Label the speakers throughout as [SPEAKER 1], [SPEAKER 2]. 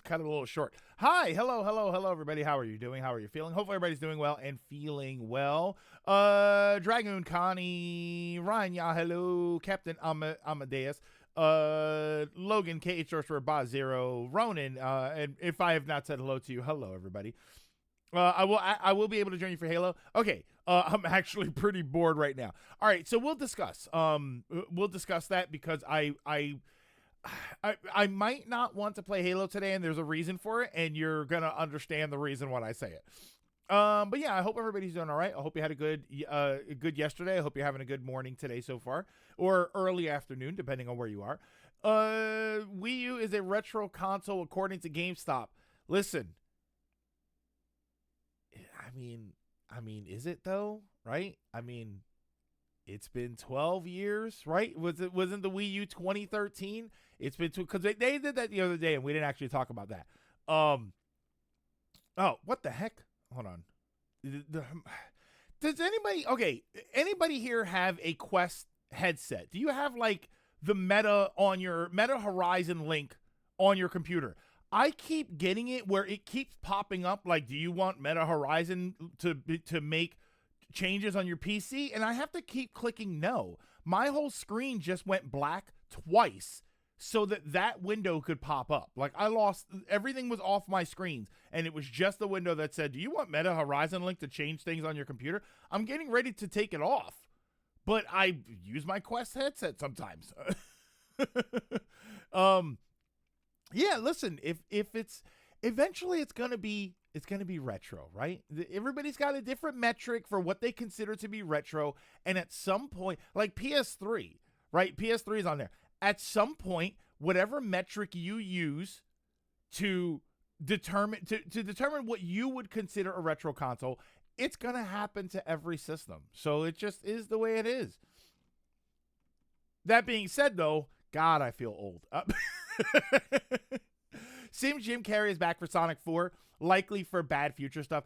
[SPEAKER 1] cut it a little short. Hi, hello, everybody. How are you doing? How are you feeling? Hopefully everybody's doing well and feeling well. Dragoon, Connie, Ryan, yeah, hello, Captain Amadeus, Logan, KH for Boz Zero, Ronan, and if I have not said hello to you, hello, everybody. I will be able to join you for Halo. Okay. I'm actually pretty bored right now. All right, so we'll discuss. We'll discuss that because I might not want to play Halo today, and there's a reason for it, and you're gonna understand the reason when I say it. But yeah, I hope everybody's doing all right. I hope you had a good yesterday. I hope you're having a good morning today so far, or early afternoon, depending on where you are. Wii U is a retro console according to GameStop. Listen. I mean, is it though? Right? I mean, it's been 12 years, right? Wasn't the Wii U 2013? It's been because they did that the other day, and we didn't actually talk about that. Oh, what the heck? Hold on. Does anybody here have a Quest headset? Do you have like the Meta Horizon link on your computer? I keep getting it where it keeps popping up like, do you want Meta Horizon to make changes on your PC? And I have to keep clicking no. My whole screen just went black twice so that window could pop up. Like everything was off my screens, and it was just the window that said, do you want Meta Horizon link to change things on your computer? I'm getting ready to take it off, but I use my Quest headset sometimes. Yeah, listen, if it's eventually it's gonna be retro, right? Everybody's got a different metric for what they consider to be retro, and at some point, like PS3, right? PS3 is on there. At some point, whatever metric you use to determine what you would consider a retro console, it's gonna happen to every system. So it just is the way it is. That being said, though, God, I feel old. Seems Jim Carrey is back for Sonic 4, likely for bad future stuff.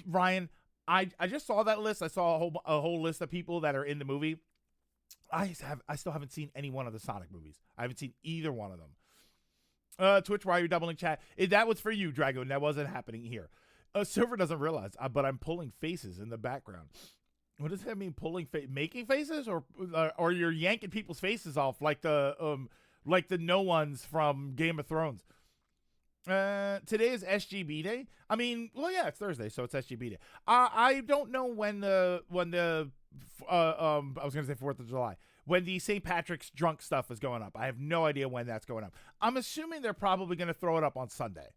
[SPEAKER 1] Ryan, I just saw that list. I saw a whole list of people that are in the movie. I still haven't seen any one of the Sonic movies. I haven't seen either one of them. Twitch, why are you doubling chat? That was for you, Dragon. That wasn't happening here. Silver doesn't realize, but I'm pulling faces in the background. What does that mean? Making faces, or you're yanking people's faces off like the no ones from Game of Thrones. Today is SGB Day. I mean, well, yeah, it's Thursday, so it's SGB Day. I don't know when the I was gonna say 4th of July, when the St. Patrick's drunk stuff is going up. I have no idea when that's going up. I'm assuming they're probably gonna throw it up on Sunday.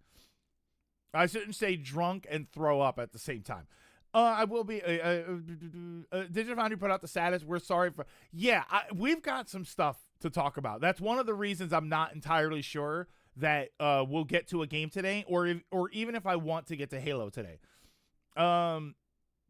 [SPEAKER 1] I shouldn't say drunk and throw up at the same time. I will be. Digital Foundry put out the status. We're sorry for. Yeah, we've got some stuff to talk about. That's one of the reasons I'm not entirely sure that we'll get to a game today, or even if I want to get to Halo today.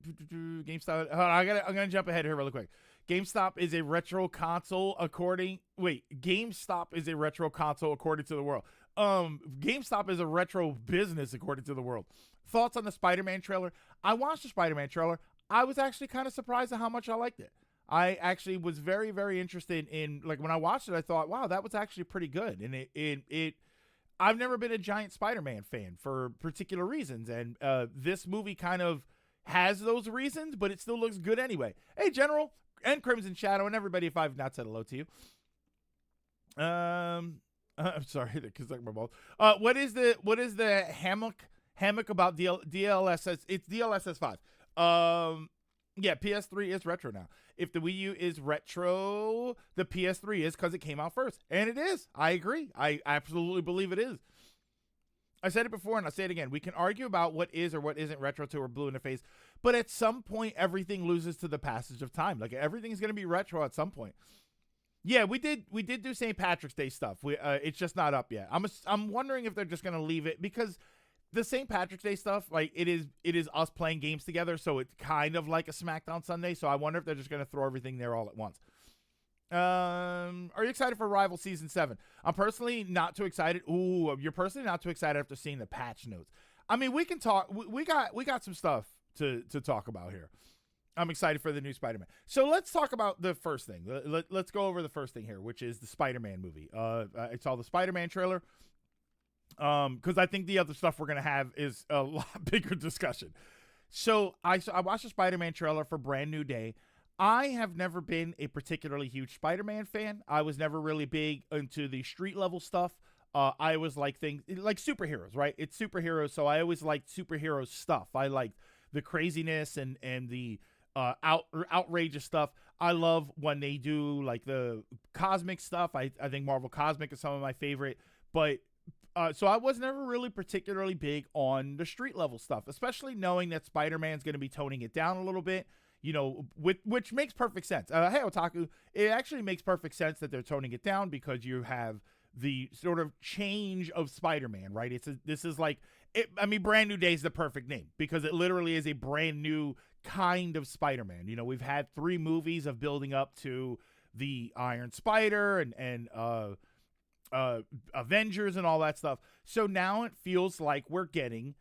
[SPEAKER 1] GameStop. I'm gonna jump ahead here really quick. GameStop is a retro console GameStop is a retro console according to the world. GameStop is a retro business according to the world. Thoughts on the Spider-Man trailer? I watched the Spider-Man trailer. I was actually kind of surprised at how much I liked it. I actually was very, very interested in, like, when I watched it, I thought, wow, that was actually pretty good. And it I've never been a giant Spider-Man fan for particular reasons. And this movie kind of has those reasons, but it still looks good anyway. Hey, General and Crimson Shadow and everybody, if I've not said hello to you. I'm sorry, because like my balls. What is the hammock about DLSS? It's DLSS 5. Yeah, PS3 is retro now. If the Wii U is retro, the PS3 is, because it came out first. And it is. I agree. I absolutely believe it is. I said it before and I'll say it again. We can argue about what is or what isn't retro to or blue in the face, but at some point, everything loses to the passage of time. Like, everything's going to be retro at some point. Yeah, we did do St. Patrick's Day stuff. It's just not up yet. I'm wondering if they're just going to leave it, because the St. Patrick's Day stuff, like, it is us playing games together, so it's kind of like a SmackDown Sunday. So I wonder if they're just going to throw everything there all at once. Are you excited for Rival Season 7? I'm personally not too excited. Ooh, you're personally not too excited after seeing the patch notes. I mean, we can talk. We got some stuff to talk about here. I'm excited for the new Spider-Man. So let's talk about the first thing. Let's go over the first thing here, which is the Spider-Man movie. I saw the Spider-Man trailer. Because I think the other stuff we're gonna have is a lot bigger discussion. So I watched the Spider-Man trailer for Brand New Day. I have never been a particularly huge Spider-Man fan. I was never really big into the street level stuff. I always like things like superheroes, right? It's superheroes, so I always liked superhero stuff. I like the craziness and the outrageous stuff. I love when they do like the cosmic stuff. I think Marvel Cosmic is some of my favorite, but so I was never really particularly big on the street level stuff, especially knowing that Spider-Man's going to be toning it down a little bit, you know, which makes perfect sense. Hey, Otaku, it actually makes perfect sense that they're toning it down because you have the sort of change of Spider-Man, right? This is like, Brand New Day is the perfect name because it literally is a brand new kind of Spider-Man. You know, we've had 3 movies of building up to the Iron Spider and Avengers and all that stuff. So now it feels like we're getting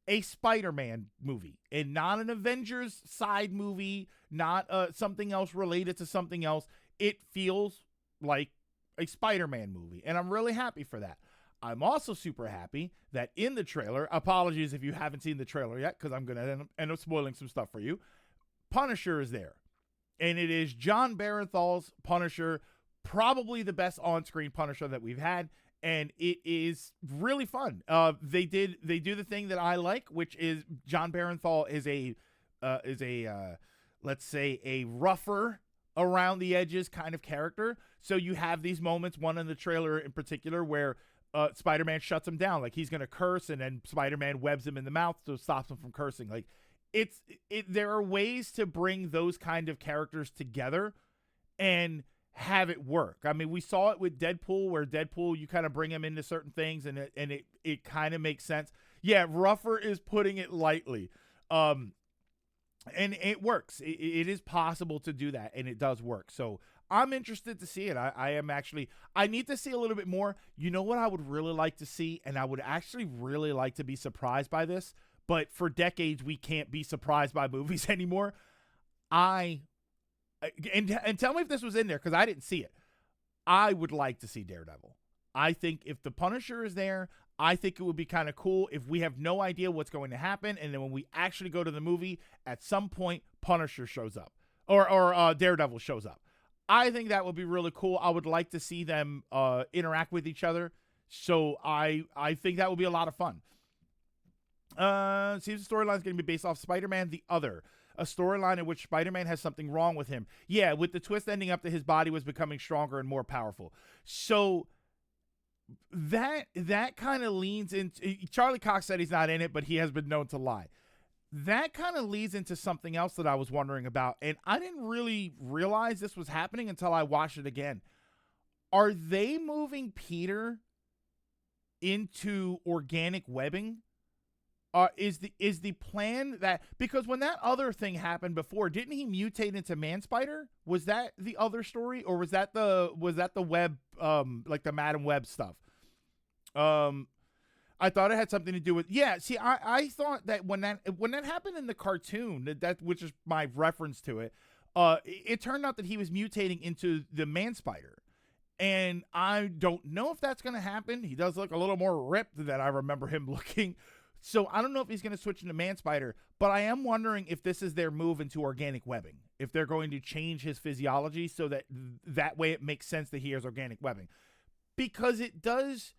[SPEAKER 1] a Spider-Man movie and not an Avengers side movie, not something else related to something else. It feels like a Spider-Man movie, and I'm really happy for that. I'm also super happy that in the trailer, apologies if you haven't seen the trailer yet, because I'm going to end up spoiling some stuff for you, Punisher is there. And it is John Barenthal's Punisher, probably the best on-screen Punisher that we've had, and it is really fun. They do the thing that I like, which is John Barenthal is a let's say a rougher around the edges kind of character. So you have these moments, one in the trailer in particular, where Spider-Man shuts him down, like he's gonna curse, and then Spider-Man webs him in the mouth so it stops him from cursing. Like there are ways to bring those kind of characters together and have it work. I mean, we saw it with Deadpool, where Deadpool, you kind of bring him into certain things and it kind of makes sense. Yeah, rougher is putting it lightly. And it works. It is possible to do that, and it does work. So I'm interested to see it. I need to see a little bit more. You know what I would really like to see, and I would actually really like to be surprised by this, but for decades we can't be surprised by movies anymore. And tell me if this was in there, because I didn't see it. I would like to see Daredevil. I think if the Punisher is there, I think it would be kind of cool if we have no idea what's going to happen, and then when we actually go to the movie, at some point, Punisher shows up, or Daredevil shows up. I think that would be really cool. I would like to see them interact with each other, so I think that would be a lot of fun. Seems the storyline is going to be based off Spider-Man the Other, a storyline in which Spider-Man has something wrong with him. Yeah, with the twist ending up that his body was becoming stronger and more powerful. So that kind of leans into, Charlie Cox said he's not in it, but he has been known to lie. That kind of leads into something else that I was wondering about, and I didn't really realize this was happening until I watched it again. Are they moving Peter into organic webbing? Is the plan that, because when that other thing happened before, didn't he mutate into Man-Spider? Was that the other story, or was that the web, like the Madam Web stuff? I thought it had something to do with, yeah. See, I thought that when that happened in the cartoon, that which is my reference to it, it turned out that he was mutating into the Man-Spider. And I don't know if that's going to happen. He does look a little more ripped than I remember him looking. So I don't know if he's going to switch into Man-Spider, but I am wondering if this is their move into organic webbing, if they're going to change his physiology so that way it makes sense that he has organic webbing, because it does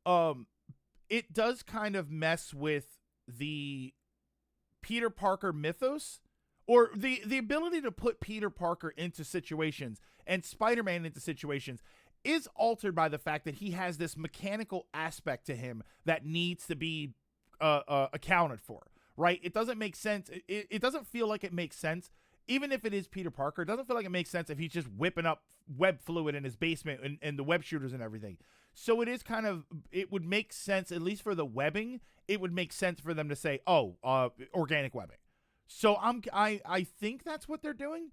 [SPEAKER 1] kind of mess with the Peter Parker mythos, or the ability to put Peter Parker into situations and Spider-Man into situations is altered by the fact that he has this mechanical aspect to him that needs to be accounted for, right? It doesn't make sense. It doesn't feel like it makes sense, even if it is Peter Parker. It doesn't feel like it makes sense if he's just whipping up web fluid in his basement and the web shooters and everything. So it is kind of, it would make sense, at least for the webbing, it would make sense for them to say, organic webbing. So I think that's what they're doing.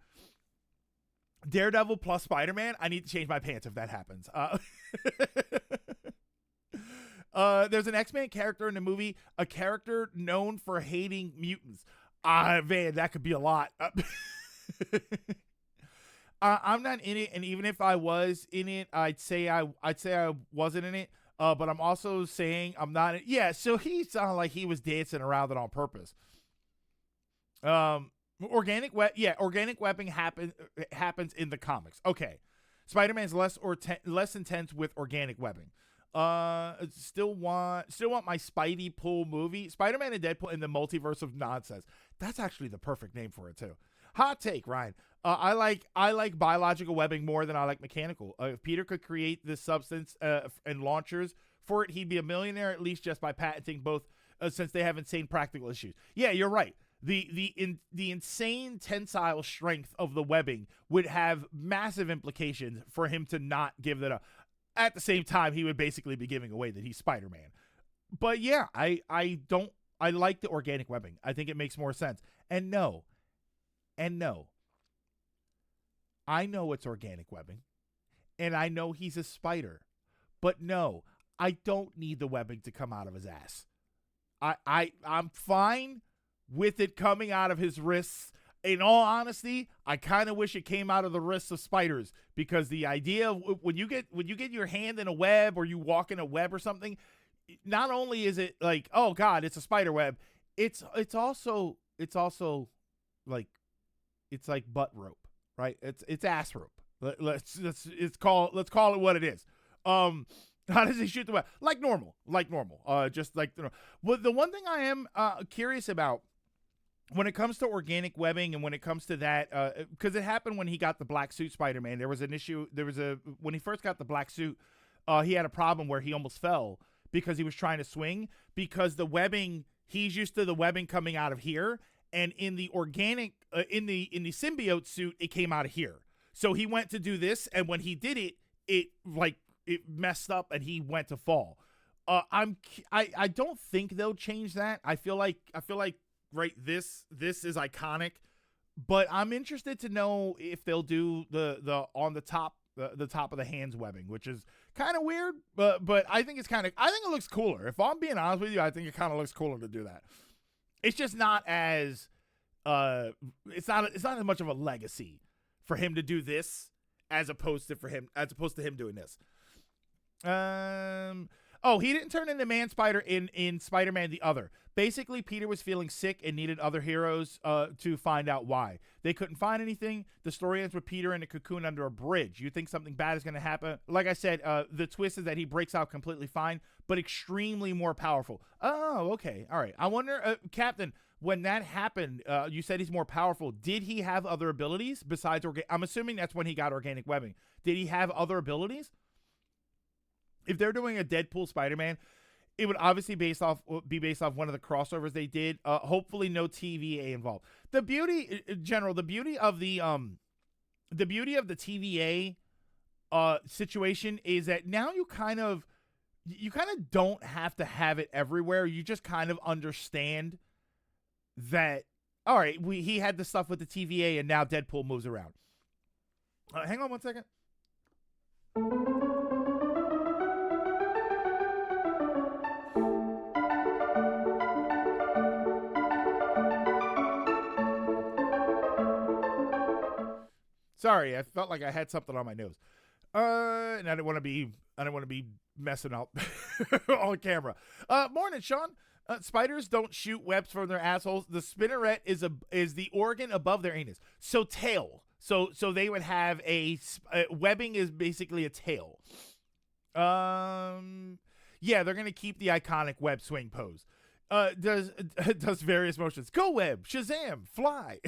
[SPEAKER 1] Daredevil plus Spider-Man, I need to change my pants if that happens. There's an X-Men character in the movie, a character known for hating mutants. Man, that could be a lot. I'm not in it, and even if I was in it, I'd say I wasn't in it. But I'm also saying I'm not. Yeah, so he sounded like he was dancing around it on purpose. Organic webbing happens in the comics. Okay, Spider-Man's less intense with organic webbing. Still want my Spidey Pool movie. Spider-Man and Deadpool in the multiverse of nonsense. That's actually the perfect name for it too. Hot take, Ryan. I like biological webbing more than I like mechanical. If Peter could create this substance and launchers for it, he'd be a millionaire at least just by patenting both, since they have insane practical issues. Yeah, you're right. The insane tensile strength of the webbing would have massive implications for him to not give that up. At the same time, he would basically be giving away that he's Spider-Man. But yeah, I like the organic webbing. I think it makes more sense. And no, I know it's organic webbing, and I know he's a spider, but no, I don't need the webbing to come out of his ass. I'm fine with it coming out of his wrists. In all honesty, I kind of wish it came out of the wrists of spiders, because the idea of when you get your hand in a web or you walk in a web or something, not only is it like, oh God, it's a spider web, it's also like, it's like butt rope, right? It's ass rope. Let's call it what it is. How does he shoot the web? Like normal. Just like well, the one thing I am curious about when it comes to organic webbing, and when it comes to that, because it happened when he got the black suit Spider-Man. There was an issue. When he first got the black suit, he had a problem where he almost fell because he was trying to swing, because the webbing, he's used to the webbing coming out of here, and in the organic, in the symbiote suit, it came out of here. So he went to do this, and when he did it, it messed up, and he went to fall. I don't think they'll change that. I feel like right, this is iconic, but I'm interested to know if they'll do the on the top of the hands webbing, which is kind of weird, but I think it looks cooler. If I'm being honest with you, I think it kind of looks cooler to do that. It's just not as it's not as much of a legacy for him to do this as opposed to him doing this. He didn't turn into Man Spider in Spider-Man the Other. Basically, Peter was feeling sick and needed other heroes to find out why. They couldn't find anything. The story ends with Peter in a cocoon under a bridge. You think something bad is going to happen? Like I said, the twist is that he breaks out completely fine, but extremely more powerful. Oh, okay. All right. I wonder, Captain, when that happened, you said he's more powerful. Did he have other abilities besides I'm assuming that's when he got organic webbing. Did he have other abilities? If they're doing a Deadpool Spider-Man, it would obviously be based off one of the crossovers they did. Hopefully no TVA involved. The beauty of the TVA situation is that now you kind of don't have to have it everywhere. You just kind of understand that, all right, he had the stuff with the TVA, and now Deadpool moves around. Hang on one second. Sorry, I felt like I had something on my nose, and I didn't want to be messing up on camera. Morning, Sean. Spiders don't shoot webs from their assholes. The spinneret is the organ above their anus. So tail. So they would have webbing is basically a tail. Yeah, they're gonna keep the iconic web swing pose. Does various motions. Go web, Shazam, fly.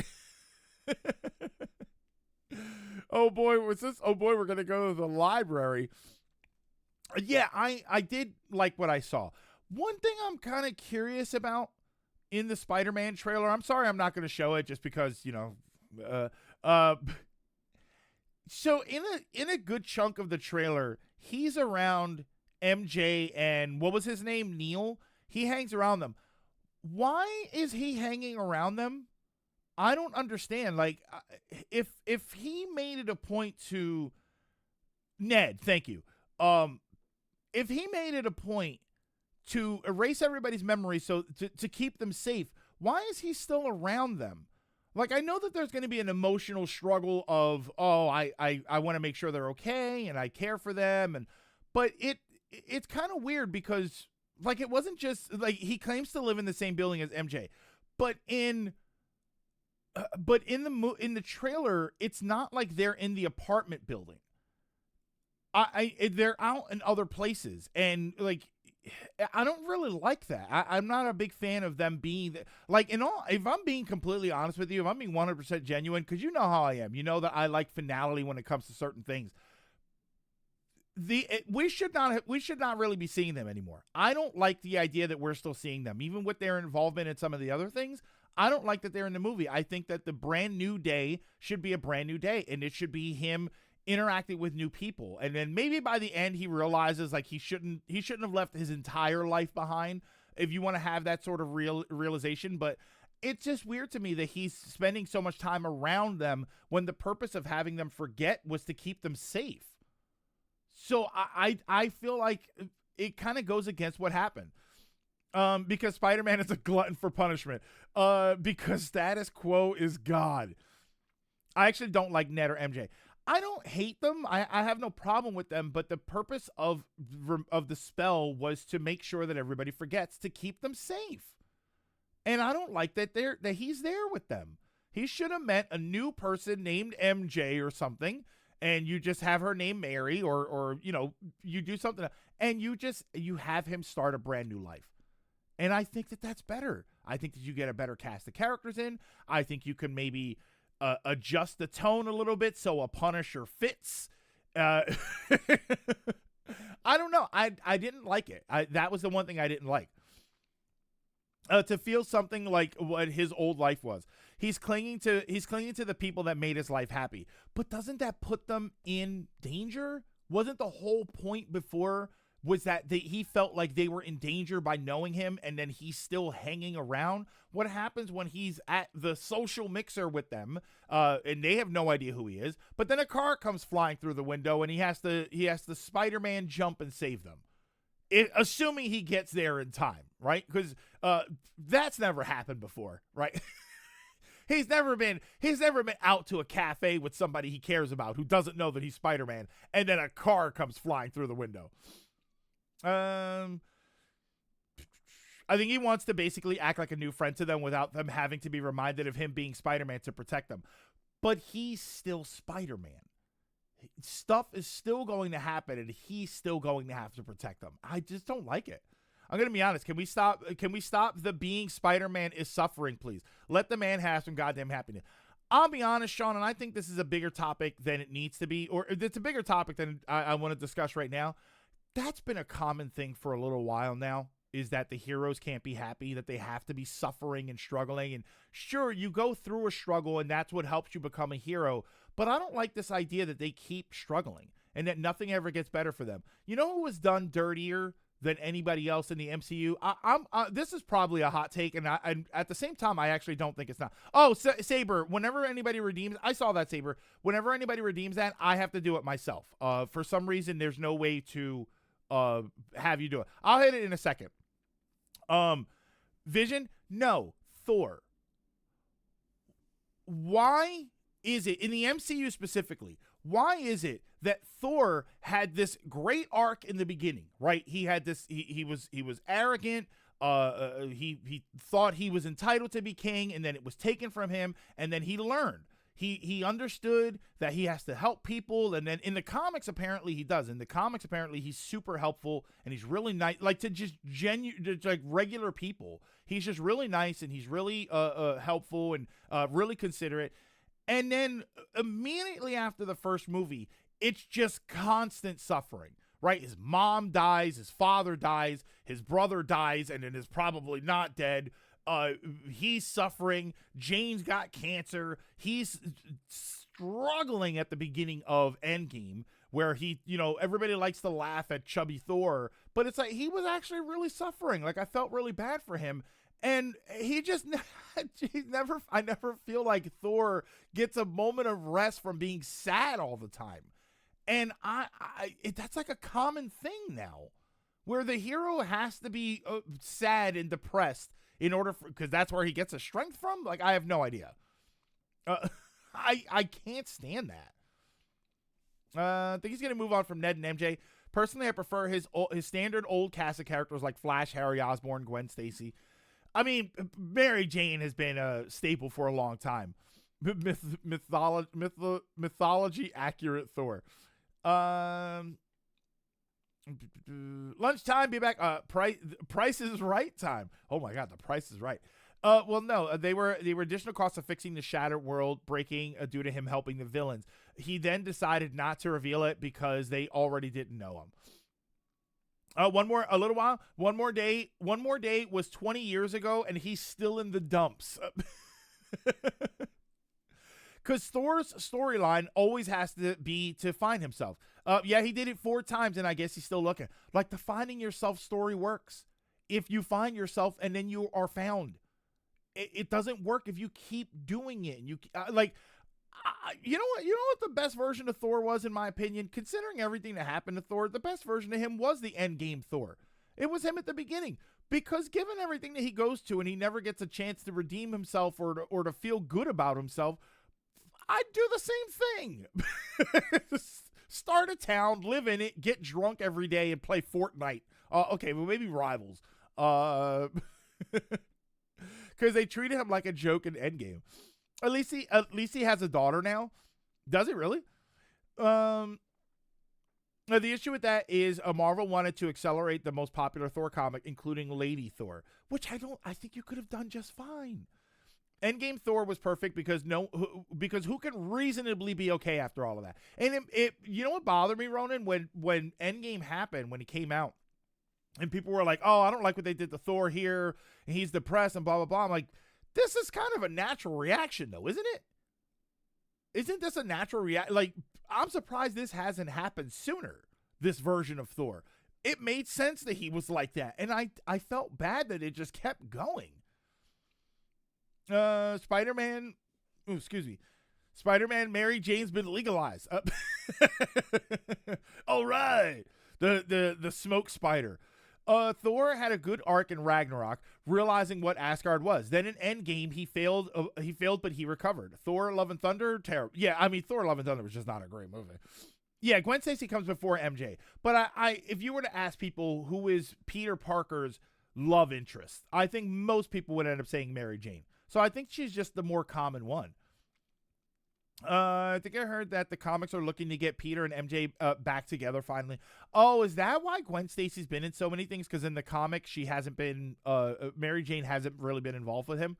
[SPEAKER 1] Oh boy, what's this? Oh boy, we're gonna go to the library. Yeah, I did like what I saw. One thing I'm kind of curious about in the Spider-Man trailer, I'm sorry I'm not going to show it just because, so in a good chunk of the trailer, he's around MJ and what was his name? Neil. He hangs around them. Why is he hanging around them? I don't understand. Like, if he made it a point to Ned, thank you. If he made it a point to erase everybody's memory so to keep them safe, why is he still around them? Like, I know that there's going to be an emotional struggle of, I want to make sure they're okay and I care for them, but it's kind of weird because like it wasn't just like he claims to live in the same building as MJ, but in the trailer, it's not like they're in the apartment building. They're out in other places, and like I don't really like that. I'm not a big fan of them being like if I'm being completely honest with you, if I'm being 100% genuine, because you know how I am, you know that I like finality when it comes to certain things. We should not really be seeing them anymore. I don't like the idea that we're still seeing them, even with their involvement in some of the other things. I don't like that they're in the movie. I think that the brand new day should be a brand new day, and it should be him interacting with new people. And then maybe by the end he realizes like he shouldn't have left his entire life behind, if you want to have that sort of realization. But it's just weird to me that he's spending so much time around them when the purpose of having them forget was to keep them safe. So I feel like it kind of goes against what happened. Because Spider-Man is a glutton for punishment. Because status quo is God. I actually don't like Ned or MJ. I don't hate them. I have no problem with them, but the purpose of the spell was to make sure that everybody forgets, to keep them safe. And I don't like that he's there with them. He should have met a new person named MJ or something, and you just have her name Mary, or you know, you do something, and you have him start a brand new life. And I think that that's better. I think that you get a better cast of characters in. I think you can maybe adjust the tone a little bit so a Punisher fits. I don't know. I didn't like it. That was the one thing I didn't like. To feel something like what his old life was. He's clinging to the people that made his life happy. But doesn't that put them in danger? Wasn't the whole point before was that he felt like they were in danger by knowing him, and then he's still hanging around? What happens when he's at the social mixer with them, and they have no idea who he is, but then a car comes flying through the window, and he has to Spider-Man jump and save them? Assuming he gets there in time, right? Because that's never happened before, right? He's never been out to a cafe with somebody he cares about who doesn't know that he's Spider-Man, and then a car comes flying through the window. I think he wants to basically act like a new friend to them without them having to be reminded of him being Spider-Man to protect them. But he's still Spider-Man. Stuff is still going to happen, and he's still going to have to protect them. I just don't like it. I'm going to be honest. Can we stop the being Spider-Man is suffering, please? Let the man have some goddamn happiness. I'll be honest, Sean, and I think this is a bigger topic than it needs to be, or it's a bigger topic than I want to discuss right now. That's been a common thing for a little while now, is that the heroes can't be happy, that they have to be suffering and struggling. And sure, you go through a struggle, and that's what helps you become a hero. But I don't like this idea that they keep struggling and that nothing ever gets better for them. You know who was done dirtier than anybody else in the MCU? This is probably a hot take, and at the same time, I actually don't think it's not. Oh, Saber. Whenever anybody redeems, I saw that, Saber. Whenever anybody redeems that, I have to do it myself. For some reason, there's no way to have you do it. I'll hit it in a second. Vision? No. Thor. Why is it, in the MCU specifically, why is it that Thor had this great arc in the beginning, right? He had this, he was arrogant, he thought he was entitled to be king, and then it was taken from him, and then he learned. He understood that he has to help people, and then in the comics, apparently he does. In the comics, apparently he's super helpful, and he's really nice, like to just like regular people. He's just really nice, and he's really helpful and really considerate. And then immediately after the first movie, it's just constant suffering, right? His mom dies, his father dies, his brother dies, and then is probably not dead. He's suffering. Jane's got cancer. He's struggling at the beginning of Endgame, where he, everybody likes to laugh at chubby Thor, but it's like he was actually really suffering. Like, I felt really bad for him. And I never feel like Thor gets a moment of rest from being sad all the time. And that's like a common thing now, where the hero has to be sad and depressed in order because that's where he gets his strength from. Like, I have no idea. I can't stand that. I think he's going to move on from Ned and MJ Personally, I prefer his standard old cast of characters like Flash, Harry Osborn, Gwen Stacy. I mean, Mary Jane has been a staple for a long time. Mythology accurate Thor. Lunchtime, be back. Price is Right time. Oh my God, the Price is Right. Well, no, they were additional costs of fixing the Shattered World breaking due to him helping the villains. He then decided not to reveal it because they already didn't know him. One more day was 20 years ago, and he's still in the dumps. Because Thor's storyline always has to be to find himself. Yeah, he did it 4 times, and I guess he's still looking. Like, the finding yourself story works. If you find yourself and then you are found. It doesn't work if you keep doing it. You you know what the best version of Thor was, in my opinion? Considering everything that happened to Thor, the best version of him was the Endgame Thor. It was him at the beginning. Because given everything that he goes to and he never gets a chance to redeem himself or to feel good about himself, I'd do the same thing. Start a town, live in it, get drunk every day, and play Fortnite. Okay, well, maybe Rivals. Because they treated him like a joke in Endgame. At least he has a daughter now. Does he really? The issue with that is Marvel wanted to accelerate the most popular Thor comic, including Lady Thor, which I think you could have done just fine. Endgame Thor was perfect because who can reasonably be okay after all of that? And it you know what bothered me, Ronan, when Endgame happened, when he came out, and people were like, "Oh, I don't like what they did to Thor here, and he's depressed and blah blah blah." I'm like, this is kind of a natural reaction, though, isn't it? Isn't this a natural reaction? Like, I'm surprised this hasn't happened sooner. This version of Thor, it made sense that he was like that, and I felt bad that it just kept going. Spider-Man, Mary Jane's been legalized. All right, the smoke spider. Thor had a good arc in Ragnarok, realizing what Asgard was. Then in Endgame, he failed, but he recovered. Thor: Love and Thunder, terrible. Yeah, I mean, Thor: Love and Thunder was just not a great movie. Yeah, Gwen Stacy comes before MJ. But I if you were to ask people who is Peter Parker's love interest, I think most people would end up saying Mary Jane. So I think she's just the more common one. I think I heard that the comics are looking to get Peter and MJ back together finally. Oh, is that why Gwen Stacy's been in so many things? Because in the comics, she hasn't been, Mary Jane hasn't really been involved with him.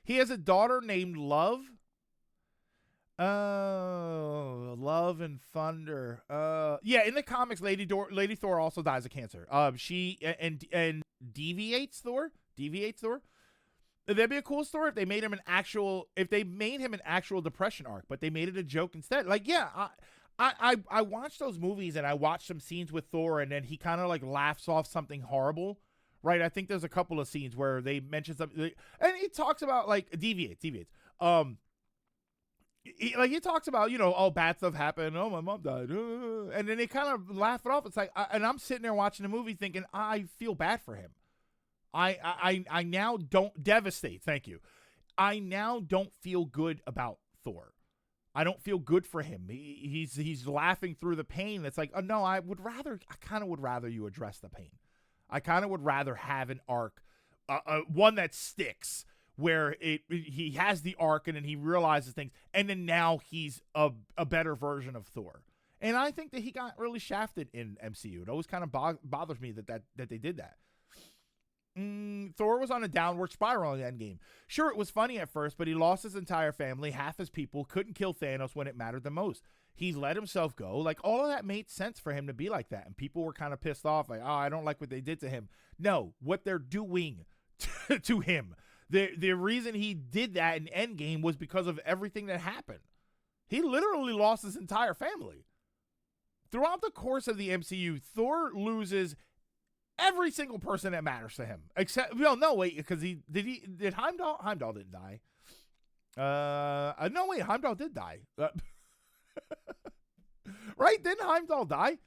[SPEAKER 1] He has a daughter named Love. Oh, Love and Thunder. Yeah, in the comics, Lady Thor also dies of cancer. She and deviates Thor. That'd be a cool story if they made him an actual depression arc, but they made it a joke instead. Like, yeah, I watched those movies and I watched some scenes with Thor, and then he kind of like laughs off something horrible, right? I think there's a couple of scenes where they mention something, and he talks about like deviates. He talks about, oh, bad stuff happened. Oh, my mom died. And then they kind of laugh it off. It's like, and I'm sitting there watching the movie thinking, I feel bad for him. I now don't devastate. Thank you. I now don't feel good about Thor. I don't feel good for him. He's laughing through the pain. It's like, oh no, I kind of would rather you address the pain. I kind of would rather have an arc, one that sticks, where he has the arc and then he realizes things, and then now he's a better version of Thor. And I think that he got really shafted in MCU. It always kind of bothers me that they did that. Thor was on a downward spiral in Endgame. Sure, it was funny at first, but he lost his entire family, half his people, couldn't kill Thanos when it mattered the most. He let himself go. Like, all of that made sense for him to be like that, and people were kind of pissed off, like, oh, I don't like what they did to him. No, what they're doing to him. The reason he did that in Endgame was because of everything that happened. He literally lost his entire family. Throughout the course of the MCU, Thor loses every single person that matters to him, except, well, no, wait, because did Heimdall didn't die. No, wait, Heimdall did die. Right? Didn't Heimdall die?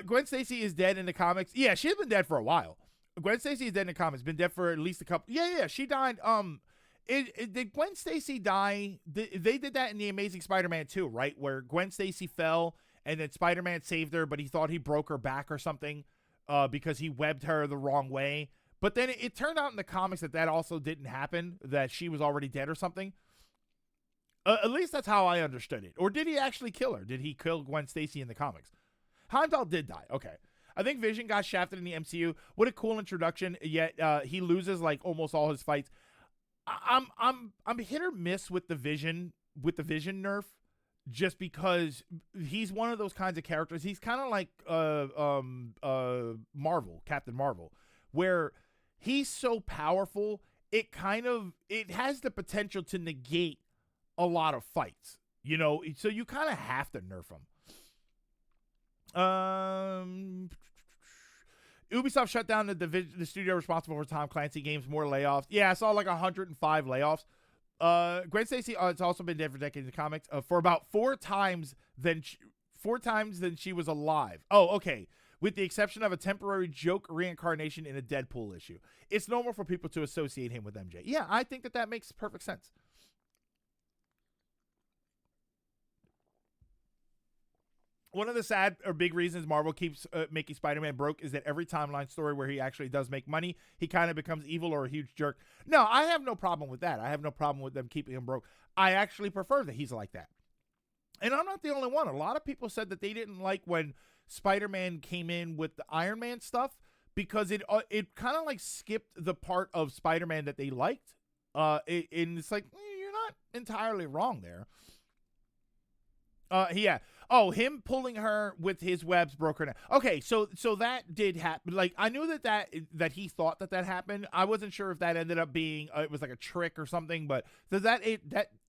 [SPEAKER 1] Gwen Stacy is dead in the comics. Yeah, she's been dead for a while. Gwen Stacy is dead in the comics. Been dead for at least a couple. Yeah, she died. Did Gwen Stacy die? They did that in the Amazing Spider-Man 2, right? Where Gwen Stacy fell and then Spider-Man saved her, but he thought he broke her back or something because he webbed her the wrong way. But then it turned out in the comics that also didn't happen, that she was already dead or something. At least that's how I understood it. Or did he actually kill her? Did he kill Gwen Stacy in the comics? Heimdall did die. Okay. I think Vision got shafted in the MCU. What a cool introduction. Yet he loses like almost all his fights. I'm hit or miss with the Vision nerf, just because he's one of those kinds of characters. He's kind of like Marvel, Captain Marvel, where he's so powerful it has the potential to negate a lot of fights, you know, so you kind of have to nerf him. Ubisoft shut down the studio responsible for Tom Clancy games, more layoffs. Yeah, I saw like 105 layoffs. Gwen Stacy, it's also been dead for decades in the comics, for about four times than she was alive. Oh, okay. With the exception of a temporary joke reincarnation in a Deadpool issue. It's normal for people to associate him with MJ. Yeah, I think that makes perfect sense. One of the sad or big reasons Marvel keeps making Spider-Man broke is that every timeline story where he actually does make money, he kind of becomes evil or a huge jerk. No, I have no problem with that. I have no problem with them keeping him broke. I actually prefer that he's like that. And I'm not the only one. A lot of people said that they didn't like when Spider-Man came in with the Iron Man stuff because it kind of like skipped the part of Spider-Man that they liked. And it's like, you're not entirely wrong there. Yeah. Oh, him pulling her with his webs broke her neck. Okay, so that did happen. Like, I knew that he thought that happened. I wasn't sure if that ended up being it was like a trick or something, but that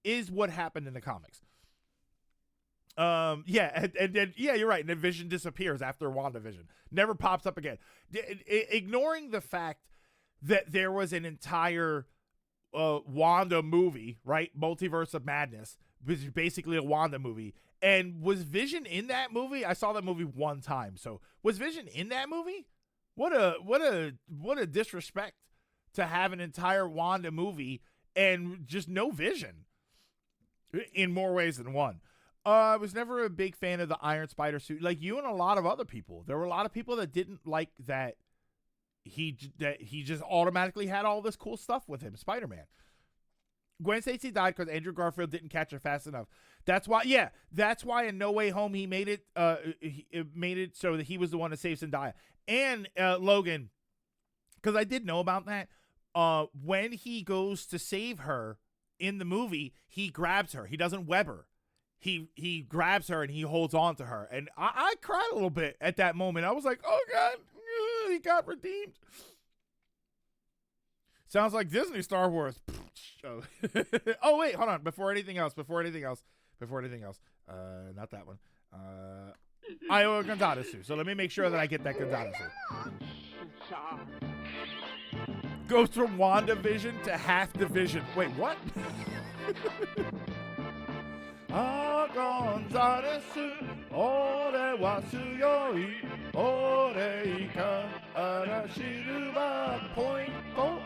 [SPEAKER 1] is what happened in the comics. Yeah, and then yeah, you're right. And then Vision disappears after WandaVision, never pops up again, ignoring the fact that there was an entire Wanda movie, right? Multiverse of Madness, which is basically a Wanda movie. And was Vision in that movie? I saw that movie one time. So was Vision in that movie? What a disrespect to have an entire Wanda movie and just no Vision in more ways than one. I was never a big fan of the Iron Spider suit, like you and a lot of other people. There were a lot of people that didn't like that he just automatically had all this cool stuff with him, Spider-Man. Gwen Stacy died because Andrew Garfield didn't catch her fast enough. That's why in No Way Home he made it so that he was the one to save Zendaya. And Logan, because I did know about that, when he goes to save her in the movie, he grabs her. He doesn't web her. He grabs her and he holds on to her. And I cried a little bit at that moment. I was like, oh God, he got redeemed. Sounds like Disney Star Wars. Oh wait, hold on. Before anything else. Not that one. Iowa Gonzalez suit. So let me make sure that I get that Gonzalez suit. Goes from WandaVision to half division. Wait, what? Gonzalez suit. Ore wa suyoi. Ore ika arashiru wa pointo.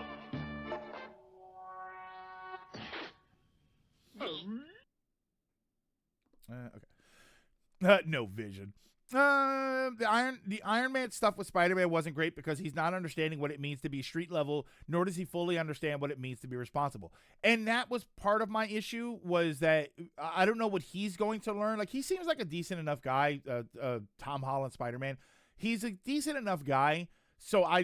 [SPEAKER 1] Okay. No Vision. The Iron Man stuff with Spider-Man wasn't great because he's not understanding what it means to be street level, nor does he fully understand what it means to be responsible. And that was part of my issue, was that I don't know what he's going to learn. Like, he seems like a decent enough guy, Tom Holland Spider-Man. He's a decent enough guy, so I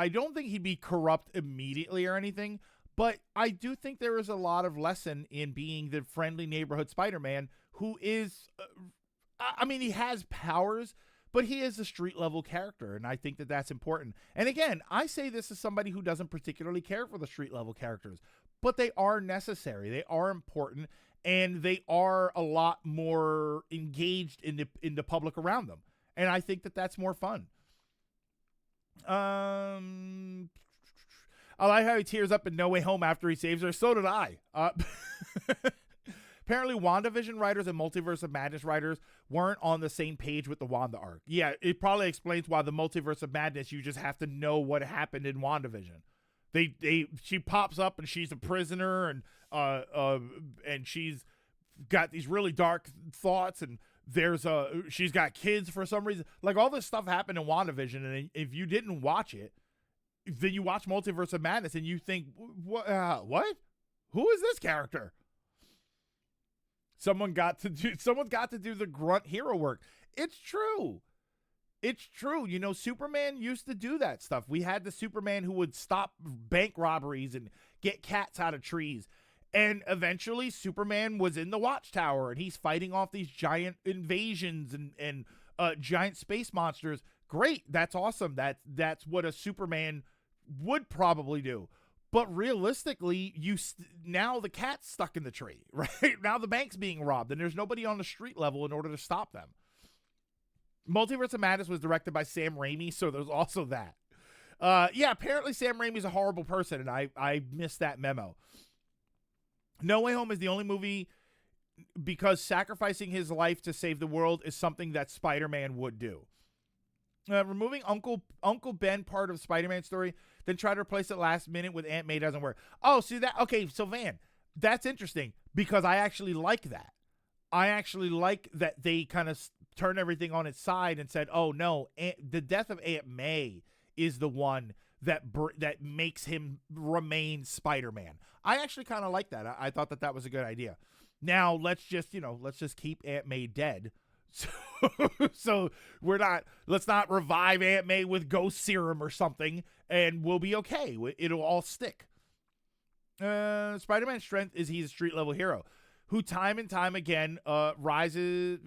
[SPEAKER 1] don't think he'd be corrupt immediately or anything. But I do think there is a lot of lesson in being the friendly neighborhood Spider-Man who is, he has powers, but he is a street level character. And I think that that's important. And again, I say this as somebody who doesn't particularly care for the street level characters, but they are necessary. They are important, and they are a lot more engaged in the public around them. And I think that that's more fun. I like how he tears up in No Way Home after he saves her. So did I. Apparently, WandaVision writers and Multiverse of Madness writers weren't on the same page with the Wanda arc. Yeah, it probably explains why the Multiverse of Madness, you just have to know what happened in WandaVision. She pops up and she's a prisoner, and she's got these really dark thoughts, and she's got kids for some reason. Like, all this stuff happened in WandaVision, and if you didn't watch it, then you watch Multiverse of Madness and you think, what? Who is this character? Someone's got to do the grunt hero work. It's true. It's true. You know, Superman used to do that stuff. We had the Superman who would stop bank robberies and get cats out of trees. And eventually Superman was in the Watchtower and he's fighting off these giant invasions and giant space monsters. Great. That's awesome. That's what a Superman would probably do. But realistically, now the cat's stuck in the tree, right? Now the bank's being robbed and there's nobody on the street level in order to stop them. Multiverse of Madness was directed by Sam Raimi, so there's also that. Yeah, apparently Sam Raimi's a horrible person, and I missed that memo. No Way Home is the only movie because sacrificing his life to save the world is something that Spider-Man would do. Removing Uncle Ben part of Spider-Man's story, then try to replace it last minute with Aunt May doesn't work. Oh, see that? Okay, so Van, that's interesting because I actually like that. I actually like that they kind of turned everything on its side and said, oh no, the death of Aunt May is the one that makes him remain Spider-Man. I actually kind of like that. I thought that was a good idea. Now let's just keep Aunt May dead. So let's not revive Aunt May with ghost serum or something and we'll be okay. It'll all stick. Spider-Man's strength is he's a street level hero who time and time again rises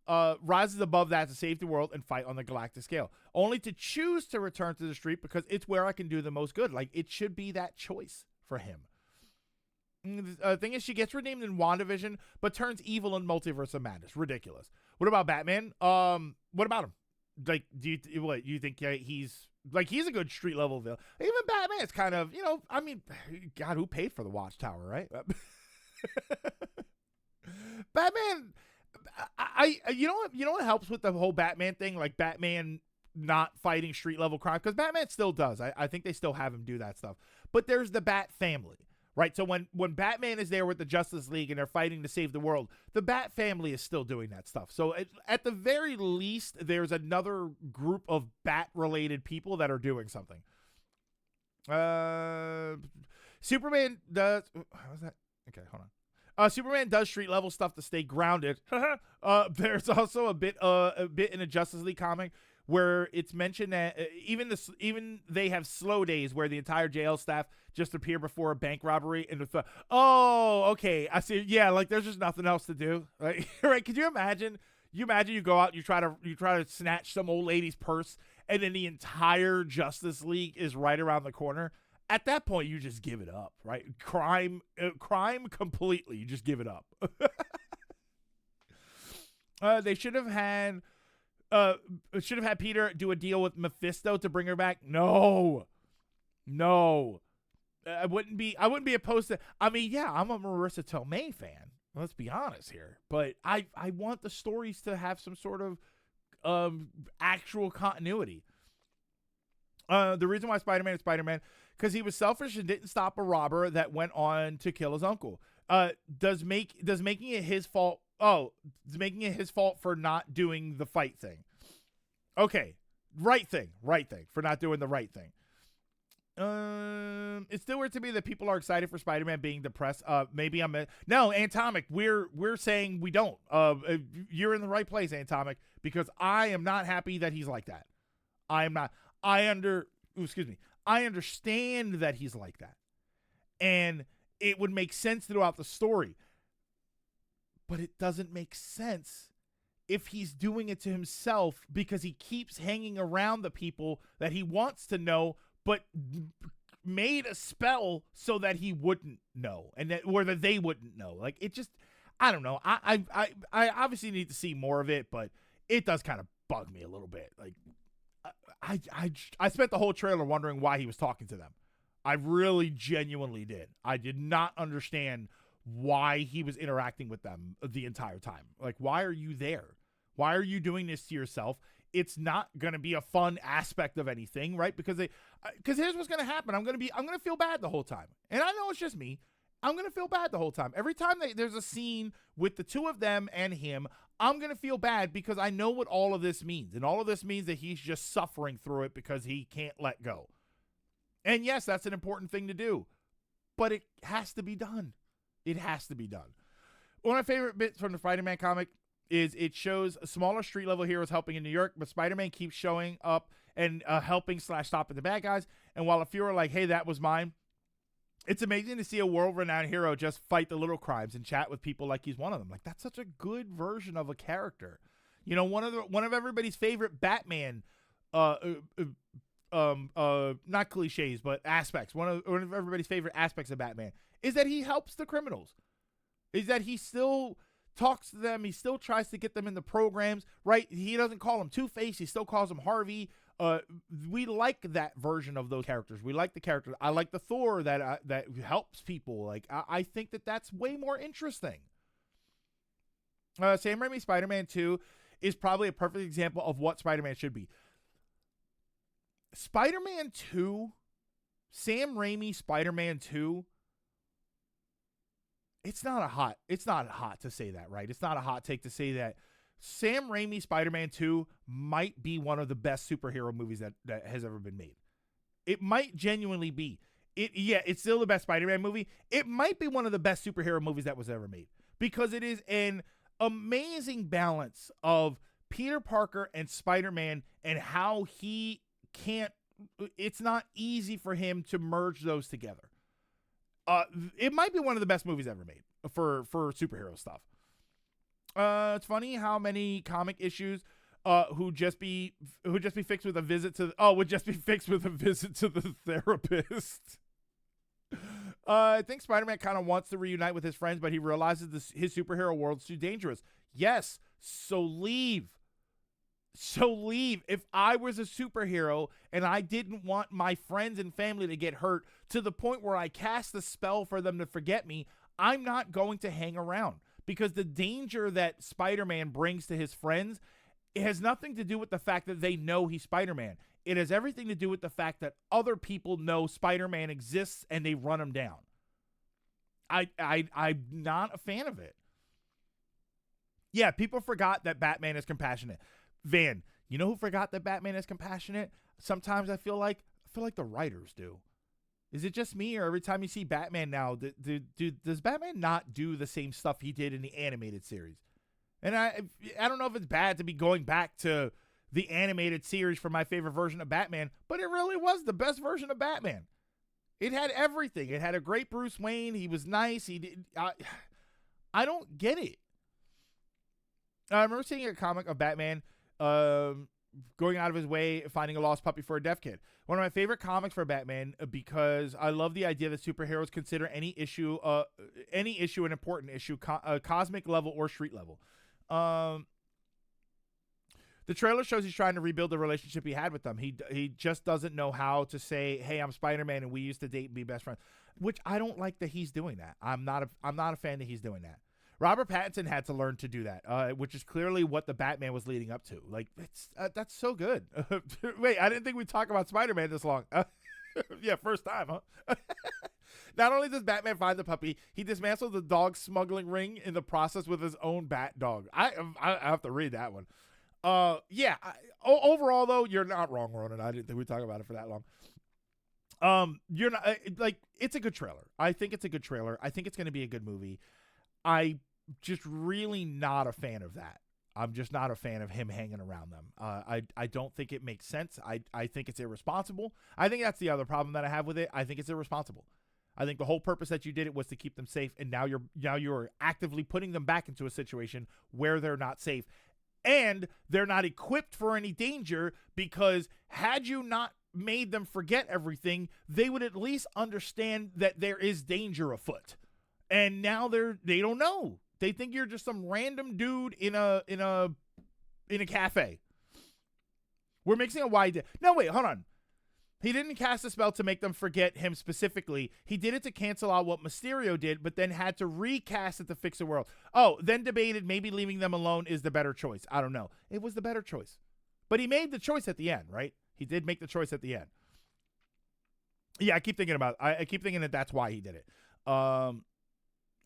[SPEAKER 1] above that to save the world and fight on the galactic scale, only to choose to return to the street because it's where I can do the most good. Like, it should be that choice for him. The thing is, she gets redeemed in WandaVision, but turns evil in Multiverse of Madness. Ridiculous. What about Batman? What about him? Like, do you think he's a good street level villain? Even Batman's kind of, I mean, God, who paid for the Watchtower, right? Batman, you know what helps with the whole Batman thing, like Batman not fighting street level crime, because Batman still does. I think they still have him do that stuff. But there's the Bat family, right? So when Batman is there with the Justice League and they're fighting to save the world, the Bat family is still doing that stuff. So at the very least, there's another group of Bat-related people that are doing something. Superman does... How's that? Okay, hold on. Superman does street level stuff to stay grounded. There's also a bit in a Justice League comic where it's mentioned that even they have slow days where the entire jail staff just appear before a bank robbery and okay, I see. Yeah, like there's just nothing else to do. Right? Right? Could you imagine? You go out, you try to snatch some old lady's purse, and then the entire Justice League is right around the corner. At that point, you just give it up, right? Crime completely. You just give it up. They should have had Peter do a deal with Mephisto to bring her back. No. I wouldn't be opposed to. I mean, yeah, I'm a Marissa Tomei fan. Let's be honest here, but I want the stories to have some sort of actual continuity. The reason why Spider-Man is Spider-Man, because he was selfish and didn't stop a robber that went on to kill his uncle. Does making it his fault? Oh, does making it his fault for not doing the fight thing? Okay, right thing for not doing the right thing. It's still weird to me that people are excited for Spider-Man being depressed. Maybe no, Atomic. We're saying we don't. You're in the right place, Atomic, because I am not happy that he's like that. I am not. I understand that he's like that, and it would make sense throughout the story, but it doesn't make sense if he's doing it to himself because he keeps hanging around the people that he wants to know, but made a spell so that he wouldn't know, or that they wouldn't know. Like, it just, I don't know. I obviously need to see more of it, but it does kind of bug me a little bit. Like, I spent the whole trailer wondering why he was talking to them. I really genuinely did. I did not understand why he was interacting with them the entire time. Like, why are you there? Why are you doing this to yourself? It's not going to be a fun aspect of anything, right? Because here's what's going to happen. I'm going to feel bad the whole time. And I know it's just me. I'm going to feel bad the whole time. Every time there's a scene with the two of them and him, I'm going to feel bad because I know what all of this means. And all of this means that he's just suffering through it because he can't let go. And yes, that's an important thing to do. But it has to be done. It has to be done. One of my favorite bits from the Spider-Man comic is it shows smaller street-level heroes helping in New York, but Spider-Man keeps showing up and helping / stopping the bad guys. And while a few are like, hey, that was mine, it's amazing to see a world-renowned hero just fight the little crimes and chat with people like he's one of them. Like, that's such a good version of a character. You know, one of everybody's favorite Batman, not cliches, but aspects. One of everybody's favorite aspects of Batman is that he helps the criminals. Is that he still talks to them. He still tries to get them in the programs, right? He doesn't call him Two-Face. He still calls him Harvey. We like that version of those characters. We like the characters. I like the Thor that helps people. Like, I think that that's way more interesting. Sam Raimi's Spider-Man 2 is probably a perfect example of what Spider-Man should be. Spider-Man 2, Sam Raimi Spider-Man 2, it's not hot to say that, right? It's not a hot take to say that Sam Raimi Spider-Man 2 might be one of the best superhero movies that has ever been made. It might genuinely be. It's still the best Spider-Man movie. It might be one of the best superhero movies that was ever made because it is an amazing balance of Peter Parker and Spider-Man and how it's not easy for him to merge those together. It might be one of the best movies ever made for superhero stuff. It's funny how many comic issues would just be fixed with a visit to the therapist. I think Spider-Man kind of wants to reunite with his friends, but he realizes his superhero world's too dangerous. Yes, so leave. If I was a superhero and I didn't want my friends and family to get hurt to the point where I cast a spell for them to forget me, I'm not going to hang around because the danger that Spider-Man brings to his friends, it has nothing to do with the fact that they know he's Spider-Man. It has everything to do with the fact that other people know Spider-Man exists and they run him down. I'm not a fan of it. Yeah, people forgot that Batman is compassionate. Van, you know who forgot that Batman is compassionate? Sometimes I feel like the writers do. Is it just me, or every time you see Batman now, does Batman not do the same stuff he did in the animated series? And I don't know if it's bad to be going back to the animated series for my favorite version of Batman, but it really was the best version of Batman. It had everything. It had a great Bruce Wayne. He was nice. I don't get it. I remember seeing a comic of Batman going out of his way, finding a lost puppy for a deaf kid. One of my favorite comics for Batman because I love the idea that superheroes consider any issue an important issue, cosmic level or street level. The trailer shows he's trying to rebuild the relationship he had with them. He just doesn't know how to say, "Hey, I'm Spider-Man and we used to date and be best friends," which I don't like that he's doing that. I'm not a fan that he's doing that. Robert Pattinson had to learn to do that, which is clearly what the Batman was leading up to. Like, that's so good. Wait, I didn't think we'd talk about Spider-Man this long. Yeah, first time, huh? Not only does Batman find the puppy, he dismantles the dog smuggling ring in the process with his own bat dog. I have to read that one. Overall, though, you're not wrong, Ronan. I didn't think we'd talk about it for that long. You're not it's a good trailer. I think it's a good trailer. I think it's going to be a good movie. I just really not a fan of that. I'm just not a fan of him hanging around them. I don't think it makes sense. I think it's irresponsible. I think that's the other problem that I have with it. I think it's irresponsible. I think the whole purpose that you did it was to keep them safe, and now you're actively putting them back into a situation where they're not safe. And they're not equipped for any danger because had you not made them forget everything, they would at least understand that there is danger afoot. And now they don't know. They think you're just some random dude in a cafe. We're mixing a wide. No, wait, hold on. He didn't cast a spell to make them forget him specifically. He did it to cancel out what Mysterio did, but then had to recast it to fix the world. Oh, then debated maybe leaving them alone is the better choice. I don't know. It was the better choice. But he made the choice at the end, right? He did make the choice at the end. Yeah, I keep thinking that that's why he did it.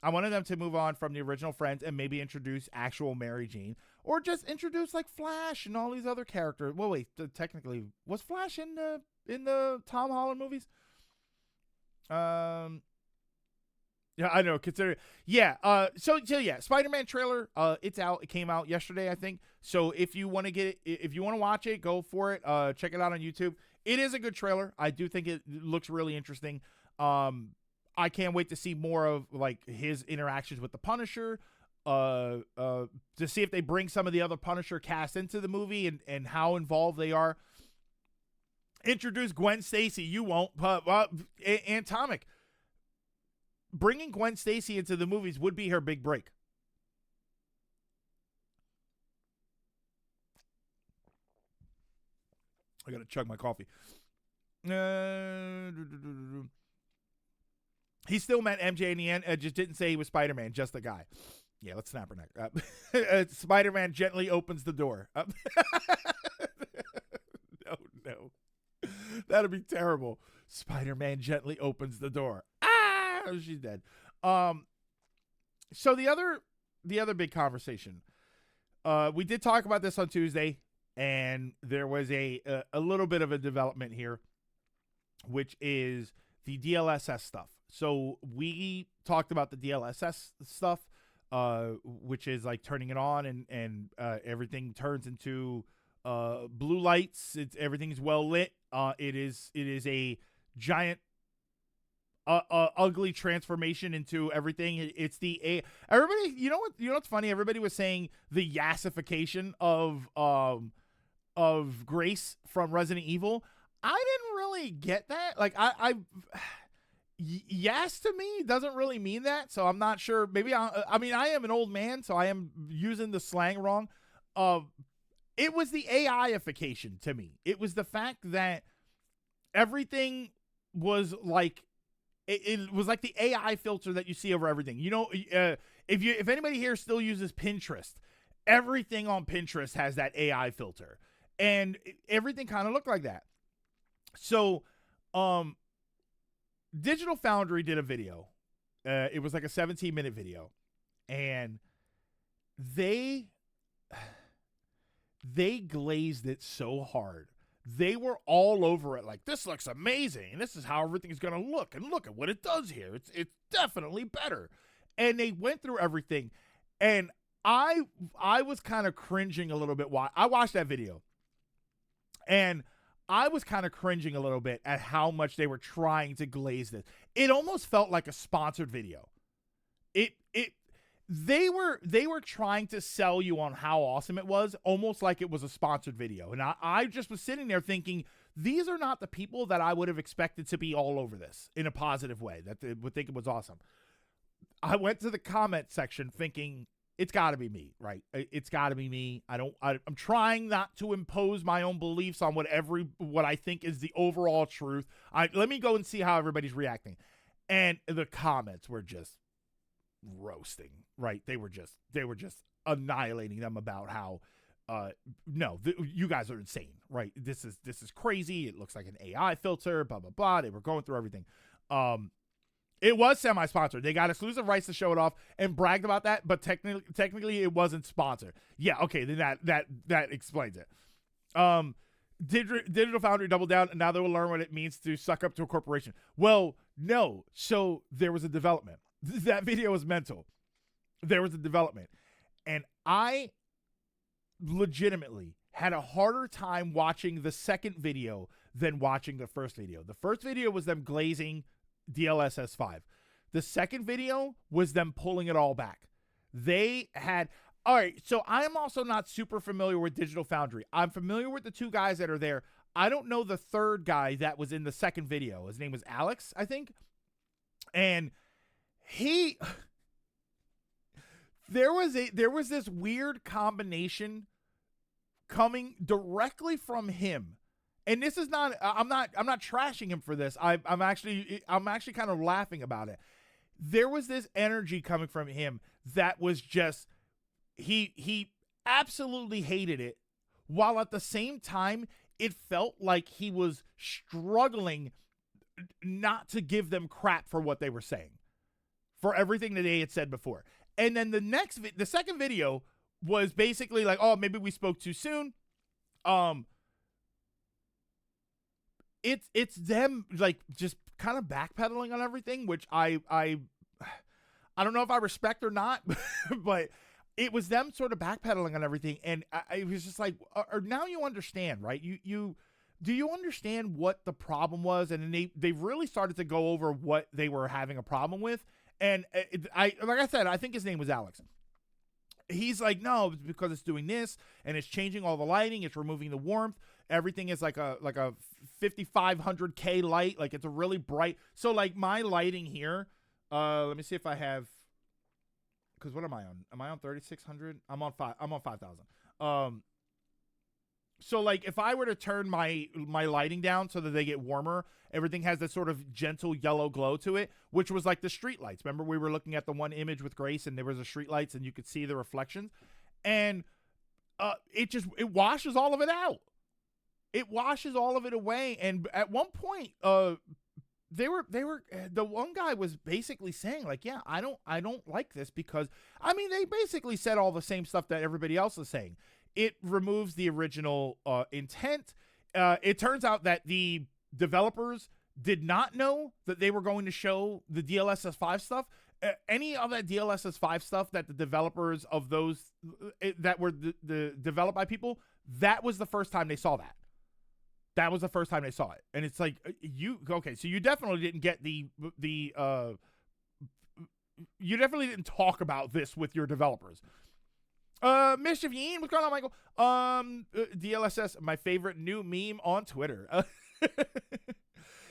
[SPEAKER 1] I wanted them to move on from the original friends and maybe introduce actual Mary Jane, or just introduce like Flash and all these other characters. Well, wait, technically, was Flash in the Tom Holland movies? Yeah, I know. Consider, yeah. So yeah, Spider-Man trailer. It's out. It came out yesterday, I think. So if you want to get it, if you want to watch it, go for it. Check it out on YouTube. It is a good trailer. I do think it looks really interesting. I can't wait to see more of like his interactions with the Punisher. To see if they bring some of the other Punisher cast into the movie and how involved they are. Introduce Gwen Stacy. You won't, but Atomic. Bringing Gwen Stacy into the movies would be her big break. I gotta chug my coffee. He still meant MJ in the end. Just didn't say he was Spider-Man, just a guy. Yeah, let's snap her neck. Spider-Man gently opens the door. No. That'd be terrible. Spider-Man gently opens the door. She's dead. So the other big conversation. We did talk about this on Tuesday, and there was a little bit of a development here, which is the DLSS stuff. So we talked about the DLSS stuff, which is like turning it on and everything turns into blue lights. Everything's well lit. It is a giant ugly transformation into everything. It's the everybody. You know what's funny? Everybody was saying the yassification of Grace from Resident Evil. I didn't really get that. Like yes to me doesn't really mean that. So I'm not sure. Maybe I mean I am an old man, so I am using the slang wrong. It was the AIification to me. It was the fact that everything was like. It was like the AI filter that you see over everything. You know, if anybody here still uses Pinterest, everything on Pinterest has that AI filter, and everything kind of looked like that. So, Digital Foundry did a video. It was like a 17-minute video, and they glazed it so hard. They were all over it like, this looks amazing. This is how everything's going to look. And look at what it does here. It's definitely better. And they went through everything. And I was kind of cringing a little bit. While I watched that video. And I was kind of cringing a little bit at how much they were trying to glaze this. It almost felt like a sponsored video. They were trying to sell you on how awesome it was, almost like it was a sponsored video. And I just was sitting there thinking, these are not the people that I would have expected to be all over this in a positive way, that they would think it was awesome. I went to the comment section thinking, it's got to be me, right? It's got to be me. I'm trying not to impose my own beliefs on what I think is the overall truth. Let me go and see how everybody's reacting. And the comments were just roasting, right? They were just annihilating them about how no, you guys are insane, right? This is crazy. It looks like an AI filter, blah blah blah. They were going through everything. It was semi-sponsored. They got exclusive rights to show it off and bragged about that, but technically it wasn't sponsored. Yeah, okay, then that explains it. Digital Foundry doubled down, and now they will learn what it means to suck up to a corporation. Well, no. So there was a development. That video was mental. There was a development. And I legitimately had a harder time watching the second video than watching the first video. The first video was them glazing DLSS 5. The second video was them pulling it all back. They had... All right, so I'm also not super familiar with Digital Foundry. I'm familiar with the two guys that are there. I don't know the third guy that was in the second video. His name was Alex, I think. And there was this weird combination coming directly from him. And this is not, I'm not trashing him for this. I'm actually kind of laughing about it. There was this energy coming from him that was just, he absolutely hated it, while at the same time, it felt like he was struggling not to give them crap for what they were saying. for everything that they had said before. And then the second video was basically like, oh, maybe we spoke too soon. It's them like just kind of backpedaling on everything, which I don't know if I respect or not, but it was them sort of backpedaling on everything, and I was just like, now you understand, right? Do you understand what the problem was? And then they really started to go over what they were having a problem with, and like I said, I think his name was Alex. He's like, no, it's because it's doing this, and it's changing all the lighting, it's removing the warmth. Everything is like a 5500K light, like it's a really bright. So like my lighting here, let me see if I have. Because what am I on? Am I on 3600? I'm on 5000. So like if I were to turn my lighting down so that they get warmer, everything has this sort of gentle yellow glow to it, which was like the street lights. Remember we were looking at the one image with Grace and there was a street lights and you could see the reflections, and it washes all of it out. It washes all of it away. And at one point, they were the one guy was basically saying like, yeah, I don't like this because they basically said all the same stuff that everybody else is saying. It removes the original intent. It turns out that the developers did not know that they were going to show the DLSS 5 stuff. Any of that DLSS 5 stuff that the developers of those that were developed by people, that was the first time they saw that. That was the first time they saw it. And it's like, so you definitely didn't get you definitely didn't talk about this with your developers. Mischief Yeen, what's going on, Michael? DLSS, my favorite new meme on Twitter.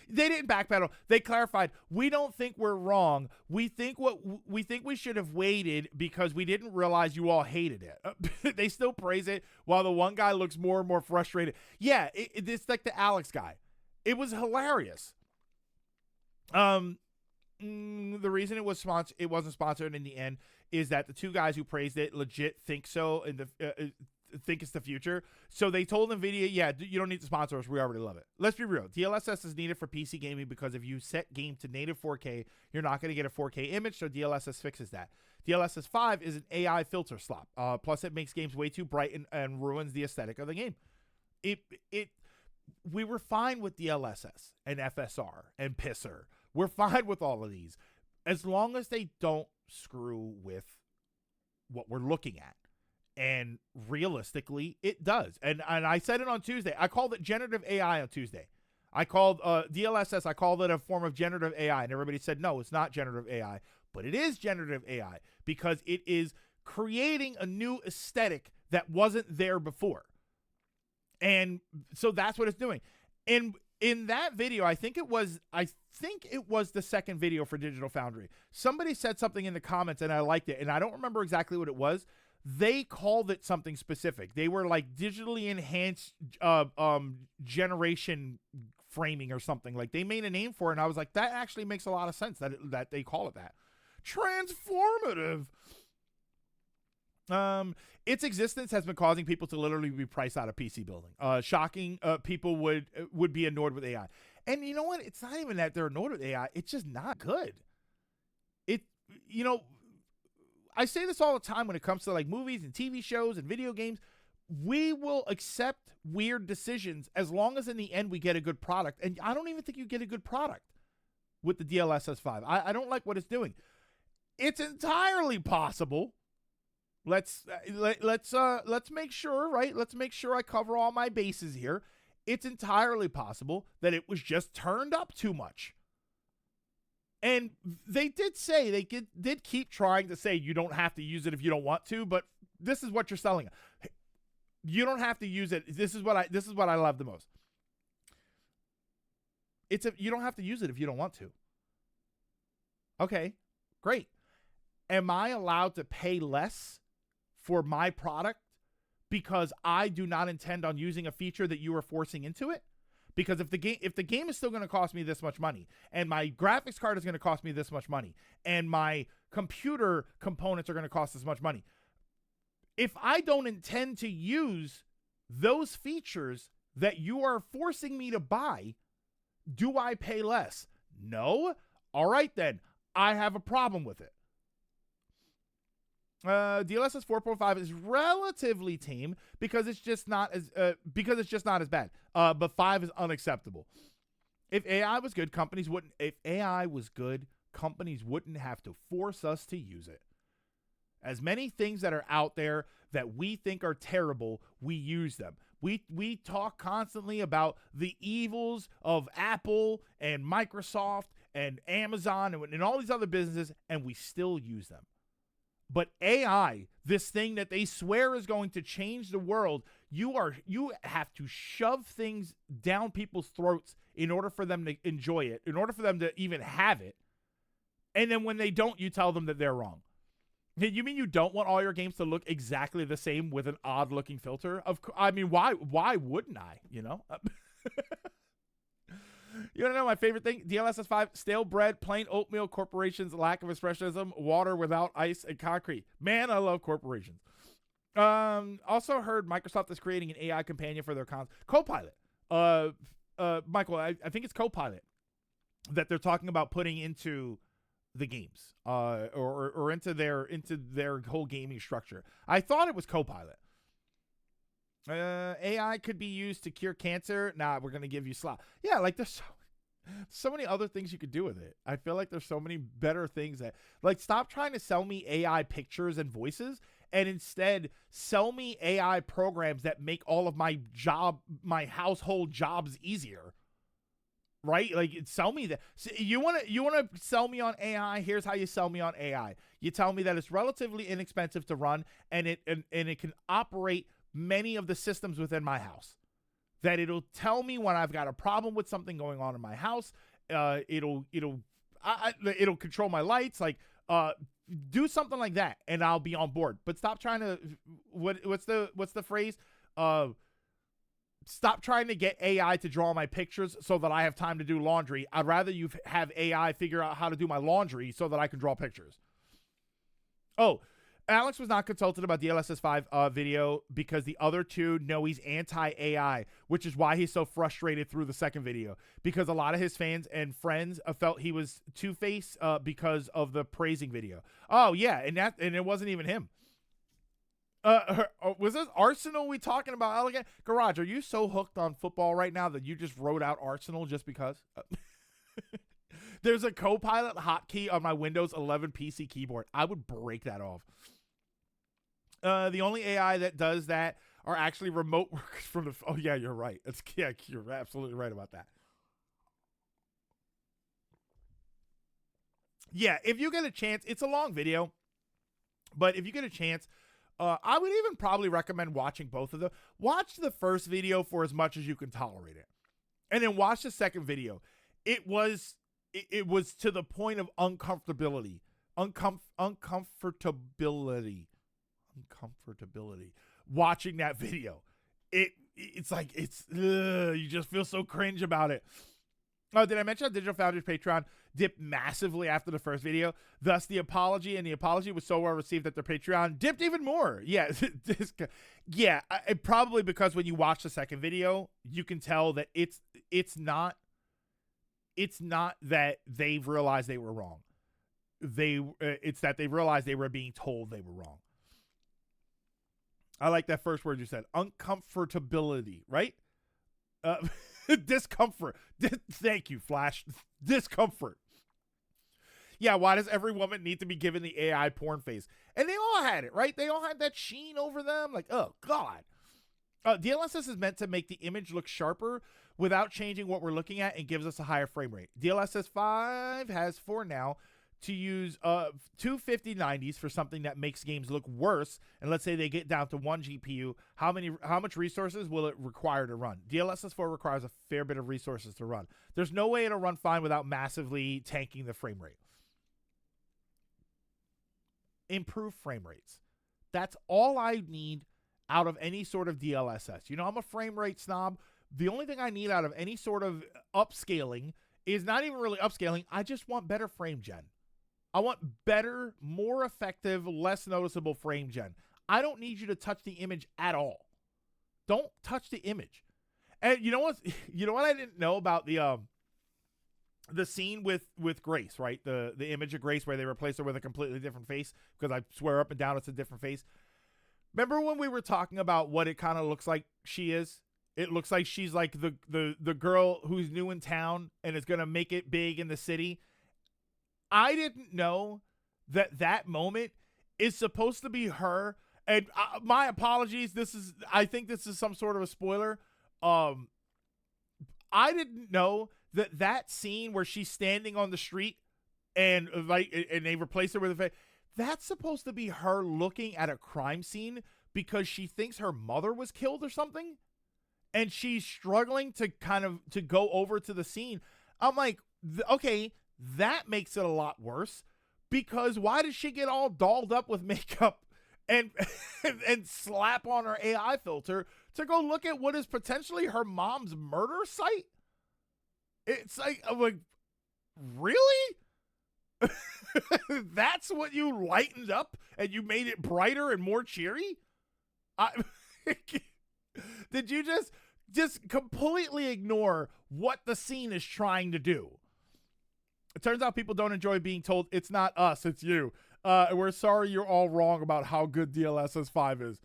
[SPEAKER 1] They didn't backpedal. They clarified, we don't think we're wrong. We think we should have waited because we didn't realize you all hated it. They still praise it while the one guy looks more and more frustrated. Yeah, it's like the Alex guy. It was hilarious. The reason it wasn't sponsored in the end is that the two guys who praised it legit think so and think it's the future. So they told NVIDIA, yeah, you don't need to sponsor us. We already love it. Let's be real. DLSS is needed for PC gaming because if you set game to native 4K, you're not going to get a 4K image, so DLSS fixes that. DLSS 5 is an AI filter slop. Plus, it makes games way too bright and ruins the aesthetic of the game. We were fine with DLSS and FSR and Pisser. We're fine with all of these as long as they don't screw with what we're looking at. And realistically, it does. And I said it on Tuesday. I called it generative AI on Tuesday. I called DLSS, I called it a form of generative AI. And everybody said, no, it's not generative AI. But it is generative AI because it is creating a new aesthetic that wasn't there before. And so that's what it's doing. And in that video, I think it was the second video for Digital Foundry. Somebody said something in the comments and I liked it. And I don't remember exactly what it was. They called it something specific. They were like digitally enhanced generation framing or something. Like they made a name for it, and I was like, that actually makes a lot of sense that they call it that. Transformative. Its existence has been causing people to literally be priced out of PC building. Shocking. People would be annoyed with AI, and you know what? It's not even that they're annoyed with AI. It's just not good. I say this all the time when it comes to like movies and TV shows and video games. We will accept weird decisions as long as in the end we get a good product. And I don't even think you get a good product with the DLSS 5. I don't like what it's doing. It's entirely possible. Let's make sure, right? Let's make sure I cover all my bases here. It's entirely possible that it was just turned up too much. And they did say, did keep trying to say you don't have to use it if you don't want to, but this is what you're selling. You don't have to use it. This is what I love the most. You don't have to use it if you don't want to. Okay, great. Am I allowed to pay less for my product because I do not intend on using a feature that you are forcing into it? Because if the game is still going to cost me this much money, and my graphics card is going to cost me this much money, and my computer components are going to cost this much money, if I don't intend to use those features that you are forcing me to buy, do I pay less? No? All right then. I have a problem with it. DLSS 4.5 is relatively tame because it's just not as bad. But 5 is unacceptable. If AI was good, companies wouldn't have to force us to use it. As many things that are out there that we think are terrible, we use them. We talk constantly about the evils of Apple and Microsoft and Amazon and all these other businesses, and we still use them. But AI, this thing that they swear is going to change the world, you have to shove things down people's throats in order for them to enjoy it, in order for them to even have it. And then when they don't, you tell them that they're wrong. You mean you don't want all your games to look exactly the same with an odd-looking filter? Why wouldn't I, You want to know my favorite thing? DLSS 5, stale bread, plain oatmeal, corporations, lack of expressionism, water without ice, and concrete. Man, I love corporations. Also heard Microsoft is creating an AI companion for their Copilot. Michael, I think it's Copilot that they're talking about putting into the games, or into their whole gaming structure. I thought it was Copilot. AI could be used to cure cancer. Nah, we're gonna give you slop. Yeah, like there's so many other things you could do with it. I feel like there's so many better things that, like, stop trying to sell me AI pictures and voices, and instead sell me AI programs that make all of my household jobs easier. Right? Like, sell me that. So you want to sell me on AI? Here's how you sell me on AI. You tell me that it's relatively inexpensive to run, and it can operate many of the systems within my house. That it'll tell me when I've got a problem with something going on in my house. It'll control my lights. Like, do something like that, and I'll be on board. But stop trying to what's the phrase? Stop trying to get AI to draw my pictures so that I have time to do laundry. I'd rather you have AI figure out how to do my laundry so that I can draw pictures. Oh, Alex was not consulted about DLSS 5 video because the other two know he's anti-AI, which is why he's so frustrated through the second video. Because a lot of his fans and friends felt he was two-faced because of the praising video. Oh, yeah, and it wasn't even him. Was this Arsenal we talking about? Elegant Garage, are you so hooked on football right now that you just wrote out Arsenal just because? There's a Copilot hotkey on my Windows 11 PC keyboard. I would break that off. The only AI that does that are actually remote workers from the. Oh yeah, you're right. You're absolutely right about that. Yeah, if you get a chance, it's a long video, but if you get a chance, I would even probably recommend watching both of them. Watch the first video for as much as you can tolerate it, and then watch the second video. It was to the point of uncomfortability. Watching that video. It's like you just feel so cringe about it. Oh, did I mention Digital Foundry's Patreon dipped massively after the first video? Thus, the apology was so well received that their Patreon dipped even more. Yeah, probably because when you watch the second video, you can tell that it's not that they've realized they were wrong. It's that they realized they were being told they were wrong. I like that first word you said, uncomfortability, right? Discomfort. Thank you, Flash. Discomfort. Yeah, why does every woman need to be given the AI porn face? And they all had it, right? They all had that sheen over them. Like, oh, God. DLSS is meant to make the image look sharper without changing what we're looking at and gives us a higher frame rate. DLSS 5 has 4 now to use 25090s for something that makes games look worse. And let's say they get down to 1 GPU. How much resources will it require to run? DLSS 4 requires a fair bit of resources to run. There's no way it'll run fine without massively tanking the frame rate. Improve frame rates. That's all I need out of any sort of DLSS. You know, I'm a frame rate snob. The only thing I need out of any sort of upscaling is not even really upscaling. I just want better frame gen. I want better, more effective, less noticeable frame gen. I don't need you to touch the image at all. Don't touch the image. And you know what? You know what I didn't know about the the scene with Grace, right? The image of Grace where they replace her with a completely different face, because I swear up and down it's a different face. Remember when we were talking about what it kind of looks like she is? It looks like she's like the girl who's new in town and is going to make it big in the city. I didn't know that moment is supposed to be her. And my apologies. I think this is some sort of a spoiler. I didn't know that scene where she's standing on the street and they replace her with a face, that's supposed to be her looking at a crime scene because she thinks her mother was killed or something. And she's struggling to to go over to the scene. I'm like, okay, that makes it a lot worse, because why does she get all dolled up with makeup and and slap on her AI filter to go look at what is potentially her mom's murder site? It's like, I'm like, really? That's what you lightened up and you made it brighter and more cheery? Did you just completely ignore what the scene is trying to do? It turns out people don't enjoy being told it's not us, it's you. We're sorry you're all wrong about how good DLSS 5 is.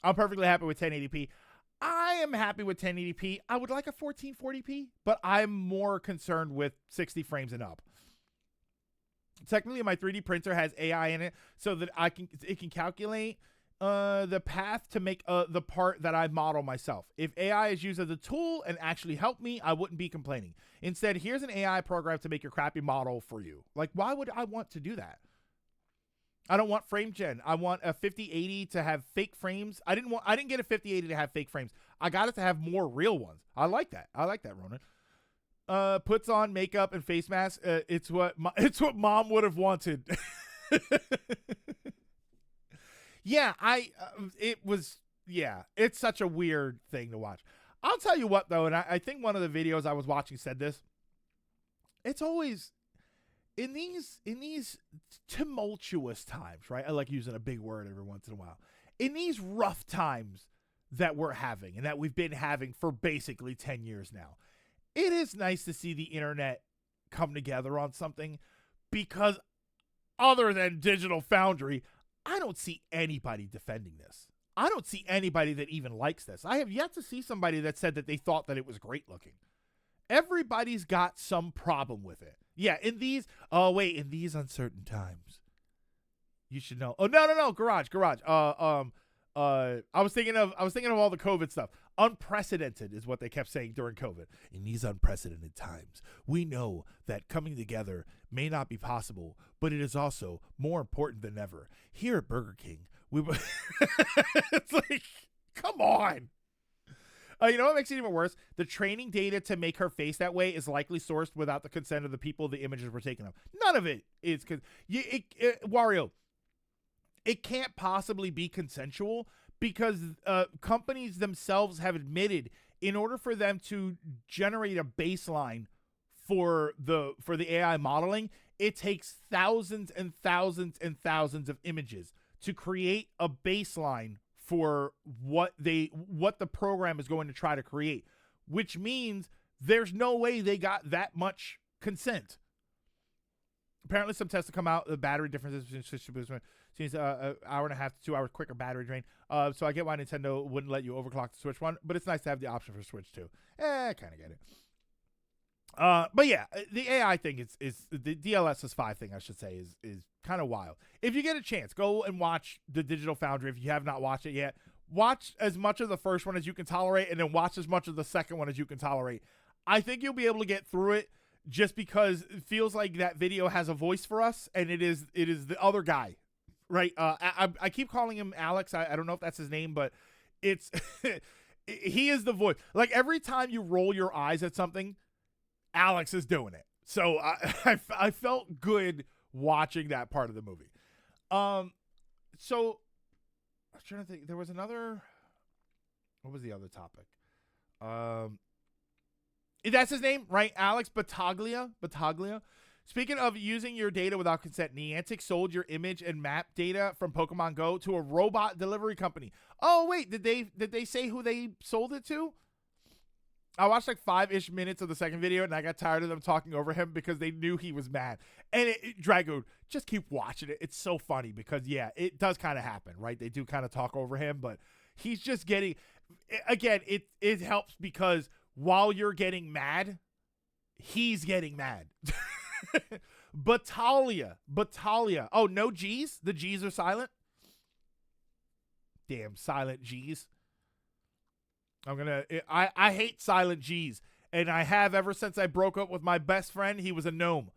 [SPEAKER 1] I'm perfectly happy with 1080p. I am happy with 1080p. I would like a 1440p, but I'm more concerned with 60 frames and up. Technically, my 3D printer has AI in it so that it can calculate the path to make the part that I model myself. If AI is used as a tool and actually help me, I wouldn't be complaining. Instead, here's an AI program to make your crappy model for you. Like, why would I want to do that? I don't want frame gen. I want a 5080 to have fake frames. I didn't get a 5080 to have fake frames. I got it to have more real ones. I like that. Ronan. Puts on makeup and face mask. It's what mom would have wanted. Yeah, it's such a weird thing to watch. I'll tell you what, though, and I think one of the videos I was watching said this. It's always in these tumultuous times, right? I like using a big word every once in a while. In these rough times that we're having and that we've been having for basically 10 years now, it is nice to see the internet come together on something, because other than Digital Foundry, I don't see anybody defending this. I don't see anybody that even likes this. I have yet to see somebody that said that they thought that it was great looking. Everybody's got some problem with it. Yeah, in these uncertain times, you should know. Oh, no, garage. I was thinking of all the COVID stuff. Unprecedented is what they kept saying during COVID. In these unprecedented times, we know that coming together may not be possible, but it is also more important than ever. Here at Burger King, it's like, come on. You know what makes it even worse? The training data to make her face that way is likely sourced without the consent of the people the images were taken of. None of it is, Wario, it can't possibly be consensual, because companies themselves have admitted, in order for them to generate a baseline for the AI modeling, it takes thousands and thousands and thousands of images to create a baseline for what the program is going to try to create, which means there's no way they got that much consent. Apparently, some tests have come out, the battery differences between Switch to Boost seems an hour and a half to 2 hours quicker battery drain. So I get why Nintendo wouldn't let you overclock the Switch 1, but it's nice to have the option for Switch 2. I kind of get it. But yeah, the AI thing is the DLSS 5 thing, I should say, is kind of wild. If you get a chance, go and watch the Digital Foundry. If you have not watched it yet, watch as much of the first one as you can tolerate, and then watch as much of the second one as you can tolerate. I think you'll be able to get through it, just because it feels like that video has a voice for us, and it is the other guy, right? I keep calling him Alex. I don't know if that's his name, but it's he is the voice. Like, every time you roll your eyes at something, Alex is doing it. So I felt good watching that part of the movie. So I was trying to think. There was another. What was the other topic? That's his name, right? Alex Battaglia. Speaking of using your data without consent, Niantic sold your image and map data from Pokemon Go to a robot delivery company. Oh wait, did they say who they sold it to? I watched like 5-ish minutes of the second video, and I got tired of them talking over him because they knew he was mad. And Drago, just keep watching it. It's so funny because, yeah, it does kind of happen, right? They do kind of talk over him, but he's just getting, again, it helps because while you're getting mad, he's getting mad. Battaglia. Oh, no G's? The G's are silent? Damn, silent G's. I hate silent G's, and I have ever since I broke up with my best friend. He was a gnome.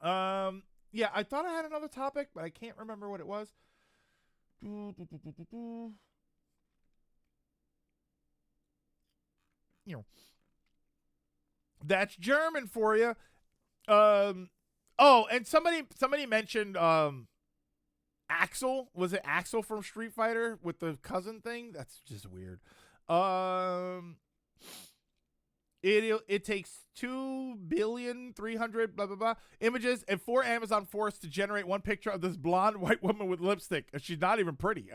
[SPEAKER 1] Yeah, I thought I had another topic, but I can't remember what it was. You know, that's German for you. Oh, and somebody mentioned Axel. Was it Axel from Street Fighter with the cousin thing? That's just weird. It takes 2,300,000,000 blah blah blah images and 4 Amazon forests to generate one picture of this blonde white woman with lipstick. She's not even pretty.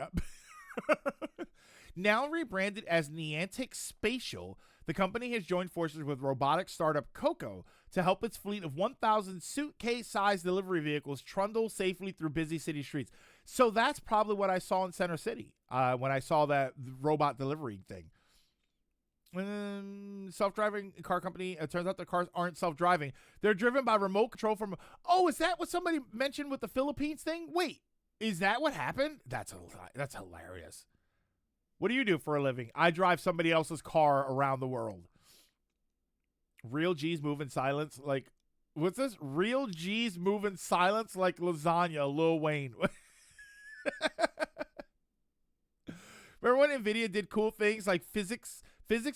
[SPEAKER 1] Now rebranded as Niantic Spatial, the company has joined forces with robotic startup Coco to help its fleet of 1,000 suitcase-sized delivery vehicles trundle safely through busy city streets. So that's probably what I saw in Center City when I saw that robot delivery thing. Self-driving car company. It turns out the cars aren't self-driving. They're driven by remote control from... Oh, is that what somebody mentioned with the Philippines thing? Wait, is that what happened? That's hilarious. What do you do for a living? I drive somebody else's car around the world. Real G's move in silence like... What's this? Real G's move in silence like lasagna, Lil Wayne. Remember when NVIDIA did cool things like physics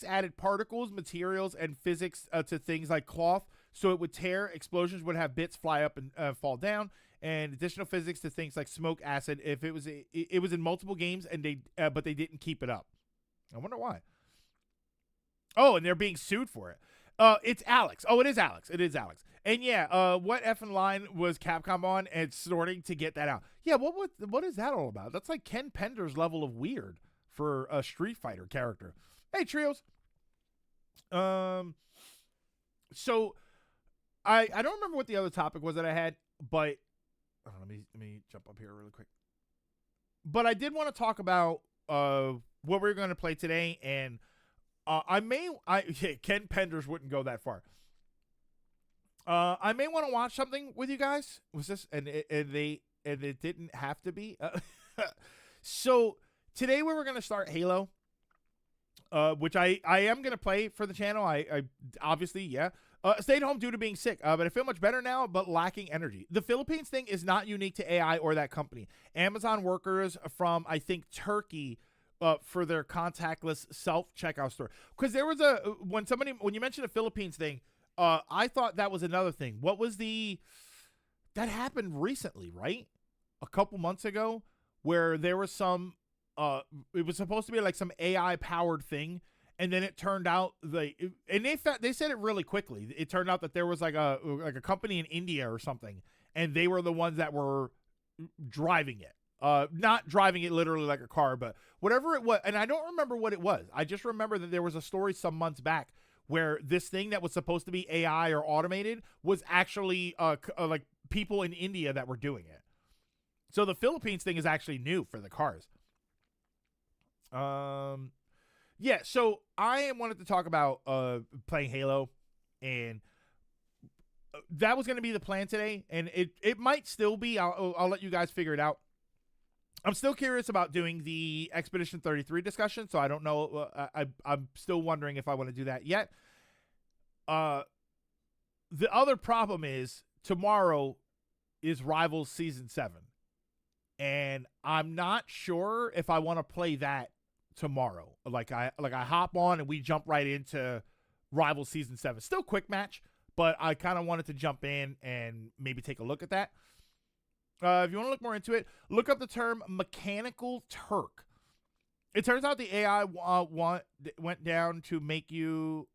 [SPEAKER 1] added particles, materials, and physics to things like cloth so it would tear, explosions would have bits fly up and fall down, and additional physics to things like smoke, acid. If it was in multiple games, and but they didn't keep it up. I wonder why. Oh, and they're being sued for it. It's Alex. Oh, it is Alex. And yeah, what effing line was Capcom on and starting to get that out? Yeah, what is that all about? That's like Ken Pender's level of weird for a Street Fighter character. Hey, Trios. So I don't remember what the other topic was that I had, but let me jump up here really quick. But I did want to talk about what we're going to play today, and Ken Penders wouldn't go that far. I may want to watch something with you guys. Was this and it didn't have to be. So today we were going to start Halo. Which I am going to play for the channel. I obviously, yeah. Stayed home due to being sick, but I feel much better now, but lacking energy. The Philippines thing is not unique to AI or that company. Amazon workers from, I think, Turkey for their contactless self-checkout store. Because there was when you mentioned the Philippines thing, I thought that was another thing. That happened recently, right? A couple months ago, where there was some, it was supposed to be like some AI powered thing, and then it turned out they said it really quickly. It turned out that there was like a company in India or something, and they were the ones that were driving it. Not driving it literally like a car, but whatever it was. And I don't remember what it was. I just remember that there was a story some months back where this thing that was supposed to be AI or automated was actually like people in India that were doing it. So the Philippines thing is actually new for the cars. Yeah, so I wanted to talk about playing Halo, and that was going to be the plan today, and it might still be. I'll let you guys figure it out. I'm still curious about doing the Expedition 33 discussion, so I don't know. I'm still wondering if I want to do that yet. The other problem is tomorrow is Rivals Season 7, and I'm not sure if I want to play that tomorrow. Like I hop on and we jump right into Rivals Season 7. Still quick match, but I kind of wanted to jump in and maybe take a look at that. If you want to look more into it, look up the term Mechanical Turk. It turns out the AI went down to make you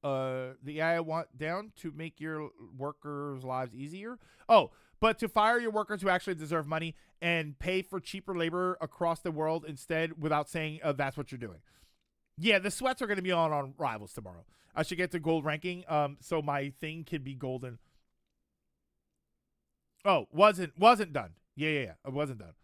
[SPEAKER 1] The AI want down to make your workers' lives easier. Oh, but to fire your workers who actually deserve money and pay for cheaper labor across the world instead without saying that's what you're doing. Yeah, the sweats are going to be on Rivals tomorrow. I should get to gold ranking so my thing can be golden. Oh, wasn't done. Yeah. It wasn't done.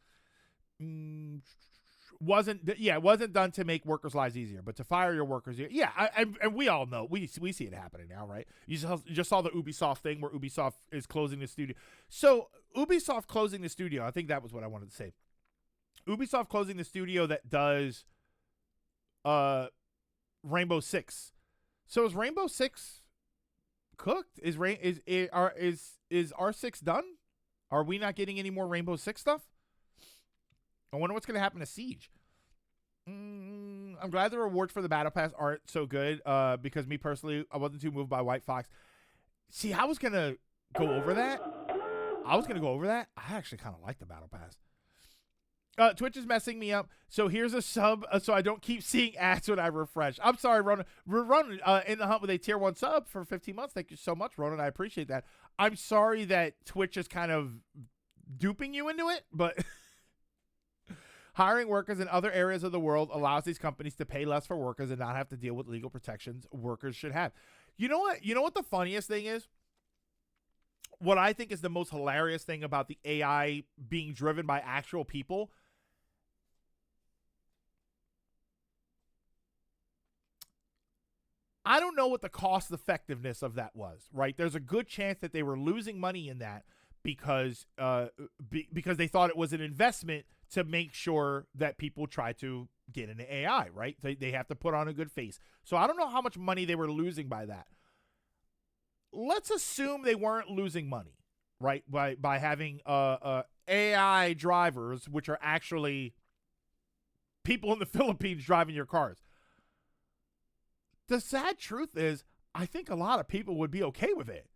[SPEAKER 1] It wasn't done to make workers' lives easier, but to fire your workers. Yeah, and we all know we see it happening now, right? You just saw the Ubisoft thing where Ubisoft is closing the studio. So Ubisoft closing the studio, I think that was what I wanted to say. Ubisoft closing the studio that does Rainbow Six. So is Rainbow Six cooked? Is R6 done? Are we not getting any more Rainbow Six stuff? I wonder what's going to happen to Siege. I'm glad the rewards for the Battle Pass aren't so good because me personally, I wasn't too moved by White Fox. See, I was going to go over that. I actually kind of like the Battle Pass. Twitch is messing me up. So here's a sub so I don't keep seeing ads when I refresh. I'm sorry, Ronan. We're running in the hunt with a tier 1 sub for 15 months. Thank you so much, Ronan. I appreciate that. I'm sorry that Twitch is kind of duping you into it, but... Hiring workers in other areas of the world allows these companies to pay less for workers and not have to deal with legal protections workers should have. You know what? You know what the funniest thing is? What I think is the most hilarious thing about the AI being driven by actual people. I don't know what the cost effectiveness of that was, right? There's a good chance that they were losing money in that because they thought it was an investment to make sure that people try to get into AI, right? They have to put on a good face. So I don't know how much money they were losing by that. Let's assume they weren't losing money, right? By having AI drivers, which are actually people in the Philippines driving your cars. The sad truth is, I think a lot of people would be okay with it.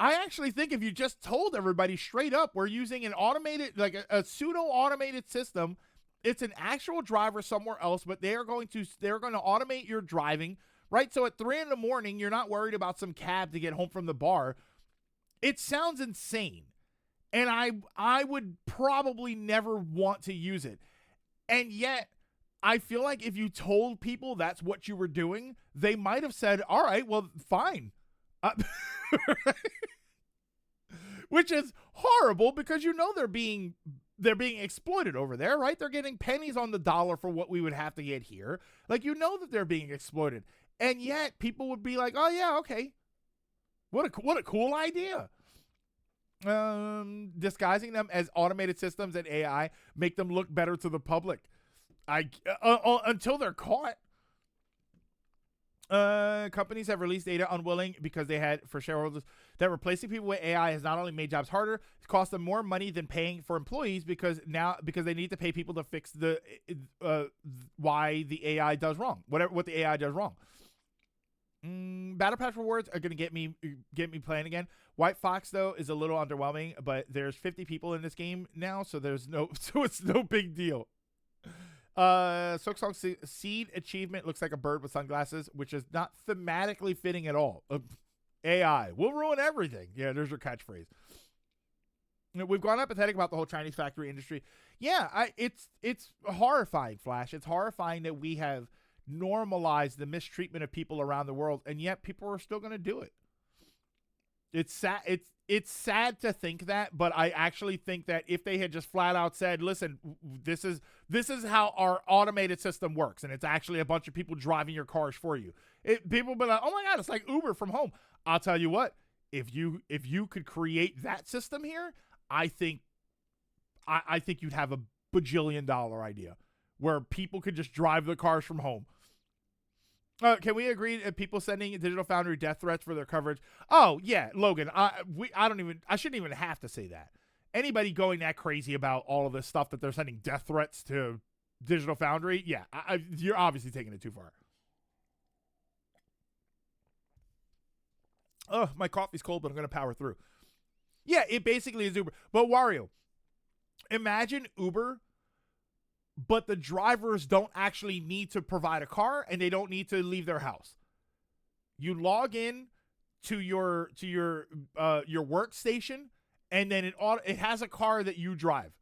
[SPEAKER 1] I actually think if you just told everybody straight up, we're using an automated, like a pseudo-automated system. It's an actual driver somewhere else, but they're going to automate your driving, right? So at 3 a.m, you're not worried about some cab to get home from the bar. It sounds insane. And I would probably never want to use it. And yet, I feel like if you told people that's what you were doing, they might have said, all right, well, fine. Which is horrible because you know they're being exploited over there, right? They're getting pennies on the dollar for what we would have to get here. Like, you know that they're being exploited. And yet people would be like, oh yeah, okay. What a cool idea. Disguising them as automated systems and AI make them look better to the public. Until they're caught. Companies have released data unwilling because they had for shareholders that replacing people with AI has not only made jobs harder, it's cost them more money than paying for employees because they need to pay people to fix the why the AI does wrong, what the AI does wrong. Battle Pass rewards are gonna get me playing again. White Fox though is a little underwhelming, but there's 50 people in this game now, so it's no big deal. Sook Seed achievement looks like a bird with sunglasses, which is not thematically fitting at all. AI will ruin everything. Yeah, there's your catchphrase. We've gone apathetic about the whole Chinese factory industry. Yeah, it's horrifying, Flash. It's horrifying that we have normalized the mistreatment of people around the world, and yet people are still going to do it. It's sad. It's sad to think that, but I actually think that if they had just flat out said, listen, this is how our automated system works, and it's actually a bunch of people driving your cars for you. People would be like, oh my God, it's like Uber from home. I'll tell you what, if you could create that system here, I think you'd have a bajillion-dollar idea where people could just drive the cars from home. Can we agree that people sending Digital Foundry death threats for their coverage? Oh yeah, Logan. I shouldn't even have to say that. Anybody going that crazy about all of this stuff that they're sending death threats to Digital Foundry, yeah, you're obviously taking it too far. Oh, my coffee's cold, but I'm gonna power through. Yeah, it basically is Uber. But Wario, imagine Uber, but the drivers don't actually need to provide a car and they don't need to leave their house. You log in to your workstation, and then it has a car that you drive.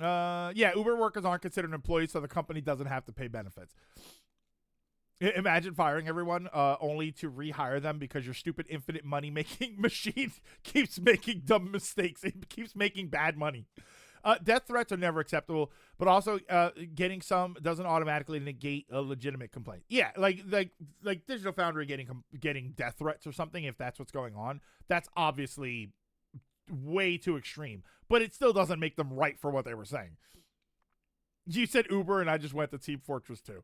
[SPEAKER 1] Yeah, Uber workers aren't considered employees, so the company doesn't have to pay benefits. Imagine firing everyone only to rehire them because your stupid infinite money-making machine keeps making dumb mistakes. It keeps making bad money. Death threats are never acceptable, but also getting some doesn't automatically negate a legitimate complaint. Yeah, like Digital Foundry getting death threats or something, if that's what's going on, that's obviously way too extreme. But it still doesn't make them right for what they were saying. You said Uber, and I just went to Team Fortress 2.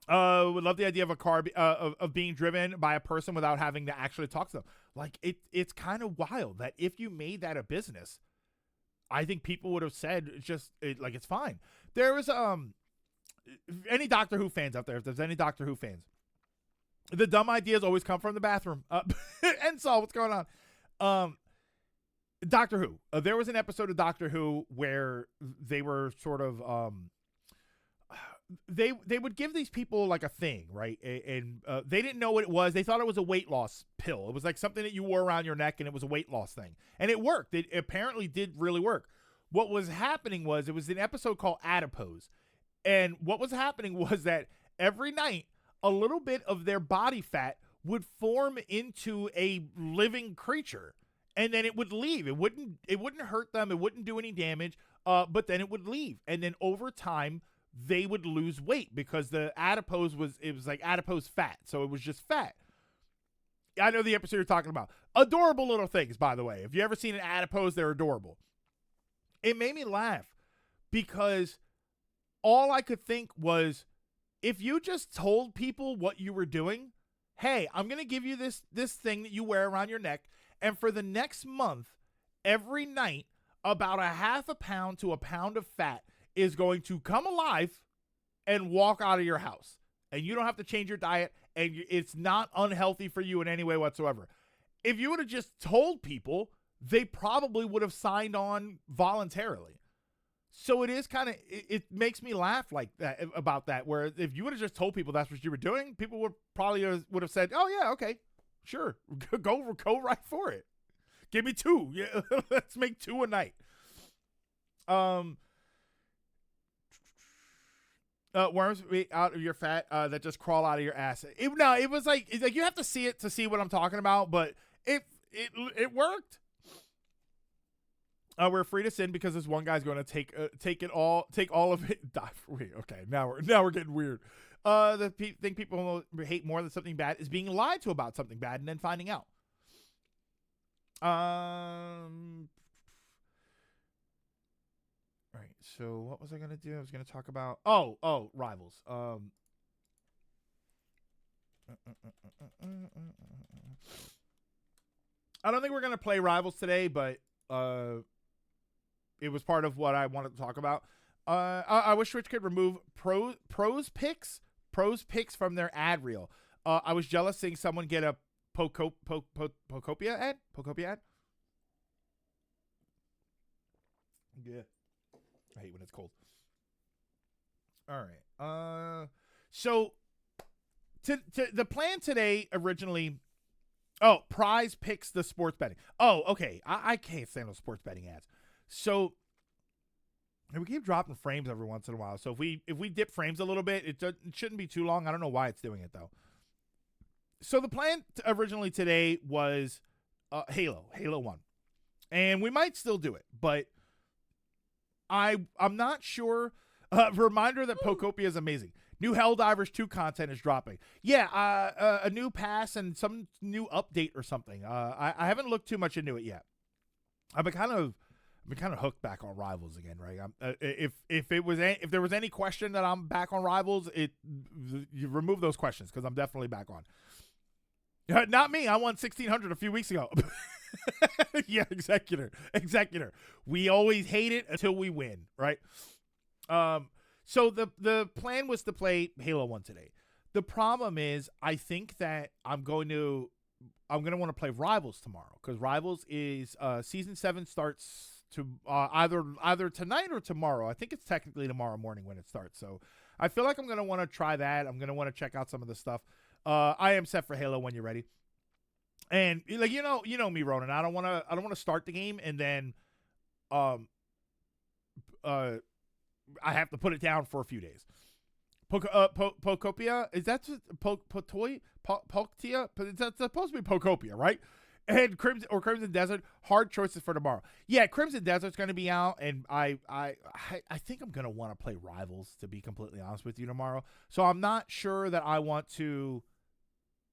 [SPEAKER 1] Would love the idea of a car of being driven by a person without having to actually talk to them. Like it's kind of wild that if you made that a business, I think people would have said it's fine. There was any Doctor Who fans out there, if there's any Doctor Who fans, the dumb ideas always come from the bathroom. And Saul, what's going on? Doctor Who. There was an episode of Doctor Who where they were sort of they would give these people like a thing, right? And they didn't know what it was. They thought it was a weight loss pill. It was like something that you wore around your neck, and it was a weight loss thing. And it worked. It apparently did really work. What was happening was, it was an episode called Adipose. And what was happening was that every night, a little bit of their body fat would form into a living creature. And then it would leave. It wouldn't hurt them. It wouldn't do any damage. But then it would leave. And then over time, they would lose weight because the adipose was like adipose fat. So it was just fat. I know the episode you're talking about. Adorable little things, by the way. If you ever seen an adipose, they're adorable. It made me laugh because all I could think was, if you just told people what you were doing, hey, I'm going to give you this thing that you wear around your neck, and for the next month, every night, about a half a pound to a pound of fat is going to come alive and walk out of your house. And you don't have to change your diet, and it's not unhealthy for you in any way whatsoever. If you would have just told people, they probably would have signed on voluntarily. So it is kind of, it makes me laugh like that about that, where if you would have just told people that's what you were doing, people would have said, oh yeah, okay, sure, go right for it. Give me 2. Yeah, let's make 2 a night. Worms out of your fat that just crawl out of your ass. It was like you have to see it to see what I'm talking about, but it worked. We're free to sin because this one guy's going to take all of it. Wait, okay, now we're getting weird. The thing people hate more than something bad is being lied to about something bad and then finding out. All right, so what was I going to do? I was going to talk about Rivals. I don't think we're going to play Rivals today, but it was part of what I wanted to talk about. I wish Twitch could remove pros picks from their ad reel. I was jealous seeing someone get a Pocopia ad. Yeah. I hate when it's cold. All right. So the plan today originally. Oh, Prize picks the sports betting. Oh, okay. I can't stand those sports betting ads. So we keep dropping frames every once in a while. So if we dip frames a little bit, it shouldn't be too long. I don't know why it's doing it though. So the plan originally today was Halo 1, and we might still do it, but I'm not sure. Reminder that Pocopia is amazing. New Helldivers 2 content is dropping. Yeah, a new pass and some new update or something. I haven't looked too much into it yet. I've been kind of hooked back on Rivals again, right? If there was any question that I'm back on Rivals, you remove those questions because I'm definitely back on. Not me. I won 1,600 a few weeks ago. Yeah, executor. We always hate it until we win, right? So the plan was to play Halo 1 today. The problem is, I think that I'm going to want to play Rivals tomorrow, because Rivals is season 7 starts to either tonight or tomorrow. I think it's technically tomorrow morning when it starts. So I feel like I'm going to want to try that. I'm going to want to check out some of the stuff. I am set for Halo when you're ready. And like you know me, Ronan. I don't want to start the game and then I have to put it down for a few days. Pocopia, is that Potoi? Poctia? That's supposed to be Pocopia, right? And Crimson Desert, hard choices for tomorrow. Yeah, Crimson Desert's going to be out, and I think I'm going to want to play Rivals, to be completely honest with you, tomorrow. So I'm not sure that I want to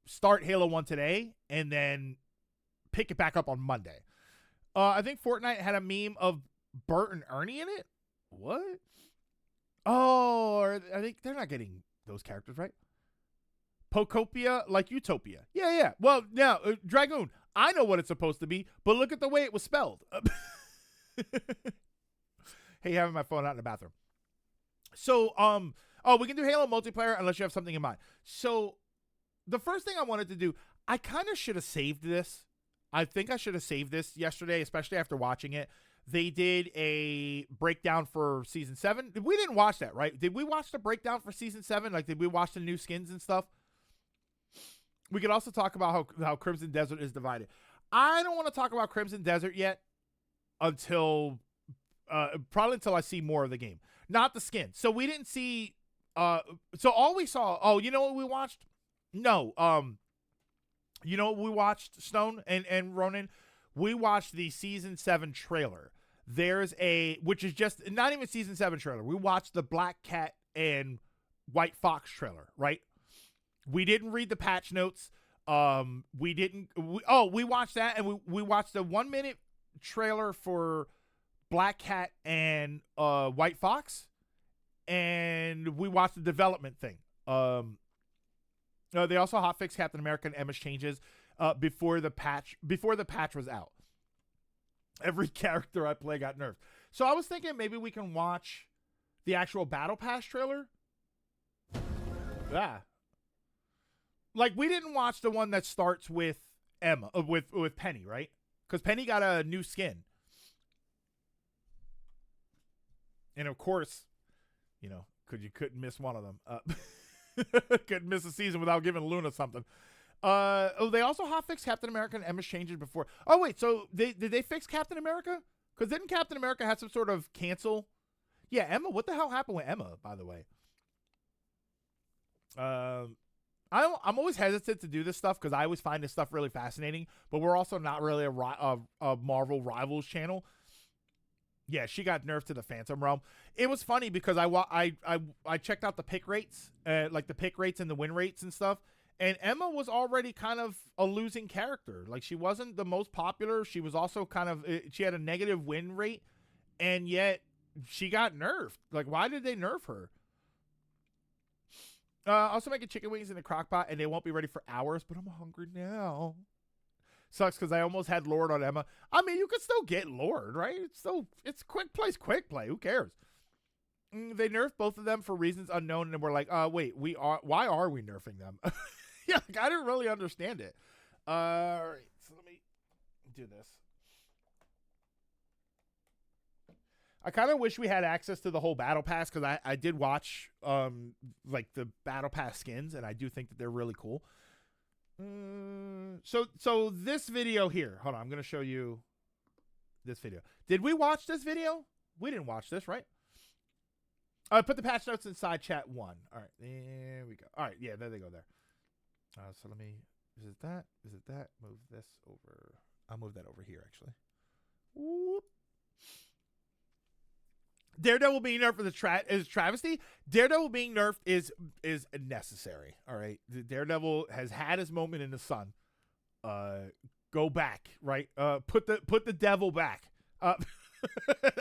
[SPEAKER 1] start Halo 1 today and then pick it back up on Monday. I think Fortnite had a meme of Bert and Ernie in it. What? Oh, I think they're not getting those characters, right? Pocopia, like Utopia. Yeah. Well, now, Dragoon, I know what it's supposed to be, but look at the way it was spelled. Hey, having my phone out in the bathroom. So, we can do Halo multiplayer unless you have something in mind. So, the first thing I wanted to do, I kind of should have saved this. I think I should have saved this yesterday, especially after watching it. They did a breakdown for Season 7. We didn't watch that, right? Did we watch the breakdown for Season 7? Like, did we watch the new skins and stuff? We could also talk about how Crimson Desert is divided. I don't want to talk about Crimson Desert yet until probably until I see more of the game. Not the skin. So we didn't see so all we saw, you know what we watched? No. You know what we watched, Stone and Ronan? We watched the Season 7 trailer. There's which is just not even Season 7 trailer. We watched the Black Cat and White Fox trailer, right? We didn't read the patch notes. We watched that, and we watched the 1 minute trailer for Black Cat and White Fox, and we watched the development thing. They also hotfixed Captain America and Emma's changes before the patch was out. Every character I play got nerfed. So I was thinking maybe we can watch the actual Battle Pass trailer. Yeah. Like, we didn't watch the one that starts with Emma, with Penny, right? Because Penny got a new skin. And of course, you know, you couldn't miss one of them. Couldn't miss a season without giving Luna something. They also hotfixed Captain America and Emma's changes before. Oh, wait, so did they fix Captain America? Because didn't Captain America have some sort of cancel? Yeah, Emma, what the hell happened with Emma, by the way? I'm always hesitant to do this stuff because I always find this stuff really fascinating, but we're also not really a Marvel Rivals channel. Yeah, she got nerfed to the Phantom Realm. It was funny because I checked out the pick rates, like the pick rates and the win rates and stuff, and Emma was already kind of a losing character. Like, she wasn't the most popular. She was also kind of, she had a negative win rate, and yet she got nerfed. Like, why did they nerf her? Also making chicken wings in the crock pot, and they won't be ready for hours, but I'm hungry now. Sucks because I almost had Lord on Emma. I mean, you could still get Lord, right? It's quick play. Who cares? They nerfed both of them for reasons unknown, and we're like, wait, why are we nerfing them? Yeah, like, I didn't really understand it. All right, so let me do this. I kind of wish we had access to the whole Battle Pass because I did watch like the Battle Pass skins, and I do think that they're really cool. So this video here, hold on, I'm going to show you this video. Did we watch this video? We didn't watch this, right? Put the patch notes inside chat 1. All right, there we go. All right, yeah, there they go there. So let me, is it that? Move this over. I'll move that over here, actually. Whoop. Daredevil being nerfed is travesty. Daredevil being nerfed is necessary. All right, the Daredevil has had his moment in the sun. Go back, right? Put the devil back.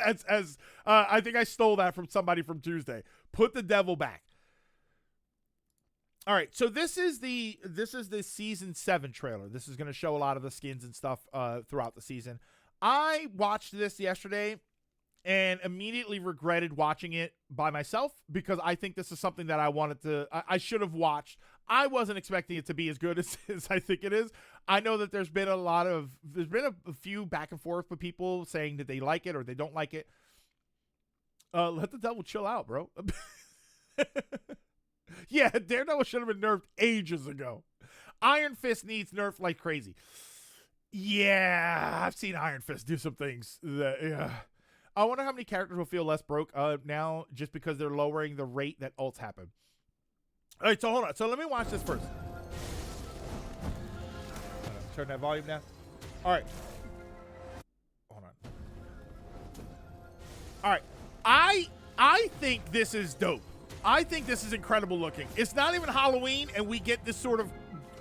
[SPEAKER 1] As I think I stole that from somebody from Tuesday. Put the devil back. All right, so this is the Season 7 trailer. This is going to show a lot of the skins and stuff throughout the season. I watched this yesterday and immediately regretted watching it by myself because I think this is something that I should have watched. I wasn't expecting it to be as good as I think it is. I know that there's been a few back and forth with people saying that they like it or they don't like it. Let the devil chill out, bro. Yeah, Daredevil should have been nerfed ages ago. Iron Fist needs nerfed like crazy. Yeah, I've seen Iron Fist do some things that, yeah. I wonder how many characters will feel less broke now just because they're lowering the rate that ults happen. All right, so hold on. So let me watch this first. Turn that volume down. All right. Hold on. All right. I think this is dope. I think this is incredible looking. It's not even Halloween, and we get this sort of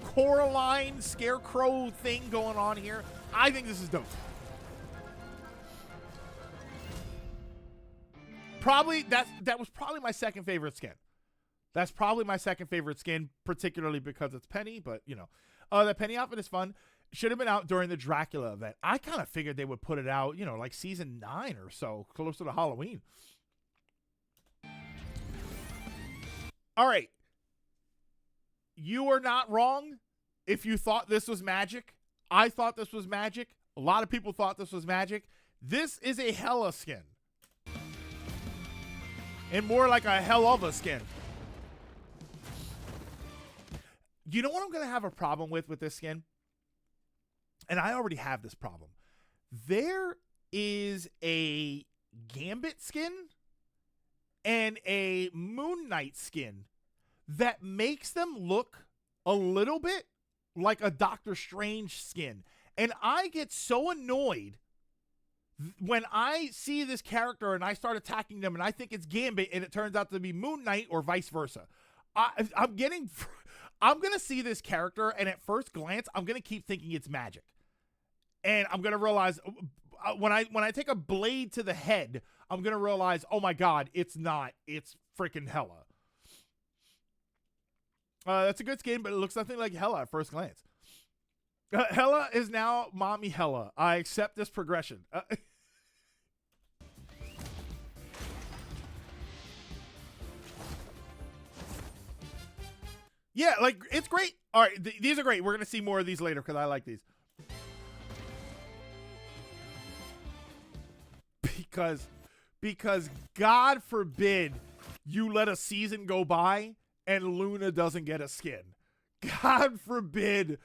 [SPEAKER 1] Coraline scarecrow thing going on here. I think this is dope. Probably that was probably my second favorite skin. That's probably my second favorite skin, particularly because it's Penny, but you know. The Penny outfit is fun. Should have been out during the Dracula event. I kind of figured they would put it out, you know, like season 9 or so, closer to Halloween. All right. You are not wrong if you thought this was magic. I thought this was magic. A lot of people thought this was magic. This is a Hela skin. And more like a hell of a skin. You know what I'm going to have a problem with this skin? And I already have this problem. There is a Gambit skin and a Moon Knight skin that makes them look a little bit like a Doctor Strange skin. And I get so annoyed when I see this character and I start attacking them and I think it's Gambit and it turns out to be Moon Knight or vice versa. I'm going to see this character and at first glance, I'm going to keep thinking it's magic. And I'm going to realize when I take a blade to the head, I'm going to realize, oh my God, it's not. It's freaking Hela. That's a good skin, but it looks nothing like Hela at first glance. Hela is now Mommy Hela. I accept this progression. Yeah, like, it's great. All right, these are great. We're going to see more of these later because I like these. Because God forbid you let a season go by and Luna doesn't get a skin. God forbid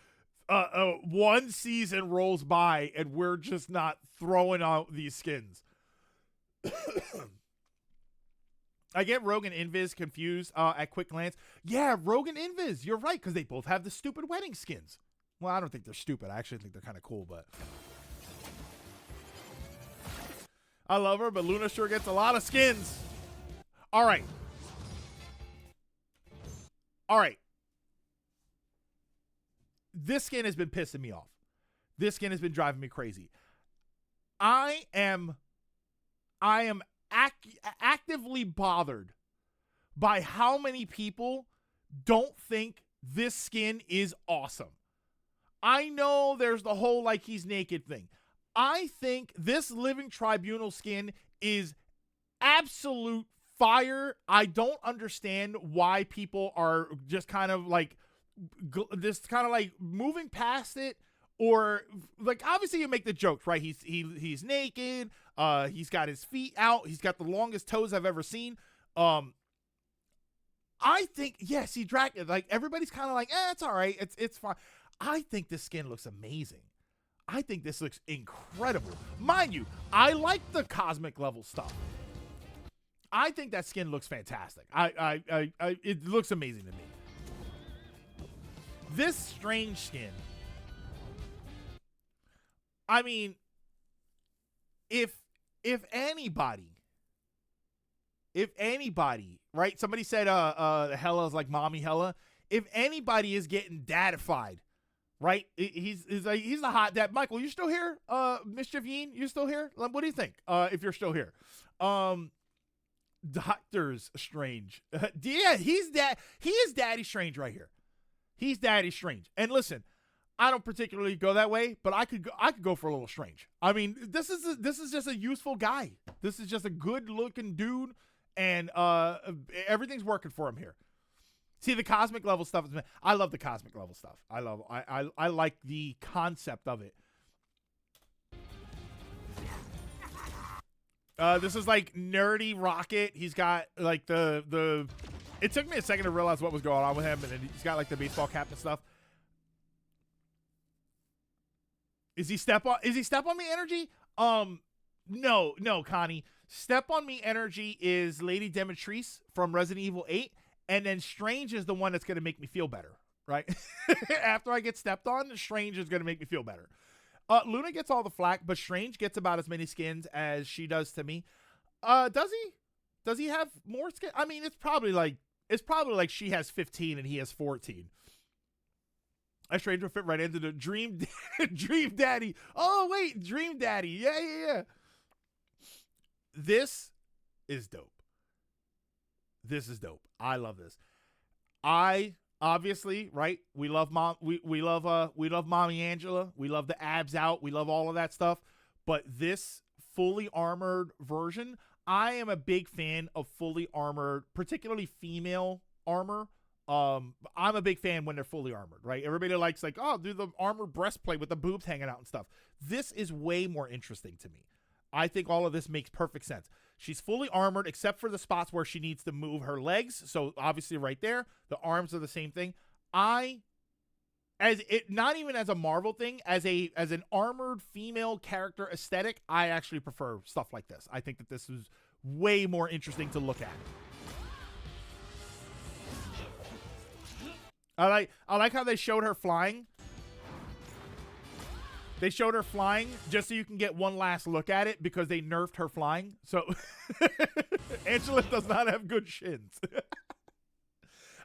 [SPEAKER 1] one season rolls by and we're just not throwing out these skins. I get Rogue and Invis confused at quick glance. Yeah, Rogue and Invis, you're right, because they both have the stupid wedding skins. Well, I don't think they're stupid. I actually think they're kind of cool, but I love her, but Luna sure gets a lot of skins. All right. This skin has been pissing me off. This skin has been driving me crazy. I am actively bothered by how many people don't think this skin is awesome. I know there's the whole like he's naked thing. I think this Living Tribunal skin is absolute fire. I don't understand why people are just kind of like moving past it, or like obviously you make the jokes, right? He's naked. He's got his feet out. He's got the longest toes I've ever seen. I think yes, he dragged it. Like everybody's kind of like, it's all right. It's fine. I think this skin looks amazing. I think this looks incredible. Mind you, I like the cosmic level stuff. I think that skin looks fantastic. It looks amazing to me. This Strange skin, I mean, if anybody, right? Somebody said Hela is like Mommy Hela. If anybody is getting dadified, right? He's the hot dad. Michael, you still here? Mischief Yeen, you still here? What do you think? If you're still here. Doctor's Strange. Yeah, he is Daddy Strange right here. He's Daddy Strange. And listen, I don't particularly go that way, but I could go for a little Strange. I mean, this is just a useful guy. This is just a good looking dude, and everything's working for him here. See, the cosmic level stuff is. I love the cosmic level stuff. I like the concept of it. This is like nerdy Rocket. He's got like the It took me a second to realize what was going on with him, and then he's got like the baseball cap and stuff. Is he step on me energy? No, Connie. Step on me energy is Lady Demetrice from Resident Evil 8, and then Strange is the one that's gonna make me feel better, right? After I get stepped on, Strange is gonna make me feel better. Luna gets all the flack, but Strange gets about as many skins as she does to me. Does he? Does he have more skin? I mean, it's probably like she has 15 and he has 14. A Strange will fit right into the Dream Daddy. Oh wait, Dream Daddy. Yeah. This is dope. I love this. I obviously, right? We love we love Mommy Angela. We love the abs out. We love all of that stuff. But this fully armored version, I am a big fan of fully armored, particularly female armor. I'm a big fan when they're fully armored, right? Everybody likes like, oh, do the armored breastplate with the boobs hanging out and stuff. This is way more interesting to me. I think all of this makes perfect sense. She's fully armored except for the spots where she needs to move her legs. So obviously right there, the arms are the same thing. Not even as a Marvel thing, as an armored female character aesthetic, I actually prefer stuff like this. I think that this is way more interesting to look at. I like how they showed her flying. They showed her flying just so you can get one last look at it because they nerfed her flying. So Angela does not have good shins.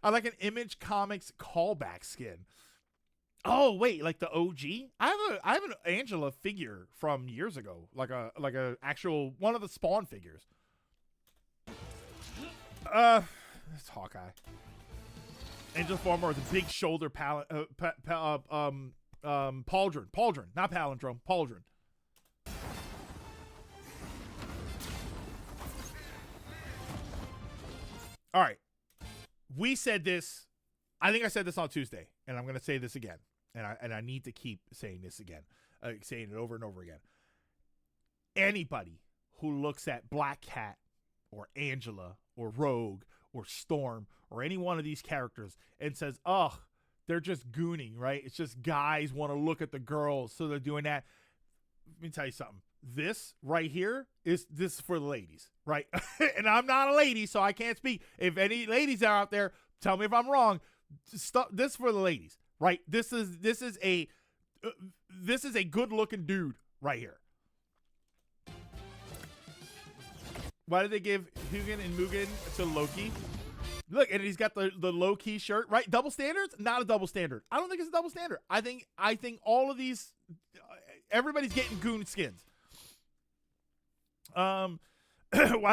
[SPEAKER 1] I like an Image Comics callback skin. Oh wait, like the OG? I have an Angela figure from years ago, like a actual one of the Spawn figures. It's Hawkeye. Angela Farmer with a big shoulder pauldron, not palindrome, pauldron. All right. We said this. I think I said this on Tuesday, and I'm going to say this again. And I need to keep saying this again, saying it over and over again. Anybody who looks at Black Cat or Angela or Rogue or Storm or any one of these characters and says, oh, they're just gooning, right? It's just guys want to look at the girls, so they're doing that. Let me tell you something. This right here is for the ladies, right? And I'm not a lady, so I can't speak. If any ladies are out there, tell me if I'm wrong. This for the ladies, right? This is a good looking dude right here. Why did they give Hugin and Mugen to Loki? Look, and he's got the low-key shirt, right? Double standards? Not a double standard. I don't think it's a double standard. I think all of these, everybody's getting goon skins. Why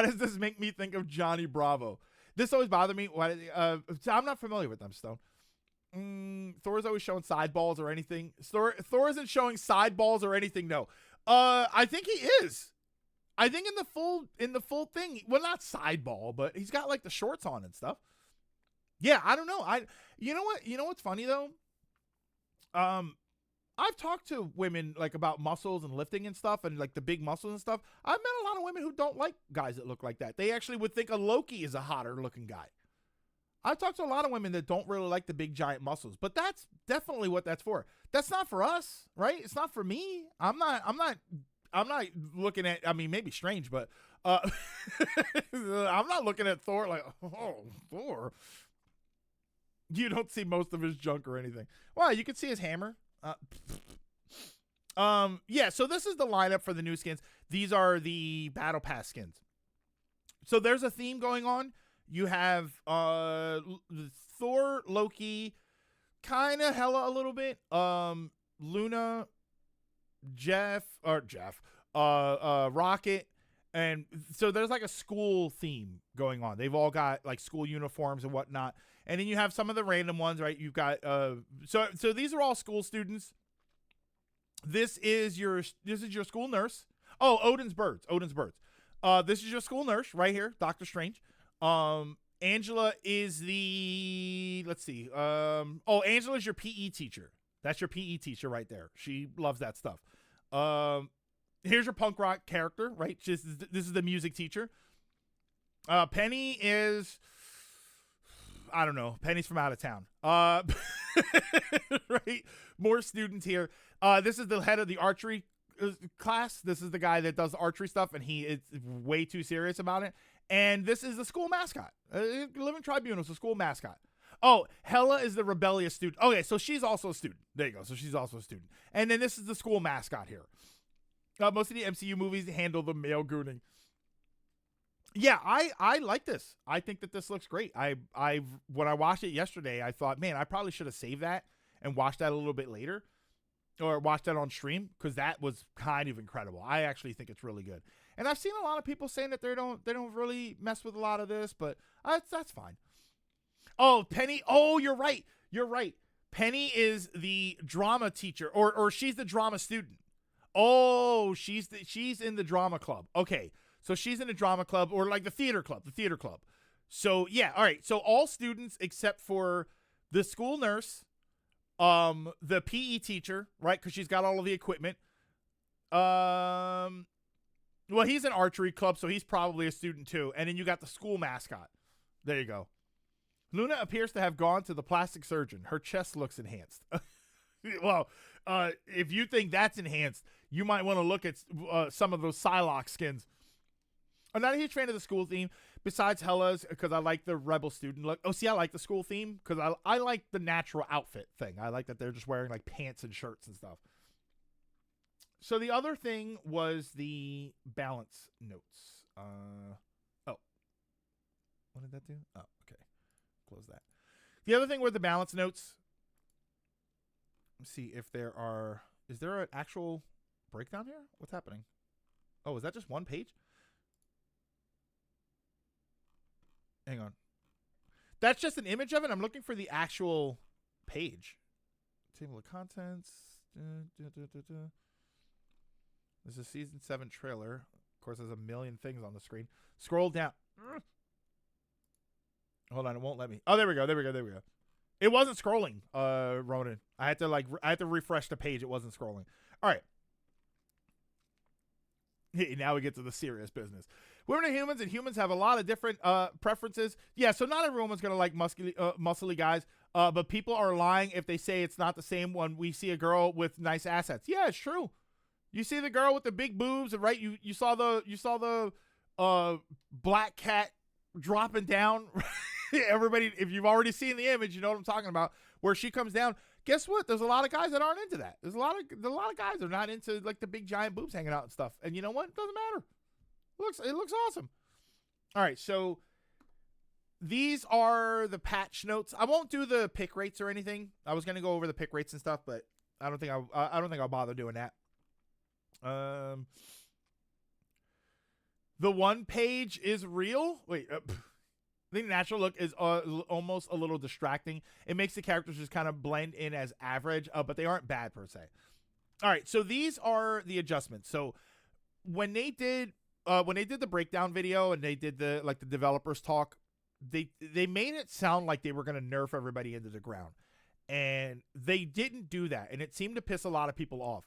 [SPEAKER 1] does this make me think of Johnny Bravo? This always bothered me. I'm not familiar with them, Stone. Thor's always showing side balls or anything. Thor isn't showing side balls or anything, no. I think he is. I think in the full thing, well, not side ball, but he's got like the shorts on and stuff. Yeah, I don't know. You know what's funny though? I've talked to women like about muscles and lifting and stuff and like the big muscles and stuff. I've met a lot of women who don't like guys that look like that. They actually would think a Loki is a hotter looking guy. I've talked to a lot of women that don't really like the big giant muscles, but that's definitely what that's for. That's not for us, right? It's not for me. I'm not looking at, I mean, maybe Strange, but I'm not looking at Thor like, oh, Thor. You don't see most of his junk or anything. Well, you can see his hammer. Yeah, so this is the lineup for the new skins. These are the Battle Pass skins. So there's a theme going on. You have Thor, Loki, kind of Hela a little bit. Luna, Rocket, and so there's like a school theme going on. They've all got like school uniforms and whatnot, and then you have some of the random ones, right? You've got so these are all school students. This is your school nurse. Oh, Odin's birds. This is your school nurse right here, Doctor Strange. Angela is the, let's see. Angela's your PE teacher. That's your PE teacher right there. She loves that stuff. Here's your punk rock character, right? This is the music teacher. Penny is, I don't know. Penny's from out of town. Right? More students here. This is the head of the archery class. This is the guy that does archery stuff, and he is way too serious about it. And this is the school mascot. Living Tribunal is the school mascot. Oh, Hella is the rebellious student. Okay, so she's also a student. There you go. So she's also a student. And then this is the school mascot here. Most of the MCU movies handle the male grooming. Yeah, I like this. I think that this looks great. When I watched it yesterday, I thought, man, I probably should have saved that and watched that a little bit later, or watched that on stream, because that was kind of incredible. I actually think it's really good. And I've seen a lot of people saying that they don't really mess with a lot of this, but that's fine. Oh, Penny. Oh, you're right. You're right. Penny is the drama teacher, or she's the drama student. Oh, she's in the drama club. Okay. So she's in the drama club, or like the theater club. So yeah, all right. So all students except for the school nurse, the PE teacher, right? Because she's got all of the equipment. Well, he's an archery club, so he's probably a student too. And then you got the school mascot. There you go. Luna appears to have gone to the plastic surgeon. Her chest looks enhanced. Well, if you think that's enhanced, you might want to look at some of those Psylocke skins. I'm not a huge fan of the school theme, besides Hella's, because I like the rebel student look. Oh, see, I like the school theme, because I like the natural outfit thing. I like that they're just wearing, like, pants and shirts and stuff. So the other thing was the balance notes. Oh. What did that do? Oh, okay. Close that. The other thing with the balance notes, let's see if there are... Is there an actual breakdown here? What's happening? Oh, is that just one page? Hang on. That's just an image of it. I'm looking for the actual page. Table of contents. This is season 7 trailer. Of course, there's a million things on the screen. Scroll down. Hold on, it won't let me. Oh, there we go. It wasn't scrolling, Ronan. I had to refresh the page. It wasn't scrolling. All right. Now we get to the serious business. Women are humans, and humans have a lot of different preferences. Yeah, so not everyone's going to like muscly guys, but people are lying if they say it's not the same when we see a girl with nice assets. Yeah, it's true. You see the girl with the big boobs, right? You saw the black cat dropping down. Everybody, if you've already seen the image, you know what I'm talking about, where she comes down. Guess what? There's a lot of guys that aren't into that. There's a lot of guys that are not into like the big giant boobs hanging out and stuff. And you know what? It doesn't matter. It looks awesome. All right, so these are the patch notes. I won't do the pick rates or anything. I was gonna go over the pick rates and stuff, but I don't think I'll bother doing that. The one page is real. Wait, the natural look is almost a little distracting. It makes the characters just kind of blend in as average, but they aren't bad per se. All right, so these are the adjustments. So when they did the breakdown video and they did the developers talk, they made it sound like they were going to nerf everybody into the ground, and they didn't do that, and it seemed to piss a lot of people off.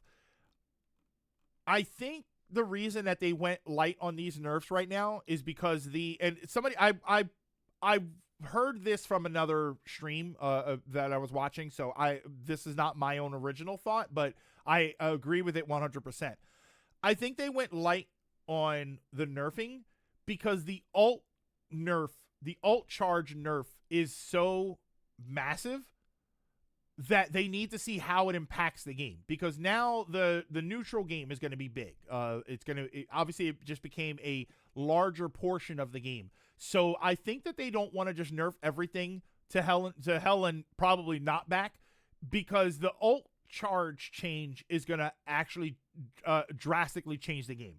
[SPEAKER 1] I think the reason that they went light on these nerfs right now is because I heard this from another stream that I was watching, so this is not my own original thought, but I agree with it 100%. I think they went light on the nerfing because the alt charge nerf is so massive that they need to see how it impacts the game, because now the neutral game is going to be big. Obviously it just became a larger portion of the game. So I think that they don't want to just nerf everything to hell and probably not back, because the alt charge change is going to actually drastically change the game.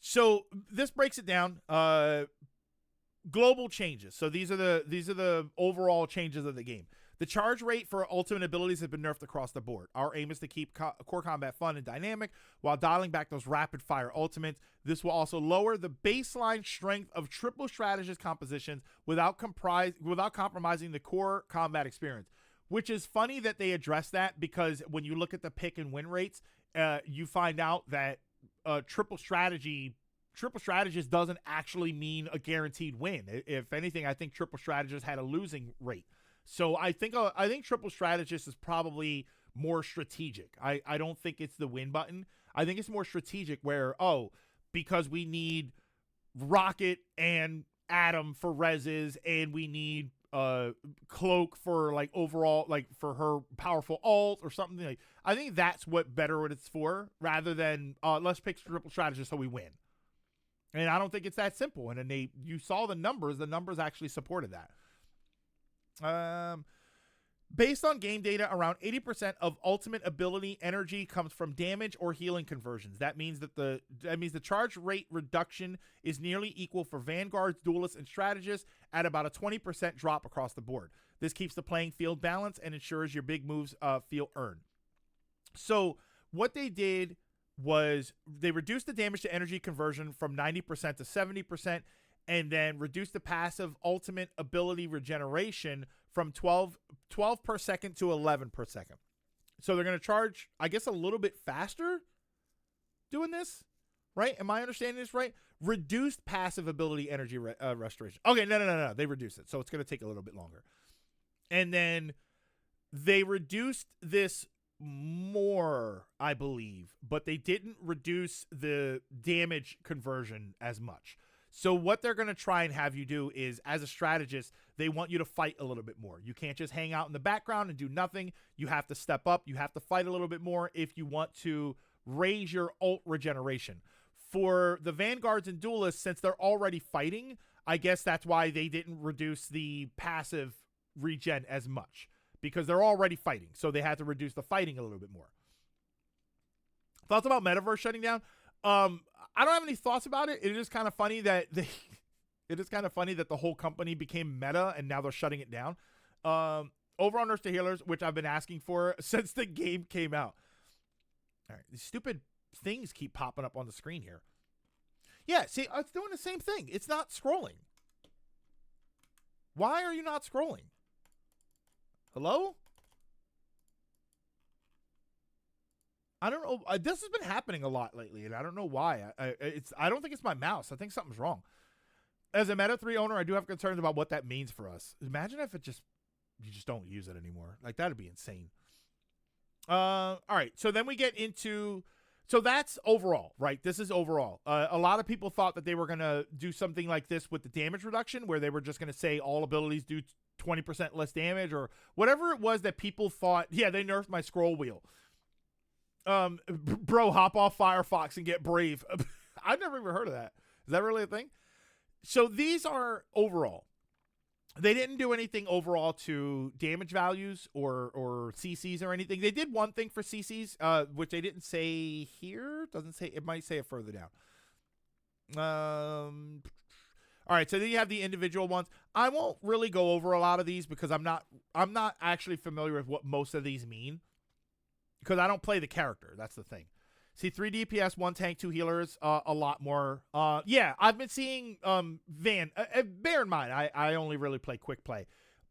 [SPEAKER 1] So this breaks it down. Global changes. So these are the overall changes of the game. The charge rate for ultimate abilities has been nerfed across the board. Our aim is to keep core combat fun and dynamic while dialing back those rapid fire ultimates. This will also lower the baseline strength of triple strategist compositions without compromising the core combat experience. Which is funny that they address that, because when you look at the pick and win rates, you find out that triple strategy triple strategist doesn't actually mean a guaranteed win. If anything, I think triple strategist had a losing rate. So I think triple strategist is probably more strategic. I don't think it's the win button. I think it's more strategic where, because we need Rocket and Atom for reses, and we need Cloak for like overall, like for her powerful ult or something. Like, I think that's what it's for, rather than let's pick triple strategist so we win. And I don't think it's that simple. And then you saw the numbers actually supported that. Based on game data, around 80% of ultimate ability energy comes from damage or healing conversions. That means the charge rate reduction is nearly equal for Vanguards, Duelists, and Strategists at about a 20% drop across the board. This keeps the playing field balanced and ensures your big moves feel earned. So what they did was they reduced the damage to energy conversion from 90% to 70%, and then reduced the passive ultimate ability regeneration from 12 per second to 11 per second. So they're going to charge, I guess, a little bit faster doing this, right? Am I understanding this right? Reduced passive ability energy restoration. Okay, no. They reduced it, so it's going to take a little bit longer. And then they reduced this more, I believe, but they didn't reduce the damage conversion as much. So what they're going to try and have you do is, as a strategist, they want you to fight a little bit more. You can't just hang out in the background and do nothing. You have to step up. You have to fight a little bit more if you want to raise your ult regeneration. For the Vanguards and Duelists, since they're already fighting, I guess that's why they didn't reduce the passive regen as much, because they're already fighting. So they had to reduce the fighting a little bit more. Thoughts about Metaverse shutting down? I don't have any thoughts about it. It is kind of funny that the whole company became Meta and now they're shutting it down. Over on Nurse to Healers, which I've been asking for since the game came out. All right, these stupid things keep popping up on the screen here. Yeah, see, it's doing the same thing. It's not scrolling. Why are you not scrolling? Hello? I don't know. This has been happening a lot lately, and I don't know why. I don't think it's my mouse. I think something's wrong. As a Meta 3 owner, I do have concerns about what that means for us. Imagine if you just don't use it anymore. Like, that'd be insane. All right. So then we get into, so that's overall, right? This is overall. A lot of people thought that they were going to do something like this with the damage reduction, where they were just going to say all abilities do 20% less damage, or whatever it was that people thought. Yeah, they nerfed my scroll wheel. Bro, hop off Firefox and get Brave. I've never even heard of that. Is that really a thing? So these are overall. They didn't do anything overall to damage values or CCs or anything. They did one thing for CCs, which they didn't say here. Doesn't say. It might say it further down. All right, so then you have the individual ones. I won't really go over a lot of these because I'm not actually familiar with what most of these mean, because I don't play the character. That's the thing. See, 3 DPS, 1 tank, 2 healers, a lot more. Yeah, I've been seeing Van. Bear in mind, I only really play quick play,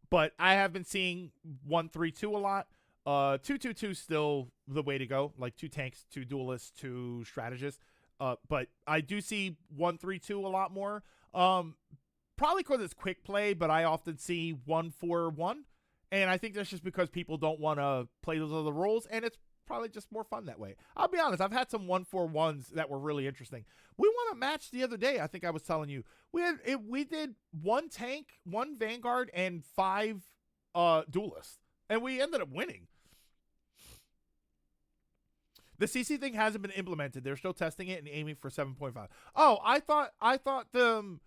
[SPEAKER 1] but I have been seeing 1-3-2 a lot. 2-2-2 still the way to go. Like 2 tanks, 2 duelists, 2 strategists. But I do see 1-3-2 a lot more. Probably because it's quick play, but I often see 1-4-1. And I think that's just because people don't want to play those other roles, and it's probably just more fun that way. I'll be honest, I've had some 1-4-1s that were really interesting. We won a match the other day, I think I was telling you. We did 1 tank, 1 Vanguard, and 5 duelists. And we ended up winning. The CC thing hasn't been implemented. They're still testing it and aiming for 7.5. Oh, I thought the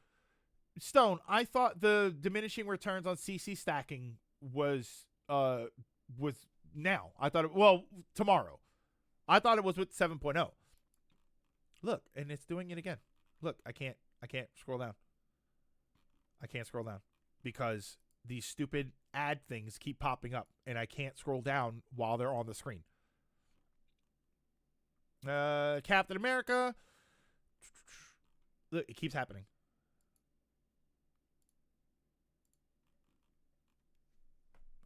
[SPEAKER 1] Stone, I thought the diminishing returns on CC stacking was now. I thought tomorrow. I thought it was with 7.0. Look, and it's doing it again. Look, I can't scroll down. I can't scroll down because these stupid ad things keep popping up and I can't scroll down while they're on the screen. Captain America. Look, it keeps happening.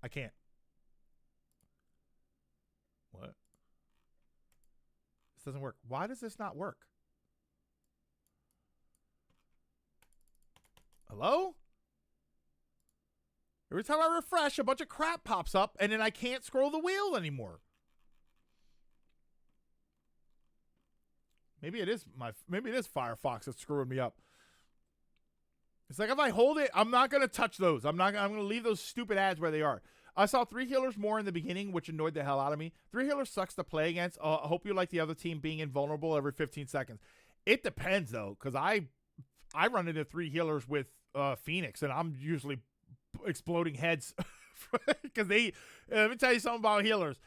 [SPEAKER 1] I can't. What? This doesn't work. Why does this not work? Hello? Every time I refresh, a bunch of crap pops up, and then I can't scroll the wheel anymore. Maybe it is Firefox that's screwing me up. It's like if I hold it, I'm not gonna touch those. I'm gonna leave those stupid ads where they are. I saw 3 healers more in the beginning, which annoyed the hell out of me. 3 healers sucks to play against. I hope you like the other team being invulnerable every 15 seconds. It depends though, because I run into 3 healers with Phoenix, and I'm usually exploding heads because they. Let me tell you something about healers.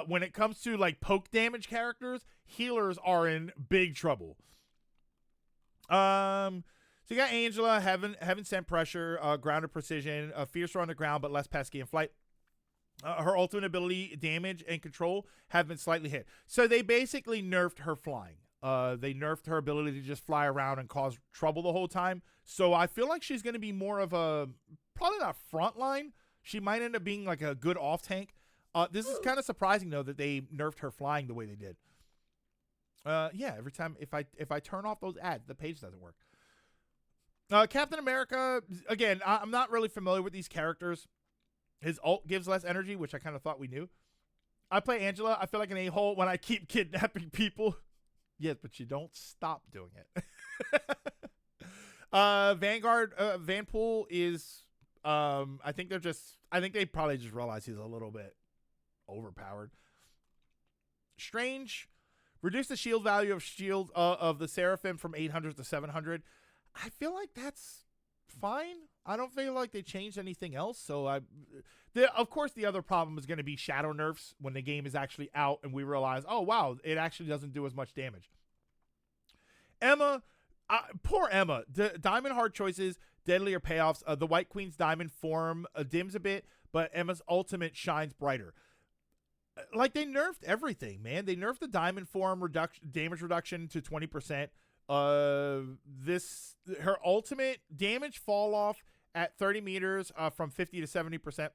[SPEAKER 1] When it comes to like poke damage characters, healers are in big trouble. So you got Angela, Heaven Sent Pressure, Grounded Precision, Fiercer on the ground but less pesky in flight. Her ultimate ability, damage and control, have been slightly hit. So they basically nerfed her flying. They nerfed her ability to just fly around and cause trouble the whole time. So I feel like she's going to be more of a, probably not frontline. She might end up being like a good off tank. This is kind of surprising though that they nerfed her flying the way they did. Yeah, every time if I turn off those ads, the page doesn't work. Captain America, again, I'm not really familiar with these characters. His ult gives less energy, which I kind of thought we knew. I play Angela. I feel like an a-hole when I keep kidnapping people. Yes, but you don't stop doing it. Vanguard, Vanpool is, I think they probably just realize he's a little bit overpowered. Strange, reduce the shield value of the Seraphim from 800 to 700. I feel like that's fine. I don't feel like they changed anything else. So of course, the other problem is going to be shadow nerfs when the game is actually out and we realize, oh wow, it actually doesn't do as much damage. Emma, poor Emma. Diamond hard choices, deadlier payoffs. The White Queen's diamond form dims a bit, but Emma's ultimate shines brighter. Like they nerfed everything, man. They nerfed the diamond form damage reduction to 20%. Her ultimate damage fall off at 30 meters from 50 to 70%.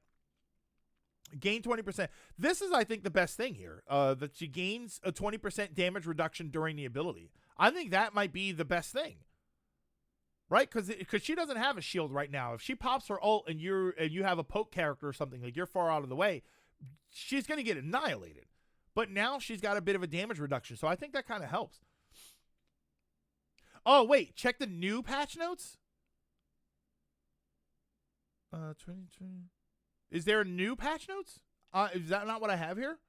[SPEAKER 1] Gain 20%. This is, I think, the best thing here. That she gains a 20% damage reduction during the ability. I think that might be the best thing, right? Because she doesn't have a shield right now. If she pops her ult and you have a poke character or something, like you're far out of the way, she's gonna get annihilated. But now she's got a bit of a damage reduction, so I think that kind of helps. Oh, wait. Check the new patch notes. 2020. Is there new patch notes? Is that not what I have here?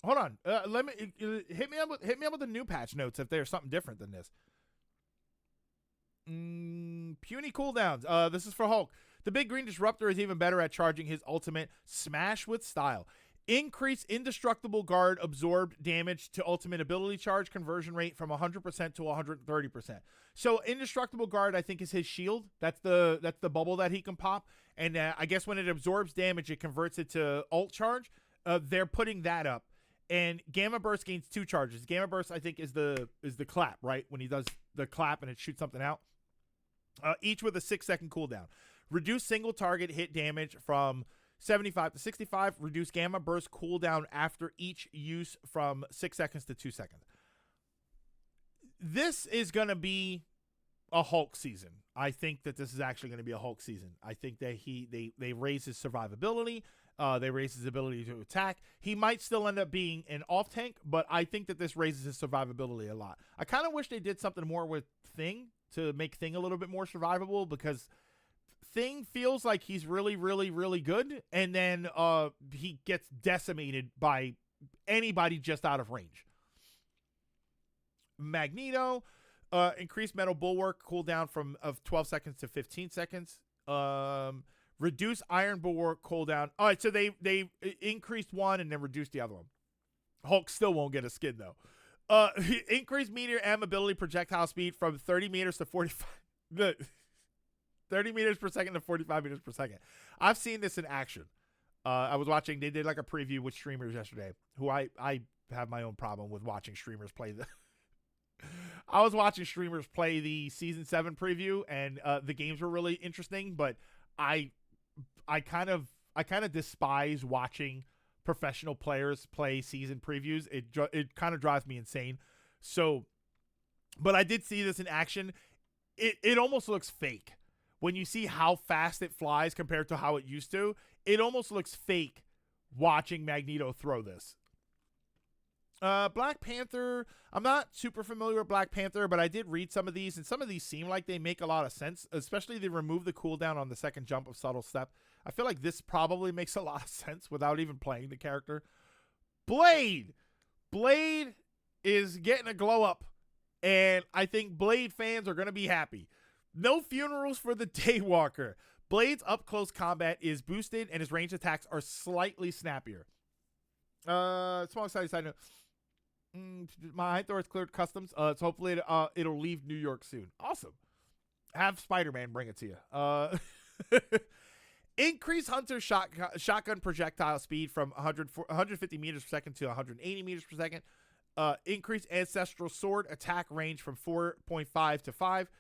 [SPEAKER 1] Hold on. Let me hit me up with the new patch notes if there's something different than this. Puny cooldowns. This is for Hulk. The Big Green Disruptor is even better at charging his ultimate Smash with style. Increase indestructible guard absorbed damage to ultimate ability charge conversion rate from 100% to 130%. So indestructible guard, I think, is his shield. That's the bubble that he can pop. And I guess when it absorbs damage, it converts it to ult charge. They're putting that up. And Gamma Burst gains 2 charges. Gamma Burst, I think, is the clap, right? When he does the clap and it shoots something out. Each with a 6-second cooldown. Reduce single target hit damage from 75 to 65. Reduce Gamma Burst cooldown after each use from 6 seconds to 2 seconds. This is going to be a Hulk season. I think that this is actually going to be a Hulk season. I think that they raise his survivability. They raise his ability to attack. He might still end up being an off tank, but I think that this raises his survivability a lot. I kind of wish they did something more with Thing to make Thing a little bit more survivable, because Thing feels like he's really, really, really good, and then he gets decimated by anybody just out of range. Magneto, increased metal bulwark cooldown of 12 seconds to 15 seconds. Reduce iron bulwark cooldown. All right, so they increased one and then reduced the other one. Hulk still won't get a skin though. Increased meteor M ability projectile speed from 30 meters to 45. 30 meters per second to 45 meters per second. I've seen this in action. I was watching, they did like a preview with streamers yesterday, who I have my own problem with watching streamers play the I was watching streamers play the season 7 preview, and the games were really interesting, but I kind of despise watching professional players play season previews. It kind of drives me insane. So But I did see this in action. It almost looks fake. When you see how fast it flies compared to how it used to, it almost looks fake watching Magneto throw this. Black Panther, I'm not super familiar with Black Panther, but I did read some of these, and some of these seem like they make a lot of sense, especially they remove the cooldown on the second jump of Subtle Step. I feel like this probably makes a lot of sense without even playing the character. Blade is getting a glow up, and I think Blade fans are going to be happy. No funerals for the Daywalker. Blade's up-close combat is boosted, and his ranged attacks are slightly snappier. Small side note. My High Thor is cleared customs. So hopefully it'll leave New York soon. Awesome. Have Spider-Man bring it to you. Increase Hunter's shotgun projectile speed from 150 meters per second to 180 meters per second. Increase Ancestral Sword attack range from 4.5 to 5.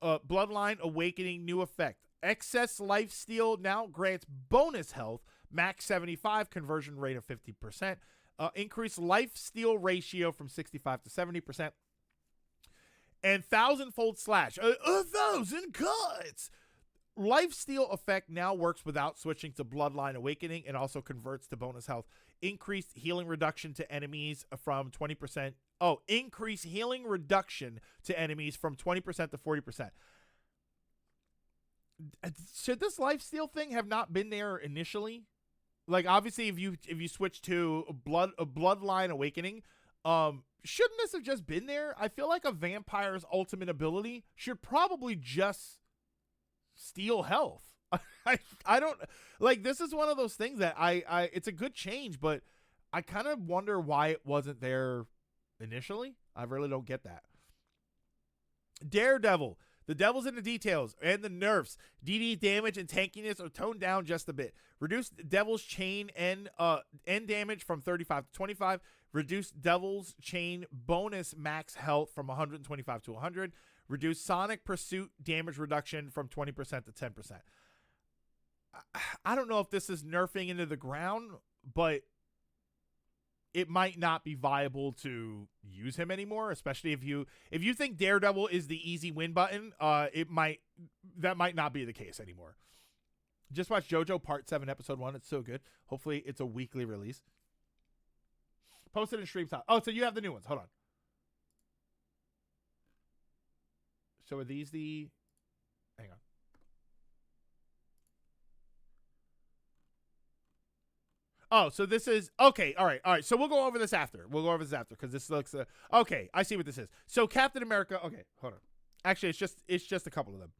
[SPEAKER 1] Bloodline Awakening new effect. Excess Lifesteal now grants bonus health. Max 75, conversion rate of 50%. Increase Lifesteal ratio from 65 to 70%. And 1,000-fold slash. 1,000 cuts! Lifesteal effect now works without switching to Bloodline Awakening and also converts to bonus health. Increased healing reduction to enemies from 20%. Oh, increase healing reduction to enemies from 20% to 40%. Should this lifesteal thing have not been there initially? Like, obviously, if you switch to Bloodline Awakening, shouldn't this have just been there? I feel like a vampire's ultimate ability should probably just steal health. I don't like, this is one of those things that I it's a good change, but I kind of wonder why it wasn't there initially. I really don't get that. Daredevil. The devil's in the details and the nerfs. DD damage and tankiness are toned down just a bit. Reduce Devil's Chain and damage from 35 to 25. Reduce Devil's Chain bonus max health from 125 to 100. Reduce Sonic Pursuit damage reduction from 20% to 10%. I don't know if this is nerfing into the ground, but it might not be viable to use him anymore, especially if you think Daredevil is the easy win button. That might not be the case anymore. Just watch JoJo Part 7 Episode 1. It's so good. Hopefully it's a weekly release. Post it in stream time. Oh, so you have the new ones. Hold on. So are these the... Hang on. Oh, so this is... Okay, all right. So we'll go over this after. Because this looks... okay, I see what this is. So Captain America... Okay, hold on. Actually, it's just a couple of them.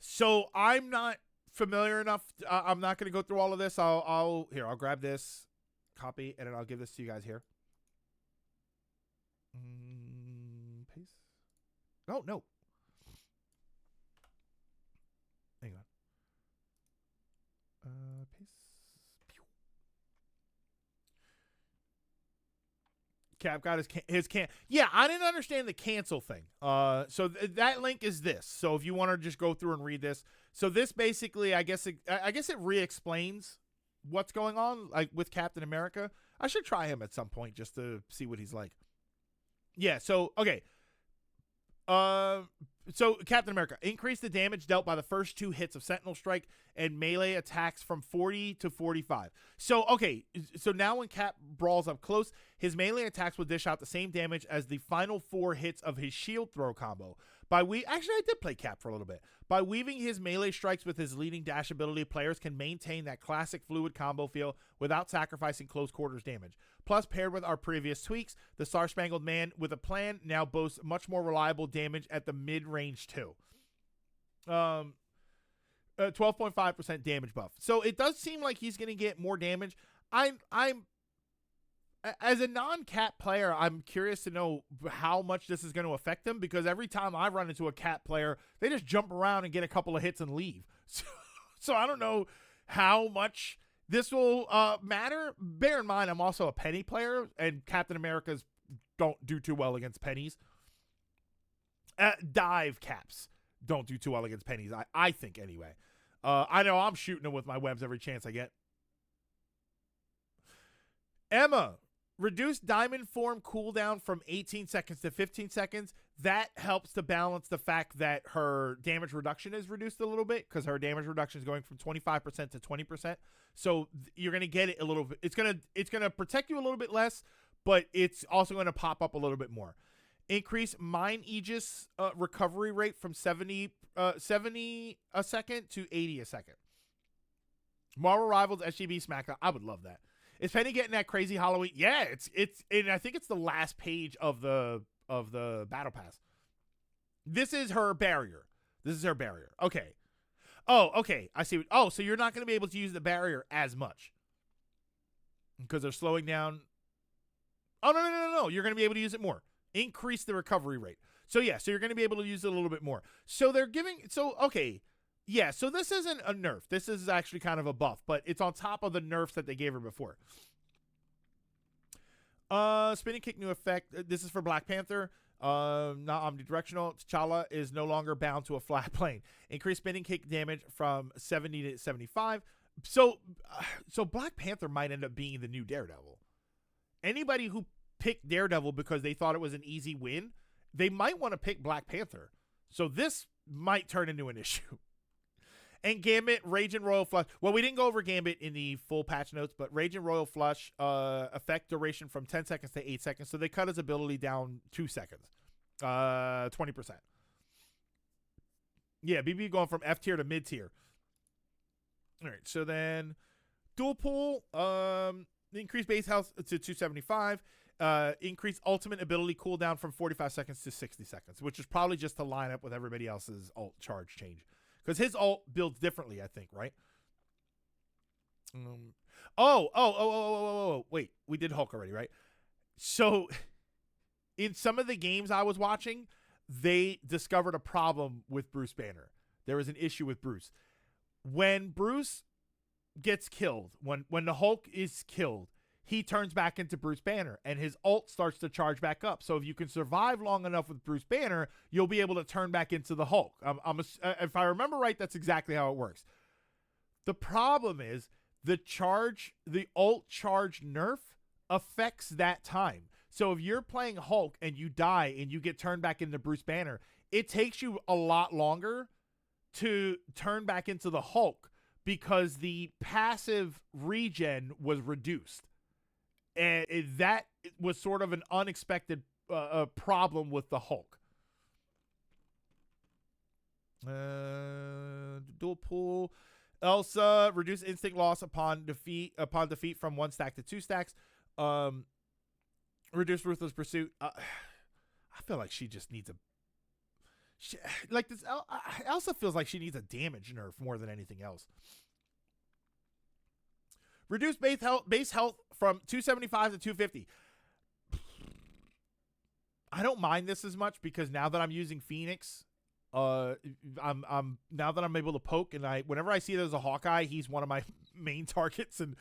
[SPEAKER 1] So I'm not familiar enough. I'm not going to go through all of this. I'll grab this copy, and then I'll give this to you guys here. Paste. Oh, no. Hang on. Paste. Cap got his can. Yeah, I didn't understand the cancel thing. So that link is this. So if you want to just go through and read this, so this basically, I guess it re-explains what's going on, like with Captain America. I should try him at some point just to see what he's like. Yeah. So okay. So Captain America, increase the damage dealt by the first 2 hits of Sentinel Strike and melee attacks from 40 to 45. So, okay, so now when Cap brawls up close, his melee attacks will dish out the same damage as the final 4 hits of his shield throw combo. Actually, I did play Cap for a little bit. By weaving his melee strikes with his leading dash ability, players can maintain that classic fluid combo feel without sacrificing close quarters damage. Plus, paired with our previous tweaks, the Star Spangled Man with a plan now boasts much more reliable damage at the mid-range too. 12.5% damage buff. So it does seem like he's going to get more damage. I'm as a non-Cap player, I'm curious to know how much this is going to affect him, because every time I run into a Cap player, they just jump around and get a couple of hits and leave. So I don't know how much this will matter. Bear in mind, I'm also a penny player, and Captain America's don't do too well against pennies. Dive caps don't do too well against pennies, I think, anyway. I know I'm shooting them with my webs every chance I get. Emma Reduce diamond form cooldown from 18 seconds to 15 seconds. That helps to balance the fact that her damage reduction is reduced a little bit because her damage reduction is going from 25% to 20%. So you're going to get it a little bit. It's going to protect you a little bit less, but it's also going to pop up a little bit more. Increase Mine Aegis recovery rate from 70 a second to 80 a second. Marvel Rivals SGB SmackDown. I would love that. Is Penny getting that crazy Halloween? Yeah, it's and I think it's the last page of the battle pass. This is her barrier. Okay. Oh, okay. I see. So you're not going to be able to use the barrier as much because they're slowing down. Oh no. You're going to be able to use it more. Increase the recovery rate. So yeah, so you're going to be able to use it a little bit more. So they're giving. So okay. Yeah, so this isn't a nerf. This is actually kind of a buff, but it's on top of the nerfs that they gave her before. Spinning kick new effect. This is for Black Panther. Not omnidirectional. T'Challa is no longer bound to a flat plane. Increase spinning kick damage from 70 to 75. So Black Panther might end up being the new Daredevil. Anybody who picked Daredevil because they thought it was an easy win, they might want to pick Black Panther. So this might turn into an issue. And Gambit, Rage and Royal Flush. Well, we didn't go over Gambit in the full patch notes, but Rage and Royal Flush effect duration from 10 seconds to 8 seconds. So they cut his ability down 2 seconds. 20%. Yeah, BB going from F tier to mid tier. All right, so then dual pull, increase base health to 275. Increase ultimate ability cooldown from 45 seconds to 60 seconds, which is probably just to line up with everybody else's ult charge change. Because his ult builds differently, I think, right? Wait, we did Hulk already, right? So, in some of the games I was watching, they discovered a problem with Bruce Banner. There was an issue with Bruce. When Bruce gets killed, when the Hulk is killed, he turns back into Bruce Banner, and his ult starts to charge back up. So if you can survive long enough with Bruce Banner, you'll be able to turn back into the Hulk. If I remember right, that's exactly how it works. The problem is the ult charge nerf affects that time. So if you're playing Hulk and you die and you get turned back into Bruce Banner, it takes you a lot longer to turn back into the Hulk because the passive regen was reduced. And that was sort of an unexpected problem with the Hulk. Dual pull. Elsa, reduce instinct loss upon defeat from 1 stack to 2 stacks. Reduce ruthless pursuit. I feel like she just needs Elsa feels like she needs a damage nerf more than anything else. Reduce base health from 275 to 250. I don't mind this as much because now that I'm using Phoenix, I'm now that I'm able to poke, and whenever I see there's a Hawkeye, he's one of my main targets, and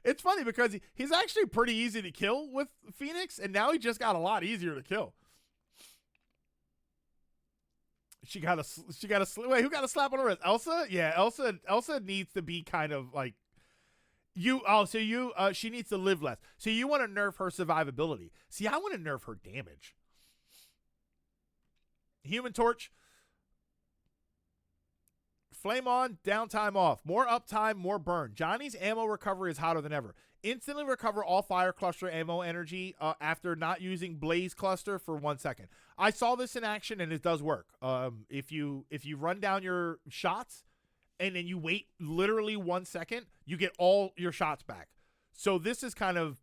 [SPEAKER 1] it's funny because he's actually pretty easy to kill with Phoenix, and now he just got a lot easier to kill. She got a wait, who got a slap on the wrist? Elsa? Yeah, Elsa needs to be kind of like she needs to live less. So you want to nerf her survivability. See, I want to nerf her damage. Human Torch. Flame on, downtime off. More uptime, more burn. Johnny's ammo recovery is hotter than ever. Instantly recover all fire cluster ammo energy after not using blaze cluster for 1 second. I saw this in action and it does work. If you run down your shots and then you wait literally 1 second, you get all your shots back. So this is kind of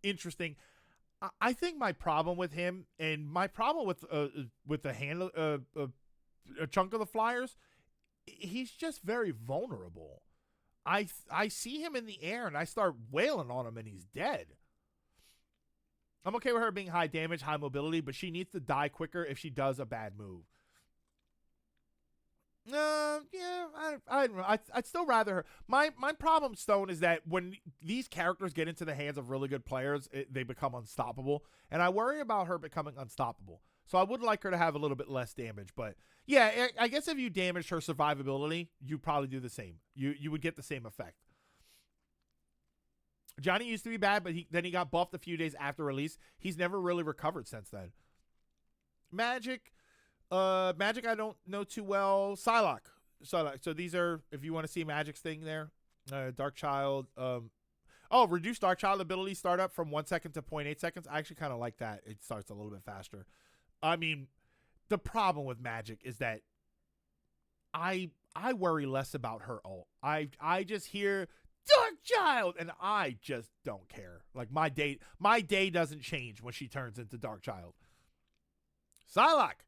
[SPEAKER 1] interesting. I think my problem with him and my problem with a chunk of the flyers, he's just very vulnerable. I see him in the air and I start wailing on him and he's dead. I'm okay with her being high damage, high mobility, but she needs to die quicker if she does a bad move. I'd still rather her. My problem, Stone, is that when these characters get into the hands of really good players, they become unstoppable, and I worry about her becoming unstoppable. So I would like her to have a little bit less damage, but yeah, I guess if you damaged her survivability, you'd probably do the same. You would get the same effect. Johnny used to be bad, but then he got buffed a few days after release. He's never really recovered since then. Magic I don't know too well. Psylocke. So these are, if you want to see Magic's thing there. Dark Child. Reduce Dark Child ability startup from 1 second to 0.8 seconds. I actually kind of like that. It starts a little bit faster. I mean, the problem with Magic is that I worry less about her ult. I just hear Dark Child and I just don't care. Like my day doesn't change when she turns into Dark Child. Psylocke.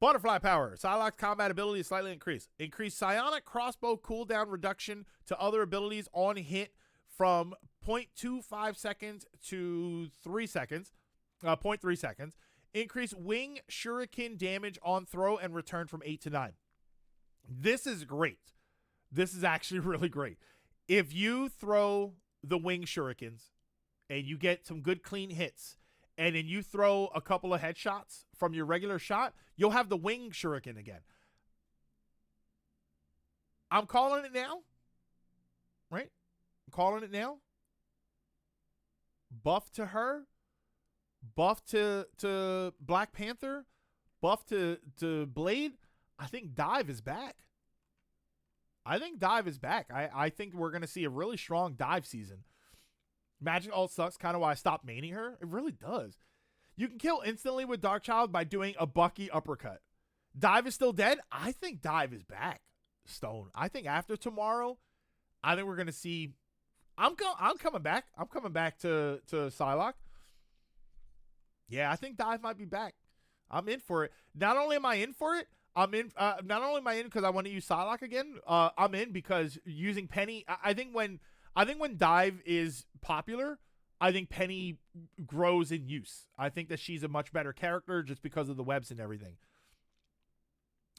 [SPEAKER 1] Butterfly power. Psylocke's combat ability is slightly increased. Increase psionic crossbow cooldown reduction to other abilities on hit from 0.25 seconds to 3 seconds. 0.3 seconds. Increase wing shuriken damage on throw and return from 8 to 9. This is great. This is actually really great. If you throw the wing shurikens and you get some good clean hits, and then you throw a couple of headshots from your regular shot, you'll have the wing shuriken again. I'm calling it now. Right? I'm calling it now. Buff to her. Buff to Black Panther. Buff to Blade. I think Dive is back. I think we're going to see a really strong Dive season. Magic ult sucks, kind of why I stopped maining her. It really does. You can kill instantly with Dark Child by doing a Bucky uppercut. Dive is still dead? I think Dive is back, Stone. I think after tomorrow, I think we're going to see... I'm coming back. I'm coming back to Psylocke. Yeah, I think Dive might be back. I'm in for it. Not only am I in for it, I'm in. Not only am I in because I want to use Psylocke again, I'm in because using Penny... I think when Dive is popular, I think Penny grows in use. I think that she's a much better character just because of the webs and everything.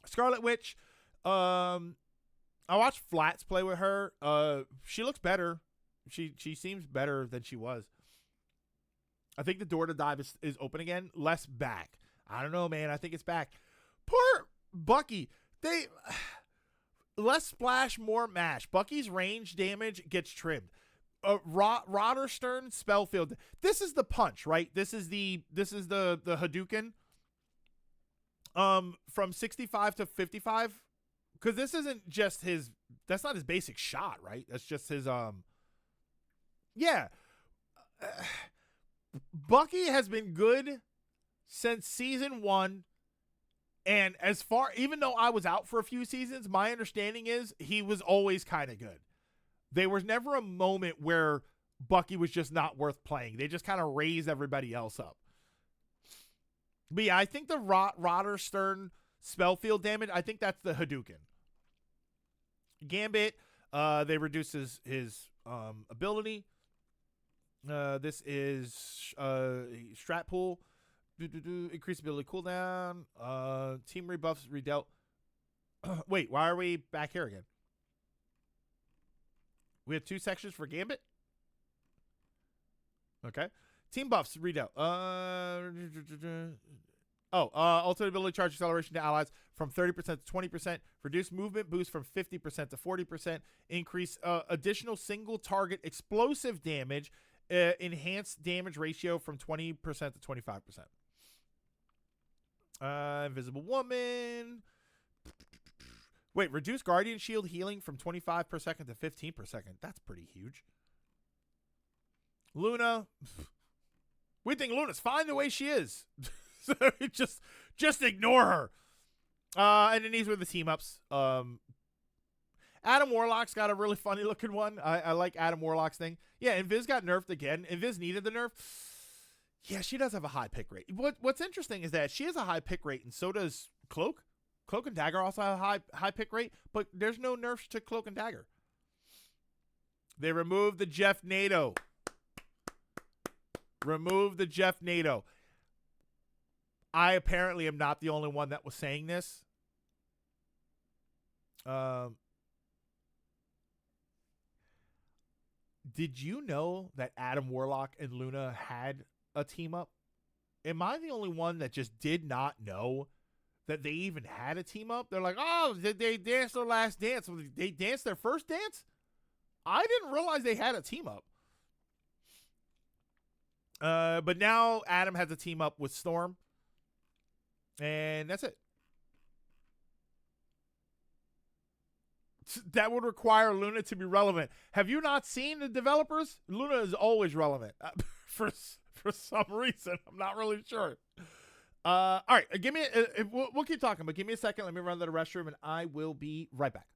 [SPEAKER 1] Scarlet Witch, I watched Flats play with her. She looks better. She seems better than she was. I think the door to Dive is open again. Less back. I don't know, man. I think it's back. Poor Bucky. Less splash, more mash. Bucky's range damage gets trimmed. Rodder Stern spell field. This is the punch, right? This is the Hadouken. From 65 to 55, because this isn't just his. That's not his basic shot, right? That's just his. Yeah. Bucky has been good since season 1. And even though I was out for a few seasons, my understanding is he was always kind of good. There was never a moment where Bucky was just not worth playing. They just kind of raised everybody else up. But yeah, I think the Rodder Stern spell field damage, I think that's the Hadouken. Gambit, they reduce his ability. This is Strat Pool. Increase ability cooldown. Team rebuffs redealt. Wait, why are we back here again? We have 2 sections for Gambit. Okay. Team buffs redealt. Ultimate ability charge acceleration to allies from 30% to 20%. Reduce movement boost from 50% to 40%. Increase additional single target explosive damage. Enhanced damage ratio from 20% to 25%. Invisible Woman. Wait, reduce Guardian Shield healing from 25 per second to 15 per second. That's pretty huge. Luna. We think Luna's fine the way she is. So just ignore her. And then these were the team ups. Adam Warlock's got a really funny looking one. I like Adam Warlock's thing. Yeah, Invis got nerfed again. Invis needed the nerf. Yeah, she does have a high pick rate. What's interesting is that she has a high pick rate, and so does Cloak. Cloak and Dagger also have a high pick rate, but there's no nerfs to Cloak and Dagger. They removed the Jeff NATO. I apparently am not the only one that was saying this. Did you know that Adam Warlock and Luna had a team up? Am I the only one that just did not know that they even had a team up? They're like, oh, they danced their last dance. They danced their first dance? I didn't realize they had a team up. But now Adam has a team up with Storm, and that's it. That would require Luna to be relevant. Have you not seen the developers? Luna is always relevant for some reason. I'm not really sure. All right, give me. We'll keep talking, but give me a second. Let me run to the restroom, and I will be right back.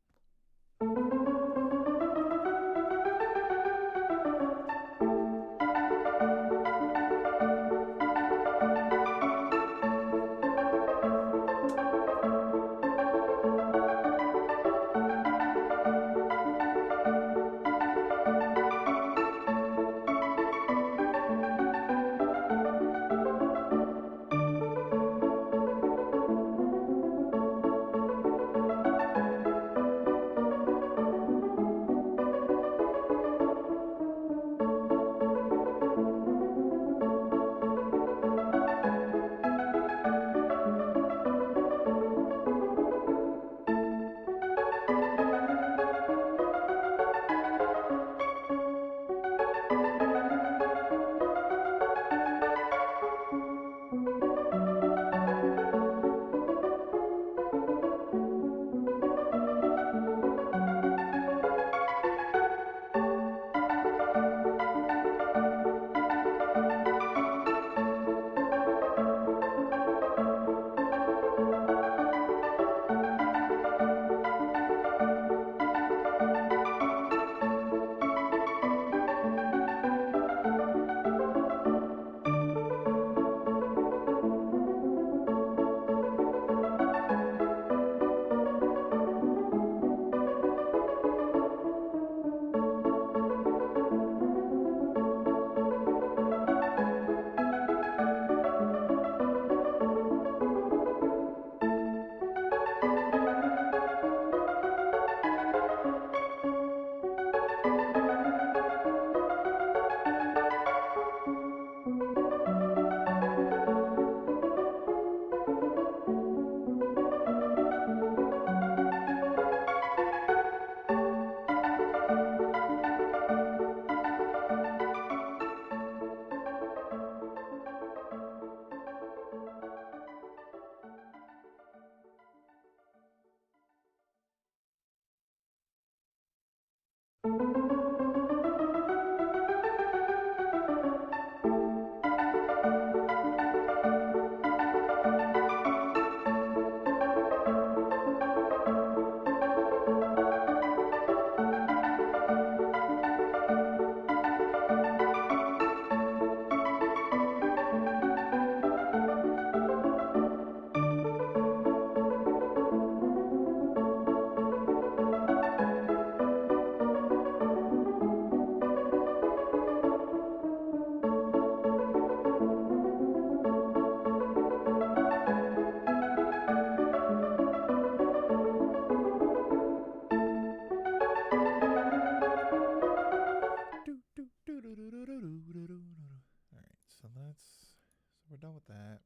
[SPEAKER 1] We're done with that.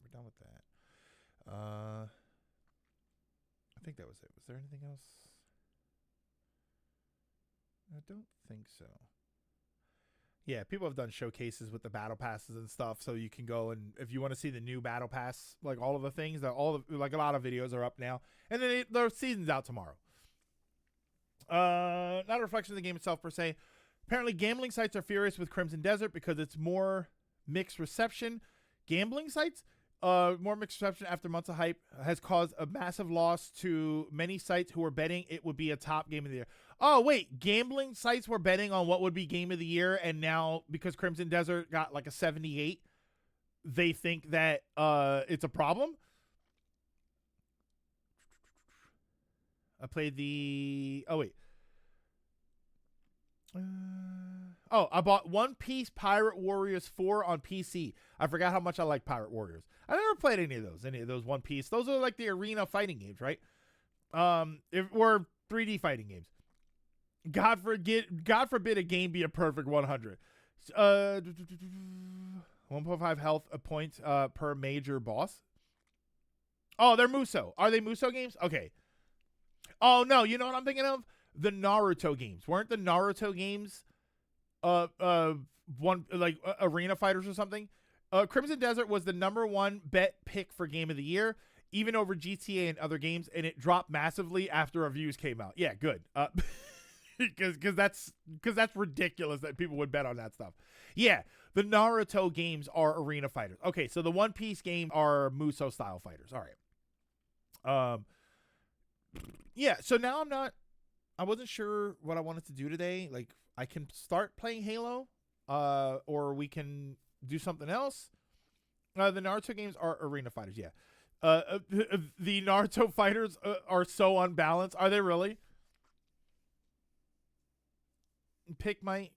[SPEAKER 1] I think that was it. Was there anything else? I don't think so. Yeah, people have done showcases with the battle passes and stuff, so you can go and if you want to see the new battle pass, like all of the things that like a lot of videos are up now, and then the season's out tomorrow. Not a reflection of the game itself per se. Apparently, gambling sites are furious with Crimson Desert because it's more mixed reception. Gambling sites, more mixed reception after months of hype has caused a massive loss to many sites who were betting it would be a top game of the year. Oh, wait, gambling sites were betting on what would be game of the year, and now because Crimson Desert got like a 78, they think that it's a problem? I played the... Oh, wait. I bought One Piece Pirate Warriors 4 on PC. I forgot how much I like Pirate Warriors. I never played any of those One Piece. Those are like the arena fighting games, right? Or 3D fighting games. God forbid a game be a perfect 100. 1.5 health a point per major boss. Oh, they're Muso. Are they Muso games? Okay. Oh, no. You know what I'm thinking of? The Naruto games. Weren't the Naruto games one like arena fighters or something. Crimson Desert was the #1 bet pick for game of the year, even over GTA and other games, and it dropped massively after reviews came out. Yeah, good. Because that's ridiculous that people would bet on that stuff. Yeah, the Naruto games are arena fighters. Okay, so the One Piece games are Muso style fighters. All right. Yeah. So now I wasn't sure what I wanted to do today. Like, I can start playing Halo, or we can do something else. The Naruto games are arena fighters. Yeah. The Naruto fighters are so unbalanced. Are they really? Pick might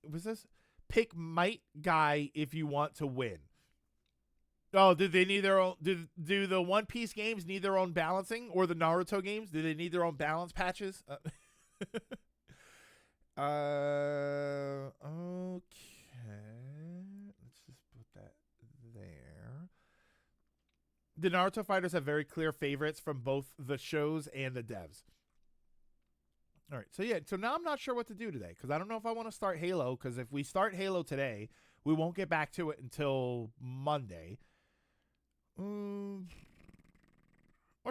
[SPEAKER 1] guy if you want to win. Oh, do they need their own? Do the One Piece games need their own balancing, or the Naruto games? Do they need their own balance patches? Okay. Let's just put that there. The Naruto fighters have very clear favorites from both the shows and the devs. All right, so yeah, so now I'm not sure what to do today because I don't know if I want to start Halo, because if we start Halo today, we won't get back to it until Monday. Or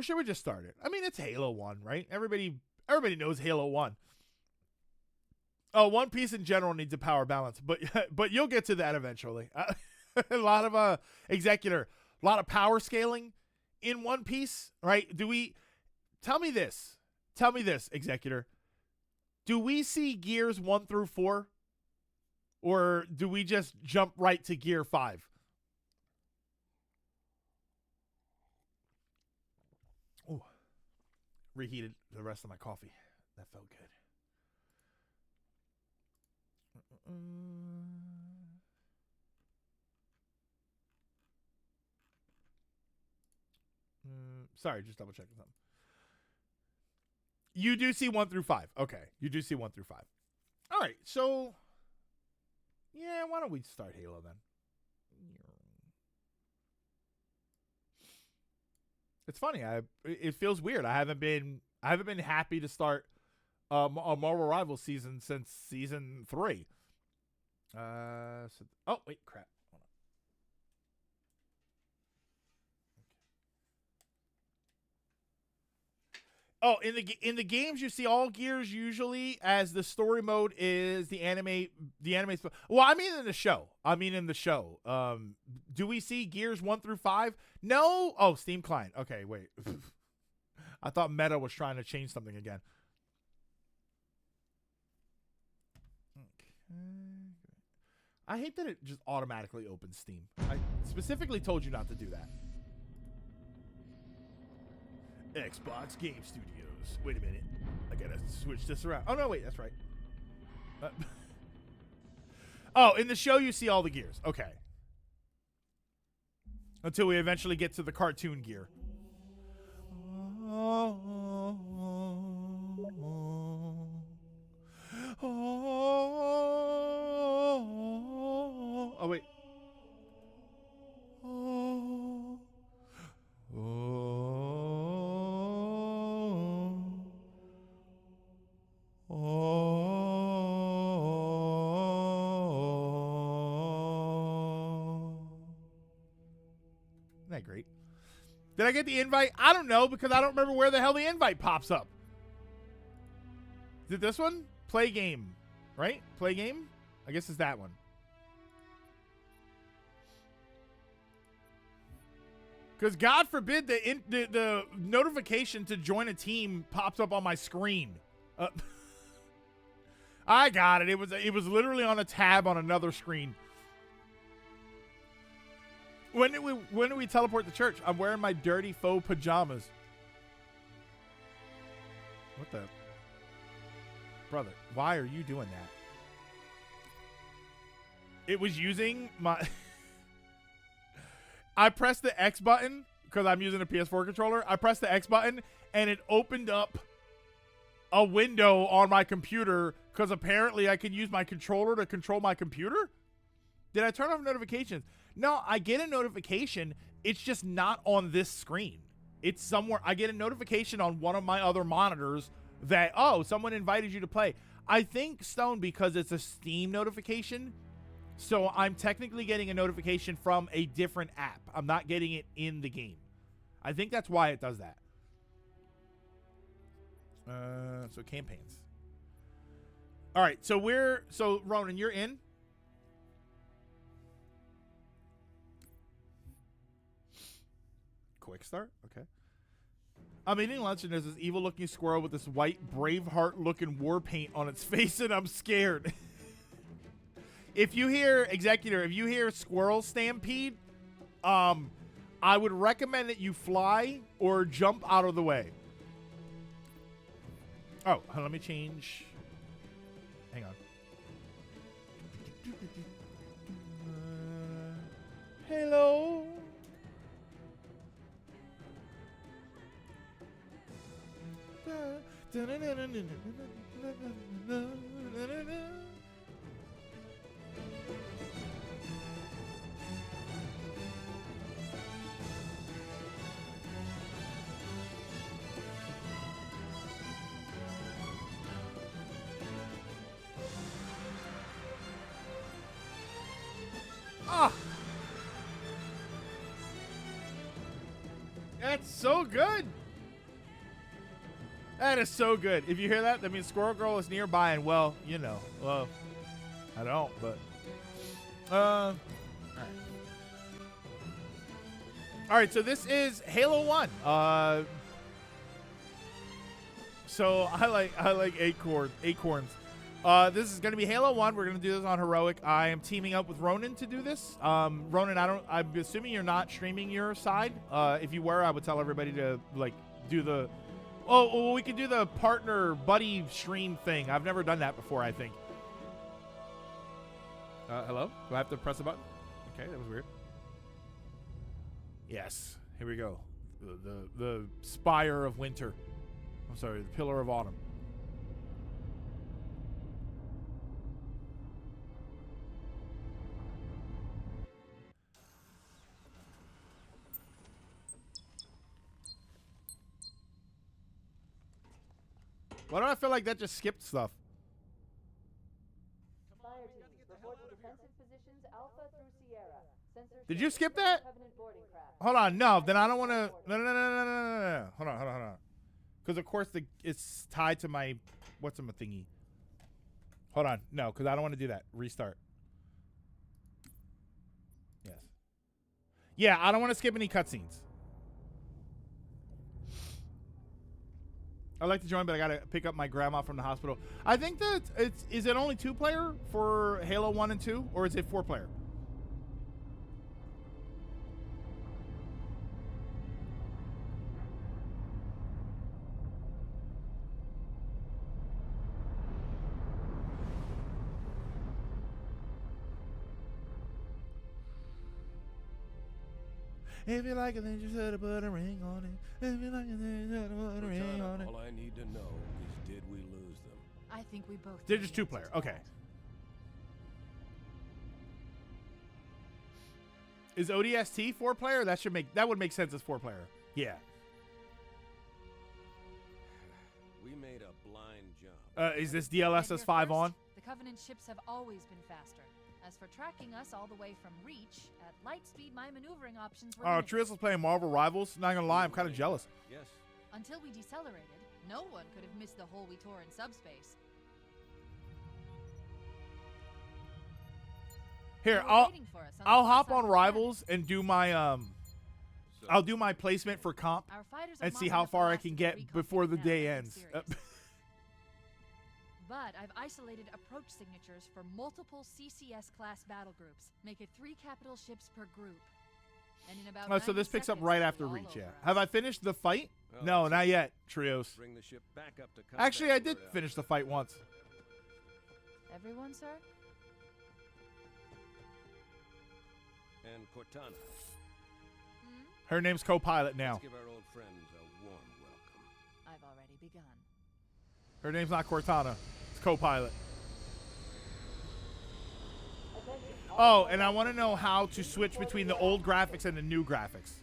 [SPEAKER 1] should we just start it? I mean, it's Halo 1, right? Everybody knows Halo 1. Oh, One Piece in general needs a power balance, but you'll get to that eventually. A lot of Executor, a lot of power scaling in One Piece, right? Tell me this, Executor. Do we see gears 1 through 4? Or do we just jump right to gear 5? Oh, reheated the rest of my coffee. That felt good. Sorry, just double checking something. You do see 1 through 5. Okay. You do see 1 through 5. All right. So, yeah, why don't we start Halo then? It's funny. It feels weird. I haven't been happy to start a Marvel Rivals season since season 3. Oh, wait, crap. Oh, in the games you see all gears usually as the story mode is the anime. Well, I mean in the show. Do we see gears 1 through 5? No. Oh, Steam client. Okay, wait. I thought Meta was trying to change something again. Okay. I hate that it just automatically opens Steam. I specifically told you not to do that. Xbox Game Studios. Wait a minute. I gotta switch this around. Oh, no, wait. That's right. Oh, in the show, you see all the gears. Okay. Until we eventually get to the cartoon gear. Oh, wait. Isn't that great? Did I get the invite? I don't know, because I don't remember where the hell the invite pops up. Is it this one? Play game, right? Play game? I guess it's that one. Because God forbid the notification to join a team pops up on my screen. I got it. It was literally on a tab on another screen. When do we teleport to church? I'm wearing my dirty faux pajamas. What the? Brother, why are you doing that? It was using my... I pressed the X button because I'm using a PS4 controller. I pressed the X button and it opened up a window on my computer because apparently I can use my controller to control my computer. Did I turn off notifications? No, I get a notification. It's just not on this screen. It's somewhere. I get a notification on one of my other monitors that, oh, someone invited you to play. I think Stone, because it's a Steam notification, so I'm technically getting a notification from a different app. I'm not getting it in the game. I think that's why it does that. So campaigns. All right, so Ronan, you're in. Quick start, okay. I'm eating lunch and there's this evil-looking squirrel with this white Braveheart-looking war paint on its face, and I'm scared. If you hear squirrel stampede, I would recommend that you fly or jump out of the way. Oh, let me change. Hang on. Hello. Ah, that's so good. That is so good. If you hear that, that means Squirrel Girl is nearby, and well, you know, well, I don't, but all right. So this is Halo 1. So I like acorns. This is gonna be Halo 1. We're gonna do this on Heroic. I am teaming up with Ronan to do this. Ronan, I'm assuming you're not streaming your side. If you were, I would tell everybody to like do the. Oh, well, we could do the partner buddy stream thing. I've never done that before, I think. Hello? Do I have to press a button? Okay, that was weird. Yes, here we go. The spire of winter. I'm sorry, the pillar of autumn. Why do I feel like that just skipped stuff? Did you skip that? Hold on, no. Then I don't want to. No. Hold on. Because of course it's tied to my what's my thingy. Hold on, no, because I don't want to do that. Restart. Yes. Yeah, I don't want to skip any cutscenes. I'd like to join, but I gotta pick up my grandma from the hospital. I think that is it only 2-player for Halo 1 and 2, or is it 4-player? If you like it, then you should have put a ring on it. If you like it, then you should have put a ring on it.
[SPEAKER 2] All I need to know is, did we lose them?
[SPEAKER 3] I think we both.
[SPEAKER 1] They're just 2-player. Okay. Is ODST 4-player? That would make sense as 4-player. Yeah.
[SPEAKER 2] We made a blind jump.
[SPEAKER 1] Is this DLSS 5 on?
[SPEAKER 3] The Covenant ships have always been faster. As for tracking us all the way from Reach, at light speed, my maneuvering options were limited.
[SPEAKER 1] Trios was playing Marvel Rivals. Not gonna lie, I'm kind of jealous.
[SPEAKER 2] Yes.
[SPEAKER 3] Until we decelerated, no one could have missed the hole we tore in subspace.
[SPEAKER 1] Here, I'll hop on Rivals and do my I'll do my placement for comp and see how far I can get before the day ends.
[SPEAKER 3] But I've isolated approach signatures for multiple CCS-class battle groups. Make it 3 capital ships per group. And in about
[SPEAKER 1] so this picks up right after Reach, yeah. Have I finished the fight?
[SPEAKER 2] Well,
[SPEAKER 1] no, not yet, Trios.
[SPEAKER 2] Bring the ship back up to combat.
[SPEAKER 1] Actually, I did finish the fight once.
[SPEAKER 3] Everyone, sir?
[SPEAKER 2] And Cortana.
[SPEAKER 1] Her name's co-pilot now.
[SPEAKER 2] Let's give our old friends a warm welcome.
[SPEAKER 3] I've already begun.
[SPEAKER 1] Her name's not Cortana. It's co-pilot. Oh, and I want to know how to switch between the old graphics and the new graphics.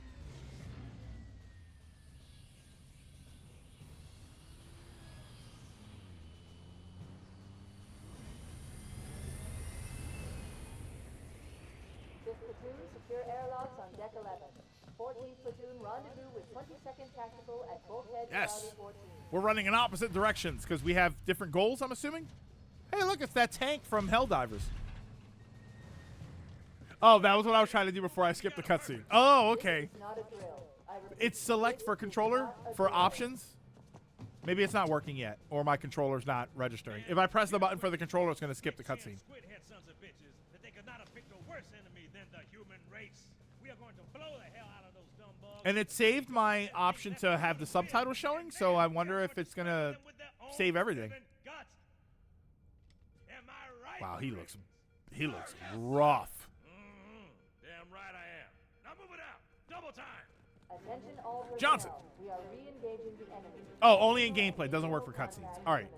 [SPEAKER 4] platoon, secure airlocks on deck 11. 14th platoon, rendezvous with 22nd Tactical at bulkhead
[SPEAKER 1] Yes.
[SPEAKER 4] Charlie 14.
[SPEAKER 1] We're running in opposite directions because we have different goals, I'm assuming. Hey, look, it's that tank from Helldivers. Oh, that was what I was trying to do before I skipped the cutscene. Oh, okay.
[SPEAKER 4] Not a drill. I repeat,
[SPEAKER 1] It's select for controller for options. Maybe it's not working yet, or my controller's not registering. If I press the button for the controller, it's going to skip the cutscene.
[SPEAKER 5] Squid-head sons of bitches that they could not have picked a worse enemy than the human race. We are going to blow the hell out of those dumb bugs.
[SPEAKER 1] And it saved my option to have the subtitles showing, so I wonder if it's going to save everything.
[SPEAKER 5] Am I right?
[SPEAKER 1] Wow, he looks rough.
[SPEAKER 5] Damn right I am. Now move it out. Double time.
[SPEAKER 4] Attention all personnel.
[SPEAKER 1] Johnson.
[SPEAKER 4] We are re-engaging the enemy.
[SPEAKER 1] Oh, only in gameplay. Doesn't work for cutscenes. All right.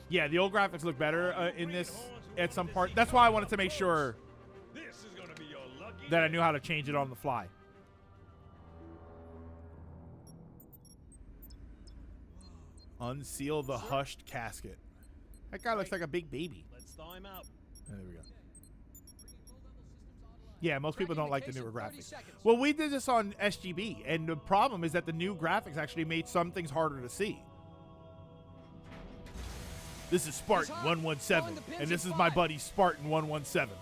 [SPEAKER 1] Yeah, the old graphics look better in this at some part. That's why I wanted to make sure
[SPEAKER 5] This is gonna be your lucky
[SPEAKER 1] that I knew how to change it on the fly. Unseal the hushed casket. That guy looks like a big baby.
[SPEAKER 2] Let's thaw him out.
[SPEAKER 1] There we go. Yeah, most people don't like the newer graphics. Well, we did this on SGB, and the problem is that the new graphics actually made some things harder to see. This is Spartan 117, and this is my buddy Spartan 117.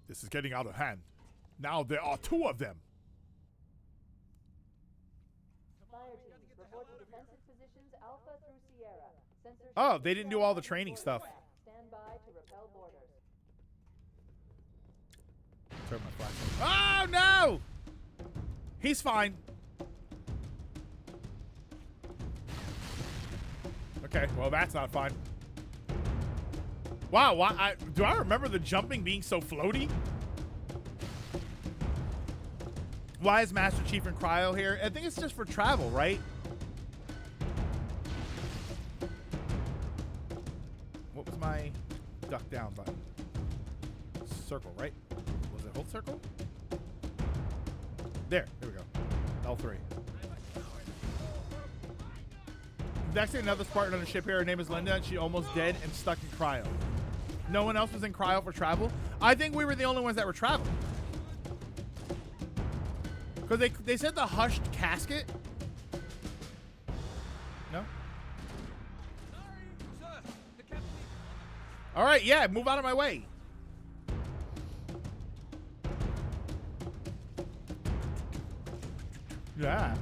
[SPEAKER 1] This is getting out of hand. Now there are two of them.
[SPEAKER 4] Fire teams, report to defensive positions Alpha through Sierra. Sensors
[SPEAKER 1] Oh, they didn't do all the training stuff.
[SPEAKER 4] Stand by to repel borders.
[SPEAKER 1] Turn my flashlight. Oh, no! He's fine. Okay, well, that's not fine. Wow, do I remember the jumping being so floaty? Why is Master Chief in cryo here? I think it's just for travel, right? What was my duck down button? Circle, right? Was it hold circle? There we go. L3. There's actually another Spartan on the ship here. Her name is Linda, and she's almost dead and stuck in cryo. No one else was in cryo for travel. I think we were the only ones that were traveling. Because they said the hushed casket. No? All right, yeah, move out of my way. Yeah.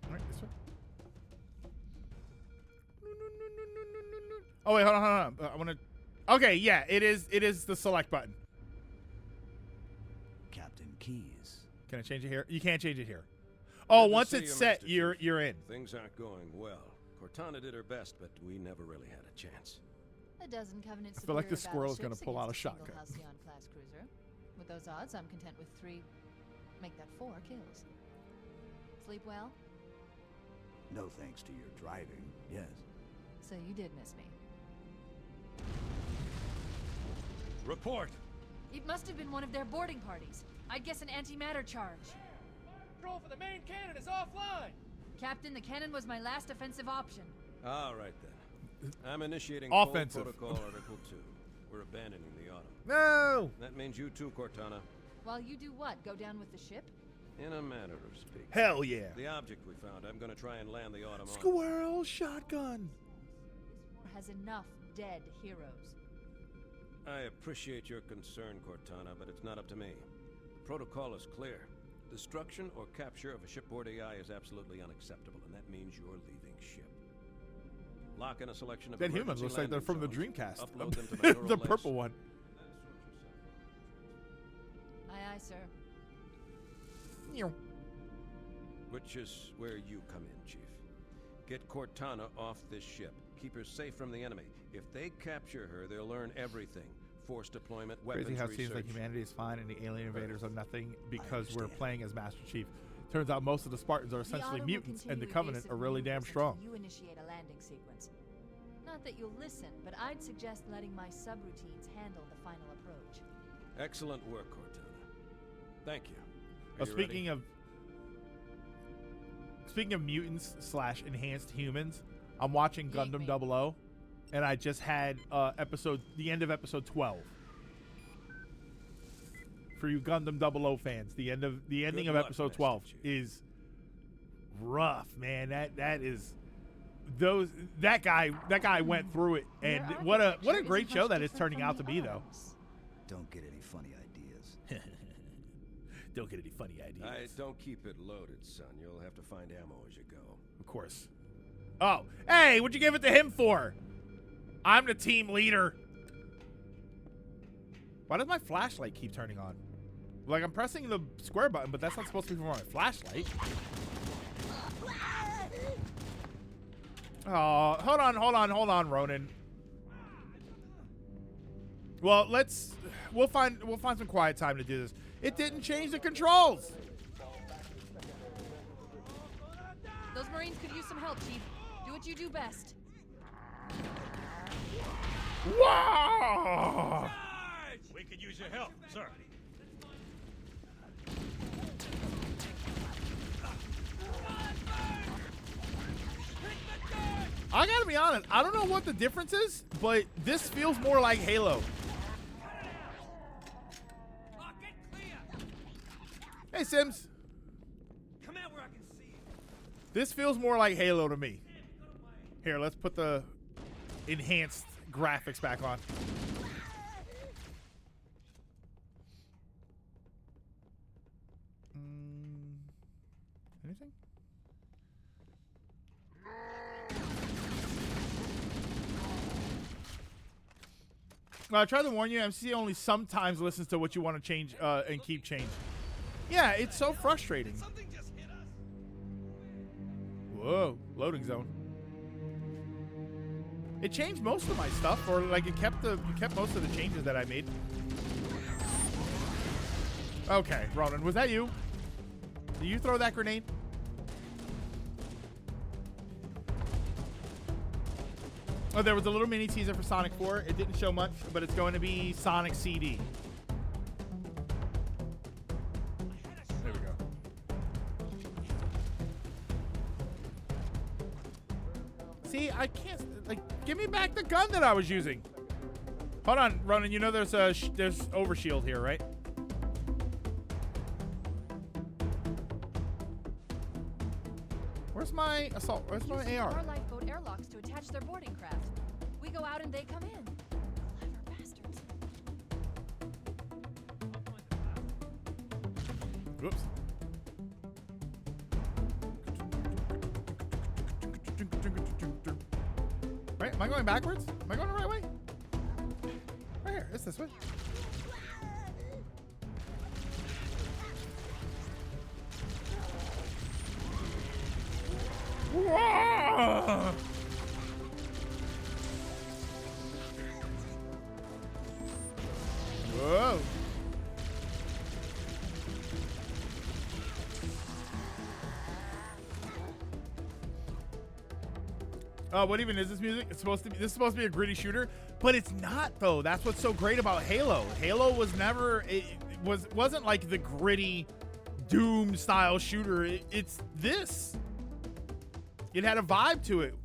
[SPEAKER 1] All right, this way. Oh wait, hold on. I want to. Okay, yeah, it is the select button.
[SPEAKER 6] Captain Keys.
[SPEAKER 1] Can I change it here? You can't change it here. Oh,
[SPEAKER 2] Good to
[SPEAKER 1] once
[SPEAKER 2] see
[SPEAKER 1] it's
[SPEAKER 2] you,
[SPEAKER 1] set,
[SPEAKER 2] Master
[SPEAKER 1] you're
[SPEAKER 2] Chief.
[SPEAKER 1] in.
[SPEAKER 2] Things aren't going well. Cortana did her best, but we never really had a chance.
[SPEAKER 3] A dozen Covenant
[SPEAKER 1] I feel like the
[SPEAKER 3] superior
[SPEAKER 1] squirrel is
[SPEAKER 3] battleships
[SPEAKER 1] gonna pull out a
[SPEAKER 3] against single
[SPEAKER 1] shotgun.
[SPEAKER 3] Halcyon-class cruiser. With those odds, I'm content with 3. Make that 4 kills. Sleep well?
[SPEAKER 6] No thanks to your driving, yes.
[SPEAKER 3] So you did miss me.
[SPEAKER 5] Report.
[SPEAKER 3] It must have been one of their boarding parties. I'd guess an antimatter charge.
[SPEAKER 7] Control for the main cannon is offline.
[SPEAKER 3] Captain, the cannon was my last offensive option.
[SPEAKER 2] All right, then. I'm initiating
[SPEAKER 1] Offensive.
[SPEAKER 2] Cold Protocol Article 2. We're abandoning the Autumn.
[SPEAKER 1] No.
[SPEAKER 2] That means you too, Cortana.
[SPEAKER 3] While you do what? Go down with the ship?
[SPEAKER 2] In a manner of speaking.
[SPEAKER 1] Hell yeah.
[SPEAKER 2] The object we found, I'm going to try and land the Autumn on.
[SPEAKER 1] Squirrel shotgun.
[SPEAKER 3] This war has enough dead heroes.
[SPEAKER 2] I appreciate your concern, Cortana, but it's not up to me. The protocol is clear. Destruction or capture of a shipboard AI is absolutely unacceptable, and that means you're leaving ship. Lock in a selection of
[SPEAKER 1] That human
[SPEAKER 2] emergency
[SPEAKER 1] looks like they're from the
[SPEAKER 2] landing
[SPEAKER 1] Dreamcast.
[SPEAKER 2] zones, upload them to my neural
[SPEAKER 1] The
[SPEAKER 2] links,
[SPEAKER 1] purple one.
[SPEAKER 2] then sort yourself out.
[SPEAKER 3] Aye, aye, sir.
[SPEAKER 2] Which is where you come in, Chief. Get Cortana off this ship. Keep her safe from the enemy. If they capture her, they'll learn everything. Force deployment, weapons
[SPEAKER 1] Crazy how it
[SPEAKER 2] research.
[SPEAKER 1] seems like humanity is fine and the alien invaders are nothing because we're
[SPEAKER 6] understand.
[SPEAKER 1] playing as Master Chief. Turns out most of the Spartans are
[SPEAKER 3] The
[SPEAKER 1] essentially
[SPEAKER 3] Autumn will
[SPEAKER 1] mutants, and the
[SPEAKER 3] continue
[SPEAKER 1] Covenant
[SPEAKER 3] evasive
[SPEAKER 1] are really damn
[SPEAKER 3] maneuvers
[SPEAKER 1] strong.
[SPEAKER 3] until you initiate a landing sequence. Not that you'll listen, but I'd suggest letting my subroutines handle the final approach.
[SPEAKER 2] Excellent work, Cortana. Thank you.
[SPEAKER 1] Well, speaking of mutants / enhanced humans, I'm watching Gundam 00, and I just had the end of episode 12. For you Gundam 00 fans, the ending of episode 12 is rough, man. That is that guy went through it, and what a great show that is turning out to be, though.
[SPEAKER 6] Don't get any funny ideas.
[SPEAKER 1] Don't get any funny ideas.
[SPEAKER 2] Don't keep it loaded, son. You'll have to find ammo as you go.
[SPEAKER 1] Of course. Oh, hey, what'd you give it to him for? I'm the team leader. Why does my flashlight keep turning on? Like, I'm pressing the square button, but that's not supposed to be for my flashlight. Oh, hold on, Ronan. Well, we'll find some quiet time to do this. It didn't change the controls.
[SPEAKER 3] Those Marines could use some help, Chief. Do what you do best.
[SPEAKER 1] Whoa!
[SPEAKER 5] We could use your help, sir.
[SPEAKER 1] I gotta be honest, I don't know what the difference is, but this feels more like Halo. Hey, Sims.
[SPEAKER 5] Come out where I can see you.
[SPEAKER 1] This feels more like Halo to me. Here, let's put the enhanced graphics back on. Anything? I tried to warn you, MCC only sometimes listens to what you want to change and keep changing. Yeah, it's so frustrating.
[SPEAKER 5] Something just hit us.
[SPEAKER 1] Whoa, loading zone. It changed most of my stuff, or like it kept most of the changes that I made. Okay, Ronan, was that you? Did you throw that grenade? Oh, there was a little mini teaser for Sonic 4. It didn't show much, but it's going to be Sonic CD. There we go. See, I can't, like, give me back the gun that I was using. Hold on, Ronan, you know there's overshield here, right? Where's my assault? Where's my AR?
[SPEAKER 3] Our lifeboat airlocks to attach their boarding craft. We go out and they come in. Clever bastards.
[SPEAKER 1] Whoops. Right? Am I going backwards? Am I going the right way? Right here. It's this way. Whoa! Whoa. What even is this music? This is supposed to be a gritty shooter, but it's not though. That's what's so great about Halo. Halo was never, wasn't like the gritty Doom style shooter. It's this. It had a vibe to it.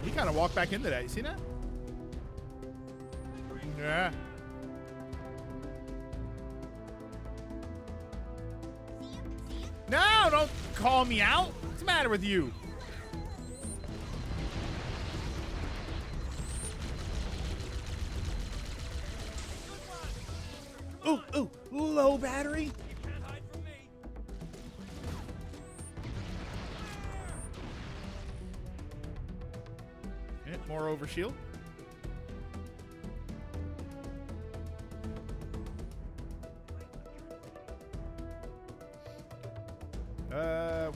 [SPEAKER 1] He kind of walked back into that. You see that? Yeah. No, don't call me out. What's the matter with you? Ooh, low battery.
[SPEAKER 5] You can't hide from me.
[SPEAKER 1] Yeah, more overshield.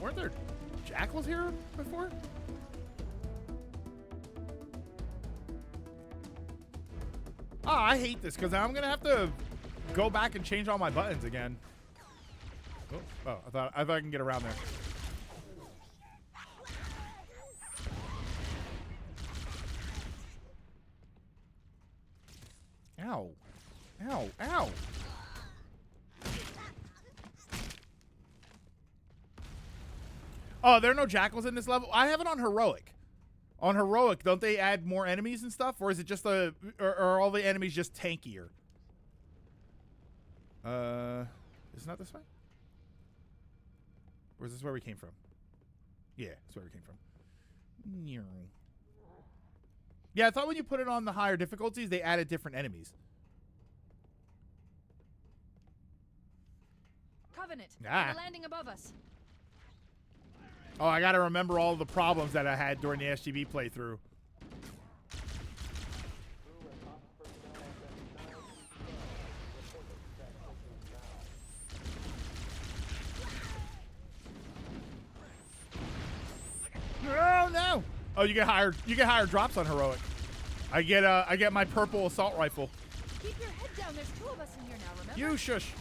[SPEAKER 1] Weren't there jackals here before? Oh, I hate this because I'm gonna have to go back and change all my buttons again. Oh, I thought I can get around there. Oh, there are no jackals in this level? I have it on heroic. On heroic, don't they add more enemies and stuff? Or is it just or are all the enemies just tankier? Isn't that this way? Or is this where we came from? Yeah, that's where we came from. Yeah, I thought when you put it on the higher difficulties, they added different enemies.
[SPEAKER 3] Covenant,
[SPEAKER 1] Ah.
[SPEAKER 3] on the landing above us.
[SPEAKER 1] Oh, I gotta remember all the problems that I had during the SGB playthrough. Oh no! Oh, you get higher drops on heroic. I get my purple assault rifle.
[SPEAKER 3] Keep your head down. There's 2 of us in here now, remember?
[SPEAKER 1] You shush.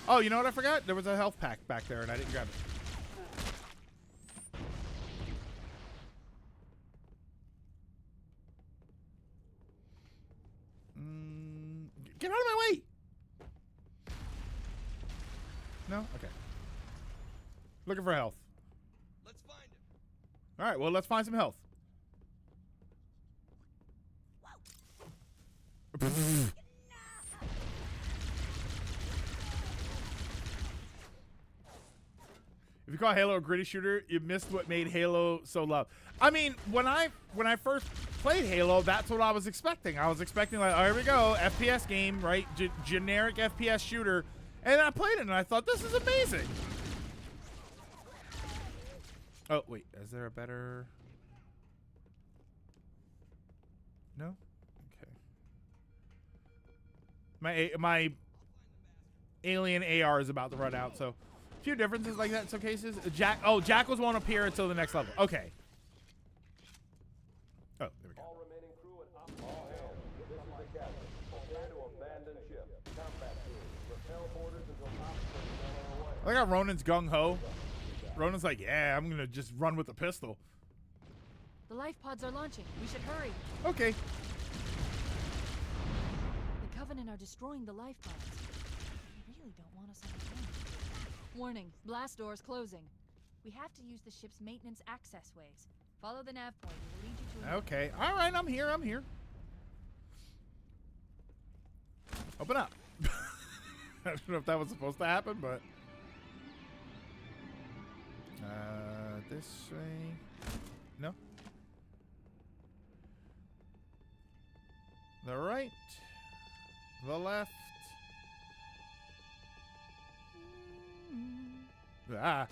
[SPEAKER 1] Oh, you know what I forgot? There was a health pack back there and I didn't grab it. Get out of my way! No? Okay. Looking for health.
[SPEAKER 2] Let's find him.
[SPEAKER 1] Alright, well, let's find some health. If you call Halo a gritty shooter, you missed what made Halo so loved. I mean, when I first played Halo, that's what I was expecting. I was expecting, like, oh, here we go, FPS game, right? Generic FPS shooter. And I played it and I thought, this is amazing. Oh, wait, is there a better... No? Okay. My alien AR is about to run out, so a few differences like that in some cases. Jackals won't appear until the next level. Okay. Oh, there we go.
[SPEAKER 2] All remaining crew and all hands. This is the captain. Prepare to abandon ship. Combat team. Repel borders until obstacles are away.
[SPEAKER 1] I got Ronan's gung-ho. Ronan's like, yeah, I'm gonna just run with the pistol.
[SPEAKER 3] The life pods are launching. We should hurry.
[SPEAKER 1] Okay.
[SPEAKER 3] The Covenant are destroying the life pods. They really don't want us on the ground. Warning, blast doors closing. We have to use the ship's maintenance access ways. Follow the nav point. It will lead you to
[SPEAKER 1] Okay. All right, I'm here. Open up. I don't know if that was supposed to happen, but... this way... No? The right. The left. Ah.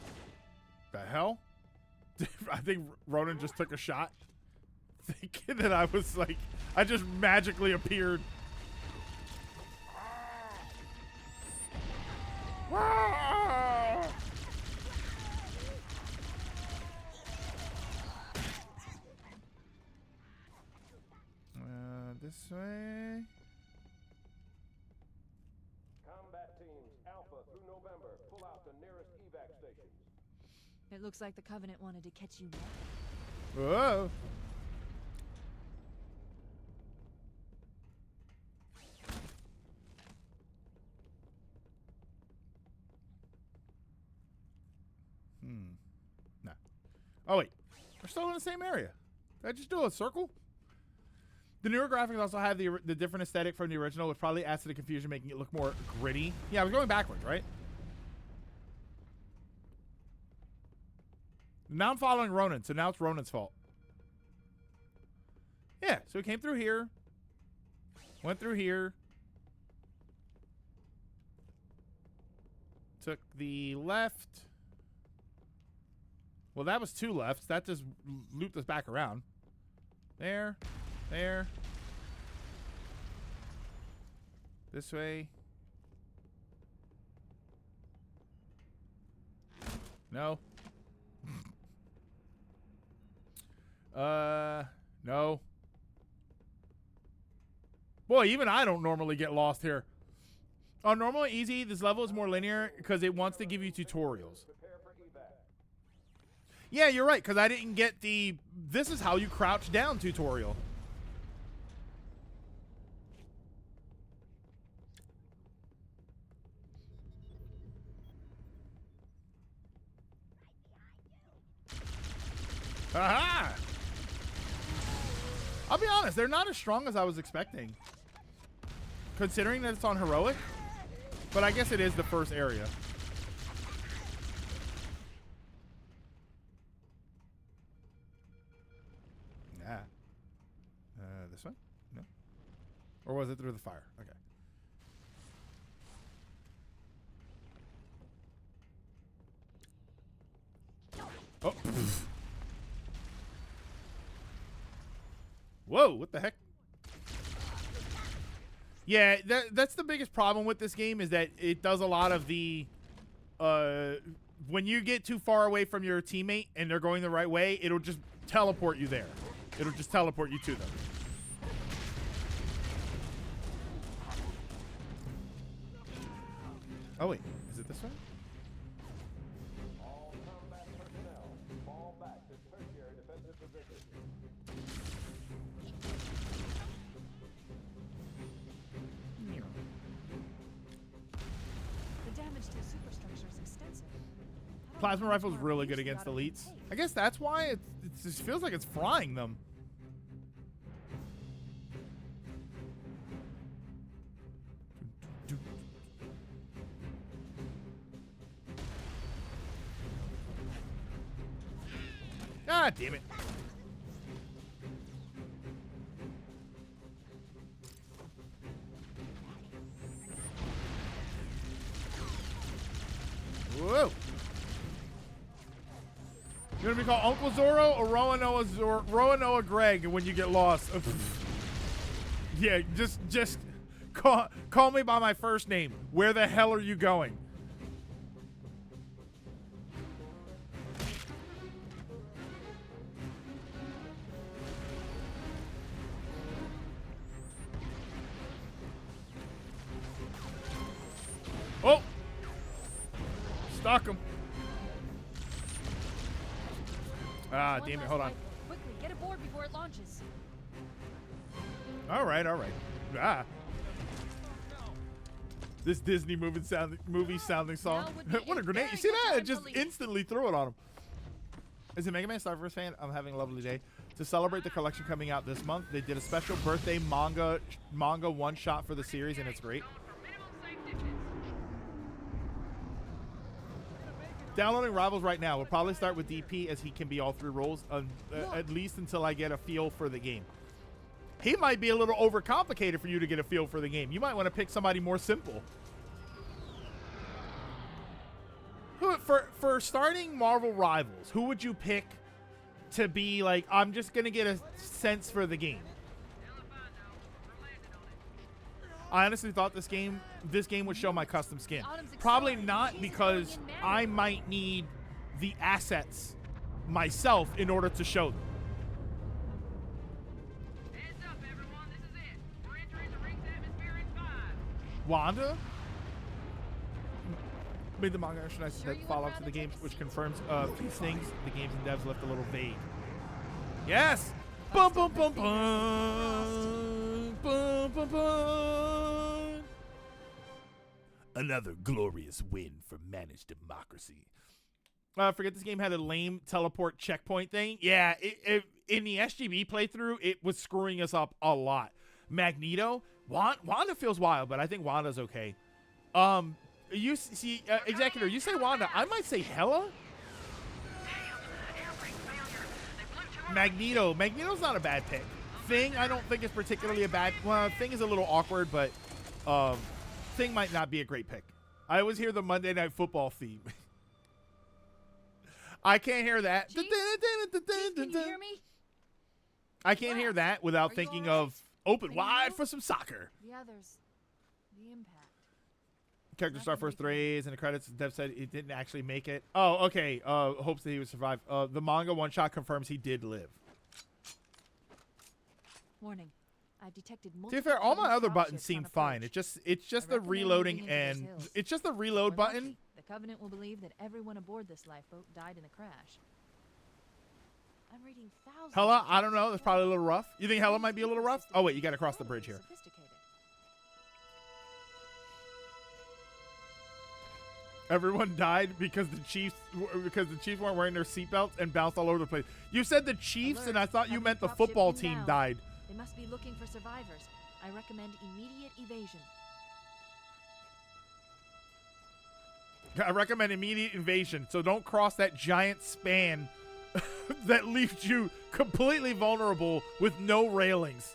[SPEAKER 1] The hell? I think Ronan just took a shot. Thinking that I was like... I just magically appeared. This way.
[SPEAKER 2] Combat teams, Alpha through November. Pull out the nearest evac stations.
[SPEAKER 3] It looks like the Covenant wanted to catch you now.
[SPEAKER 1] Whoa. No. Oh, wait. We're still in the same area. Did I just do a circle? The newer graphics also have the different aesthetic from the original, which probably adds to the confusion, making it look more gritty. Yeah, I was going backwards, right? Now I'm following Ronan, so now it's Ronan's fault. Yeah, so we came through here. Went through here. Took the left. Well, that was 2 lefts. That just looped us back around. There. There. This way. No. No. Boy, even I don't normally get lost here. On normal and easy, this level is more linear because it wants to give you tutorials. Yeah, you're right, because I didn't get the this is how you crouch down tutorial. Aha! I'll be honest, they're not as strong as I was expecting. Considering that it's on heroic. But I guess it is the first area. Nah. This one? No. Or was it through the fire? Okay. Oh. Whoa, what the heck? Yeah, that's the biggest problem with this game, is that it does a lot of the when you get too far away from your teammate and they're going the right way, it'll just teleport you there. It'll just teleport you to them. Oh wait, is it this way?
[SPEAKER 8] All combat personnel, fall back to tertiary defensive positions.
[SPEAKER 3] The damage to the superstructure is extensive. I don't
[SPEAKER 1] Plasma
[SPEAKER 3] know how much
[SPEAKER 1] rifle's
[SPEAKER 3] more
[SPEAKER 1] really
[SPEAKER 3] abuse
[SPEAKER 1] good
[SPEAKER 3] you
[SPEAKER 1] against
[SPEAKER 3] gotta
[SPEAKER 1] elites.
[SPEAKER 3] take.
[SPEAKER 1] I guess that's why it just feels like it's frying them. Ah, damn it. Whoa. You're gonna be called Uncle Zorro or Roanoa Greg when you get lost. Yeah, just call me by my first name. Where the hell are you going? Oh! Stuck him. Ah,
[SPEAKER 3] One
[SPEAKER 1] damn it.
[SPEAKER 3] last
[SPEAKER 1] Hold on.
[SPEAKER 3] rifle. Quickly, get aboard before it launches.
[SPEAKER 1] All right, all right. Ah. This Disney movie sounding song.
[SPEAKER 3] Now would be
[SPEAKER 1] What a
[SPEAKER 3] a
[SPEAKER 1] grenade. You
[SPEAKER 3] very
[SPEAKER 1] see
[SPEAKER 3] good
[SPEAKER 1] that?
[SPEAKER 3] time
[SPEAKER 1] It just
[SPEAKER 3] to leave.
[SPEAKER 1] instantly threw it on him. As a Mega Man Star Wars fan, I'm having a lovely day. To celebrate the collection coming out this month, they did a special birthday manga one-shot for the series, and it's great. Downloading Rivals right now. We'll probably start with DP, as he can be all three roles, at least until I get a feel for the game. He might be a little overcomplicated for you to get a feel for the game. You might want to pick somebody more simple. For starting Marvel Rivals, who would you pick to be like, I'm just going to get a sense for the game? I honestly thought this game would show my custom skin. Probably not, because I might need the assets myself in order to show them.
[SPEAKER 9] Heads up, everyone. This is it. We're entering the ring's atmosphere in 5.
[SPEAKER 1] Wanda made the manga nice
[SPEAKER 3] Sure
[SPEAKER 1] that
[SPEAKER 3] you
[SPEAKER 1] follow
[SPEAKER 3] would
[SPEAKER 1] up to the
[SPEAKER 3] rather
[SPEAKER 1] games,
[SPEAKER 3] take a
[SPEAKER 1] which
[SPEAKER 3] seat?
[SPEAKER 1] confirms a few things the games and devs left a little vague. Yes! Bum bum bum bum bum bum bum. Another glorious win for managed democracy. Forget this game had a lame teleport checkpoint thing. Yeah, in the SGB playthrough, it was screwing us up a lot. Magneto, Wanda feels wild, but I think Wanda's okay. You see, Executor, you say Wanda. I might say Hela. Magneto's not a bad pick. Thing, I don't think is particularly a bad. Well, Thing is a little awkward, but Thing might not be a great pick. I always hear the Monday Night Football theme. I can't hear that.
[SPEAKER 3] Chief? Can you hear me?
[SPEAKER 1] I can't hear that without
[SPEAKER 3] Are you
[SPEAKER 1] thinking
[SPEAKER 3] all right?
[SPEAKER 1] of open
[SPEAKER 3] Can you
[SPEAKER 1] wide
[SPEAKER 3] move?
[SPEAKER 1] for some soccer.
[SPEAKER 3] The others. The impact.
[SPEAKER 1] Character star first 3 A's in the credits. Dev said he didn't actually make it. Oh, okay. Hopes that he would survive. The manga one shot confirms he did live.
[SPEAKER 3] Warning. I've detected
[SPEAKER 1] To be
[SPEAKER 3] multiple
[SPEAKER 1] fair, all my
[SPEAKER 3] enemy
[SPEAKER 1] other
[SPEAKER 3] dropships
[SPEAKER 1] buttons
[SPEAKER 3] on
[SPEAKER 1] seem
[SPEAKER 3] approach.
[SPEAKER 1] fine. It's just
[SPEAKER 3] I
[SPEAKER 1] the
[SPEAKER 3] recommend
[SPEAKER 1] reloading
[SPEAKER 3] moving into those
[SPEAKER 1] and
[SPEAKER 3] hills.
[SPEAKER 1] it's just the
[SPEAKER 3] If
[SPEAKER 1] reload
[SPEAKER 3] we're
[SPEAKER 1] button.
[SPEAKER 3] lucky, the Covenant will believe that everyone aboard this lifeboat died in the crash. I'm reading thousands.
[SPEAKER 1] Hella,
[SPEAKER 3] of
[SPEAKER 1] I don't know.
[SPEAKER 3] cases
[SPEAKER 1] That's
[SPEAKER 3] of
[SPEAKER 1] probably a
[SPEAKER 3] crime.
[SPEAKER 1] little rough. You think Hella might be a little rough? Oh wait, you got to cross the bridge here.
[SPEAKER 3] Sophisticated.
[SPEAKER 1] Everyone died because the Chiefs weren't wearing their seatbelts and bounced all over the place. You said the Chiefs, and I thought you meant the football team died.
[SPEAKER 3] They must be looking for survivors. I recommend immediate evasion.
[SPEAKER 1] I recommend immediate invasion, so don't cross that giant span that leaves you completely vulnerable with no railings.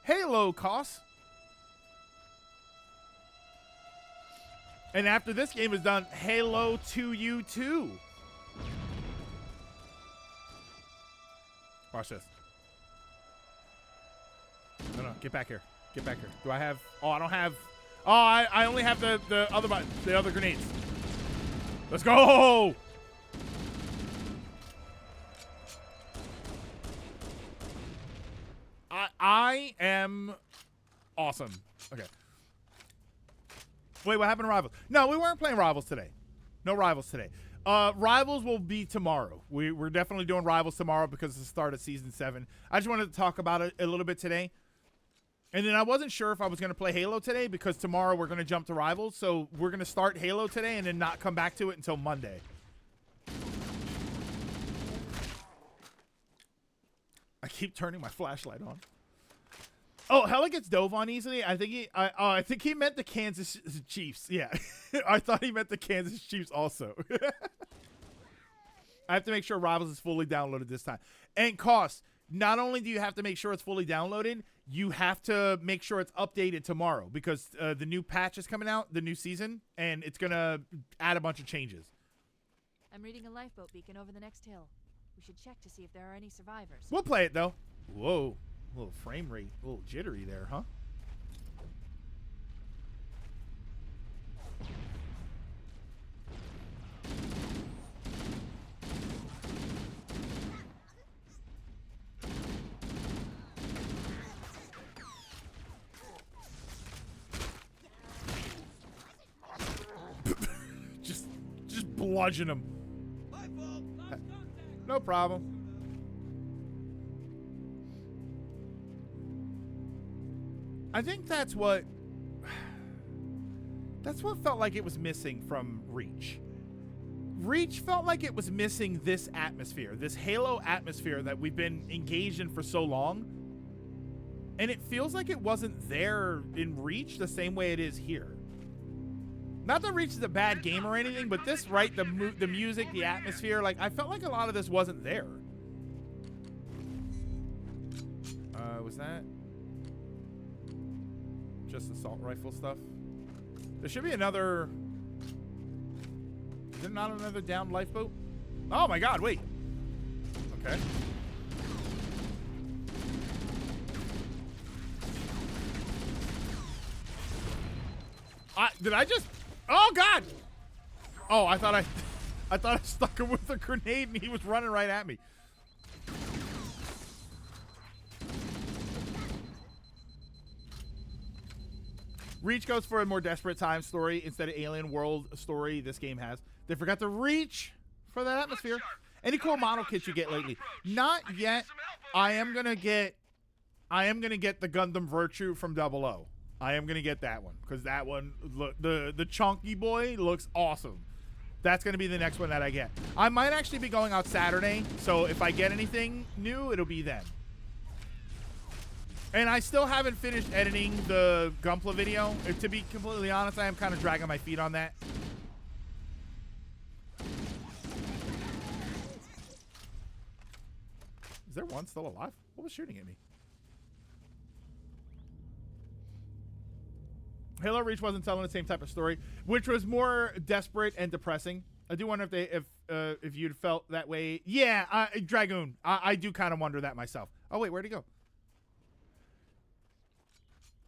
[SPEAKER 1] Halo costs. And after this game is done, Halo 2 you too. Watch this. No, get back here. Get back here. Do I have? Oh, I don't have. Oh, I only have the other grenades. Let's go. I am awesome. Okay. Wait, what happened to Rivals? No, we weren't playing Rivals today. No Rivals today. Rivals will be tomorrow. We're definitely doing Rivals tomorrow because it's the start of Season 7. I just wanted to talk about it a little bit today. And then I wasn't sure if I was going to play Halo today because tomorrow we're going to jump to Rivals. So we're going to start Halo today and then not come back to it until Monday. I keep turning my flashlight on. Oh, Hella gets dove on easily. I think he meant the Kansas Chiefs. Yeah, I thought he meant the Kansas Chiefs also. I have to make sure Rivals is fully downloaded this time. And cost. Not only do you have to make sure it's fully downloaded, you have to make sure it's updated tomorrow because the new patch is coming out, the new season, and it's gonna add a bunch of changes.
[SPEAKER 3] I'm reading a lifeboat beacon over the next hill. We should check to see if there are any survivors.
[SPEAKER 1] We'll play it though. Whoa. A little frame rate, a little jittery there, huh? just bludgeon him.
[SPEAKER 5] My fault. Lost contact.
[SPEAKER 1] No problem. I think that's what felt like it was missing from Reach. Reach felt like it was missing this atmosphere, this Halo atmosphere that we've been engaged in for so long. And it feels like it wasn't there in Reach the same way it is here. Not that Reach is a bad game or anything, but this, right, the music, the atmosphere, like I felt like a lot of this wasn't there. Was that just assault rifle stuff? There should be another. Is there not another downed lifeboat? Oh my god, wait. Okay. Did I just? Oh god! Oh, I thought I stuck him with a grenade and he was running right at me. Reach goes for a more desperate time story instead of alien world story this game has. They forgot to reach for that atmosphere. Any cool model kits you get lately? Not yet. I am gonna get the Gundam Virtue from 00. I am gonna get that one because that one, look, the chunky boy looks awesome. That's gonna be the next one that I get. I might actually be going out Saturday, so if I get anything new, it'll be then. And I still haven't finished editing the Gunpla video. To be completely honest, I am kind of dragging my feet on that. Is there one still alive? What was shooting at me? Halo Reach wasn't telling the same type of story, which was more desperate and depressing. I do wonder if you'd felt that way. Yeah, Dragoon. I do kind of wonder that myself. Oh wait, where'd he go?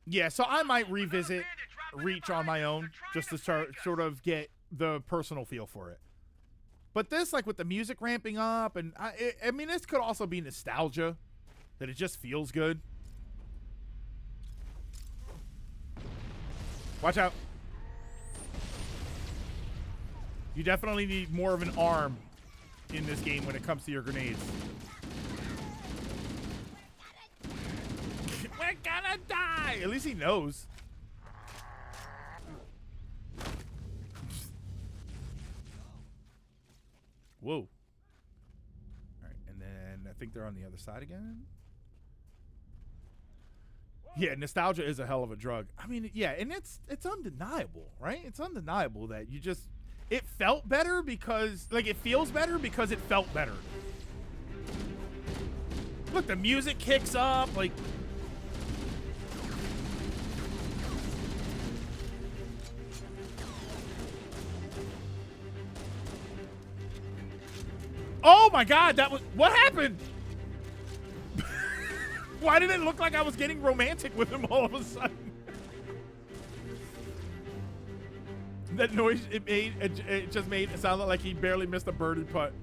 [SPEAKER 1] Yeah, so I might revisit Reach on my own just to sort of get the personal feel for it. But this, like with the music ramping up, and I mean, this could also be nostalgia, that it just feels good. Watch out. You definitely need more of an arm in this game when it comes to your grenades. We're gonna die! At least he knows. Whoa. All right, and then I think they're on the other side again. Yeah, nostalgia is a hell of a drug. I mean, yeah, and it's undeniable, right? It's undeniable that it felt better because, like, it feels better because it felt better. Look, the music kicks up, like. Oh my God, what happened? Why did it look like I was getting romantic with him all of a sudden? That noise it just made it sound like he barely missed a birdie putt.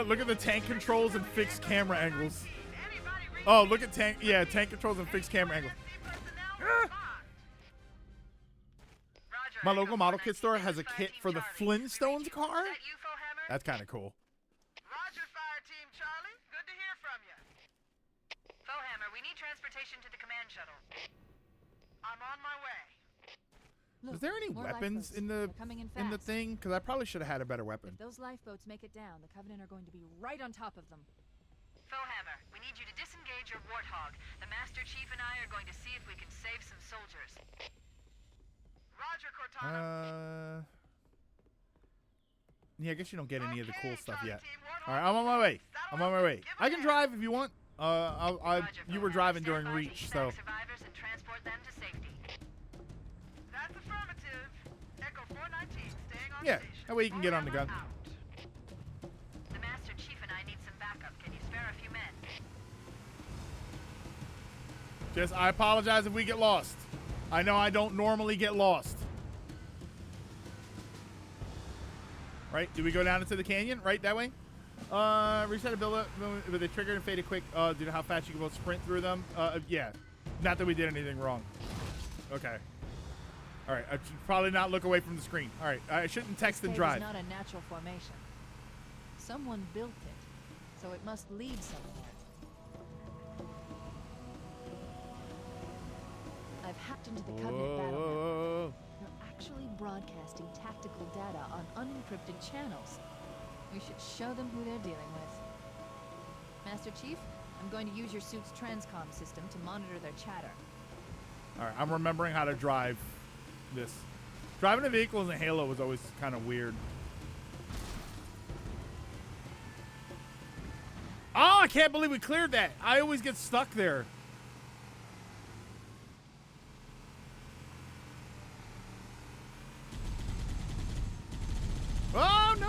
[SPEAKER 1] Look at the tank controls and fixed camera angles. Oh, look at tank controls and fixed camera angles. My local model kit store has a kit for the Flintstones car. That's kind of cool.
[SPEAKER 9] Roger, Fire Team Charlie. Good to hear from you. Foehammer, we need transportation to the command shuttle. I'm on my way.
[SPEAKER 3] Look,
[SPEAKER 1] Is there any
[SPEAKER 3] more
[SPEAKER 1] weapons
[SPEAKER 3] lifeboats.
[SPEAKER 1] in the
[SPEAKER 3] They're coming in
[SPEAKER 1] in the
[SPEAKER 3] fast.
[SPEAKER 1] thing? Because I probably should have had a better weapon.
[SPEAKER 3] If those lifeboats make it down, the Covenant are going to be right on top of them.
[SPEAKER 9] Foehammer, we need you to disengage your Warthog. The Master Chief and I are going to see if we can save some soldiers. Roger, Cortana.
[SPEAKER 1] Yeah, I guess you don't get any of the cool
[SPEAKER 9] Okay,
[SPEAKER 1] stuff
[SPEAKER 9] Charlie
[SPEAKER 1] yet.
[SPEAKER 9] Team, Warthog.
[SPEAKER 1] All right, I'm on my way. I'm on my way.
[SPEAKER 9] Give 'em
[SPEAKER 1] I can
[SPEAKER 9] hell.
[SPEAKER 1] drive if you want.
[SPEAKER 9] Roger,
[SPEAKER 1] You were
[SPEAKER 9] Foehammer.
[SPEAKER 1] driving
[SPEAKER 9] Stand
[SPEAKER 1] during
[SPEAKER 9] by to
[SPEAKER 1] Reach,
[SPEAKER 9] evac
[SPEAKER 1] so.
[SPEAKER 9] survivors and transport them to safety. That's affirmative. Echo 419, staying on
[SPEAKER 1] Yeah,
[SPEAKER 9] station.
[SPEAKER 1] that way you can get on the gun.
[SPEAKER 9] Foehammer out. The Master Chief and I need some backup. Can you spare a few men?
[SPEAKER 1] Just, I apologize if we get lost. I know I don't normally get lost. Right? Do we go down into the canyon? Right that way? Reset a build with a trigger and faded quick. Due to how fast you can both sprint through them. Yeah. Not that we did anything wrong. Okay. All right. I should probably not look away from the screen. All right. I shouldn't text and
[SPEAKER 3] This
[SPEAKER 1] drive.
[SPEAKER 3] cave is not a natural formation. Someone built it, so it must lead somewhere. I've hacked into the Covenant battle network.
[SPEAKER 1] Whoa.
[SPEAKER 3] They're actually broadcasting tactical data on unencrypted channels. We should show them who they're dealing with. Master Chief, I'm going to use your suit's transcom system to monitor their chatter.
[SPEAKER 1] All right. I'm remembering how to drive this. Driving a vehicle in Halo was always kind of weird. Oh, I can't believe we cleared that. I always get stuck there. Oh, no.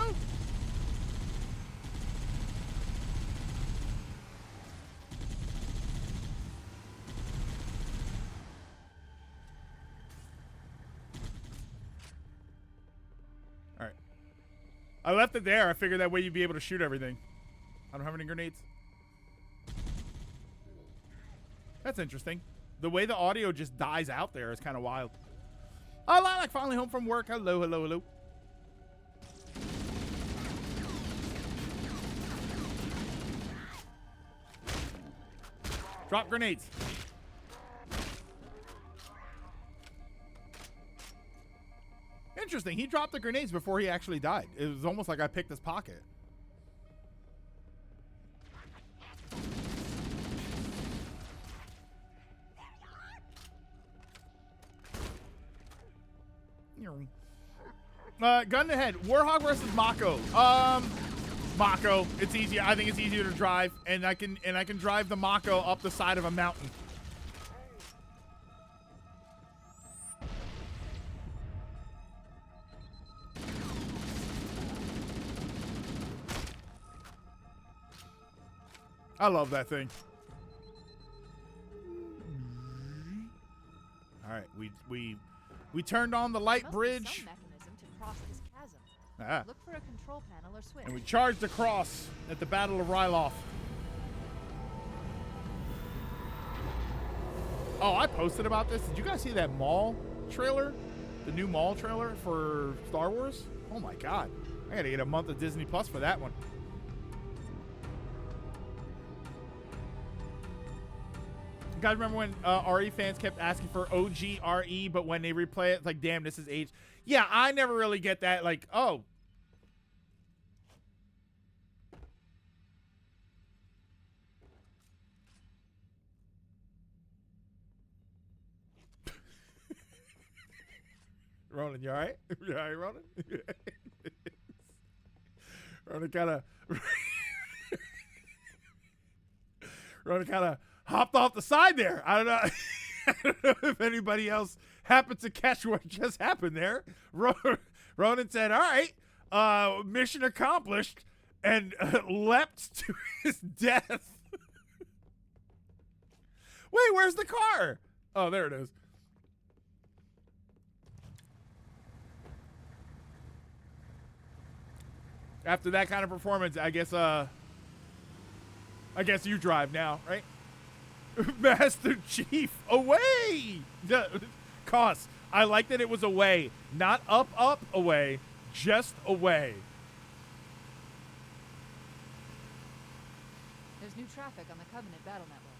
[SPEAKER 1] All right. I left it there. I figured that way you'd be able to shoot everything. I don't have any grenades. That's interesting. The way the audio just dies out there is kind of wild. Oh, Lilac, finally home from work. Hello, hello, hello. Drop grenades. Interesting. He dropped the grenades before he actually died. It was almost like I picked his pocket. Gun to head. Warhog versus Mako. Mako. It's easier. I think it's easier to drive, and I can drive the Mako up the side of a mountain. I love that thing. All right, we turned on the light
[SPEAKER 3] Must be
[SPEAKER 1] bridge.
[SPEAKER 3] some mechanism to cross this chasm.
[SPEAKER 1] Ah.
[SPEAKER 3] Look for a control panel or switch.
[SPEAKER 1] And we charged across at the Battle of Ryloth. Oh, I posted about this. Did you guys see that Maul trailer? The new Maul trailer for Star Wars? Oh my god. I gotta get a month of Disney Plus for that one. Guys, remember when RE fans kept asking for OG RE, but when they replay it, it's like, damn, this is age. Yeah, I never really get that. Like, oh. Ronan, you all right? You all right, Ronan? Ronan kind of hopped off the side there. I don't know. I don't know if anybody else happened to catch what just happened there. Ronan said, all right, mission accomplished, and leapt to his death. Wait, where's the car? Oh, there it is. After that kind of performance, I guess you drive now, right? Master Chief, away! Cos, I like that it was away. Not up, away. Just away.
[SPEAKER 3] There's new traffic on the Covenant battle network.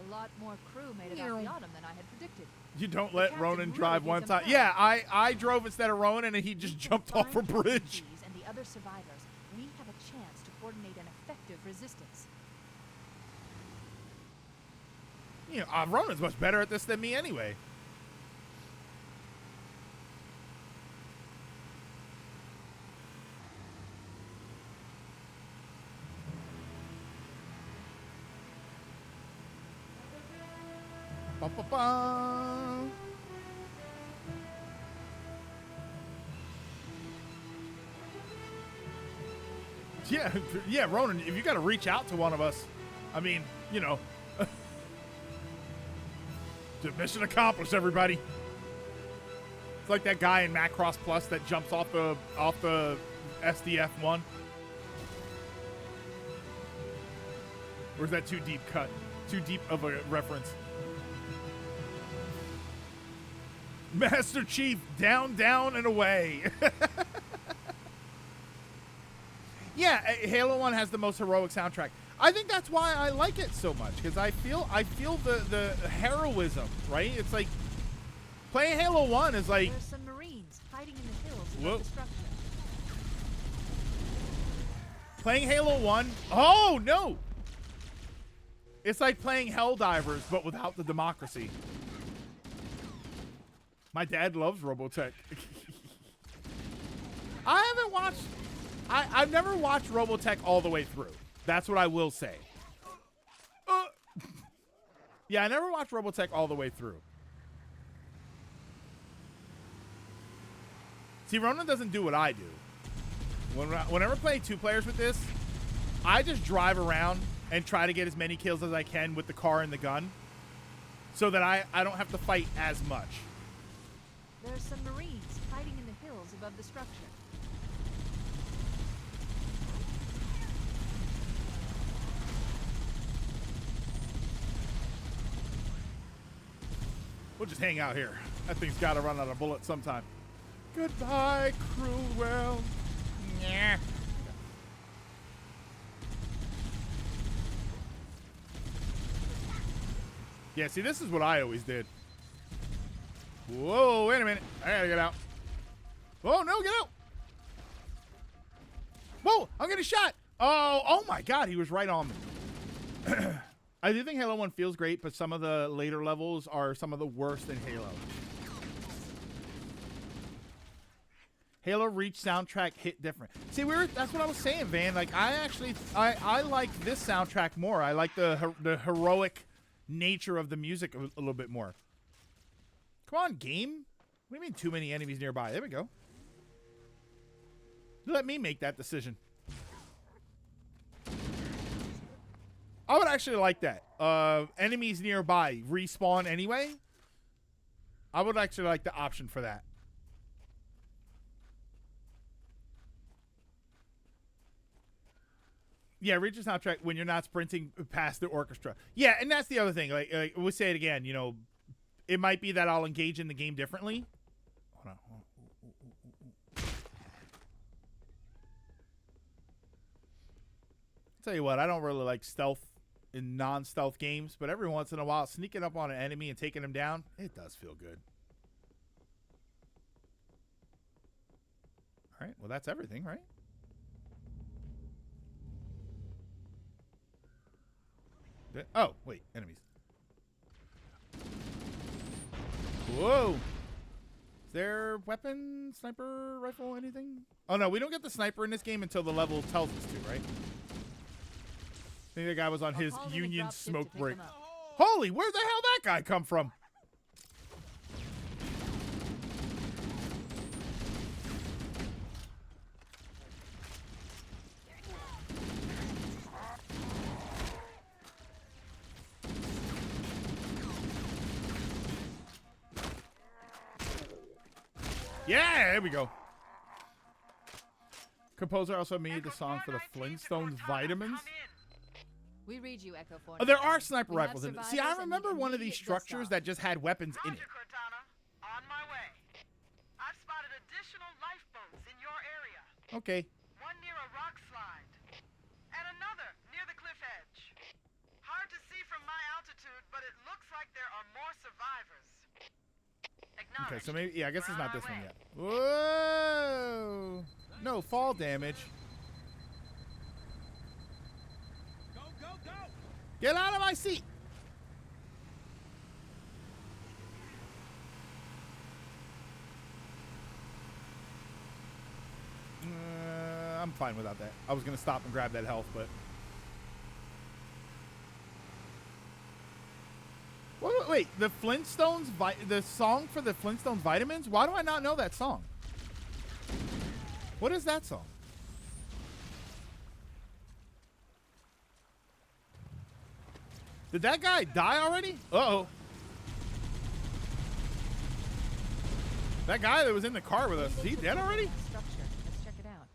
[SPEAKER 3] A lot more crew made it out the autumn than I had predicted.
[SPEAKER 1] You don't let Ronan drive one time. Yeah, I drove instead of Ronan, and he just jumped off a bridge.
[SPEAKER 3] And the other survivors, we have a chance to coordinate an effective resistance.
[SPEAKER 1] You know, Ronan's much better at this than me anyway. Ba, ba, ba. Yeah, Ronan, if you got to reach out to one of us, I mean, you know, mission accomplished, everybody. It's like that guy in Macross Plus that jumps off the SDF one. Or is that too deep cut? Too deep of a reference. Master Chief, down, down, and away. Yeah, Halo 1 has the most heroic soundtrack. I think that's why I like it so much, because I feel the heroism, right? It's like playing Halo 1 is like
[SPEAKER 3] there's some Marines hiding in the hills above the structure.
[SPEAKER 1] Playing Halo 1. Oh no! It's like playing Helldivers, but without the democracy. My dad loves Robotech. I haven't watched. I've never watched Robotech all the way through. That's what I will say. Yeah, I never watched Robotech all the way through. See, Ronan doesn't do what I do. Whenever I play two players with this, I just drive around and try to get as many kills as I can with the car and the gun, so that I don't have to fight as much.
[SPEAKER 3] There's some Marines hiding in the hills above the structure.
[SPEAKER 1] We'll just hang out here. That thing's got to run out of bullets sometime. Goodbye, Cruel. Yeah. Yeah, see, this is what I always did. Whoa, wait a minute. I gotta get out. Oh, no, get out. Whoa, I'm getting shot. Oh my God, he was right on me. I do think Halo 1 feels great, but some of the later levels are some of the worst in Halo. Halo Reach soundtrack hit different. See, that's what I was saying, Van. Like, I like this soundtrack more. I like the heroic nature of the music a little bit more. Come on, game. What do you mean too many enemies nearby? There we go. Let me make that decision. I would actually like that. Enemies nearby respawn anyway. I would actually like the option for that. Yeah, Reach the soundtrack when you're not sprinting past the orchestra. Yeah, and that's the other thing. Like we'll say it again, you know, it might be that I'll engage in the game differently. Hold on. Tell you what, I don't really like stealth in non-stealth games, but every once in a while, sneaking up on an enemy and taking him down, it does feel good. All right, well, that's everything, right? Oh, wait, enemies. Whoa. Is there weapon, sniper, rifle, anything? Oh, no, we don't get the sniper in this game until the level tells us to, right? I think the guy was on his Union smoke break. Holy, where the hell that guy come from? Yeah, there we go. Composer also made the song for the Flintstones Vitamins.
[SPEAKER 3] We read you, Echo 4.
[SPEAKER 1] Oh, there are sniper rifles in it. See, I remember one of these structures that just had weapons in it.
[SPEAKER 9] Cortana, on my way. I've spotted additional lifeboats in your area.
[SPEAKER 1] Okay.
[SPEAKER 9] One near a rock slide, and another near the cliff edge. Hard to see from my altitude, but it looks like there are more survivors.
[SPEAKER 1] Okay, so maybe, yeah, I guess it's not this one yet. Whoa! No, fall damage.
[SPEAKER 5] Go, go, go!
[SPEAKER 1] Get out of my seat! I'm fine without that. I was going to stop and grab that health, but... Wait, the Flintstones, the song for the Flintstones Vitamins? Why do I not know that song? What is that song? Did that guy die already? Uh-oh. That guy that was in the car with us, is he dead already?
[SPEAKER 3] Let's check it out.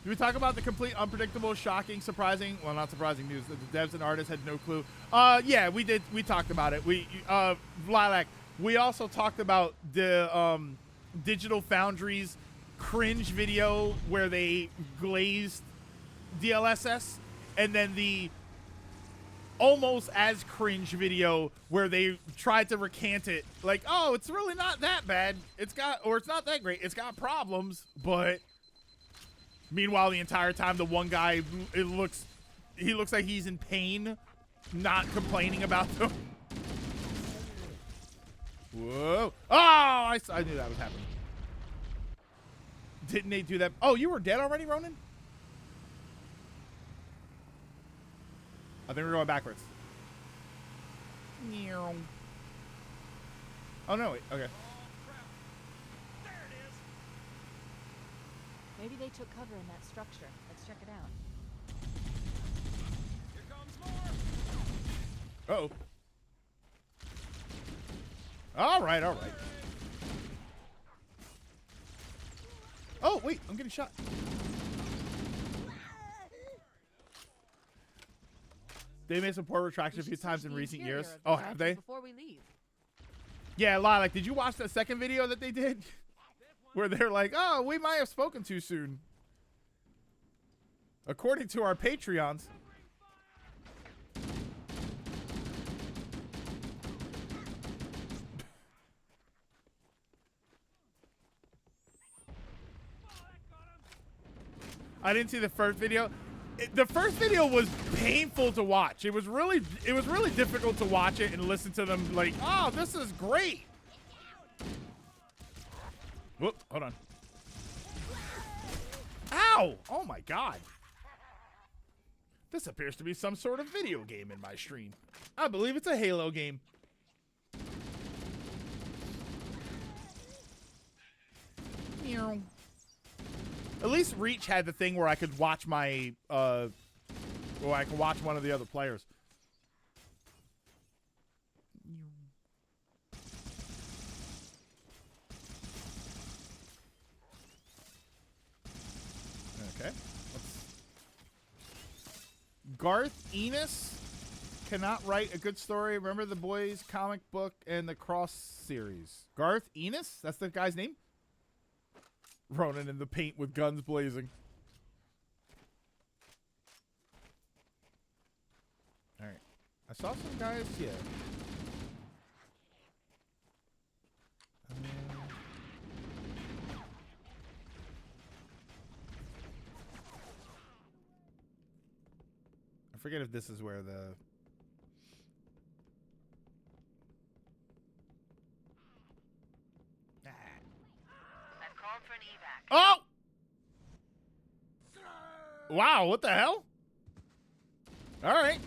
[SPEAKER 1] Did we talk about the complete, unpredictable, shocking, surprising, well, not surprising news that the devs and artists had no clue? Yeah, we did. We talked about it. Lilac, we also talked about the Digital Foundry's cringe video where they glazed DLSS, and then the almost as cringe video where they tried to recant it. Like, oh, it's really not that bad. It's not that great. It's got problems, but... Meanwhile, the entire time, the one guy, he looks like he's in pain, not complaining about them. Whoa. Oh, I knew that was happening. Didn't they do that? Oh, you were dead already, Ronan? I think we're going backwards. Oh, no, wait. Okay.
[SPEAKER 3] Maybe they took cover in that structure. Let's check it out.
[SPEAKER 5] Here comes more!
[SPEAKER 1] Uh-oh. All right, all right. Oh, wait, I'm getting shot. They made some poor retraction a few times in recent years. Oh, have they?
[SPEAKER 3] Before we leave.
[SPEAKER 1] Yeah, Lilac, did you watch that second video that they did? Where they're like, oh, we might have spoken too soon. According to our Patreons. I didn't see the first video. The first video was painful to watch. It was really difficult to watch it and listen to them like, oh, this is great. Whoop, hold on. Ow! Oh my god. This appears to be some sort of video game in my stream. I believe it's a Halo game. At least Reach had the thing where I could watch my, or I could watch one of the other players. Okay. Garth Ennis cannot write a good story. Remember the Boys comic book and the Cross series. Garth Ennis? That's the guy's name? Ronan in the paint with guns blazing. I saw some guys, yeah. I forget if this is where the...
[SPEAKER 9] I've called for an evac.
[SPEAKER 1] Oh! Wow, what the hell? All right.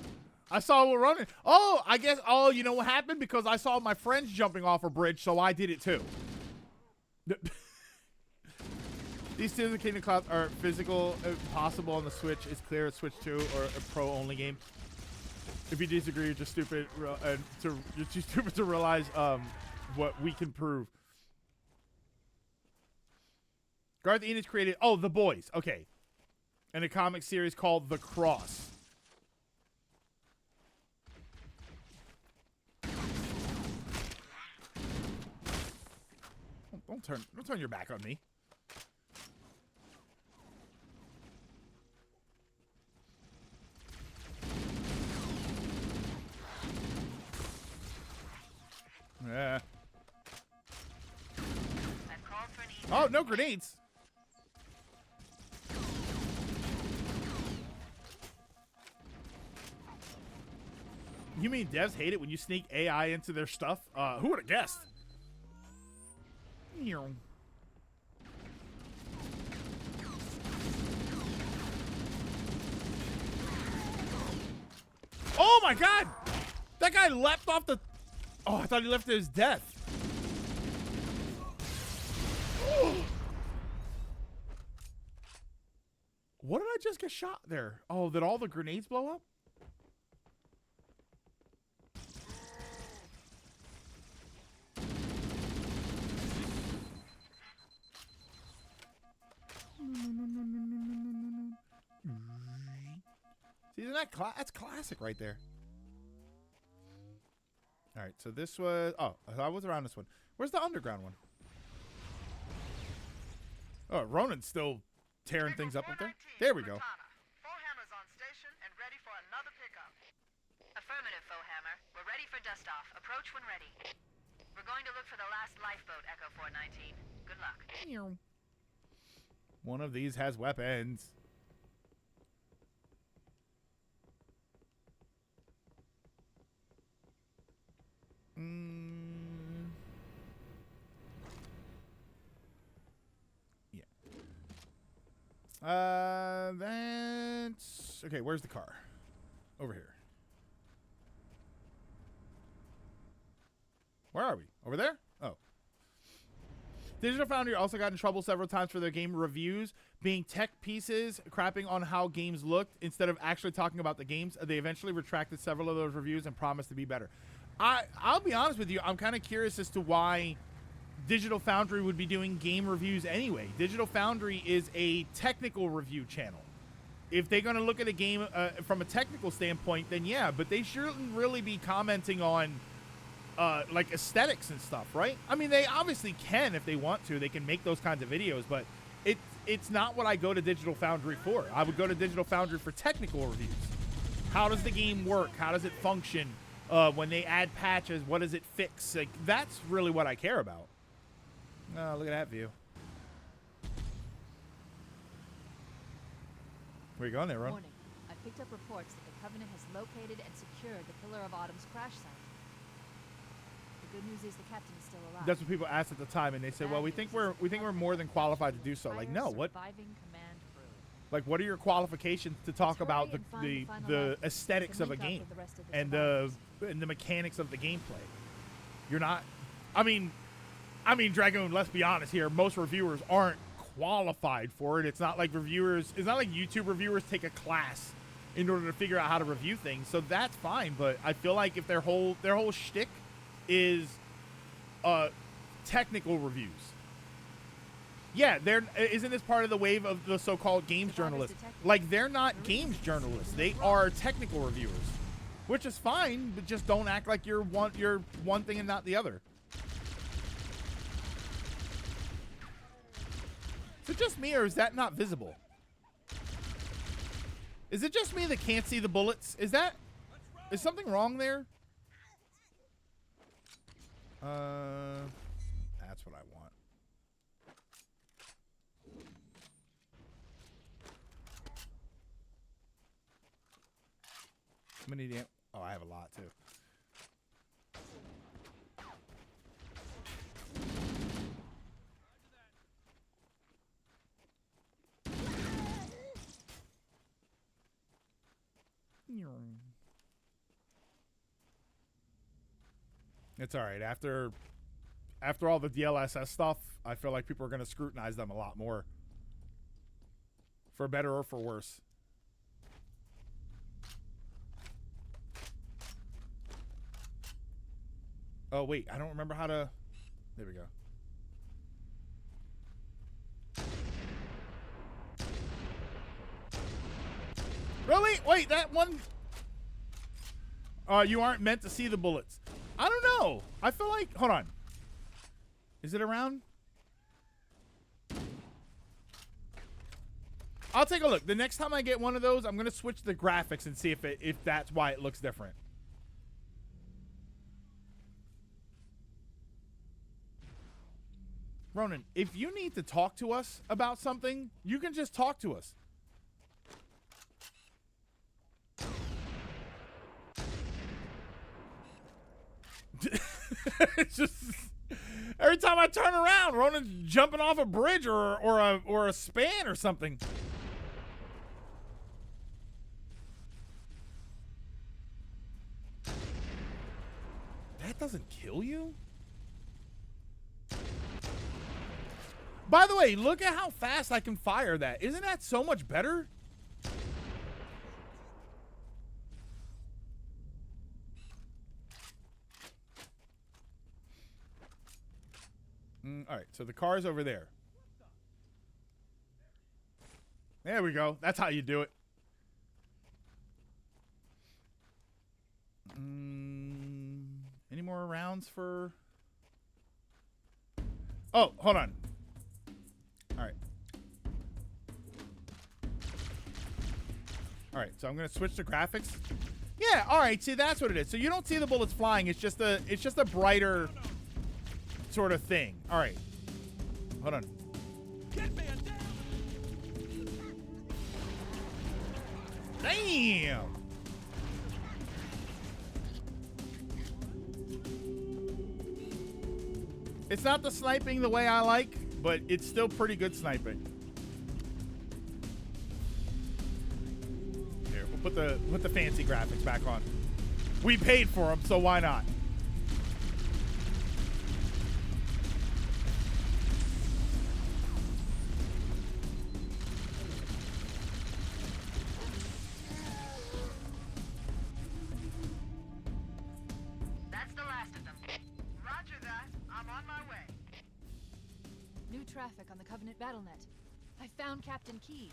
[SPEAKER 1] I saw we're running. Oh, I guess, oh, you know what happened? Because I saw my friends jumping off a bridge, so I did it too. These Tears of the Kingdom clouds are physical, possible on the Switch. It's clear it's Switch 2 or a Pro-only game. If you disagree, you're just stupid. You're too stupid to realize what we can prove. Garth Ennis created, oh, The Boys. Okay. And a comic series called The Cross. Don't turn your back on me. Yeah. Oh, no grenades. You mean devs hate it when you sneak AI into their stuff? Who would have guessed? Oh my god! That guy leapt off the... Oh, I thought he left to his death. What did I just get shot there? Oh, did all the grenades blow up? See, isn't that that's classic right there. All right, so this was... Oh, I was around this one. Where's the underground one? Oh, Ronan's still tearing things up there. There we go.
[SPEAKER 9] Foehammer's on station and ready for another pickup. Affirmative, Foehammer. We're ready for dust-off. Approach when ready. We're going to look for the last lifeboat, Echo 419. Good luck.
[SPEAKER 1] One of these has weapons. Yeah. That's... Okay, where's the car? Over here. Where are we? Over there? Oh. Digital Foundry also got in trouble several times for their game reviews being tech pieces, crapping on how games looked instead of actually talking about the games. They eventually retracted several of those reviews and promised to be better. I'll be honest with you, I'm kind of curious as to why Digital Foundry would be doing game reviews anyway. Digital Foundry is a technical review channel. If they're going to look at a game from a technical standpoint, then yeah, but they shouldn't really be commenting on like aesthetics and stuff, right? I mean, they obviously can if they want to. They can make those kinds of videos, but it's not what I go to Digital Foundry for. I would go to Digital Foundry for technical reviews. How does the game work? How does it function? When they add patches, what does it fix? Like, that's really what I care about. Oh, look at that view. Where you going there, Ron?
[SPEAKER 3] Warning. I picked up reports that the Covenant has located and secured the Pillar of Autumn's crash site. The good news is the captain is still alive.
[SPEAKER 1] That's what people asked at the time, and they said, "Well, we think we're more than qualified to do so." Like, no, what? Like, what are your qualifications to talk about the aesthetics of a game and the mechanics of the gameplay? You're not. I mean, Dragoon. Let's be honest here. Most reviewers aren't qualified for it. It's not like reviewers. It's not like YouTube reviewers take a class in order to figure out how to review things. So that's fine. But I feel like if their whole shtick is technical reviews. Yeah, isn't this part of the wave of the so-called games journalists? Like, they're not games journalists. They are technical reviewers, which is fine, but just don't act like you're one thing and not the other. Is it just me, or is that not visible? Is it just me that can't see the bullets? Is that Is something wrong there? That's what I want. How many do you... Oh, I have a lot too. It's all right. After all the DLSS stuff, I feel like people are going to scrutinize them a lot more. For better or for worse. Oh, wait. I don't remember how to... There we go. Really? Wait, that one... you aren't meant to see the bullets. I don't know. I feel like... Hold on. Is it around? I'll take a look. The next time I get one of those, I'm going to switch the graphics and see if that's why it looks different. Ronan, if you need to talk to us about something, you can just talk to us. It's just every time I turn around, Ronan's jumping off a bridge or a span or something. That doesn't kill you? By the way, look at how fast I can fire that. Isn't that so much better? All right, so the car's over there. There we go. That's how you do it. Any more rounds for... Oh, hold on. All right. All right, so I'm going to switch to graphics. Yeah, all right. See, that's what it is. So you don't see the bullets flying. It's just a brighter sort of thing. All right. Hold on.
[SPEAKER 5] Get me a
[SPEAKER 1] Damn. It's not the sniping the way I like, but it's still pretty good sniping. Here, we'll put the fancy graphics back on. We paid for them, so why not?
[SPEAKER 9] That's the last of them. Roger that. I'm on my way.
[SPEAKER 3] New traffic on the Covenant BattleNet. I found Captain Keyes.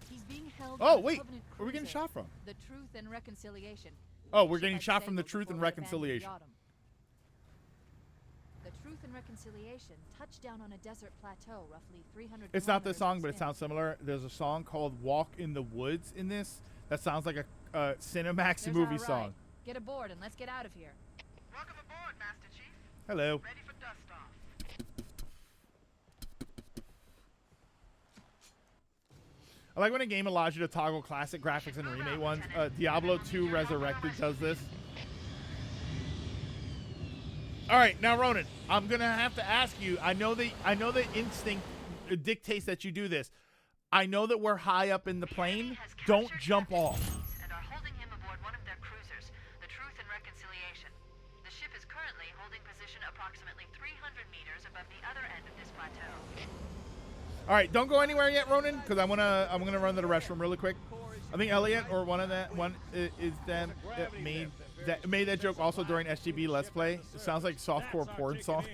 [SPEAKER 3] He's being held.
[SPEAKER 1] Oh,
[SPEAKER 3] on a
[SPEAKER 1] wait.
[SPEAKER 3] Covenant
[SPEAKER 1] Where are we getting
[SPEAKER 3] cruiser,
[SPEAKER 1] shot from?
[SPEAKER 3] The Truth and Reconciliation.
[SPEAKER 1] Oh, we're
[SPEAKER 3] Ship
[SPEAKER 1] getting
[SPEAKER 3] had
[SPEAKER 1] shot from the
[SPEAKER 3] disabled
[SPEAKER 1] Truth and
[SPEAKER 3] before it abandoned the
[SPEAKER 1] Reconciliation.
[SPEAKER 3] Autumn. The Truth and Reconciliation touched down on a desert plateau roughly 300
[SPEAKER 1] It's not this
[SPEAKER 3] kilometers
[SPEAKER 1] song,
[SPEAKER 3] in
[SPEAKER 1] but it
[SPEAKER 3] span.
[SPEAKER 1] sounds similar. There's a song called Walk in the Woods in this. That sounds like a Cinemax
[SPEAKER 3] There's
[SPEAKER 1] movie
[SPEAKER 3] our
[SPEAKER 1] song.
[SPEAKER 3] ride. Get aboard and let's get out of here.
[SPEAKER 9] Welcome aboard, Master Chief.
[SPEAKER 1] Hello.
[SPEAKER 9] Ready for dust off.
[SPEAKER 1] I like when a game allows you to toggle classic graphics and remake ones. Diablo 2 Resurrected does this. All right, now Ronan, I'm gonna have to ask you. I know that instinct dictates that you do this. I know that we're high up in the plane. Don't jump off.
[SPEAKER 9] And are holding him aboard one of their cruisers, the Truth and Reconciliation. The ship is currently holding position approximately 300 meters above the other end of this plateau.
[SPEAKER 1] All right, don't go anywhere yet, Ronan, because I'm gonna run to the restroom really quick. I think Elliot or one is them that made that joke also during SGB Let's Play. It sounds like softcore porn song.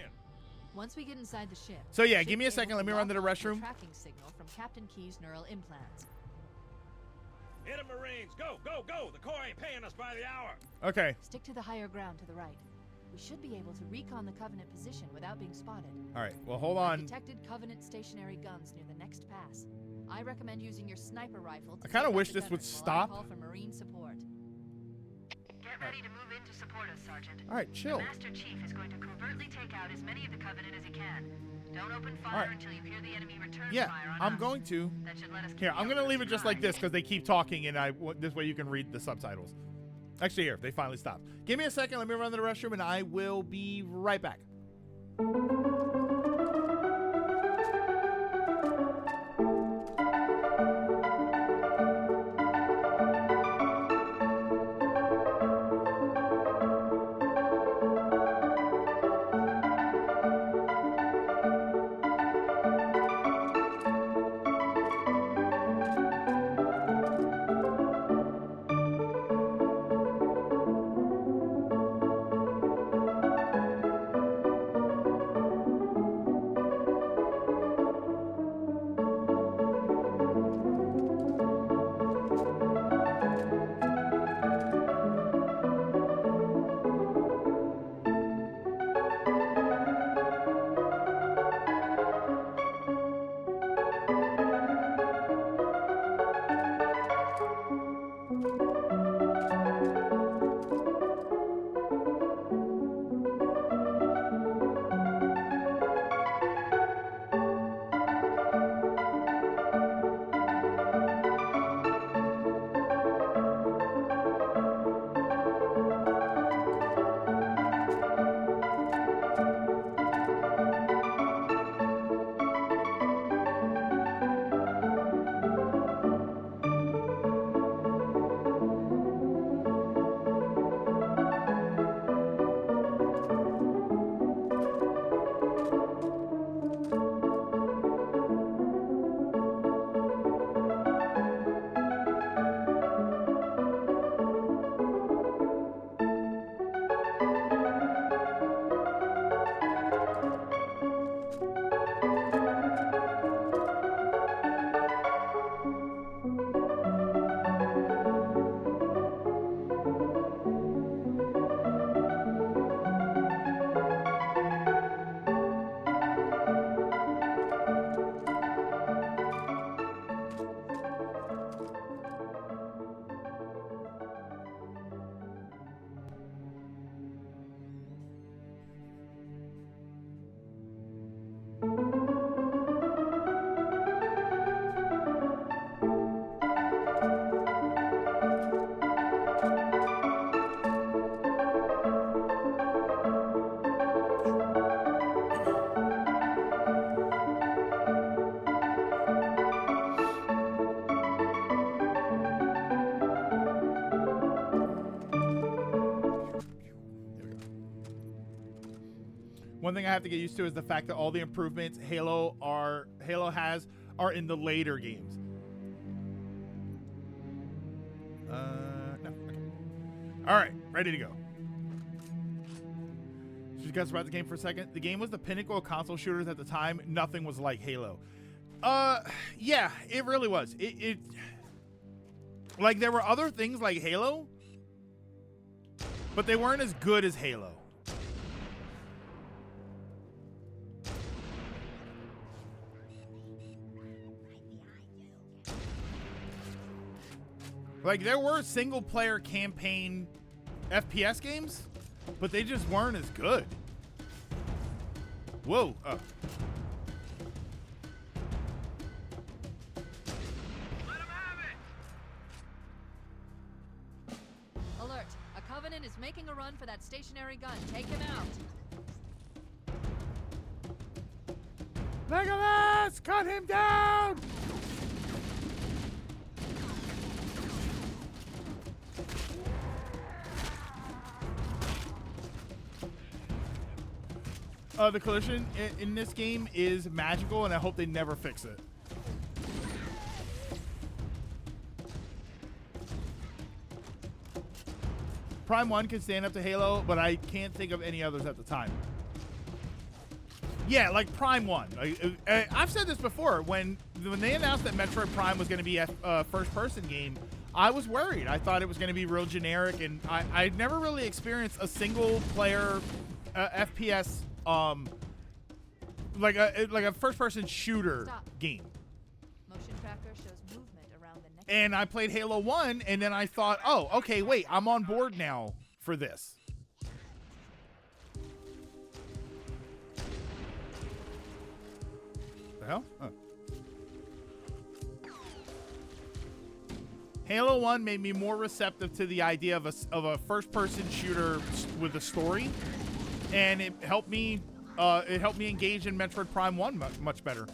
[SPEAKER 3] Once we get inside the ship.
[SPEAKER 1] So yeah,
[SPEAKER 3] ship
[SPEAKER 1] give me a second.
[SPEAKER 3] able
[SPEAKER 1] Let me
[SPEAKER 3] to
[SPEAKER 1] run to the
[SPEAKER 3] lock onto
[SPEAKER 1] restroom.
[SPEAKER 3] Tracking signal from Captain Keyes' neural implants.
[SPEAKER 5] Hit 'em, Marines! Go, go, go! The Corps ain't paying us by the hour!
[SPEAKER 1] Okay.
[SPEAKER 3] Stick to the higher ground to the right. We should be able to recon the Covenant position without being spotted.
[SPEAKER 1] All right. Well, hold
[SPEAKER 3] I've
[SPEAKER 1] on.
[SPEAKER 3] detected Covenant stationary guns near the next pass. I recommend using your sniper rifle.
[SPEAKER 1] I kinda
[SPEAKER 3] take out
[SPEAKER 1] wish
[SPEAKER 3] the
[SPEAKER 1] this would
[SPEAKER 3] gunners while I
[SPEAKER 1] stop.
[SPEAKER 3] call for Marine support.
[SPEAKER 9] Get Get ready to move in to support us, Sergeant.
[SPEAKER 1] All right, chill.
[SPEAKER 9] The Master Chief is going to covertly take out as many of the Covenant as he can. Don't open fire
[SPEAKER 1] All right.
[SPEAKER 9] until you hear the enemy return
[SPEAKER 1] Yeah,
[SPEAKER 9] fire on
[SPEAKER 1] I'm
[SPEAKER 9] us.
[SPEAKER 1] going to.
[SPEAKER 9] That should let us
[SPEAKER 1] Here,
[SPEAKER 9] keep
[SPEAKER 1] I'm
[SPEAKER 9] the
[SPEAKER 1] gonna leave it
[SPEAKER 9] others
[SPEAKER 1] just like
[SPEAKER 9] dry.
[SPEAKER 1] this because they keep talking, and this way you can read the subtitles. Actually, here, they finally stopped. Give me a second. Let me run to the restroom, and I will be right back. One thing I have to get used to is the fact that all the improvements Halo has are in the later games. No. Okay. All right, ready to go. Just guys about the game for a second. The game was the pinnacle of console shooters at the time. Nothing was like Halo. Yeah, it really was. It like there were other things like Halo, but they weren't as good as Halo. Like, there were single-player campaign FPS games, but they just weren't as good. Whoa. Oh.
[SPEAKER 9] Let him have it!
[SPEAKER 3] Alert! A Covenant is making a run for that stationary gun. Take him out.
[SPEAKER 1] Legolas! Cut him down! The collision in this game is magical, and I hope they never fix it. Prime 1 can stand up to Halo, but I can't think of any others at the time. Yeah, like Prime 1. I've said this before. When they announced that Metroid Prime was going to be a first-person game, I was worried. I thought it was going to be real generic, and I'd never really experienced a single-player FPS, like a first-person shooter game.
[SPEAKER 3] Motion tracker shows movement around the neck.
[SPEAKER 1] And I played Halo 1, and then I thought, oh, okay, wait, I'm on board now for this. The hell? Oh. Halo 1 made me more receptive to the idea of a first-person shooter with a story, and it helped me engage in Metroid Prime 1 much better.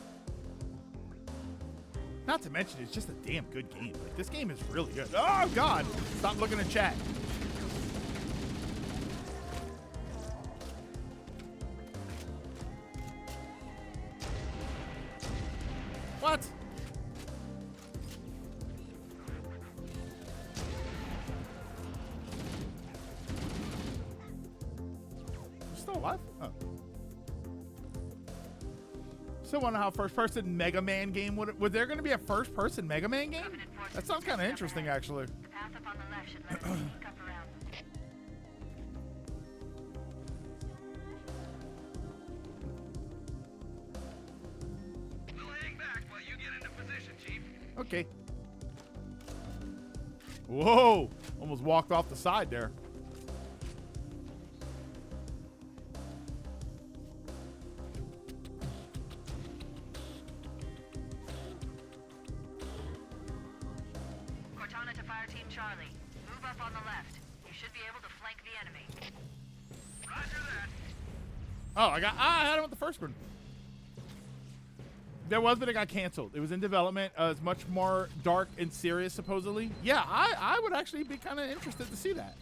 [SPEAKER 1] Not to mention, it's just a damn good game. Like, this game is really good. Oh, God! Stop looking at chat. What? You're still alive? Oh. Still wonder how first-person Mega Man game would there going to be a first-person Mega Man game? That sounds kind of interesting, actually.
[SPEAKER 9] The path up on the left should let us sneak up around.
[SPEAKER 2] We'll hang back while you get into position, Chief.
[SPEAKER 1] Okay. Whoa! Almost walked off the side there.
[SPEAKER 9] Cortana to Fire Team Charlie. Move up on the left. You should be able to flank the enemy.
[SPEAKER 2] Roger that.
[SPEAKER 1] Oh, I had him with the first one. There was, but it got canceled. It was in development. It's much more dark and serious, supposedly. Yeah, I would actually be kind of interested to see that.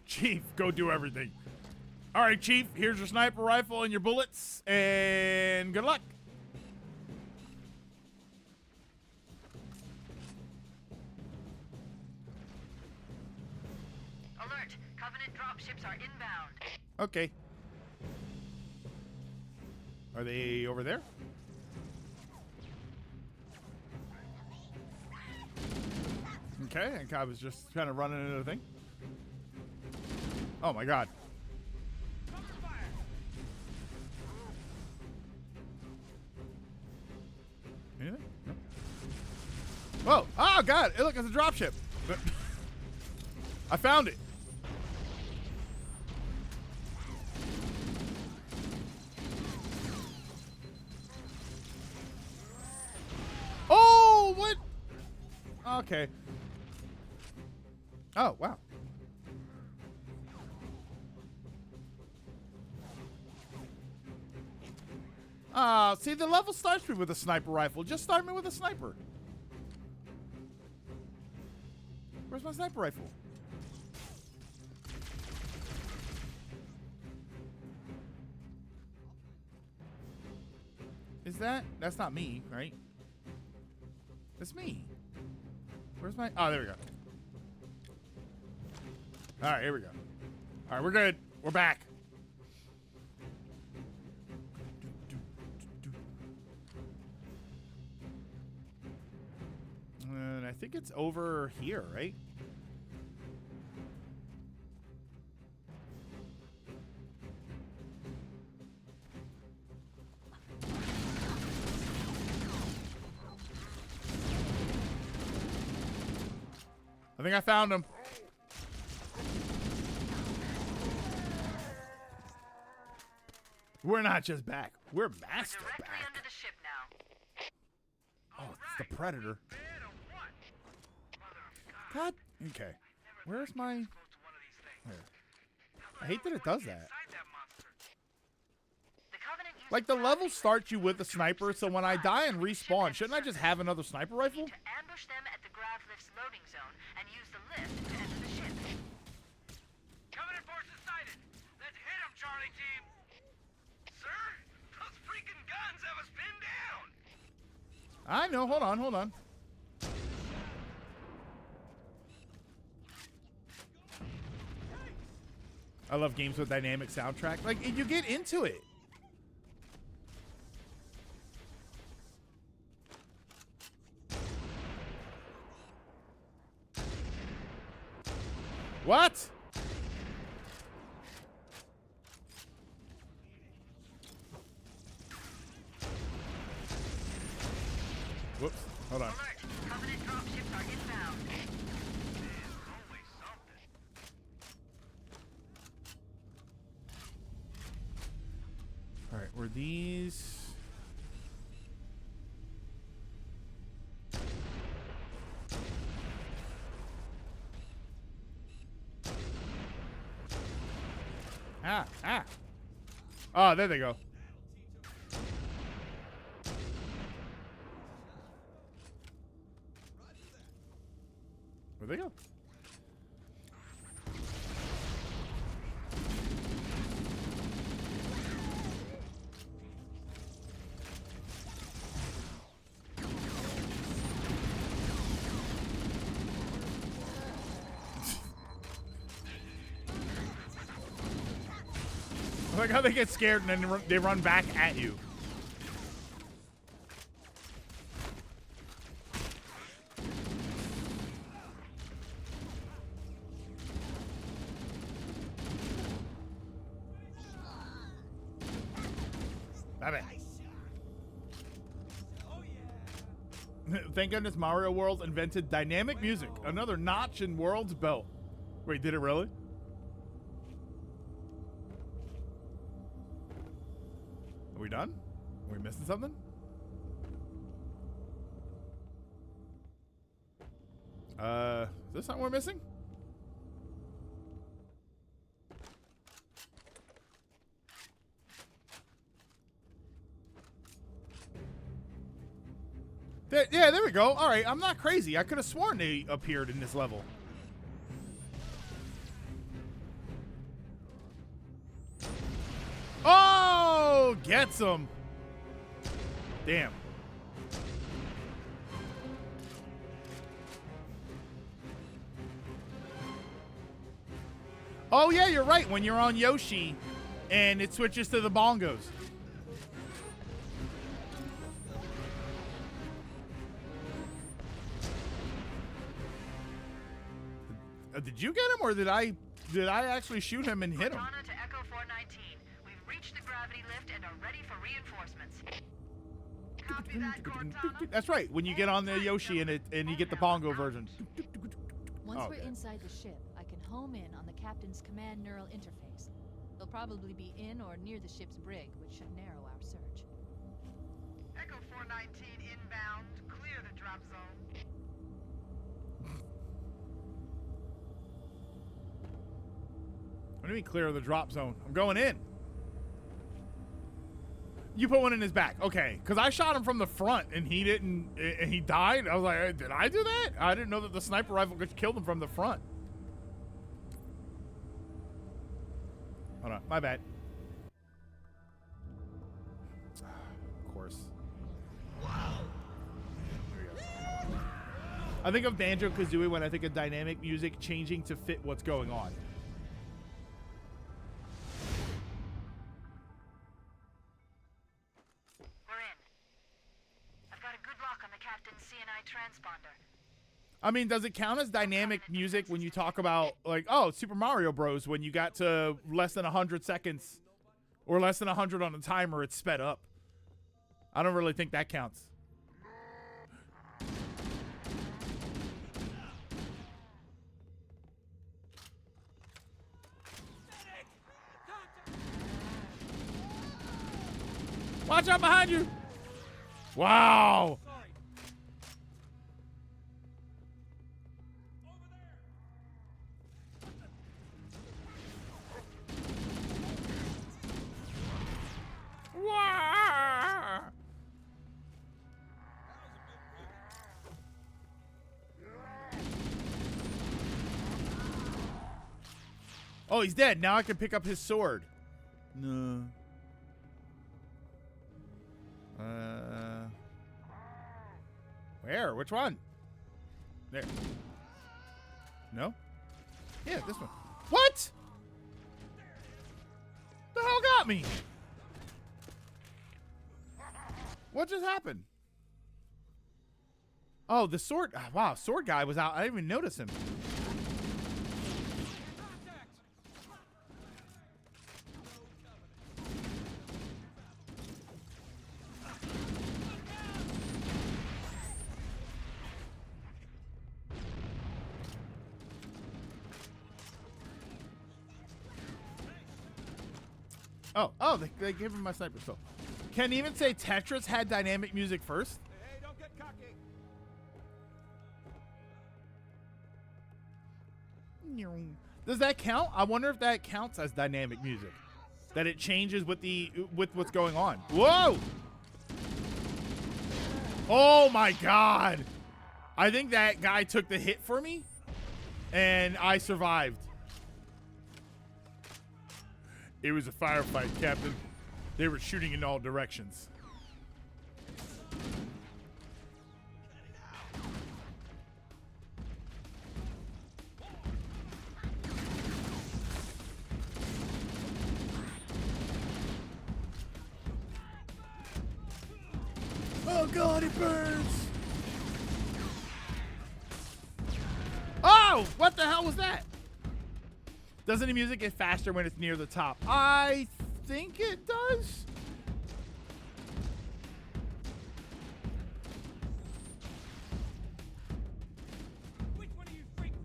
[SPEAKER 1] Chief, go do everything. All right, Chief, here's your sniper rifle and your bullets, and good luck.
[SPEAKER 9] Alert! Covenant dropships are inbound.
[SPEAKER 1] Okay. Are they over there? Okay, and I was just kind of running into the thing. Oh my God. Anything? No. Whoa! Oh God! Look, it's a dropship. I found it. Oh, what? Okay. Oh, wow. See, the level starts me with a sniper rifle. Just start me with a sniper. Where's my sniper rifle? Is that's not me, right? It's me. Where's my, oh, there we go. All right, here we go. All right, we're good. We're back. And I think it's over here, right? I think I found him. We're not just back. We're master
[SPEAKER 9] Directly
[SPEAKER 1] back.
[SPEAKER 9] under the ship now.
[SPEAKER 1] Oh, it's the Predator. God. Okay. Where's my... Here. I hate that it does that.
[SPEAKER 9] The Covenant used
[SPEAKER 1] Like, the level starts you with a sniper, so when I die and respawn, shouldn't I just have another sniper rifle?
[SPEAKER 9] to ambush them at the grav lift's loading zone and use the lift to enter the ship.
[SPEAKER 2] Covenant forces sighted. Let's hit them, Charlie team. Sir, those freaking guns have us pinned down.
[SPEAKER 1] I know. Hold on, hold on. I love games with dynamic soundtrack. Like, you get into it. What? these. Ah. Oh, there they go. Where'd they go? I like how they get scared and then they run back at you. Thank goodness Mario World invented dynamic music. Another notch in World's belt. Wait, did it really? Are we done? Are we missing something? Is this something we're missing? Yeah, there we go. All right, I'm not crazy. I could have sworn they appeared in this level. Oh, gets him. Damn. Oh, yeah, you're right. When you're on Yoshi and it switches to the bongos. Did you get him, or did I actually shoot him and hit him?
[SPEAKER 9] Cortana to Echo 419. We've reached the gravity lift and are ready for reinforcements. Copy that, Cortana.
[SPEAKER 1] That's right. When you get on the Yoshi and you get the bongo version.
[SPEAKER 3] Once we're inside the ship, I can home in on the captain's command neural interface. They'll probably be in or near the ship's brig, which should narrow our search.
[SPEAKER 9] Echo 419 inbound. Clear the drop zone.
[SPEAKER 1] What do you mean clear the drop zone? I'm going in. You put one in his back. Okay. Because I shot him from the front and he didn't, and he died. I was like, did I do that? I didn't know that the sniper rifle could kill him from the front. Hold on. My bad. Of course. Wow. There we go. I think of Banjo-Kazooie when I think of dynamic music changing to fit what's going on.
[SPEAKER 9] Transponder.
[SPEAKER 1] I mean, does it count as dynamic music when you talk about, like, oh, Super Mario Bros. When you got to less than 100 seconds or less than 100 on the timer, it's sped up? I don't really think that counts. Watch out behind you! Wow! Oh, he's dead. Now I can pick up his sword. No. Where? Which one? There. No? Yeah, this one. What? The hell got me? What just happened? Oh, the sword. Wow, sword guy was out. I didn't even notice him. Oh, they gave him my sniper pistol. Can even say Tetris had dynamic music first?
[SPEAKER 2] Hey, don't get cocky.
[SPEAKER 1] Does that count? I wonder if that counts as dynamic music. That it changes with what's going on. Whoa! Oh my god! I think that guy took the hit for me, and I survived. It was a firefight, Captain. They were shooting in all directions. Oh god, it burns! Oh! What the hell was that? Doesn't the music get faster when it's near the top? I think it does.
[SPEAKER 5] Which one of you freaks?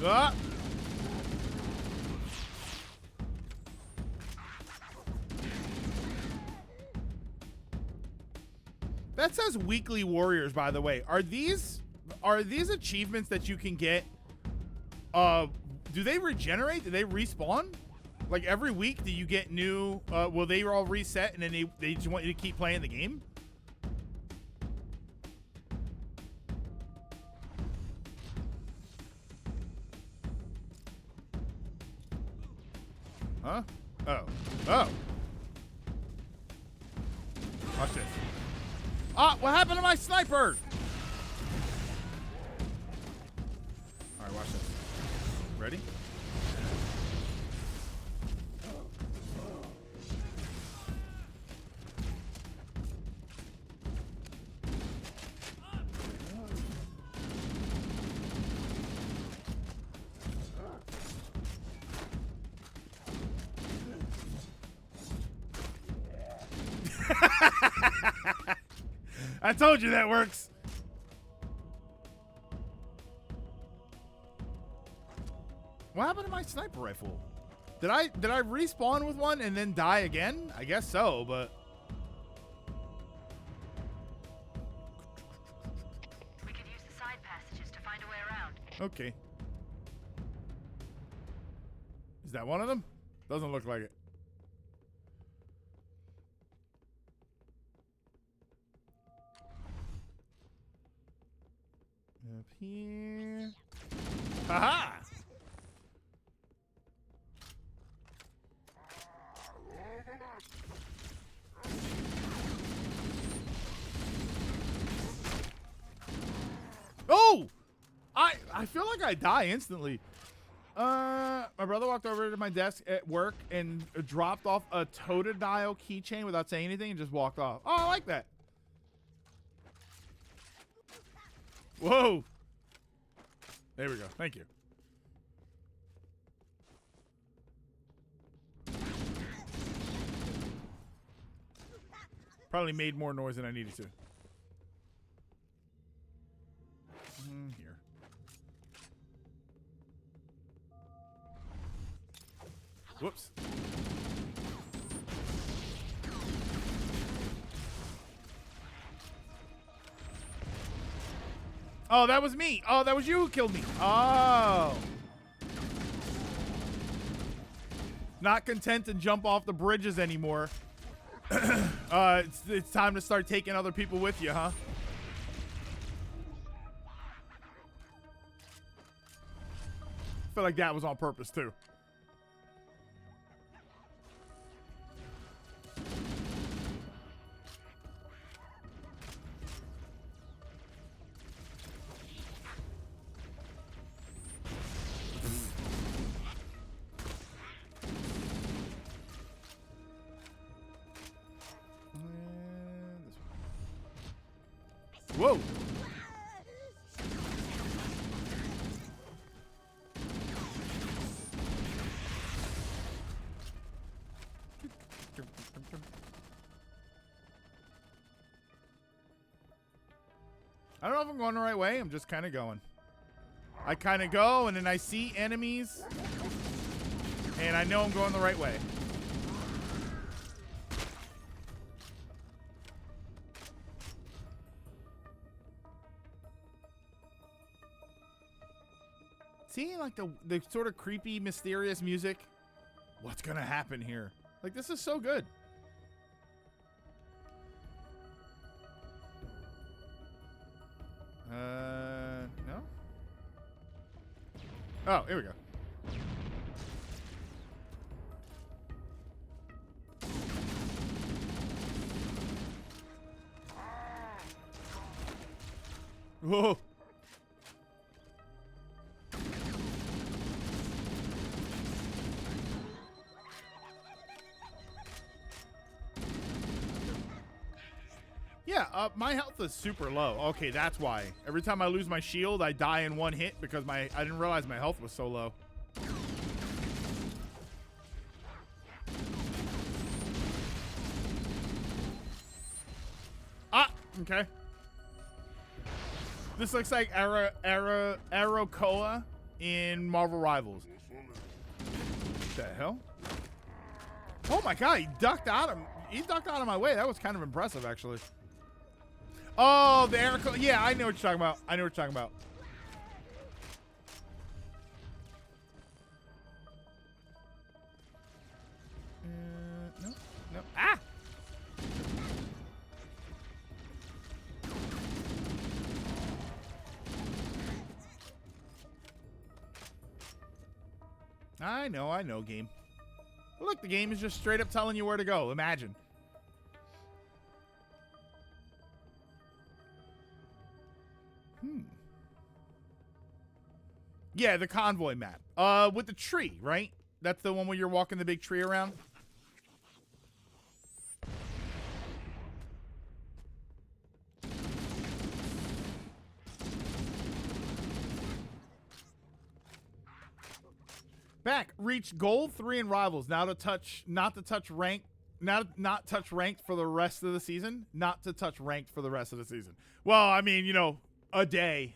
[SPEAKER 1] Ah! That says weekly warriors, by the way. Are these achievements that you can get? Do they regenerate? Do they respawn? Like every week, do you get new? Will they all reset and then they just want you to keep playing the game? Huh? Oh. Oh. Watch this. Ah, what happened to my sniper? All right, watch this. Ready? I told you that works. What happened to my sniper rifle? Did I respawn with one and then die again? I guess so, but
[SPEAKER 9] We could use the side passages to find a way around.
[SPEAKER 1] okay. Is that one of them? Doesn't look like it. Up here. Haha! Oh! I feel like I die instantly. My brother walked over to my desk at work and dropped off a Totodile keychain without saying anything and just walked off. Oh, I like that. Whoa. There we go. Thank you. Probably made more noise than I needed to. Here. Whoops. Oh, that was me. Oh, that was you who killed me. Oh. Not content to jump off the bridges anymore. It's time to start taking other people with you, huh? I feel like that was on purpose, too. Whoa. I don't know if I'm going the right way. I'm just kind of going. I kind of go, and then I see enemies, and I know I'm going the right way. See, like the sort of creepy, mysterious music. What's gonna happen here? Like, this is so good. No? Oh, here we go. Whoa. Yeah, my health is super low. Okay, that's why. Every time I lose my shield, I die in one hit because I didn't realize my health was so low. Ah, okay. This looks like Arakoa in Marvel Rivals. What the hell? Oh my god, he ducked out of my way. That was kind of impressive, actually. Oh, the Arakoa. Yeah, I know what you're talking about. I know what you're talking about. No, no. Ah! I know, game. Look, the game is just straight up telling you where to go. Imagine. Yeah, the convoy map. With the tree, right? That's the one where you're walking the big tree around. Back, reach gold 3 in Rivals. Now to touch, not touch ranked for the rest of the season. Not to touch ranked for the rest of the season. Well, I mean, you know, a day.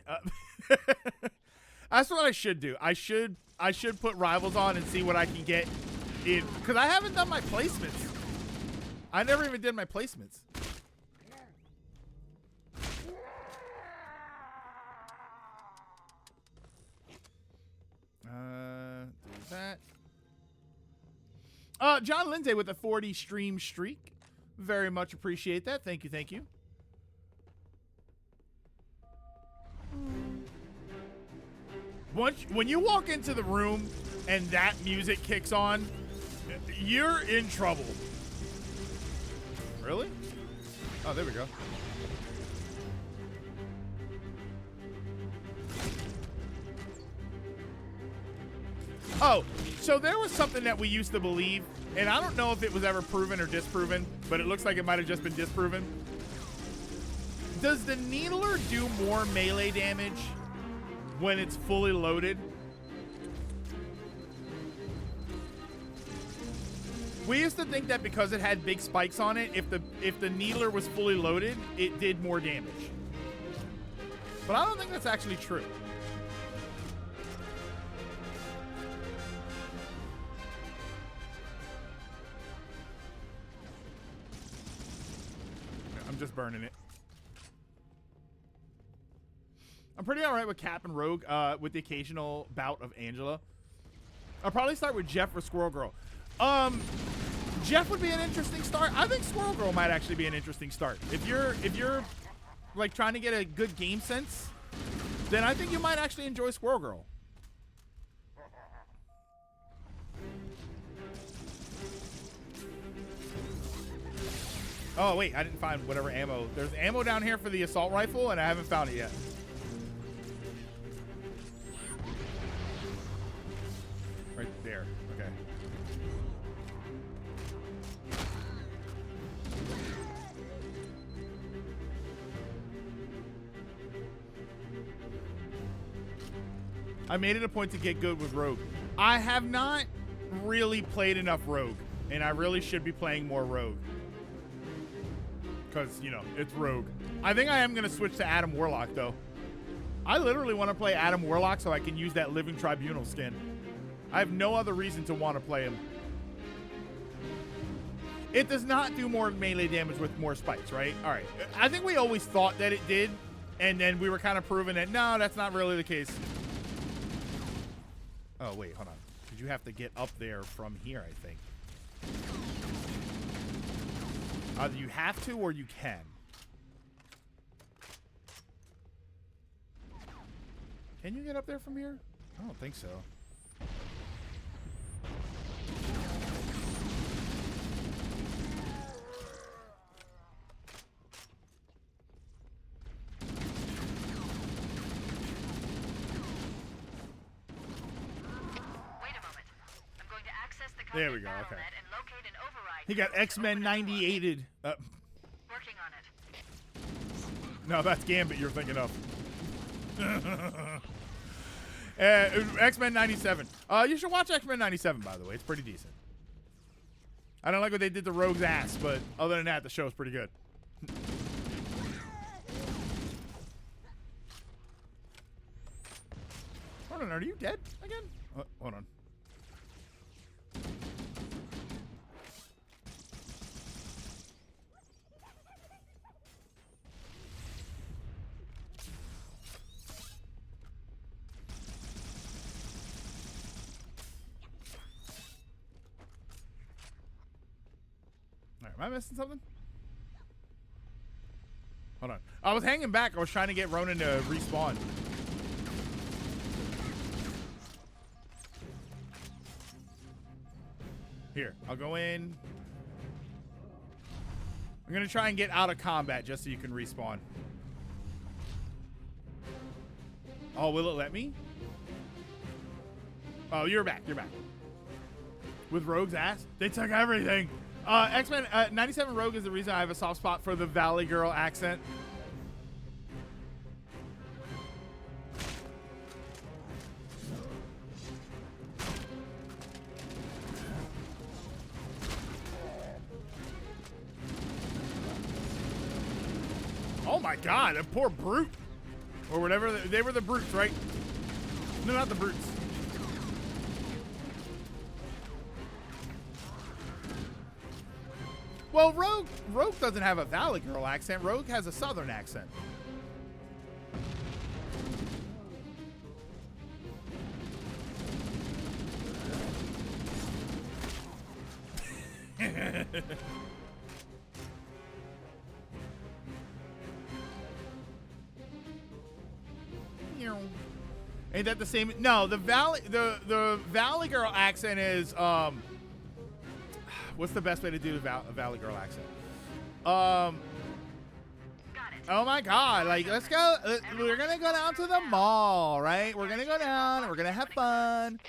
[SPEAKER 1] That's what I should do. I should put Rivals on and see what I can get in, because I haven't done my placements. I never even did my placements. Do that. John Lindsay with a 40 stream streak. Very much appreciate that. Thank you, thank you. When you walk into the room and that music kicks on, you're in trouble. Really? Oh, there we go. Oh, so there was something that we used to believe, and I don't know if it was ever proven or disproven, but it looks like it might have just been disproven. Does the Needler do more melee damage when it's fully loaded? We used to think that because it had big spikes on it, if the Needler was fully loaded, it did more damage. But I don't think that's actually true. I'm just burning it. I'm pretty alright with Cap and Rogue, with the occasional bout of Angela. I'll probably start with Jeff or Squirrel Girl. Jeff would be an interesting start. I think Squirrel Girl might actually be an interesting start. If you're like trying to get a good game sense, then I think you might actually enjoy Squirrel Girl. Oh wait, I didn't find whatever ammo. There's ammo down here for the assault rifle, and I haven't found it yet. Right there. Okay. I made it a point to get good with Rogue. I have not really played enough Rogue, and I really should be playing more Rogue. Because, you know, it's Rogue. I think I am going to switch to Adam Warlock, though. I literally want to play Adam Warlock so I can use that Living Tribunal skin. I have no other reason to want to play him. It does not do more melee damage with more spikes, right? All right. I think we always thought that it did, and then we were kind of proving that, no, that's not really the case. Oh, wait, hold on. Because you have to get up there from here, I think. Either you have to or you can. Can you get up there from here? I don't think so. There we go. Okay. He got X-Men 98'd.
[SPEAKER 9] Working on it.
[SPEAKER 1] No, that's Gambit you're thinking of. X-Men 97. You should watch X-Men 97, by the way. It's pretty decent. I don't like what they did to Rogue's ass, but other than that, the show's pretty good. Hold on, are you dead again? Hold on. Am I missing something? Hold on. I was hanging back. I was trying to get Ronan to respawn. Here, I'll go in. I'm going to try and get out of combat just so you can respawn. Oh, will it let me? Oh, you're back. You're back. With Rogue's ass? They took everything. X-Men 97 Rogue is the reason I have a soft spot for the Valley Girl accent. Oh my god, a poor brute. Or whatever. They were the brutes, right? No, not the brutes. Well, Rogue doesn't have a Valley Girl accent. Rogue has a Southern accent. Ain't that the same? No, the Valley Girl accent is what's the best way to do a Valley Girl accent? Oh my god, like let's go, we're gonna go down to the mall, right? We're gonna go down and we're gonna have fun.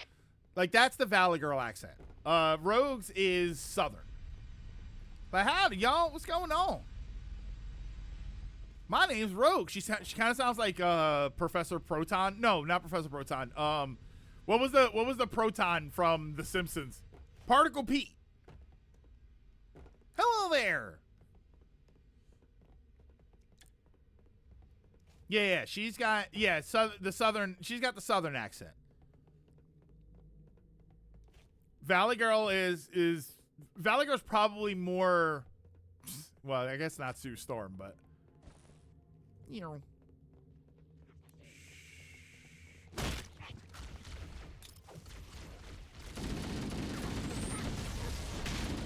[SPEAKER 1] Like that's the Valley Girl accent. Rogue's is Southern. But howdy y'all, what's going on? My name's Rogue. She kind of sounds like Professor Proton. No, not Professor Proton. What was the Proton from The Simpsons? Particle Pete. Hello there. Yeah, she's got the Southern. She's got the Southern accent. Valley Girl is Valley Girl's probably more. Well, I guess not Sue Storm, but. You know.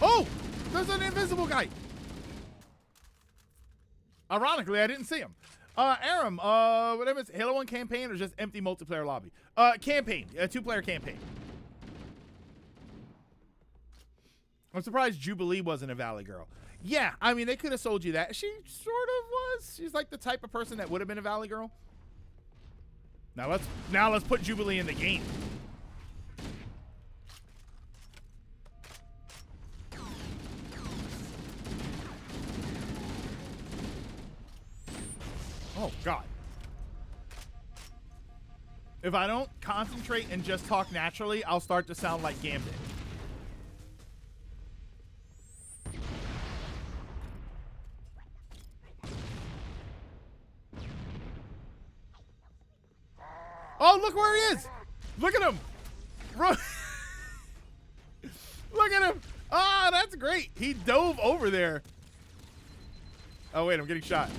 [SPEAKER 1] Oh! There's an invisible guy! Ironically, I didn't see him. Aram, whatever it's Halo 1 campaign or just empty multiplayer lobby? Campaign. A 2-player campaign. I'm surprised Jubilee wasn't a Valley Girl. Yeah, I mean, they could have sold you that. She sort of was. She's like the type of person that would have been a Valley Girl. Now let's put Jubilee in the game. Oh, God. If I don't concentrate and just talk naturally, I'll start to sound like Gambit. Oh, look where he is! Look at him! Look at him! Ah, that's great! He dove over there. Oh, wait, I'm getting shot.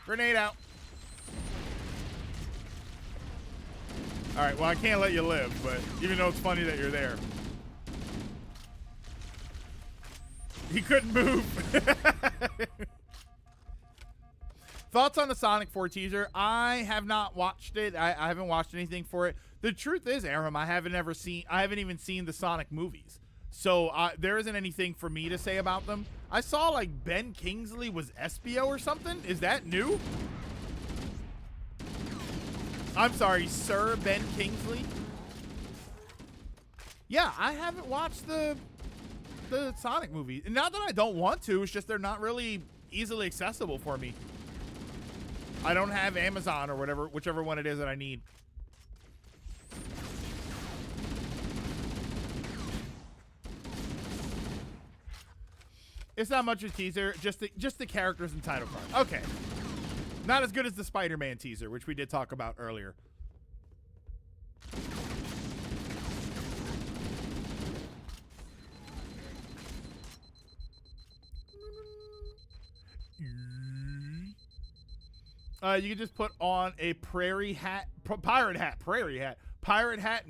[SPEAKER 1] Grenade out. All right, well, I can't let you live, but even though it's funny that you're there. He couldn't move. Thoughts on the Sonic 4 teaser? I have not watched it. I haven't watched anything for it. The truth is, Aram, I haven't even seen the Sonic movies. So there isn't anything for me to say about them. I saw like Ben Kingsley was Espio or something. Is that new? I'm sorry, Sir Ben Kingsley. Yeah, I haven't watched the Sonic movie. Not that I don't want to, it's just they're not really easily accessible for me. I don't have Amazon or whatever, whichever one it is that I need. It's not much of a teaser, just the characters and title card. Okay. Not as good as the Spider-Man teaser, which we did talk about earlier. You can just put on a pirate hat, and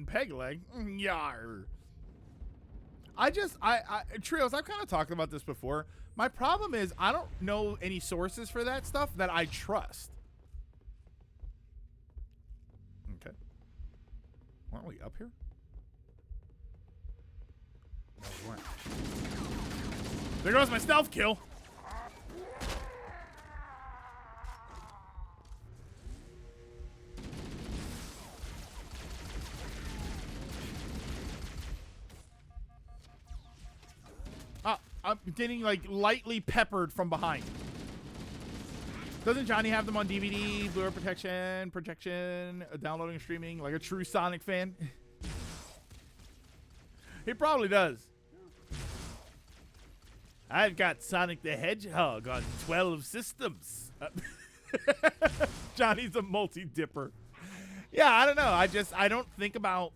[SPEAKER 1] peg leg. Yar. Trios, I've kind of talked about this before. My problem is I don't know any sources for that stuff that I trust. Okay. Aren't we up here? No, we weren't. There goes my stealth kill. I'm getting like lightly peppered from behind. Doesn't Johnny have them on DVD, Blu-ray protection, downloading and streaming, like a true Sonic fan? He probably does. I've got Sonic the Hedgehog on 12 systems. Johnny's a multi-dipper. Yeah, I don't know. I don't think about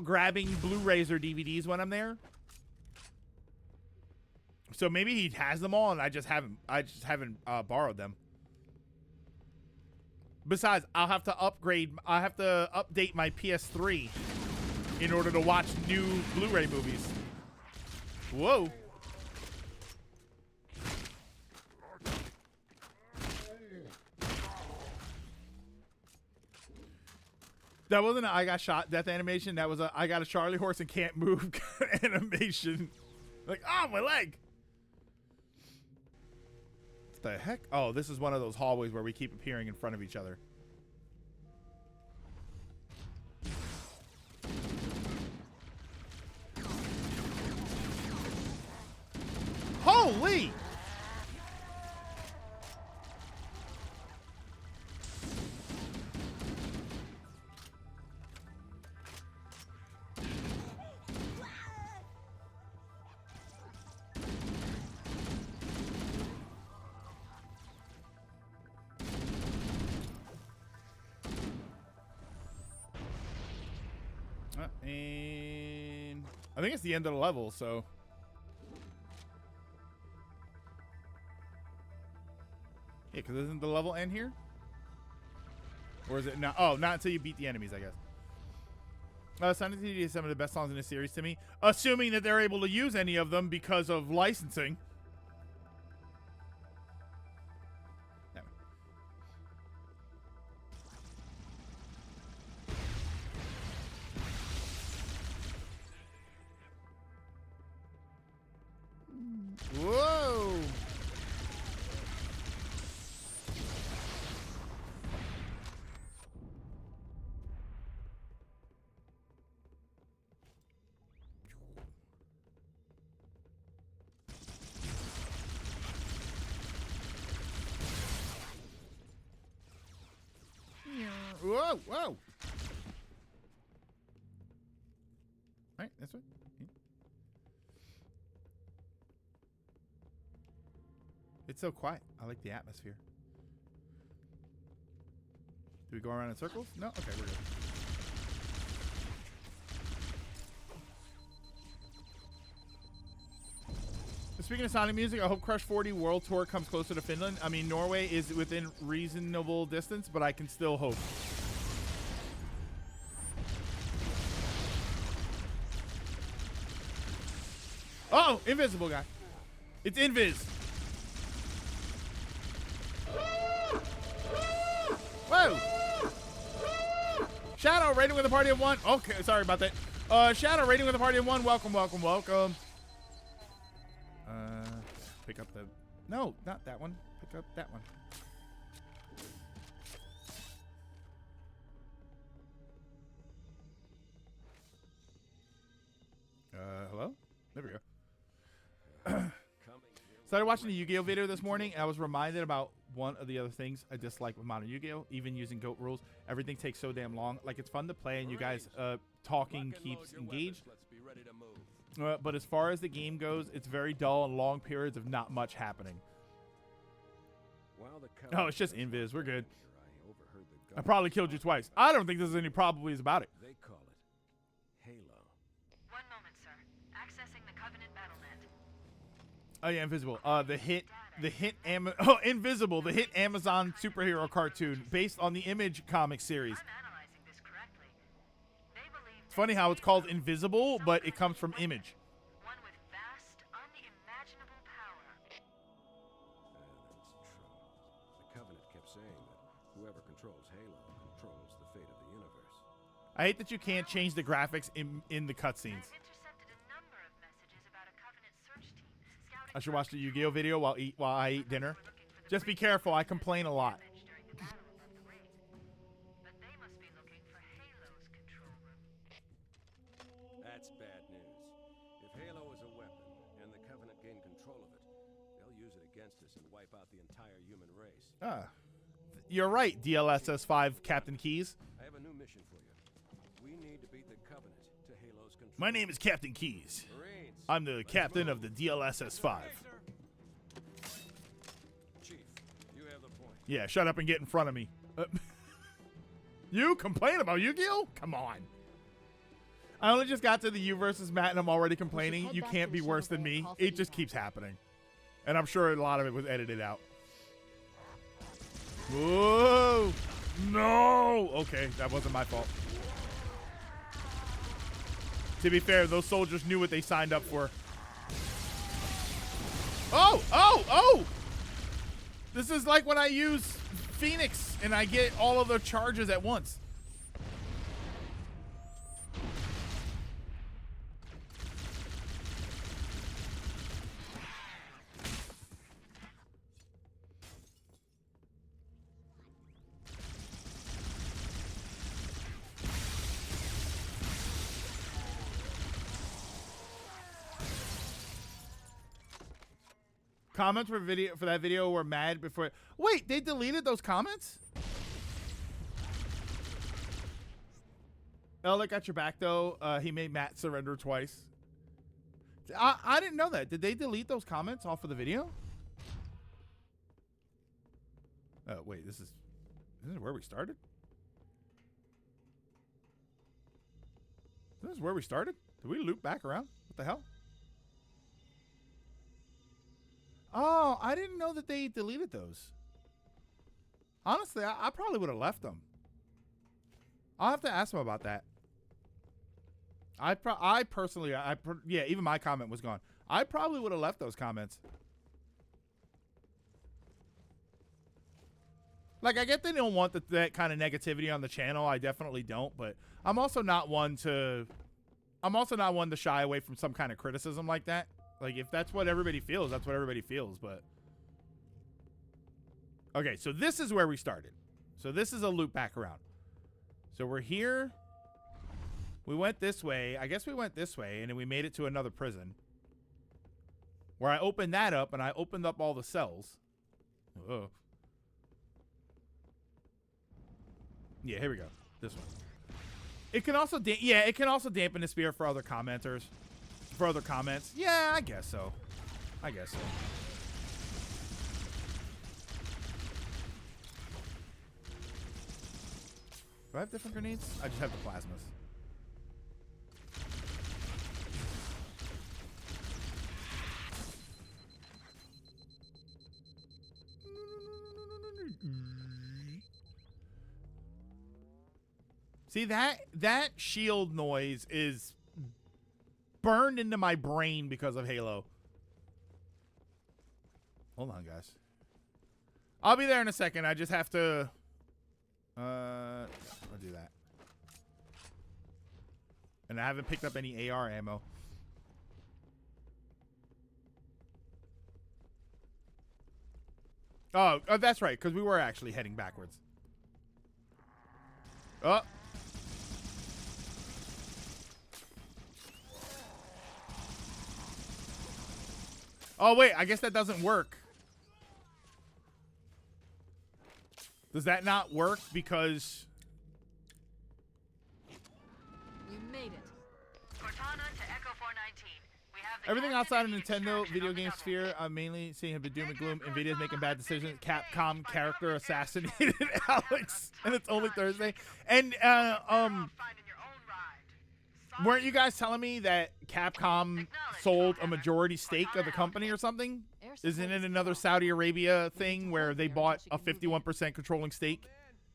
[SPEAKER 1] grabbing Blu-rays or DVDs when I'm there. So maybe he has them all and I just haven't borrowed them. Besides, I'll have to update my PS3 in order to watch new Blu-ray movies. Whoa. That wasn't an I got shot death animation. That was a I got a Charlie horse and can't move animation. Like, oh, my leg. The heck? Oh, this is one of those hallways where we keep appearing in front of each other. Holy! And I think it's the end of the level, so. Yeah, because isn't the level end here? Or is it not? Oh, not until you beat the enemies, I guess. Sonic CD is some of the best songs in the series to me. Assuming that they're able to use any of them because of licensing. Whoa! Whoa, whoa! All right, this way. It's so quiet. I like the atmosphere. Do we go around in circles? No? Okay, we're good. Speaking of Sonic music, I hope Crush 40 World Tour comes closer to Finland. I mean, Norway is within reasonable distance, but I can still hope. Oh, invisible guy. It's invis. Whoa. Shadow rating with a party of 1. Okay, sorry about that. Shadow rating with a party of 1. Welcome, welcome, welcome. Pick up the... No, not that one. Pick up that one. Hello? There we go. Started watching the Yu-Gi-Oh video this morning, and I was reminded about one of the other things I dislike with modern Yu-Gi-Oh. Even using GOAT rules, everything takes so damn long. Like, it's fun to play, and you guys talking keeps engaged. But as far as the game goes, it's very dull and long periods of not much happening. Oh, it's just invis. We're good. I probably killed you twice. I don't think there's any probablys about it.
[SPEAKER 2] They call it Halo.
[SPEAKER 9] One moment, sir. Accessing the Covenant BattleNet.
[SPEAKER 1] Oh yeah, Invisible. Invisible, the hit Amazon superhero cartoon based on the Image comic series.
[SPEAKER 9] I'm analyzing this correctly. They believe
[SPEAKER 1] It's funny how it's called Invisible, but it comes from Image.
[SPEAKER 9] one with vast, unimaginable power.
[SPEAKER 2] That's true. The Covenant kept saying that whoever controls Halo controls the fate of the universe.
[SPEAKER 1] I hate that you can't change the graphics in the cutscenes.
[SPEAKER 9] I've intercepted a number of messages about a Covenant search team scouting
[SPEAKER 1] I should watch the Yu-Gi-Oh video while I eat dinner. Just be careful. I complain a lot.
[SPEAKER 9] damage during the battle above the ring. But they must be looking for Halo's control room.
[SPEAKER 2] That's bad news. If Halo is a weapon, and the Covenant gain control of it, they'll use it against us and wipe out the entire human race.
[SPEAKER 1] You're right, DLSS 5 Captain Keys.
[SPEAKER 2] I have a new mission for you. We need to beat the Covenant to Halo's control.
[SPEAKER 1] My name is Captain Keys.
[SPEAKER 2] Marines,
[SPEAKER 1] I'm the captain of the DLSS 5.
[SPEAKER 2] Chief, you have the point.
[SPEAKER 1] Yeah, shut up and get in front of me. You complain about Yu-Gi-Oh? Come on. I only just got to the U versus Matt and I'm already complaining. You can't be worse than me. It just keeps happening. And I'm sure a lot of it was edited out. Whoa! No! Okay, that wasn't my fault. To be fair, those soldiers knew what they signed up for. Oh! Oh! Oh! This is like when I use Phoenix and I get all of the charges at once. Comments for that video were mad before. Wait, they deleted those comments? Elliot got your back though. He made Matt surrender twice. I didn't know that. Did they delete those comments off of the video? Oh wait, this is where we started? This is where we started? Did we loop back around? What the hell? Oh, I didn't know that they deleted those. Honestly, I probably would have left them. I'll have to ask them about that. I personally, yeah, even my comment was gone. I probably would have left those comments. Like, I get they don't want that kind of negativity on the channel. I definitely don't, but I'm also not one to shy away from some kind of criticism like that. Like, if that's what everybody feels, that's what everybody feels, but... Okay, so this is where we started. So this is a loop back around. So we're here. We went this way. I guess we went this way, and then we made it to another prison. Where I opened that up, and I opened up all the cells. Oh. Yeah, here we go. This one. It can also, it can also dampen the spirit for other commenters. For other comments. Yeah, I guess so. I guess so. Do I have different grenades? I just have the plasmas. See, that shield noise is burned into my brain because of Halo. Hold on, guys. I'll be there in a second. I just have to... I'll do that. And I haven't picked up any AR ammo. Oh, that's right, because we were actually heading backwards. Oh. Oh, wait, I guess that doesn't work. Does that not work because...
[SPEAKER 3] You made it.
[SPEAKER 9] Cortana to Echo 419. We have the
[SPEAKER 1] Everything
[SPEAKER 9] captain
[SPEAKER 1] outside of
[SPEAKER 9] and the
[SPEAKER 1] Nintendo
[SPEAKER 9] extraction
[SPEAKER 1] video
[SPEAKER 9] on the
[SPEAKER 1] game
[SPEAKER 9] double.
[SPEAKER 1] sphere, I'm mainly seeing the doom and gloom. Nvidia's making bad decisions. Capcom character assassinated Alex, and it's only Thursday. And
[SPEAKER 9] Finding your own ride.
[SPEAKER 1] weren't you guys telling me that Capcom sold a majority stake of the company or something? Isn't it another Saudi Arabia thing where they bought a 51% controlling stake?
[SPEAKER 7] Man,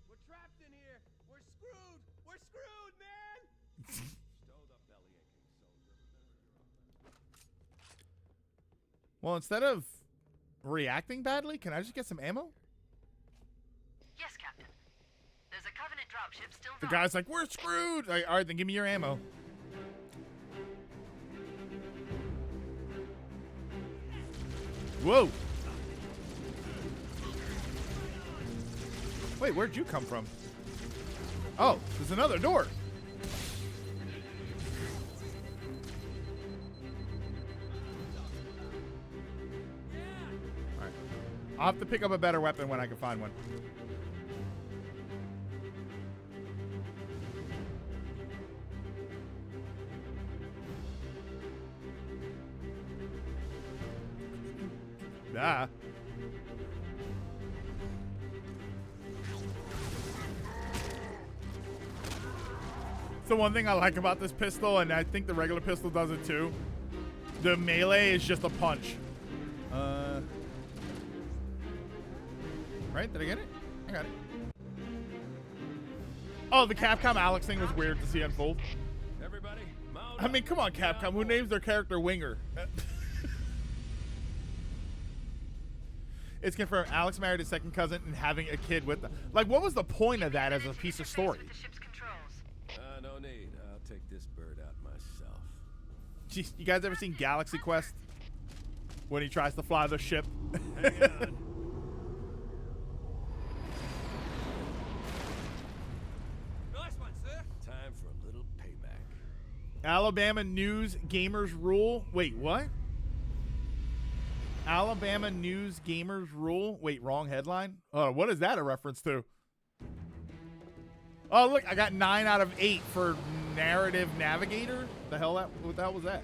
[SPEAKER 7] we're trapped in here. We're screwed. We're screwed, man.
[SPEAKER 1] Well, instead of reacting badly, can I just get some ammo?
[SPEAKER 9] Yes, Captain. There's a Covenant dropship still
[SPEAKER 1] The
[SPEAKER 9] docked.
[SPEAKER 1] guy's like, we're screwed. Like, all right, then give me your ammo. Whoa. Wait, where'd you come from? Oh, there's another door. All right. I'll have to pick up a better weapon when I can find one. Ah. It's the one thing I like about this pistol, and I think the regular pistol does it too. The melee is just a punch. Right? Did I get it? I got it. Oh, the Capcom Alex thing was weird to see unfold.
[SPEAKER 2] Everybody, mount
[SPEAKER 1] I mean, come on, Capcom. Who names their character Winger? It's confirmed Alex married his second cousin and having a kid with them. Like, what was the point of that as a piece of story?
[SPEAKER 9] With the ship's controls.
[SPEAKER 2] No need. I'll take this bird out myself.
[SPEAKER 1] Jeez, you guys ever seen Galaxy Quest? When he tries to fly the ship?
[SPEAKER 2] Hang on.
[SPEAKER 7] Nice one, sir.
[SPEAKER 2] Time for a little payback.
[SPEAKER 1] Alabama News Gamers Rule. Wait, what? Alabama News Gamers Rule. Wait, wrong headline? Oh, what is that a reference to? Oh, look, I got 9 out of 8 for Narrative Navigator. What the hell was that?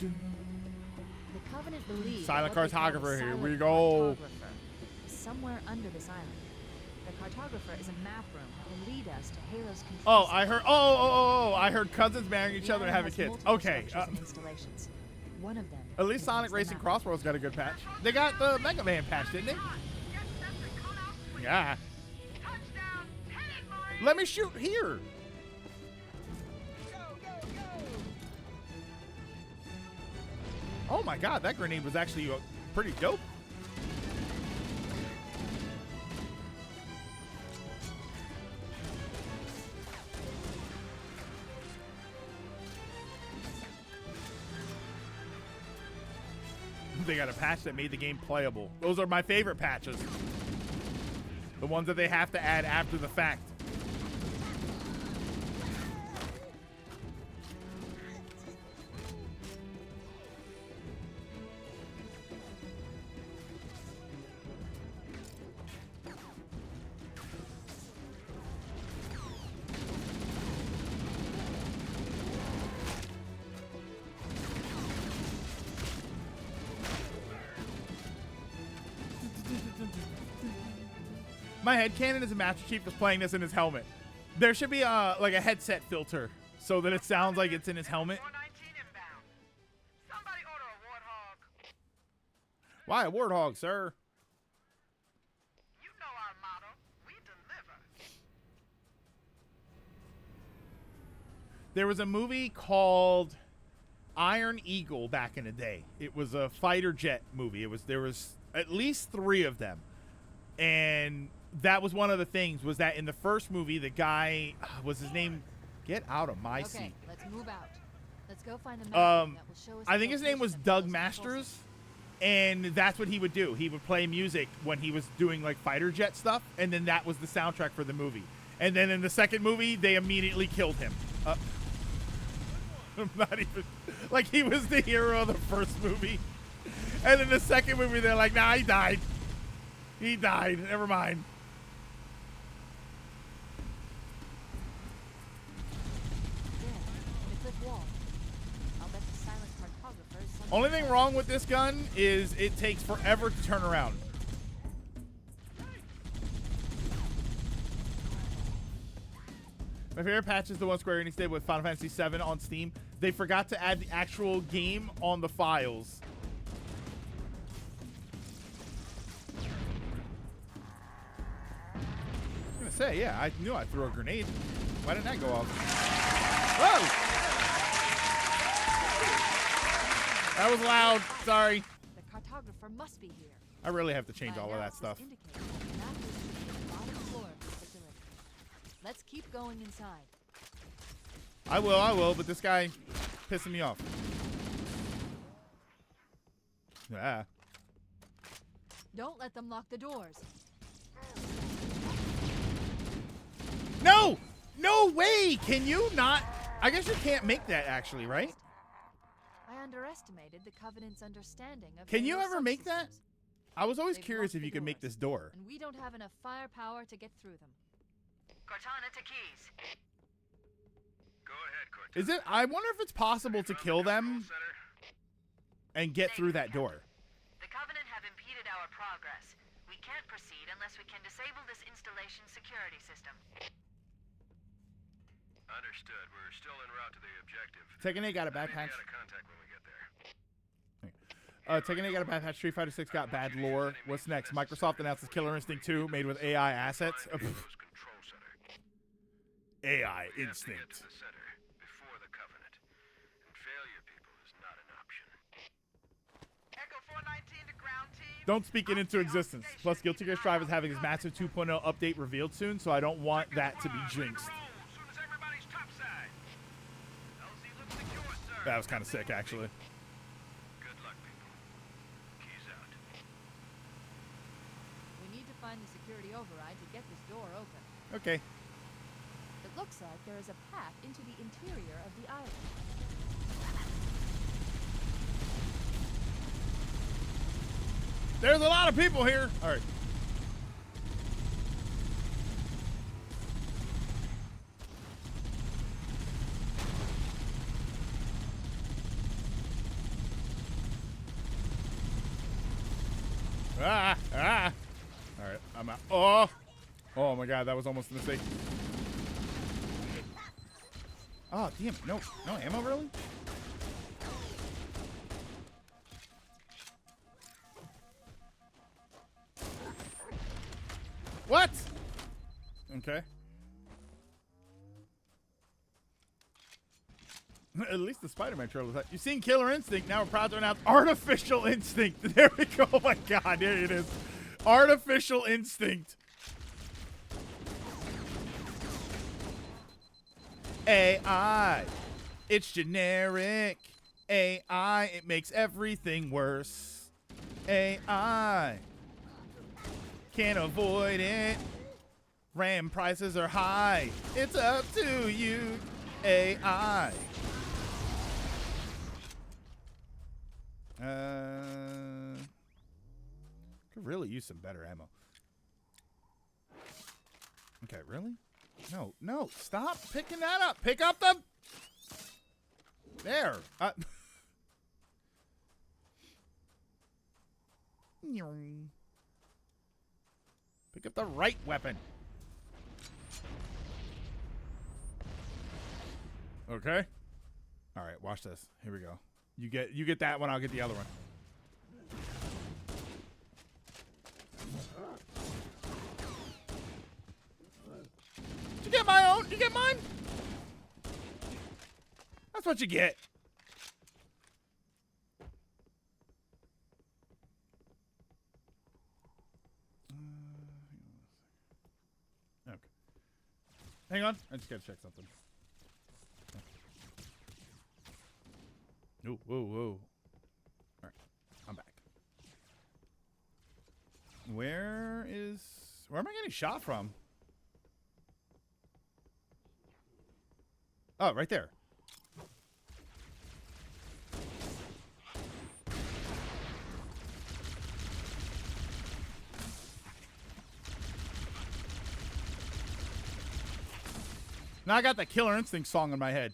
[SPEAKER 3] The Covenant believes
[SPEAKER 1] Silent
[SPEAKER 3] that what they call
[SPEAKER 1] cartographer,
[SPEAKER 3] the
[SPEAKER 1] here
[SPEAKER 3] silent
[SPEAKER 1] we go.
[SPEAKER 3] cartographer is somewhere under this island. The cartographer is a map room that will lead us to Halo's control.
[SPEAKER 1] Oh,
[SPEAKER 3] center.
[SPEAKER 1] I heard. Oh! I heard cousins marrying each
[SPEAKER 3] The
[SPEAKER 1] other and
[SPEAKER 3] island
[SPEAKER 1] having
[SPEAKER 3] has
[SPEAKER 1] kids.
[SPEAKER 3] multiple
[SPEAKER 1] Okay.
[SPEAKER 3] structures and installations. One of them
[SPEAKER 1] At least Sonic
[SPEAKER 3] contains the
[SPEAKER 1] Racing
[SPEAKER 3] map.
[SPEAKER 1] Crossroads got a good patch. They got the Mega Man patch, didn't they? Yeah. Let me shoot here. Oh my god, that grenade was actually pretty dope. They got a patch that made the game playable. Those are my favorite patches. The ones that they have to add after the fact. My headcanon is a Master Chief is playing this in his helmet. There should be like a headset filter so that it sounds like it's in his helmet.
[SPEAKER 9] 419 inbound. Somebody order a warthog.
[SPEAKER 1] Why a warthog, sir?
[SPEAKER 9] You know our motto. We deliver.
[SPEAKER 1] There was a movie called Iron Eagle back in the day. It was a fighter jet movie. There was at least 3 of them. And that was one of the things, was that in the first movie, the guy, was his name, get out of my seat.
[SPEAKER 3] Okay, let's move out. Let's go find the map that will show us
[SPEAKER 1] I
[SPEAKER 3] the
[SPEAKER 1] think his name was
[SPEAKER 3] location of
[SPEAKER 1] Doug
[SPEAKER 3] those
[SPEAKER 1] Masters, and that's what he would do. He would play music when he was doing like fighter jet stuff, and then that was the soundtrack for the movie. And then in the second movie, they immediately killed him. I'm not even, like, he was the hero of the first movie. And in the second movie, they're like, nah, he died. He died. Never mind.
[SPEAKER 3] There, the cliff wall. I'll bet the silent cartographer is somewhere
[SPEAKER 1] Only thing
[SPEAKER 3] else.
[SPEAKER 1] wrong with this gun is it takes forever to turn around. My favorite patch is the one Square Enix did with Final Fantasy VII on Steam. They forgot to add the actual game on the files. I'm gonna say, yeah, I knew I'd throw a grenade. Why didn't that go off? Whoa! That was loud. Sorry.
[SPEAKER 3] The cartographer must be here.
[SPEAKER 1] I really have to change
[SPEAKER 3] My
[SPEAKER 1] all of that
[SPEAKER 3] analysis
[SPEAKER 1] stuff.
[SPEAKER 3] indicates that the map is on the bottom floor of this facility. Let's keep going inside.
[SPEAKER 1] I will, but this guy pissing me off. Ah.
[SPEAKER 3] Don't let them lock the doors.
[SPEAKER 1] No! No way! Can you not? I guess you can't make that actually, right?
[SPEAKER 3] I underestimated the Covenant's understanding of
[SPEAKER 1] Can you
[SPEAKER 3] their
[SPEAKER 1] ever make that?
[SPEAKER 3] subsystems,
[SPEAKER 1] I was always
[SPEAKER 3] They've
[SPEAKER 1] curious
[SPEAKER 3] locked
[SPEAKER 1] if
[SPEAKER 3] the
[SPEAKER 1] you could make
[SPEAKER 3] doors.
[SPEAKER 1] this door.
[SPEAKER 3] and we don't have enough firepower to get through them.
[SPEAKER 9] Cortana to Keys.
[SPEAKER 2] Go ahead, Cortana.
[SPEAKER 1] Is it? I wonder if it's possible to kill them and get through that door.
[SPEAKER 9] The Covenant have impeded our progress. We can't proceed unless we can disable this installation's security system.
[SPEAKER 2] Understood. We're still en route to the objective.
[SPEAKER 1] Tekken 8 got a
[SPEAKER 2] I'll
[SPEAKER 1] bad
[SPEAKER 2] be
[SPEAKER 1] patch.
[SPEAKER 2] out of contact when we get there.
[SPEAKER 1] Tekken 8 got a bad patch. Street Fighter 6 got bad lore. What's next? Microsoft announces Killer Instinct 2 made with AI assets.
[SPEAKER 2] Find Echo's control center.
[SPEAKER 1] AI
[SPEAKER 2] We have to get
[SPEAKER 1] instinct.
[SPEAKER 2] to the center before the Covenant. And failure, people, is not an option.
[SPEAKER 9] Echo 419 to ground team.
[SPEAKER 1] Don't speak it into existence. Plus, Guilty Gear Strive is having his massive 2.0 update revealed soon, so I don't want that to be jinxed.
[SPEAKER 2] Soon as everybody's topside. LZ looks secure, sir.
[SPEAKER 1] That was kind of sick, actually.
[SPEAKER 2] Good luck, people. Keys out.
[SPEAKER 3] We need to find the security override to get this door open.
[SPEAKER 1] Okay.
[SPEAKER 3] It looks like there is a path into the interior of the island.
[SPEAKER 1] There's a lot of people here. All right. Ah, ah. All right, I'm out. Oh. Oh my God, that was almost a mistake. Oh, damn it. No ammo, really? What? Okay. At least the Spider-Man trailer was that. You've seen Killer Instinct. Now we're proud to announce Artificial Instinct. There we go. Oh my God, there it is. Artificial Instinct. AI. It's generic. AI. It makes everything worse. AI. Can't avoid it. RAM prices are high. It's up to you. AI. Could really use some better ammo. Okay, really? No, stop picking that up. Pick up the... There. Pick up the right weapon. Okay. All right, watch this. Here we go. You get that one, I'll get the other one. Did you get my own? Did you get mine? That's what you get. Okay. Hang on. I just gotta check something. Ooh, whoa, whoa. Alright. I'm back. Where am I getting shot from? Oh, right there. Now I got that Killer Instinct song in my head.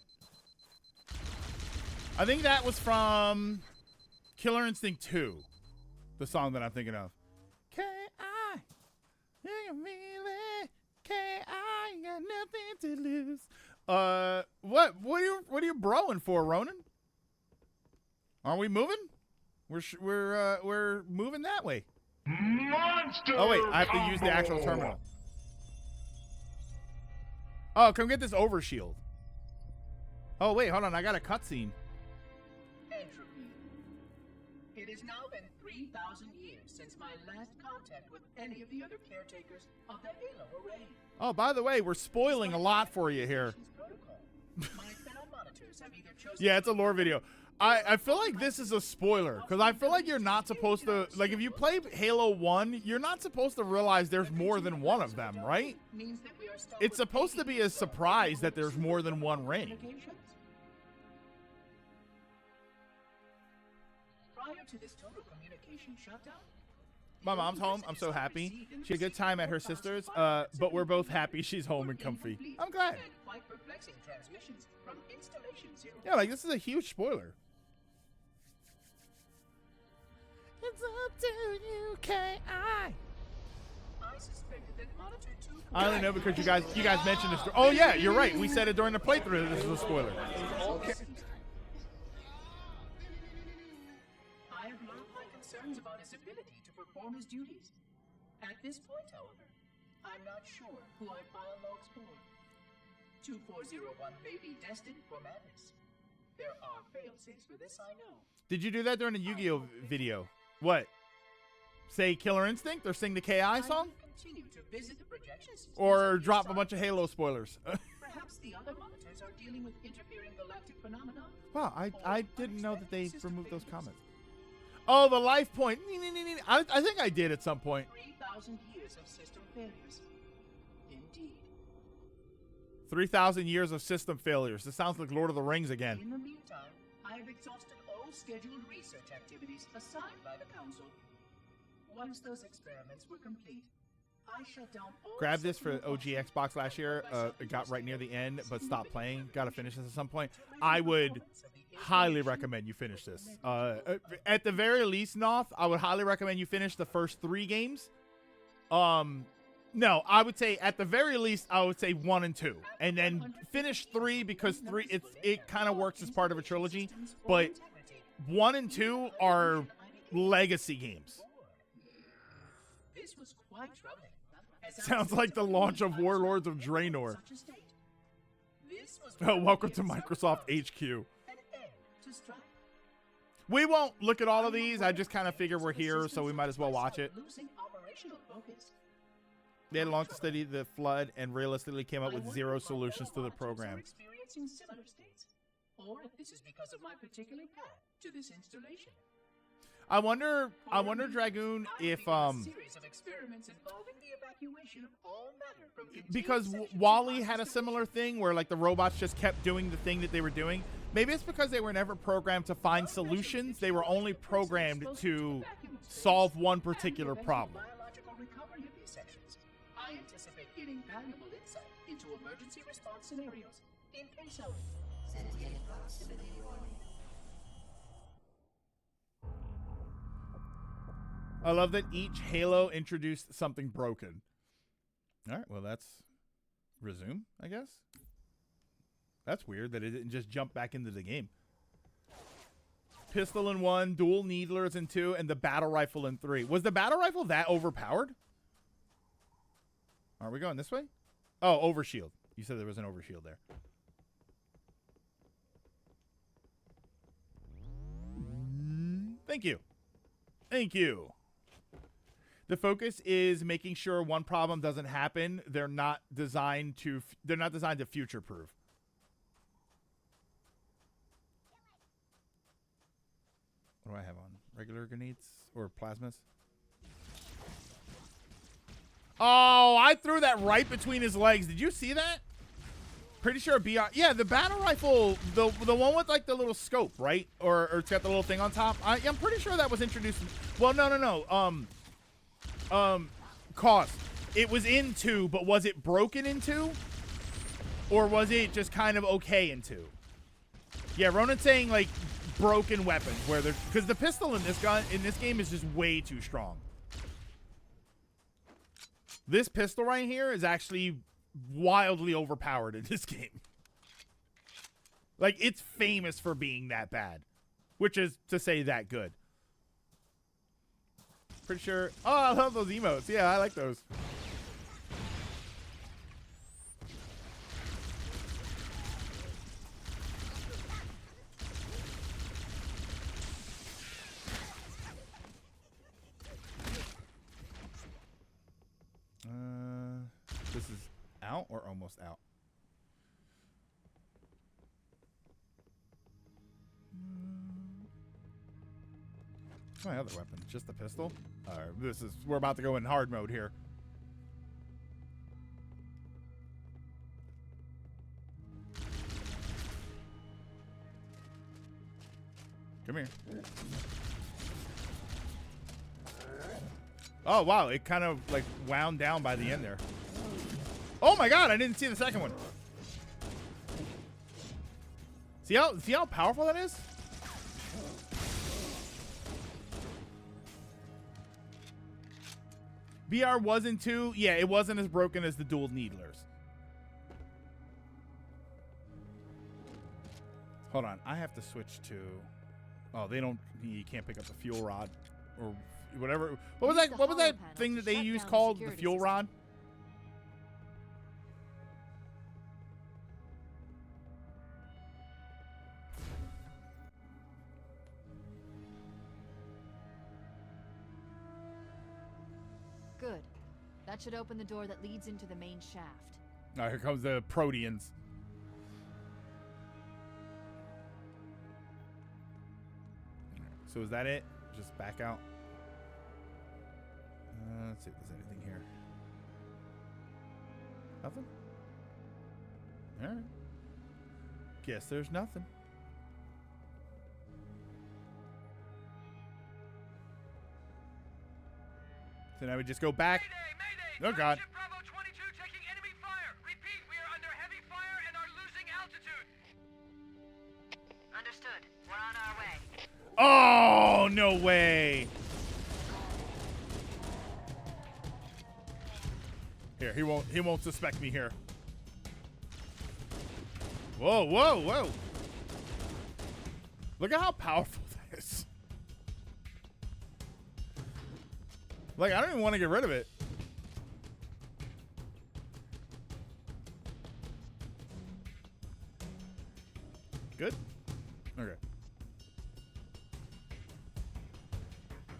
[SPEAKER 1] I think that was from Killer Instinct 2. The song that I'm thinking of. K.I. K.I. got nothing to lose. What are you broing for, Ronan? Aren't we moving? We're moving that way.
[SPEAKER 10] Monster!
[SPEAKER 1] Oh wait, I have to use the actual terminal. Oh, come get this overshield. Oh wait, hold on, I got a cutscene.
[SPEAKER 11] Entropy. It has now been 3,000 years since my last contact with any of the other caretakers of the Halo array.
[SPEAKER 1] Oh, by the way, we're spoiling a lot for you here. Yeah, it's a lore video. I feel like this is a spoiler, because I feel like you're not supposed to, like, if you play Halo 1, you're not supposed to realize there's more than one of them, right? It's supposed to be a surprise that there's more than one ring.
[SPEAKER 11] Prior to this total communication shutdown,
[SPEAKER 1] My mom's home. I'm so happy. She had a good time at her sister's, but we're both happy she's home and comfy. I'm glad. Yeah, like, this is a huge spoiler. It's up to you, K.I. I only know because you guys mentioned this. Oh yeah, you're right. We said it during the playthrough. This is a spoiler.
[SPEAKER 11] I have learned my concerns about his ability to perform his duties. At this point, however, I'm not sure who I file logs for. 2401 may be destined for madness. There are fail-safes for this, I know.
[SPEAKER 1] Did you do that during the Yu-Gi-Oh video? What? Say Killer Instinct or sing the K.I. song? Or drop a bunch of Halo spoilers?
[SPEAKER 11] Perhaps the other monitors are dealing with interfering galactic phenomena.
[SPEAKER 1] Wow, I didn't know that they removed those comments. Oh, the life point. I think I did at some point.
[SPEAKER 11] 3,000 years of system failures. Indeed.
[SPEAKER 1] 3,000 years of system failures. This sounds like Lord of the Rings again.
[SPEAKER 11] In the meantime, I have exhausted all scheduled research activities assigned by the Council. Once those experiments were complete, I shut down all.
[SPEAKER 1] Grabbed this for OG Xbox last year. It got right near the end, but stopped playing. Got to finish this at some point. I would highly recommend you finish this. At the very least, Noth, I would highly recommend you finish the first 3 games. No, I would say at the very least, I would say 1 and 2, and then finish 3 because 3 it kind of works as part of a trilogy, but 1 and 2 are legacy games.
[SPEAKER 11] This was quite troubling.
[SPEAKER 1] Sounds like the launch of Warlords of Draenor. Oh, welcome to Microsoft HQ. We won't look at all of these. I just kind of figure we're here, so we might as well watch it. They had long to study the flood and realistically came up with 0 solutions to the program.
[SPEAKER 11] Or if this is because of my particular path to this installation.
[SPEAKER 1] I wonder, Dragoon, if because Wally had a similar thing where like the robots just kept doing the thing that they were doing. Maybe it's because they were never programmed to find solutions. They were only programmed to solve one particular problem.
[SPEAKER 11] I anticipate getting valuable insight into emergency response scenarios in case of sentient proximity warning.
[SPEAKER 1] I love that each Halo introduced something broken. All right, well, that's resume, I guess. That's weird that it didn't just jump back into the game. Pistol in 1, dual needlers in 2, and the battle rifle in 3. Was the battle rifle that overpowered? Are we going this way? Oh, overshield. You said there was an overshield there. Thank you. Thank you. The focus is making sure one problem doesn't happen. They're not designed to future proof. What do I have on? Regular grenades or plasmas? Oh, I threw that right between his legs. Did you see that? Pretty sure BR. Yeah, the battle rifle, the one with like the little scope, right? Or it's got the little thing on top. I'm pretty sure that was introduced. Well, no. Cost. It was in 2, but was it broken in 2? Or was it just kind of okay in 2? Yeah, Ronan's saying like broken weapons where they're, because the pistol in this game is just way too strong. This pistol right here is actually wildly overpowered in this game. Like, it's famous for being that bad, which is to say that good. Pretty sure. Oh, I love those emotes. Yeah, I like those. This is out or almost out? What's my other weapon? Just the pistol? We're about to go in hard mode here. Come here. Oh, wow. It kind of like wound down by the end there. Oh my God, I didn't see the second one. See how powerful that is? BR wasn't too. Yeah, it wasn't as broken as the dual needlers. Hold on, I have to switch to. Oh, they don't. You can't pick up the fuel rod or whatever. What was that? What was that thing that they used called the fuel rod?
[SPEAKER 3] Good. That should open the door that leads into the main shaft.
[SPEAKER 1] All right, here comes the Proteans. So is that it? Just back out. Let's see if there's anything here. Nothing? All right. Guess there's nothing. So now we just go back.
[SPEAKER 7] Mayday!
[SPEAKER 1] Oh, God.
[SPEAKER 7] Ship Bravo 22 taking enemy fire. Repeat, we are under heavy fire and are losing altitude.
[SPEAKER 9] Understood. We're on our way.
[SPEAKER 1] Oh, no way. Here, he won't suspect me here. Whoa, whoa, whoa. Look at how powerful that is. Like, I don't even want to get rid of it. Good? Okay.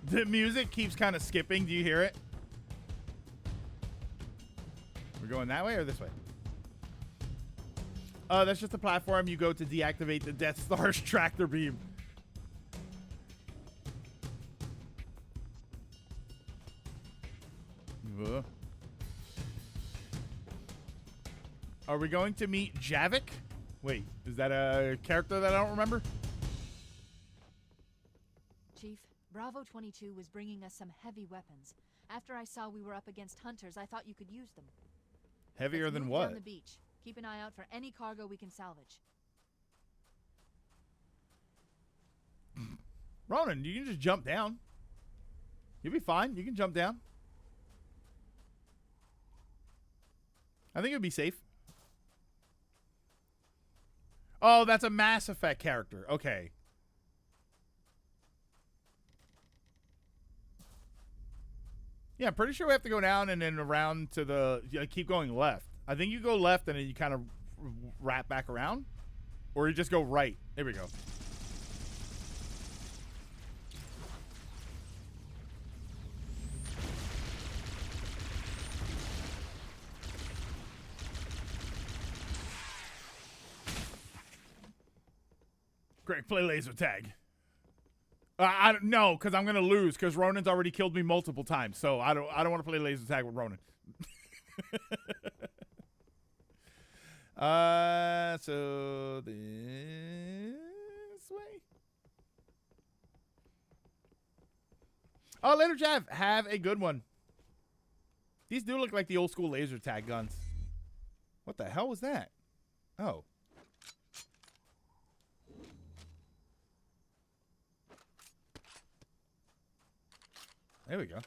[SPEAKER 1] The music keeps kind of skipping. Do you hear it? We're going that way or this way? That's just a platform you go to deactivate the Death Star's tractor beam. Are we going to meet Javik? Wait, is that a character that I don't remember?
[SPEAKER 3] Chief, Bravo 22 was bringing us some heavy weapons. After I saw we were up against hunters, I thought you could use them.
[SPEAKER 1] Heavier
[SPEAKER 3] Let's
[SPEAKER 1] than
[SPEAKER 3] move
[SPEAKER 1] what?
[SPEAKER 3] down the beach. Keep an eye out for any cargo we can salvage.
[SPEAKER 1] Ronan, you can just jump down. You'll be fine. You can jump down. I think it would be safe. Oh, that's a Mass Effect character. Okay. Yeah, I'm pretty sure we have to go down and then around to the... keep going left. I think you go left and then you kind of wrap back around. Or you just go right. There we go. Greg, play laser tag. I don't know, because I'm gonna lose, because Ronan's already killed me multiple times, so I don't want to play laser tag with Ronan. So this way. Oh, later, Jeff. Have a good one. These do look like the old school laser tag guns. What the hell was that? Oh. There we go.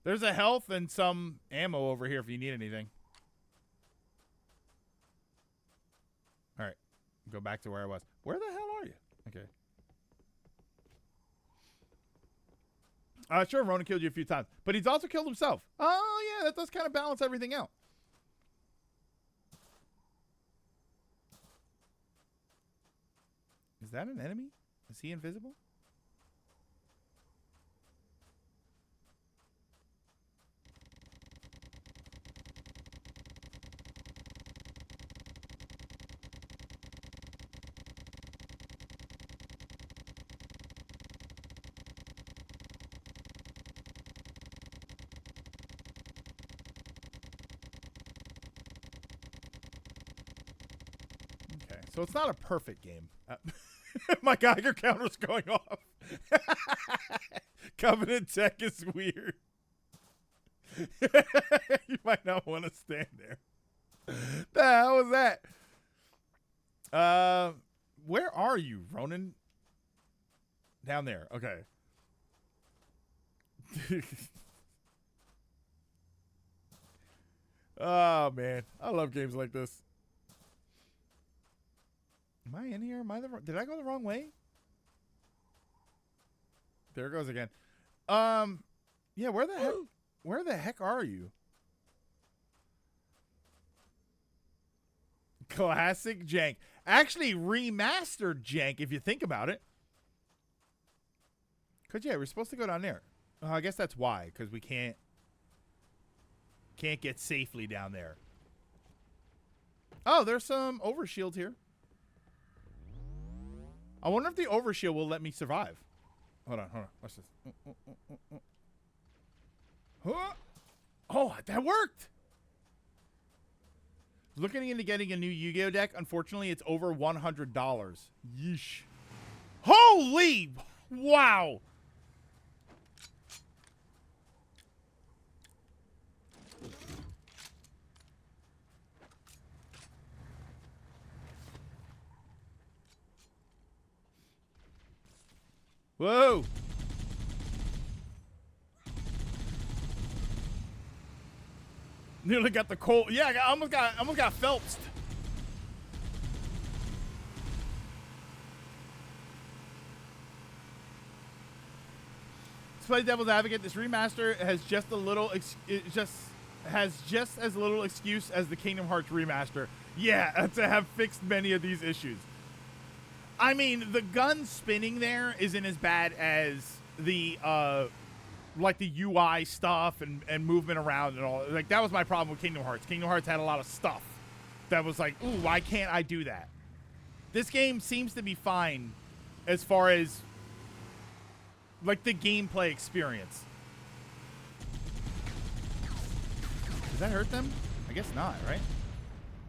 [SPEAKER 1] There's a health and some ammo over here if you need anything. All right. Go back to where I was. Where the hell are you? Okay. Sure, Ronan killed you a few times. But he's also killed himself. Oh, yeah, that does kind of balance everything out. Is that an enemy? Is he invisible? So it's not a perfect game. My Geiger counter's going off. Covenant tech is weird. You might not want to stand there. The hell was that? Where are you, Ronan? Down there. Okay. Oh, man. I love games like this. Am I in here? Am I did I go the wrong way? There it goes again. Yeah, where the heck are you? Classic jank. Actually remastered jank if you think about it. Cause yeah, we're supposed to go down there. I guess that's why, because we can't get safely down there. Oh, there's some overshield here. I wonder if the overshield will let me survive. Hold on. Watch this. Oh, that worked. Looking into getting a new Yu-Gi-Oh deck. Unfortunately, it's over $100. Yeesh. Holy! Wow. Whoa! Nearly got the cold. Yeah, I almost got Phelpsed. To play devil's advocate, this remaster has just has just as little excuse as the Kingdom Hearts remaster. Yeah, to have fixed many of these issues. I mean, the gun spinning there isn't as bad as the like the UI stuff and movement around and all. Like, that was my problem with Kingdom Hearts. Kingdom Hearts had a lot of stuff that was like, ooh, why can't I do that? This game seems to be fine as far as like the gameplay experience. Does that hurt them? I guess not, right?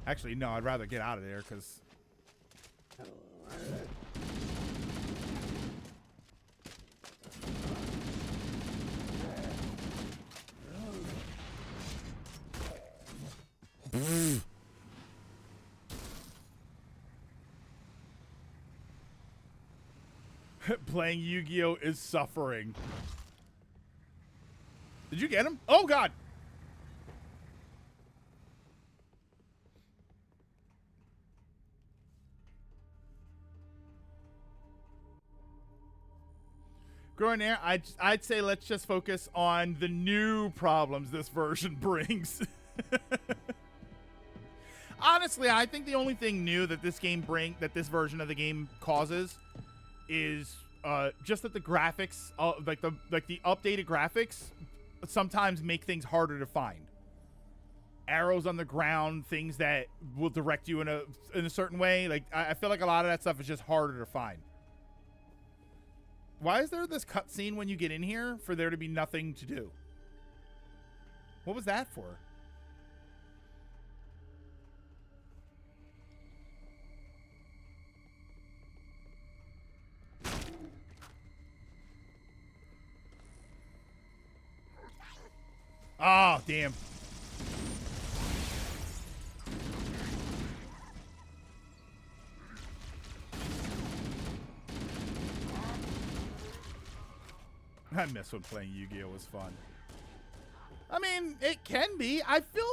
[SPEAKER 1] Actually, no, I'd rather get out of there because playing Yu-Gi-Oh is suffering. Did you get him? Oh God. Growing air, I'd say let's just focus on the new problems this version brings. Honestly, I think the only thing new that this version of the game causes is just that the graphics, like the updated graphics, sometimes make things harder to find. arrows on the ground, things that will direct you in a certain way. Like I feel like a lot of that stuff is just harder to find. Why is there this cutscene when you get in here for there to be nothing to do? What was that for? Oh, damn. I miss when playing Yu-Gi-Oh was fun. I mean, it can be. I feel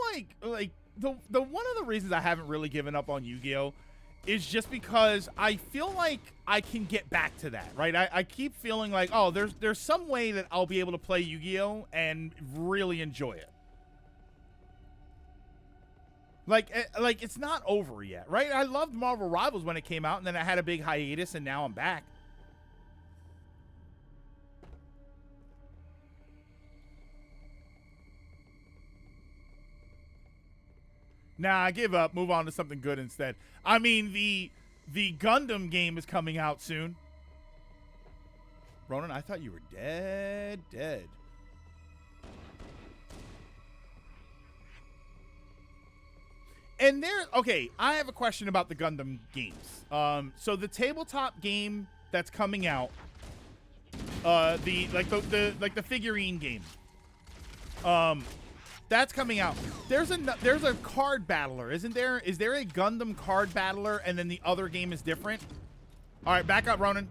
[SPEAKER 1] like the one of the reasons I haven't really given up on Yu-Gi-Oh is just because I feel like I can get back to that, right? I keep feeling like, oh, there's some way that I'll be able to play Yu-Gi-Oh and really enjoy it. Like it's not over yet, right? I loved Marvel Rivals when it came out, and then I had a big hiatus, and now I'm back. Nah, I give up. Move on to something good instead. I mean, the Gundam game is coming out soon. Ronan, I thought you were dead. And okay, I have a question about the Gundam games. So the tabletop game that's coming out, the figurine game, that's coming out. There's a card battler, isn't there? Is there a Gundam card battler and then the other game is different? All right, back up, Ronan.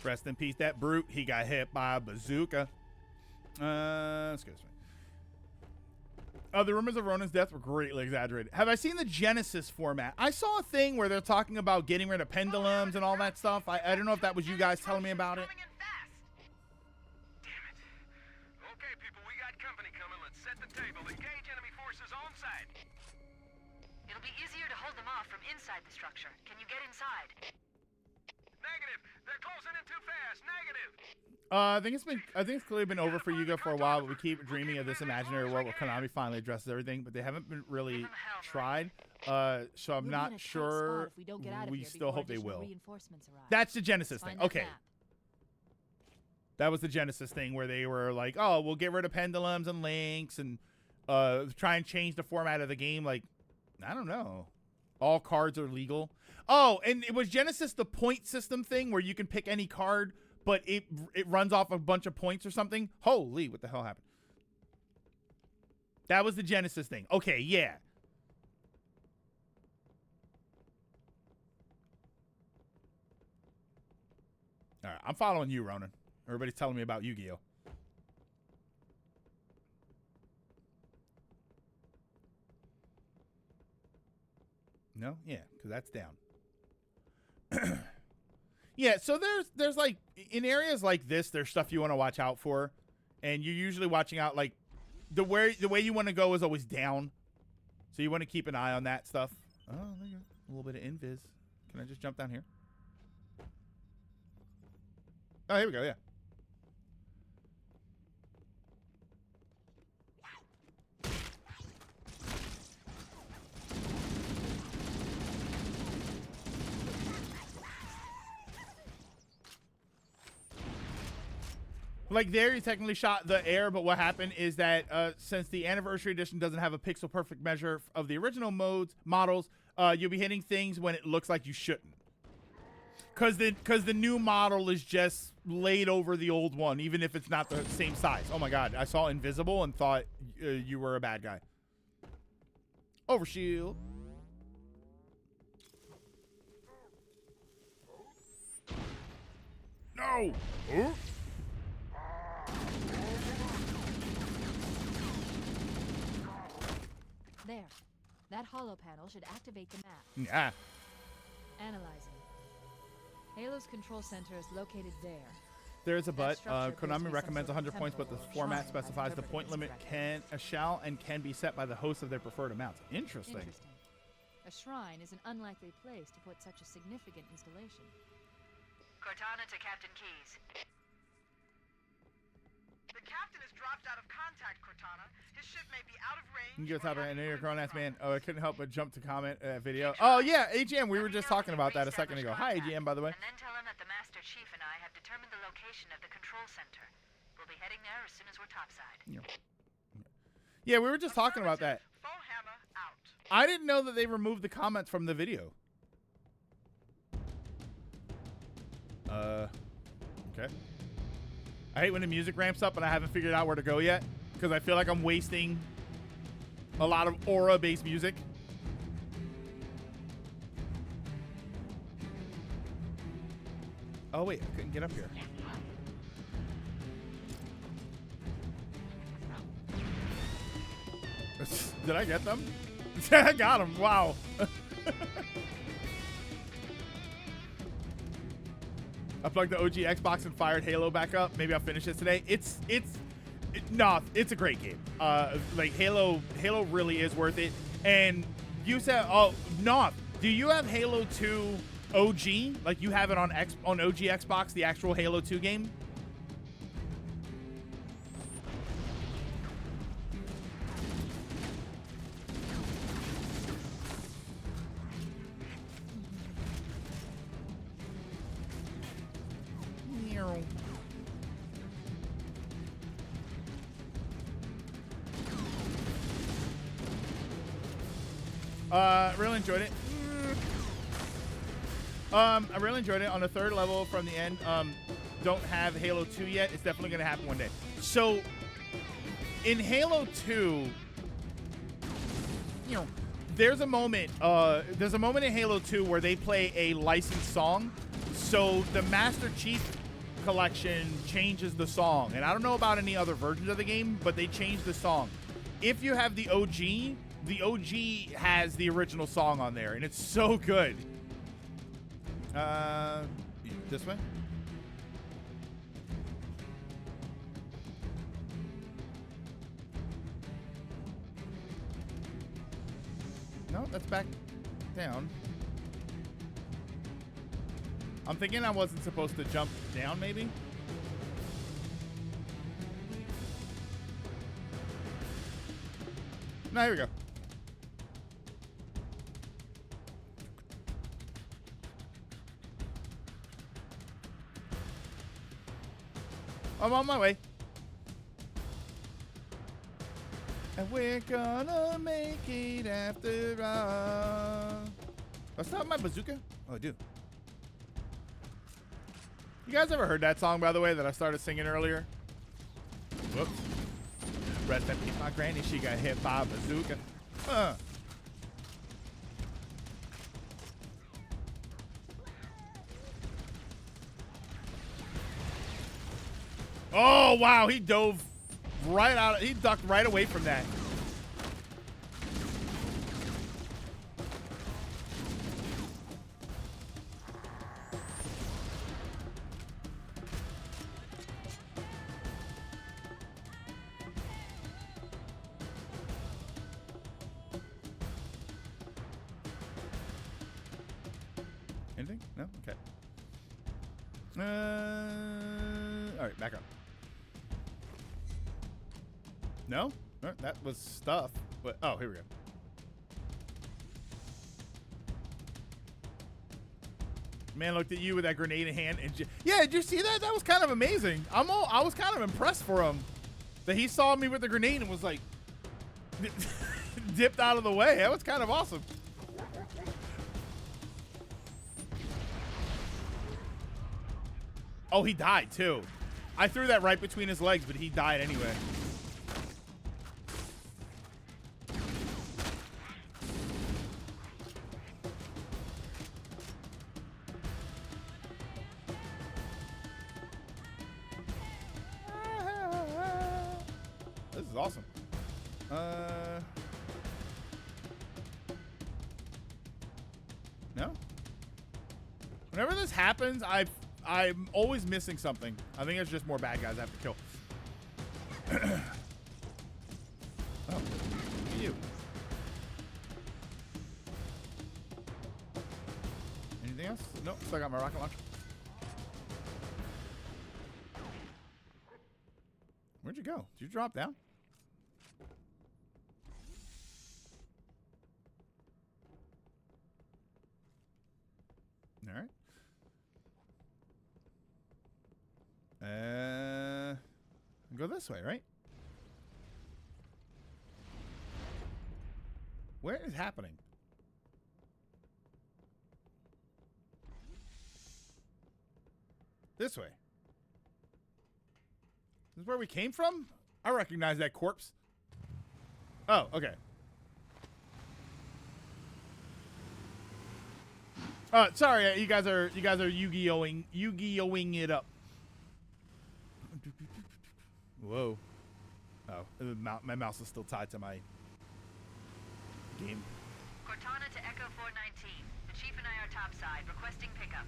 [SPEAKER 1] Rest in peace, that brute. He got hit by a bazooka. Excuse me. The rumors of Ronan's death were greatly exaggerated. Have I seen the Genesis format? I saw a thing where they're talking about getting rid of pendulums and all that stuff. I don't know if that was you guys telling me about it.
[SPEAKER 7] Damn it. Okay, people, we got company coming. Let's set the table. Engage enemy forces on site.
[SPEAKER 9] It'll be easier to hold them off from inside the structure. Can you get inside?
[SPEAKER 7] Negative. They're closing in too fast. Negative.
[SPEAKER 1] I think it's clearly been over for Yuga for a while, but we keep dreaming of this imaginary world where Konami finally addresses everything, but they haven't been really tried. So I'm not sure. We still hope they will. That's the Genesis thing. Okay. That was the Genesis thing where they were like, oh, we'll get rid of pendulums and links and try and change the format of the game. Like, I don't know. All cards are legal. Oh, and it was Genesis the point system thing where you can pick any card, but it runs off a bunch of points or something. Holy, what the hell happened? That was the Genesis thing. Okay, yeah. All right, I'm following you, Ronan. Everybody's telling me about Yu-Gi-Oh. No? Yeah, because that's down. Yeah, so there's like, in areas like this, there's stuff you want to watch out for. And you're usually watching out, like, the way you want to go is always down. So you want to keep an eye on that stuff. Oh, there you go. A little bit of invis. Can I just jump down here? Oh, here we go, yeah. Like there, you technically shot the air, but what happened is that since the Anniversary Edition doesn't have a pixel perfect measure of the original models, you'll be hitting things when it looks like you shouldn't. Cause the new model is just laid over the old one, even if it's not the same size. Oh my god, I saw Invisible and thought you were a bad guy. Overshield. No! Huh?
[SPEAKER 3] There. That hollow panel should activate the map.
[SPEAKER 1] Yeah.
[SPEAKER 3] Analyzing. Halo's control center is located there.
[SPEAKER 1] There's a but.
[SPEAKER 3] structure appears to
[SPEAKER 1] Konami
[SPEAKER 3] be some
[SPEAKER 1] recommends
[SPEAKER 3] sort of
[SPEAKER 1] 100 points, but the
[SPEAKER 3] temple or
[SPEAKER 1] format
[SPEAKER 3] shrine,
[SPEAKER 1] specifies the
[SPEAKER 3] I've
[SPEAKER 1] point limit
[SPEAKER 3] interpreted this
[SPEAKER 1] shall and can be set by the host of their preferred amounts. Interesting.
[SPEAKER 3] A shrine is an unlikely place to put such a significant installation.
[SPEAKER 9] Cortana to Captain Keyes. The captain has dropped out of contact, Cortana. His ship may be out of range.
[SPEAKER 1] You can go
[SPEAKER 9] or
[SPEAKER 1] top I
[SPEAKER 9] having
[SPEAKER 1] know you're a grown ass man.
[SPEAKER 9] problems.
[SPEAKER 1] Oh, I couldn't help but jump to comment video. Oh yeah, AGM. We were just talking about that a second ago. Hi AGM, by the way.
[SPEAKER 9] And then tell him that the Master Chief and I have determined the location of the control center. We'll be heading there as soon as we're topside.
[SPEAKER 1] Yeah, we were just talking about that.
[SPEAKER 9] Foehammer out.
[SPEAKER 1] I didn't know that they removed the comments from the video. Okay. I hate when the music ramps up and I haven't figured out where to go yet because I feel like I'm wasting a lot of aura-based music. Oh wait, I couldn't get up here. Did I get them? I got them. Wow. I plugged the OG Xbox and fired Halo back up. Maybe I'll finish it today. It's a great game. Like Halo really is worth it. And you said, oh, Noth, do you have Halo 2 OG? Like you have it on OG Xbox, the actual Halo 2 game? Really enjoyed it. I really enjoyed it on the third level from the end. Don't have Halo 2 yet. It's definitely gonna happen one day. So in Halo 2, there's a moment in Halo 2 where they play a licensed song. So the Master Chief Collection changes the song. And I don't know about any other versions of the game, but they changed the song. If you have the OG has the original song on there, and it's so good. This way? No, that's back down. I'm thinking I wasn't supposed to jump down, maybe? No, here we go. I'm on my way. And we're gonna make it after all. That's not my bazooka? Oh, I do. You guys ever heard that song, by the way, that I started singing earlier? Whoops. Rest in peace, my granny. She got hit by a bazooka. Oh, wow. He dove right out. He ducked right away from that. Anything? No? Okay. All right, back up. No? That was stuff. But oh, here we go. Man looked at you with that grenade in hand, and yeah, did you see that? That was kind of amazing. I was kind of impressed for him that he saw me with the grenade and was like dipped out of the way. That was kind of awesome. Oh, he died too. I threw that right between his legs, but he died anyway. This is awesome. No? Whenever this happens, I'm always missing something. I think it's just more bad guys I have to kill. Oh, look at you. Anything else? Nope, still got my rocket launcher. Where'd you go? Did you drop down? All right. Go this way, right? Where is happening? This way. This is where we came from? I recognize that corpse. Oh, okay. Sorry, you guys are Yu-Gi-Oh-ing it up. Whoa. Oh, my mouse is still tied to my game.
[SPEAKER 9] Cortana to Echo 419. The Chief and I are topside, requesting pickup.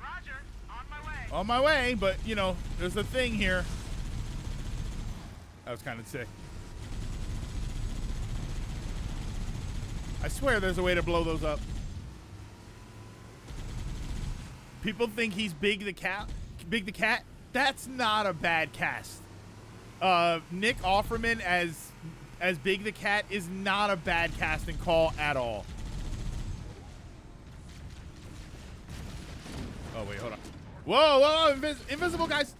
[SPEAKER 9] Roger, on my way.
[SPEAKER 1] On my way, but you know, there's a thing here. That was kind of sick. I swear there's a way to blow those up. People think he's Big the Cat. Big the Cat? That's not a bad cast. Nick Offerman as Big the Cat is not a bad casting call at all. Oh, wait, hold on. Whoa, invisible guys.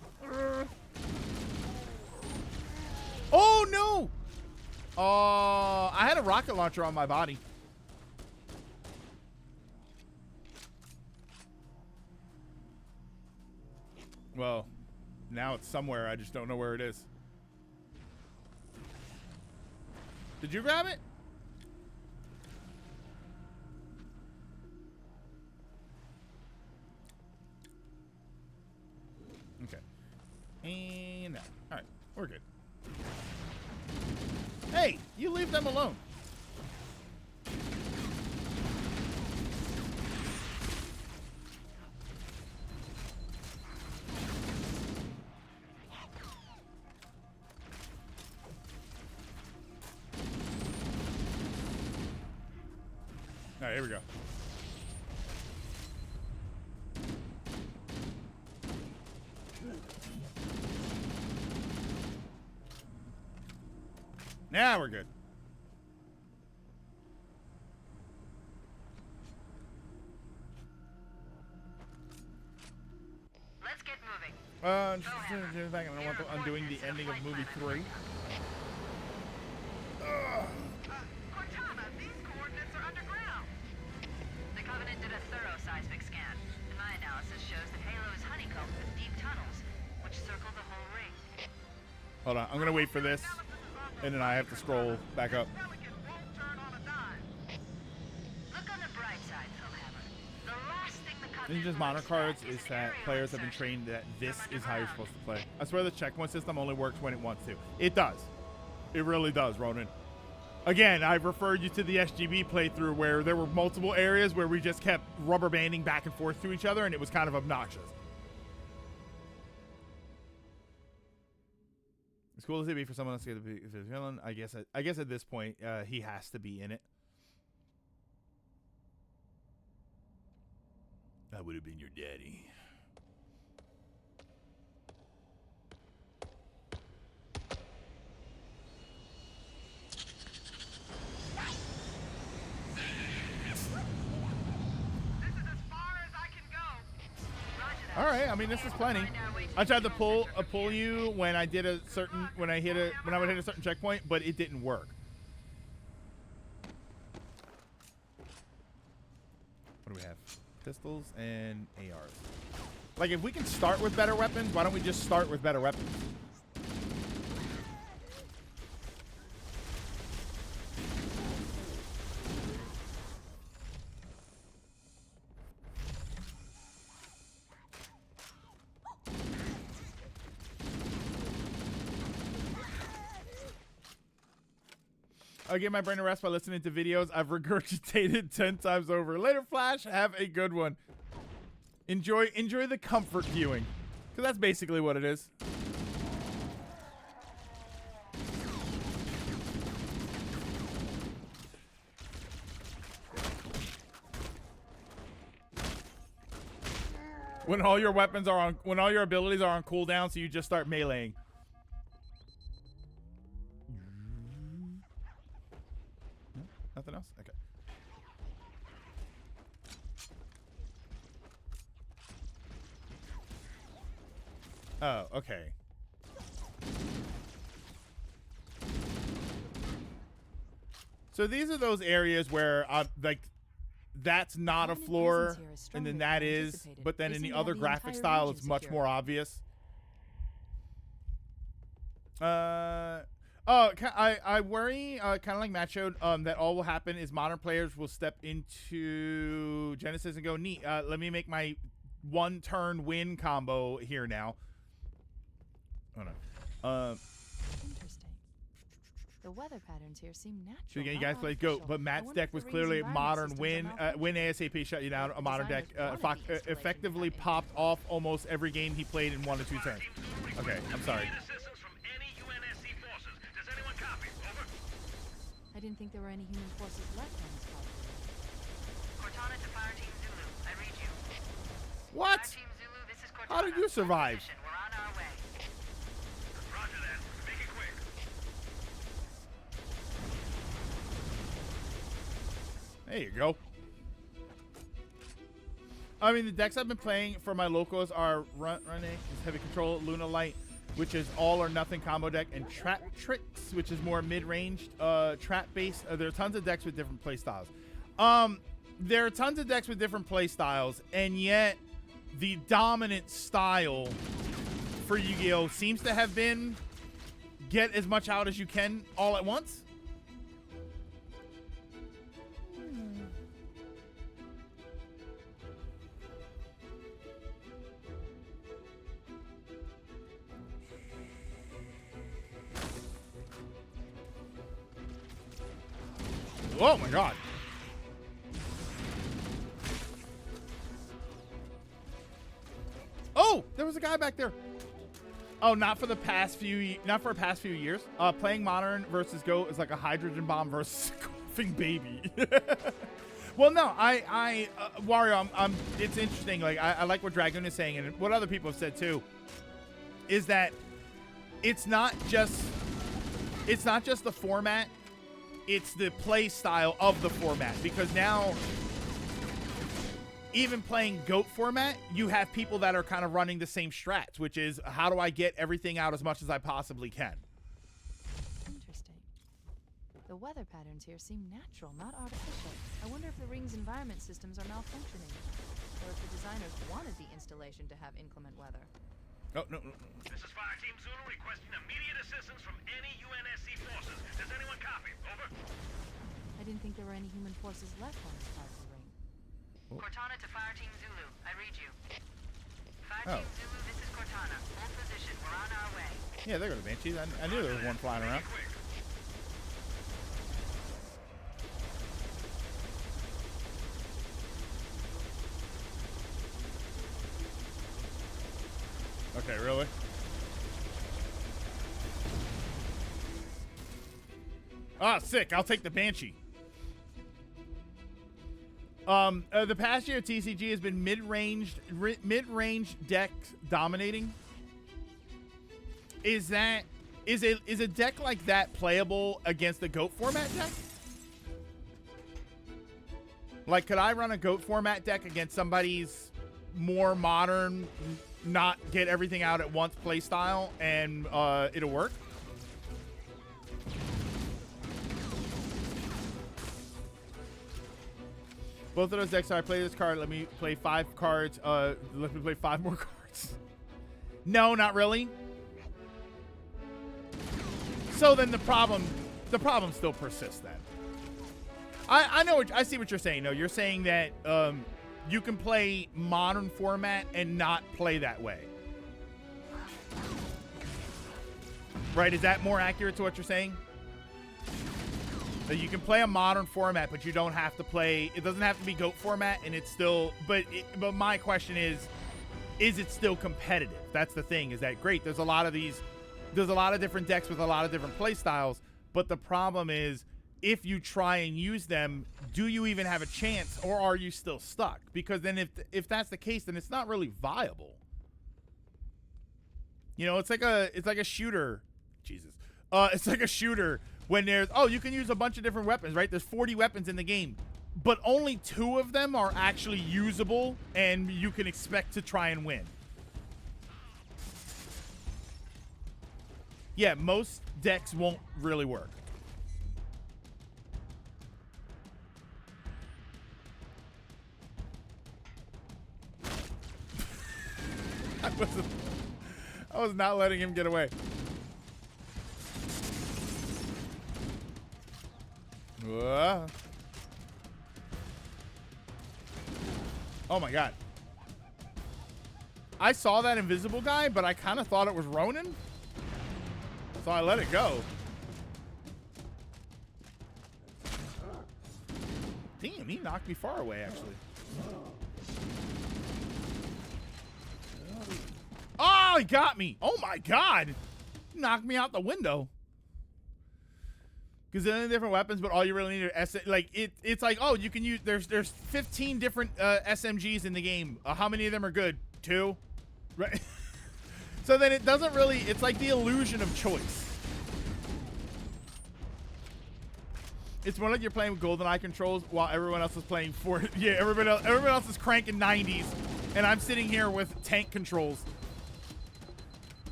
[SPEAKER 1] Oh, no. I had a rocket launcher on my body. Well, now it's somewhere. I just don't know where it is. Did you grab it? Okay. And now. All right. We're good. Hey, you leave them alone. All right, here we go. Now we're good.
[SPEAKER 9] Let's get moving.
[SPEAKER 1] Just in fact, I don't want to undoing the ending of movie 3.
[SPEAKER 9] Cortana, these coordinates are underground. The Covenant did a thorough seismic scan, and my analysis shows that Halo is honeycombed with deep tunnels, which circle the whole ring.
[SPEAKER 1] Hold on, I'm gonna wait for this, and then I have to scroll back up.
[SPEAKER 9] Look on the bright side, Philhammer. The last thing the Covenant
[SPEAKER 1] Ninja's Modern Cards is that players have been trained that this is how you're supposed to play. I swear the checkpoint system only works when it wants to. It does. It really does, Ronan. Again, I've referred you to the SGB playthrough where there were multiple areas where we just kept rubber banding back and forth to each other, and it was kind of obnoxious. As cool as it'd be for someone else to be a villain, I guess at this point, he has to be in it. I would have been your daddy. All right, I mean this is plenty. I tried to pull you when I did a certain when I would hit a certain checkpoint, but it didn't work. What do we have? Pistols and ARs. Like if we can start with better weapons, why don't we just start with better weapons? I give my brain a rest by listening to videos I've regurgitated 10 times over. Later, Flash. Have a good one. Enjoy the comfort viewing, because that's basically what it is. When all your weapons are on, when all your abilities are on cooldown, so you just start meleeing. No? Nothing else? Okay. Oh, okay. So these are those areas where, like, that's not a floor, and then that is, but then in the other graphic style, it's much more obvious. I worry, kind of like Matt showed, that all will happen is modern players will step into Genesis and go, neat, let me make my one-turn win combo here now. Oh, no.
[SPEAKER 3] Interesting. The weather patterns here seem natural.
[SPEAKER 1] So again, you guys played GOAT, but Matt's deck was clearly modern win. Win ASAP shut you down. A modern deck effectively popped off almost every game he played in 1 to 2 turns. Okay, I'm sorry.
[SPEAKER 3] I didn't think there were any human forces left on this property.
[SPEAKER 9] Cortana to Fire Team Zulu. I read you.
[SPEAKER 1] What?
[SPEAKER 9] Fire Team Zulu, this is Cortana.
[SPEAKER 1] How did you survive?
[SPEAKER 9] We're on our way.
[SPEAKER 7] Roger that. Make it quick.
[SPEAKER 1] There you go. I mean, the decks I've been playing for my locals are Running, Heavy Control, Luna Light, which is all or nothing combo deck, and Trap Tricks, which is more mid-ranged trap base. There are tons of decks with different play styles. There are tons of decks with different play styles, and yet the dominant style for Yu-Gi-Oh! Seems to have been get as much out as you can all at once. Oh my god. Oh, there was a guy back there. Oh, not for the past few years. Playing Modern versus Go is like a hydrogen bomb versus a coughing baby. Well, no, Wario, it's interesting. Like, I like what Dragoon is saying, and what other people have said too, is that it's not just the format. It's the play style of the format, because now, even playing GOAT format, you have people that are kind of running the same strats, which is, how do I get everything out as much as I possibly can?
[SPEAKER 3] Interesting. The weather patterns here seem natural, not artificial. I wonder if the ring's environment systems are malfunctioning, or if the designers wanted the installation to have inclement weather.
[SPEAKER 1] Oh, no.
[SPEAKER 7] This is Fire Team Zulu requesting immediate assistance from any UNSC forces. Does anyone copy? Over.
[SPEAKER 3] I didn't think there were any human forces left on this part of the ring.
[SPEAKER 9] Cortana to Fire Team Zulu. I read you. Fire Team Zulu, this is Cortana. Hold position. We're on our way.
[SPEAKER 1] Yeah, there go the Banshees. I knew there was one flying around. Okay, really? Ah, sick. I'll take the Banshee. The past year, TCG has been mid-range deck dominating. Is a deck like that playable against the GOAT format deck? Like, could I run a GOAT format deck against somebody's more modern, not get everything out at once play style, and it'll work? Both of those decks, I play this card. Let me play 5 cards. Let me play 5 more cards. No, not really. So then the problem still persists then. I see what you're saying. No, you're saying that you can play modern format and not play that way. Right? Is that more accurate to what you're saying? So you can play a modern format, but you don't have to play. It doesn't have to be GOAT format, and it's still. But my question is it still competitive? That's the thing. Is that great? There's a lot of different decks with a lot of different play styles. But the problem is, if you try and use them, do you even have a chance, or are you still stuck? Because then if that's the case, then it's not really viable. You know, it's like a shooter. Jesus. It's like a shooter when there's, you can use a bunch of different weapons, right? There's 40 weapons in the game, but only 2 of them are actually usable, and you can expect to try and win. Yeah, most decks won't really work. I was not letting him get away. Oh my god. I saw that invisible guy, but I kind of thought it was Ronin. So I let it go. Damn, he knocked me far away, actually. Oh, he got me. Oh my god. He knocked me out the window. Because they're different weapons, but all you really need are it's like, oh, you can use, there's 15 different SMGs in the game. How many of them are good? 2? Right? So then it doesn't really, it's like the illusion of choice. It's more like you're playing with GoldenEye controls while everyone else is playing everyone else is cranking 90s, and I'm sitting here with tank controls.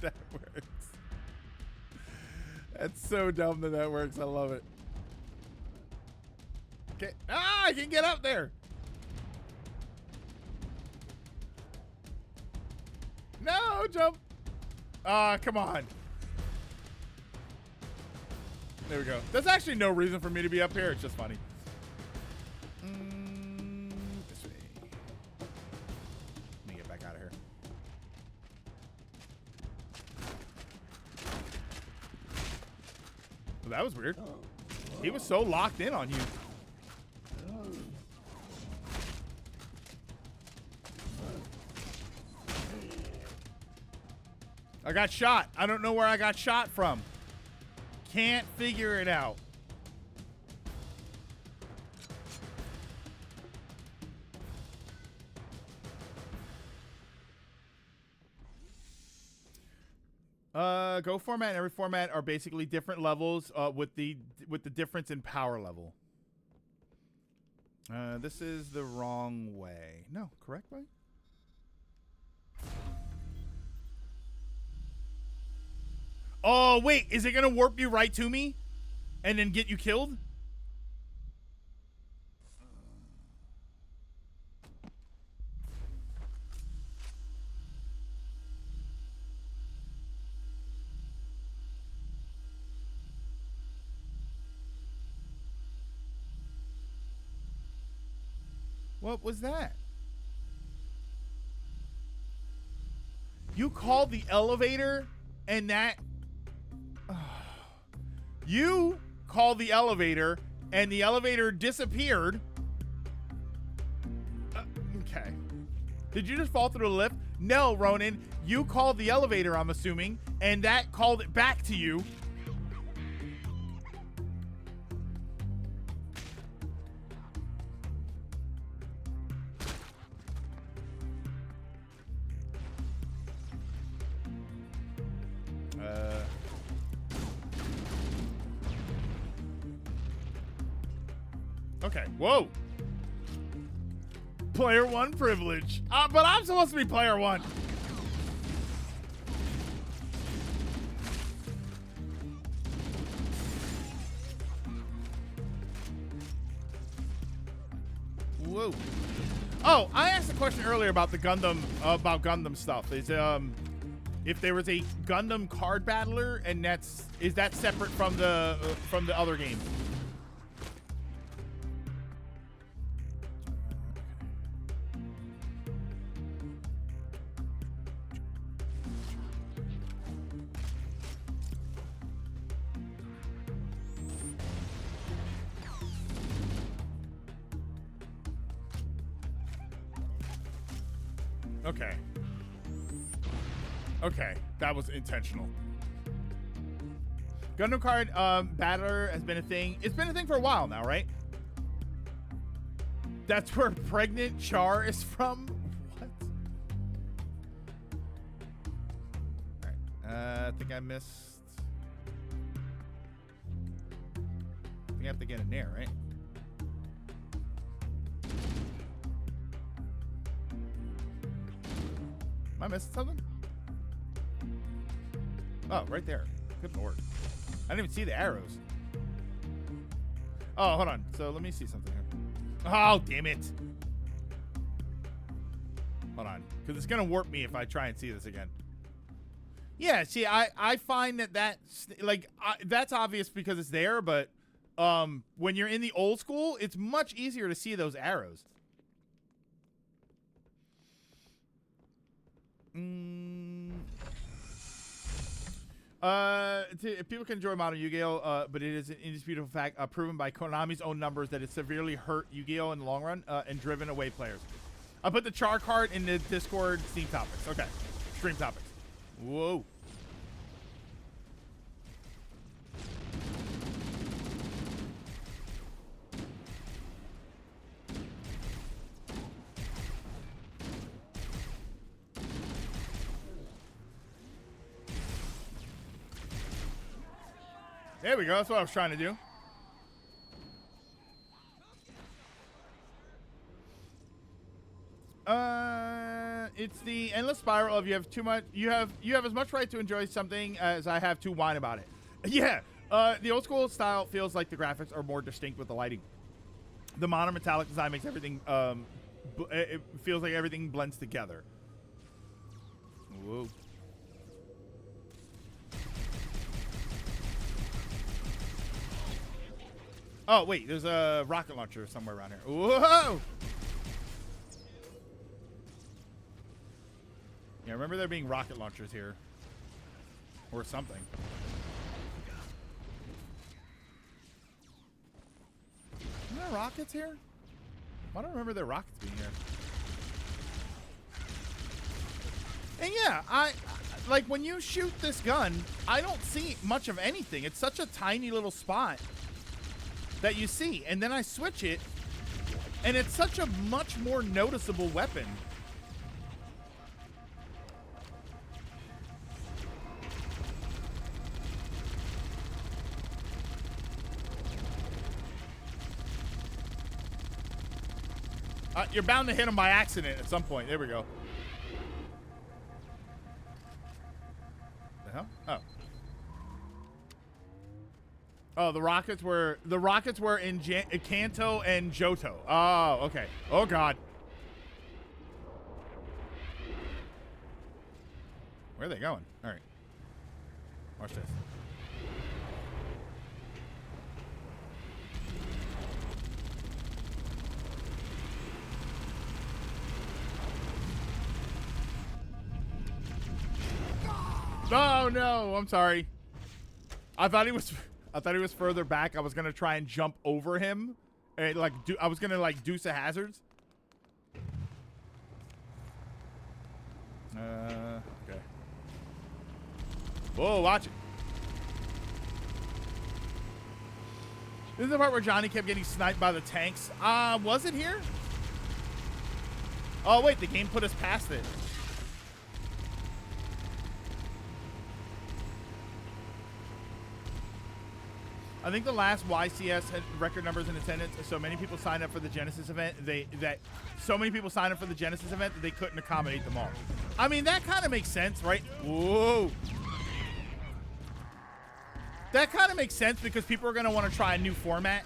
[SPEAKER 1] That works. That's so dumb that works. I love it. Okay. I can get up there. No, jump. Come on. There we go. There's actually no reason for me to be up here. It's just funny. This way. Let me get back out of here. Well, that was weird. He was so locked in on you. I got shot. I don't know where I got shot from. Can't figure it out. Go format and every format are basically different levels with the difference in power level. This is the wrong way. No, correct way? Oh, wait. Is it going to warp you right to me and then get you killed? What was that? You called the elevator and that... You called the elevator and the elevator disappeared. Okay. Did you just fall through the lift? No, Ronan. You called the elevator, I'm assuming, and that called it back to you. Okay, whoa. Player 1 privilege. But I'm supposed to be player 1. Whoa. Oh, I asked a question earlier about the Gundam stuff. Is if there was a Gundam card battler, and is that separate from the other game? Okay. Okay, that was intentional. Gundam card battler has been a thing. It's been a thing for a while now, right? That's where pregnant Char is from? What? Alright. I think I missed. I think I have to get in there, right? Am I missing something? Oh, right there. Good lord. I didn't even see the arrows. Oh, hold on. So let me see something here. Oh, damn it. Hold on. Because it's going to warp me if I try and see this again. Yeah, see, I find that's, like, that's obvious because it's there, but when you're in the old school, it's much easier to see those arrows. People can enjoy modern Yu-Gi-Oh, but it is an indisputable fact proven by Konami's own numbers that it severely hurt Yu-Gi-Oh in the long run and driven away players. I put the Char card in the Discord Steam topics. Okay, stream topics. Whoa. There we go. That's what I was trying to do. It's the endless spiral of you have too much. You have as much right to enjoy something as I have to whine about it. Yeah. The old school style feels like the graphics are more distinct with the lighting. The modern metallic design makes everything. It feels like everything blends together. Whoa. Oh, wait, there's a rocket launcher somewhere around here. Whoa! Yeah, I remember there being rocket launchers here. Or something. Are there rockets here? I don't remember there rockets being here. And yeah, like when you shoot this gun, I don't see much of anything. It's such a tiny little spot that you see, and then I switch it, and it's such a much more noticeable weapon. You're bound to hit him by accident at some point. There we go. The hell? Oh. Oh, the rockets were in Kanto and Johto. Oh, okay. Oh God. Where are they going? All right. Watch this. Oh no! I'm sorry. I thought he was further back. I was gonna try and jump over him, and I was gonna deuce a hazards. Okay. Whoa! Watch it. This is the part where Johnny kept getting sniped by the tanks. Was it here? Oh wait, the game put us past it. I think the last YCS had record numbers in attendance. So many people signed up for the Genesis event that they couldn't accommodate them all. I mean, that kind of makes sense, right? Whoa. That kind of makes sense because people are going to want to try a new format.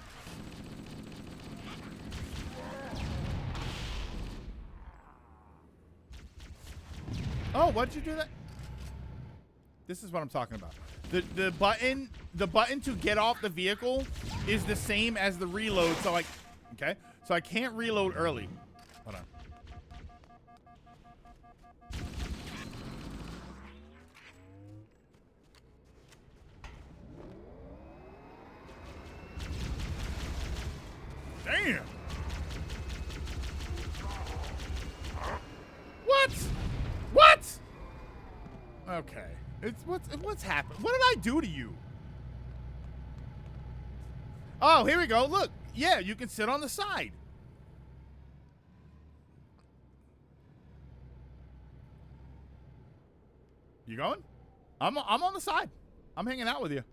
[SPEAKER 1] Oh, why'd you do that? This is what I'm talking about. The button to get off the vehicle is the same as the reload. So I can't reload early. Hold on. Damn. What? Okay. What's happened? What did I do to you? Oh, here we go. Look. Yeah, you can sit on the side. You going? I'm on the side. I'm hanging out with you.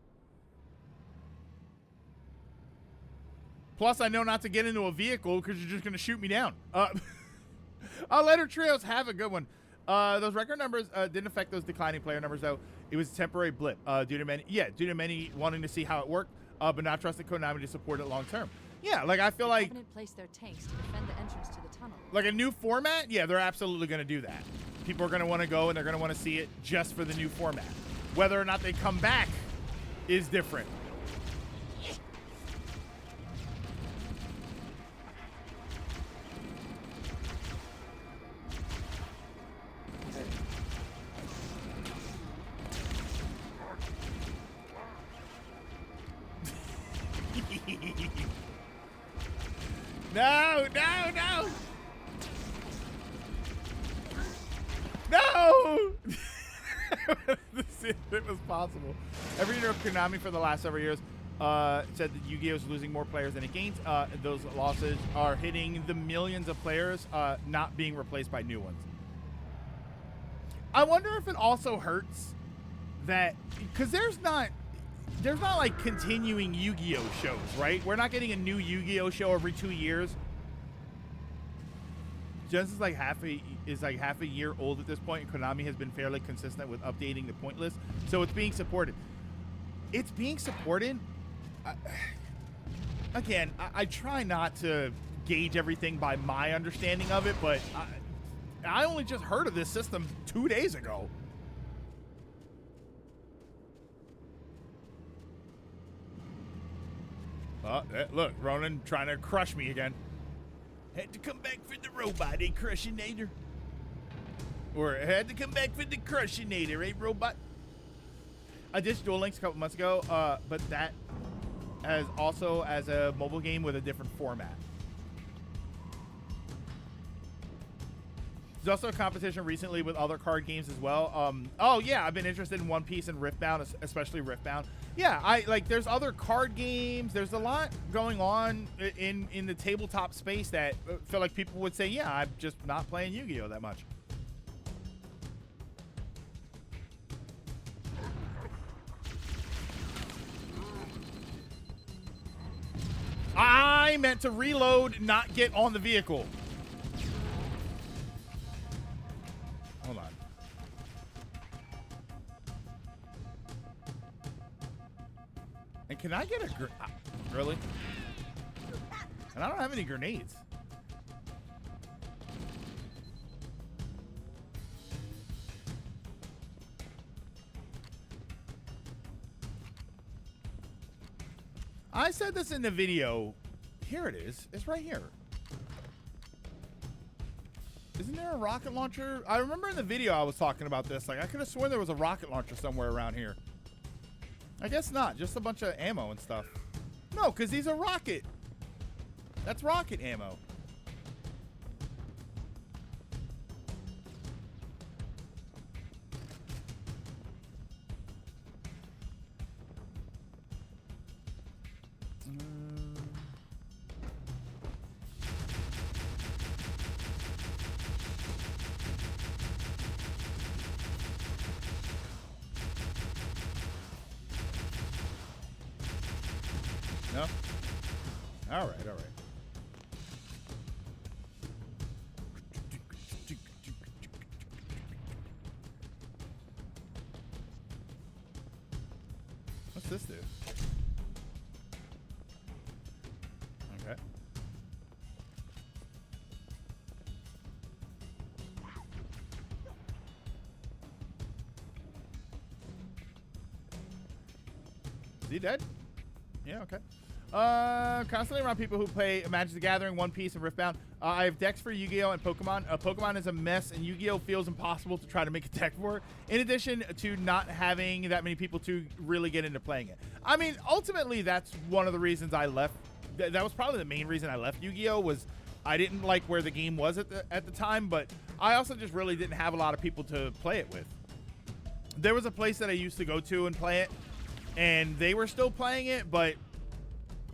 [SPEAKER 1] Plus, I know not to get into a vehicle because you're just going to shoot me down. Later trios, have a good one. Those record numbers didn't affect those declining player numbers, though. It was a temporary blip due to many wanting to see how it worked, but not trusting Konami to support it long term. Yeah, like I feel like
[SPEAKER 3] Covenant placed their tanks to defend the entrance to the tunnel.
[SPEAKER 1] like a new format. Yeah, they're absolutely going to do that. People are going to want to go and they're going to want to see it just for the new format. Whether or not they come back is different. No, no, no. No! It was possible. Every year of Konami for the last several years said that Yu-Gi-Oh! Is losing more players than it gains. Those losses are hitting the millions of players, not being replaced by new ones. I wonder if it also hurts that, because there's not like continuing Yu-Gi-Oh! Shows, right? We're not getting a new Yu-Gi-Oh! Show every 2 years. Genesis is like half a year old at this point, and Konami has been fairly consistent with updating the point list, so it's being supported. It's being supported. Again, I try not to gauge everything by my understanding of it, but I only just heard of this system 2 days ago. Look, Ronan trying to crush me again. Had to come back for the robot, eh, Crushinator? Or had to come back for the Crushinator, eh, robot? I ditched Duel Links a couple months ago, but that as also as a mobile game with a different format. There's also a competition recently with other card games as well. Oh yeah, I've been interested in One Piece and Riftbound, especially Riftbound. Yeah, there's other card games. There's a lot going on in the tabletop space that I feel like people would say, yeah, I'm just not playing Yu-Gi-Oh! That much. I meant to reload, not get on the vehicle. Hold on. And can I get a really? And I don't have any grenades. I said this in the video. Here it is. It's right here. Isn't there a rocket launcher? I remember in the video I was talking about this. Like, I could have sworn there was a rocket launcher somewhere around here. I guess not. Just a bunch of ammo and stuff. No, because these are rocket. That's rocket ammo. No? All right, all right. What's this do? Okay. Is he dead? Yeah, okay. Constantly around people who play Magic the Gathering, One Piece, and Riftbound. I have decks for Yu-Gi-Oh! And Pokemon. Pokemon is a mess, and Yu-Gi-Oh! Feels impossible to try to make a deck for, in addition to not having that many people to really get into playing it. I mean, ultimately, that's one of the reasons I left. That was probably the main reason I left Yu-Gi-Oh! Was I didn't like where the game was at the time, but I also just really didn't have a lot of people to play it with. there was a place that I used to go to and play it, and they were still playing it, but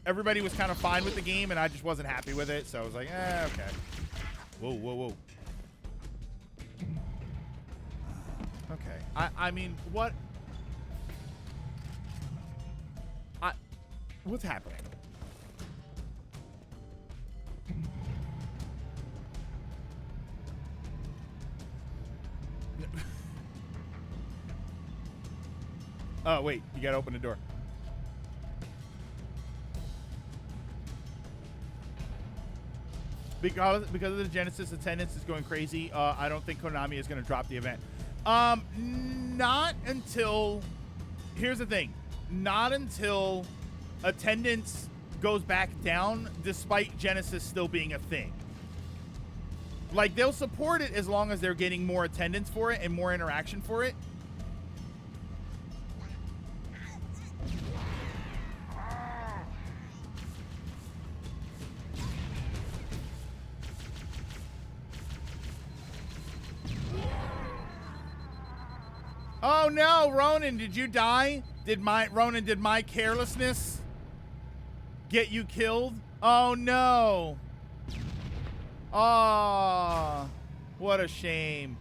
[SPEAKER 1] everybody was kind of fine with the game, and I just wasn't happy with it, so I was like, okay. Whoa, whoa, whoa. Okay. I mean, what? What's happening? Oh, wait. You gotta open the door. Because of the Genesis attendance is going crazy, I don't think Konami is going to drop the event. Not until... Here's the thing. Not until attendance goes back down, despite Genesis still being a thing. Like, they'll support it as long as they're getting more attendance for it and more interaction for it. Oh no, Ronan, did you die? Did my carelessness get you killed? Oh no. Oh, what a shame.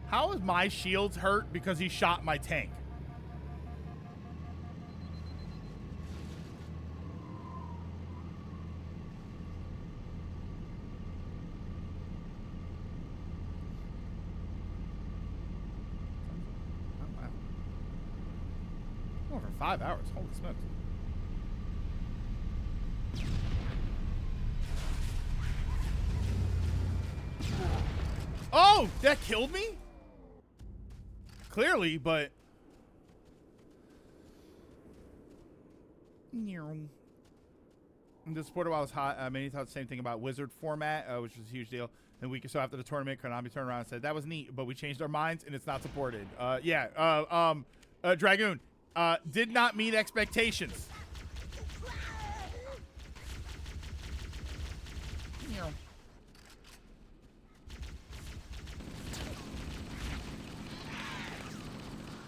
[SPEAKER 1] How is my shields hurt because he shot my tank? Over 5 hours. Holy smokes. Oh, that killed me? Clearly, but... And the supporter while it was hot, many thought the same thing about Wizard format, which was a huge deal. And a week or so after the tournament, Konami turned around and said, that was neat, but we changed our minds and it's not supported. Dragoon, did not meet expectations.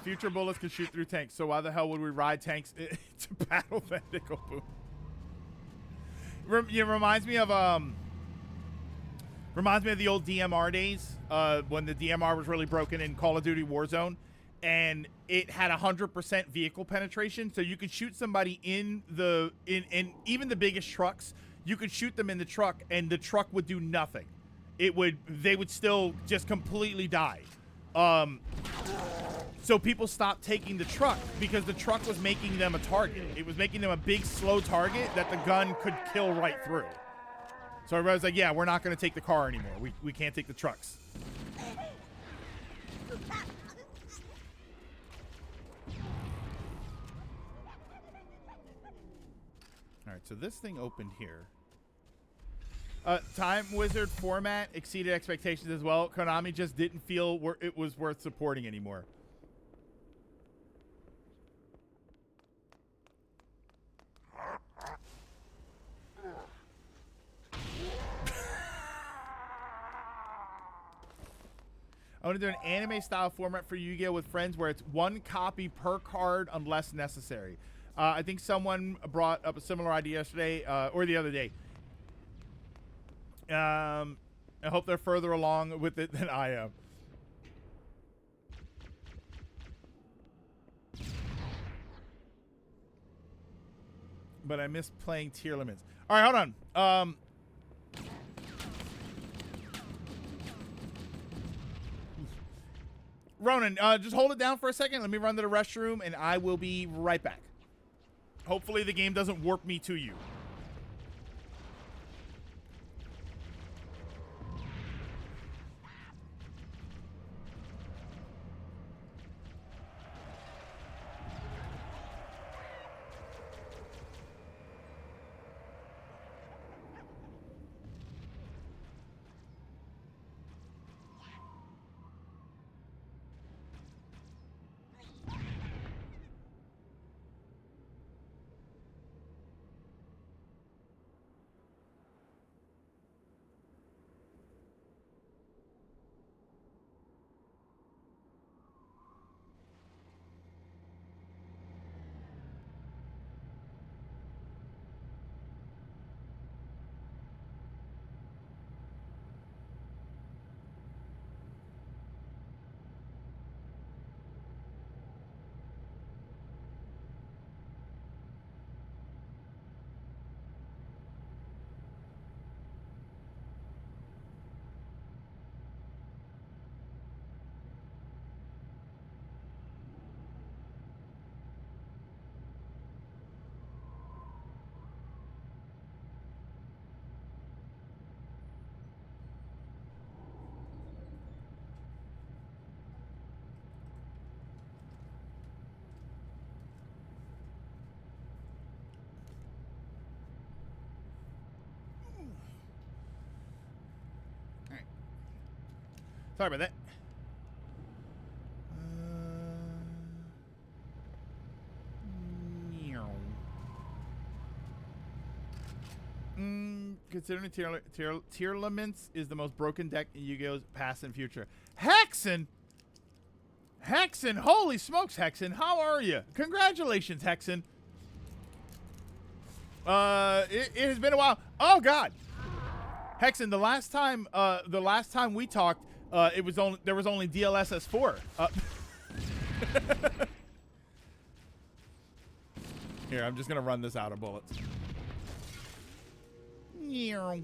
[SPEAKER 1] Future bullets can shoot through tanks, so why the hell would we ride tanks to battle Vendicle Boom? It reminds me of the old DMR days, when the DMR was really broken in Call of Duty Warzone, and it had 100% vehicle penetration, so you could shoot somebody in even the biggest trucks. You could shoot them in the truck, and the truck would do nothing. They would still just completely die. So people stopped taking the truck because the truck was making them a target. It was making them a big, slow target that the gun could kill right through. So everybody was like, yeah, we're not going to take the car anymore. We can't take the trucks. All right, so this thing opened here. Time Wizard format exceeded expectations as well. Konami just didn't feel it was worth supporting anymore. I want to do an anime style format for Yu-Gi-Oh with friends where it's one copy per card unless necessary. I think someone brought up a similar idea yesterday or the other day. I hope they're further along with it than I am. But I miss playing tier limits. All right, hold on. Ronan, just hold it down for a second. Let me run to the restroom, and I will be right back. Hopefully the game doesn't warp me to you. Sorry about that. Considering Tearlaments is the most broken deck in Yu-Gi-Oh's past and future. Hexen! Hexen! Holy smokes, Hexen! How are you? Congratulations, Hexen. It has been a while. Oh God, Hexen! The last time we talked, there was only DLSS 4. Here, I'm just gonna run this out of bullets. What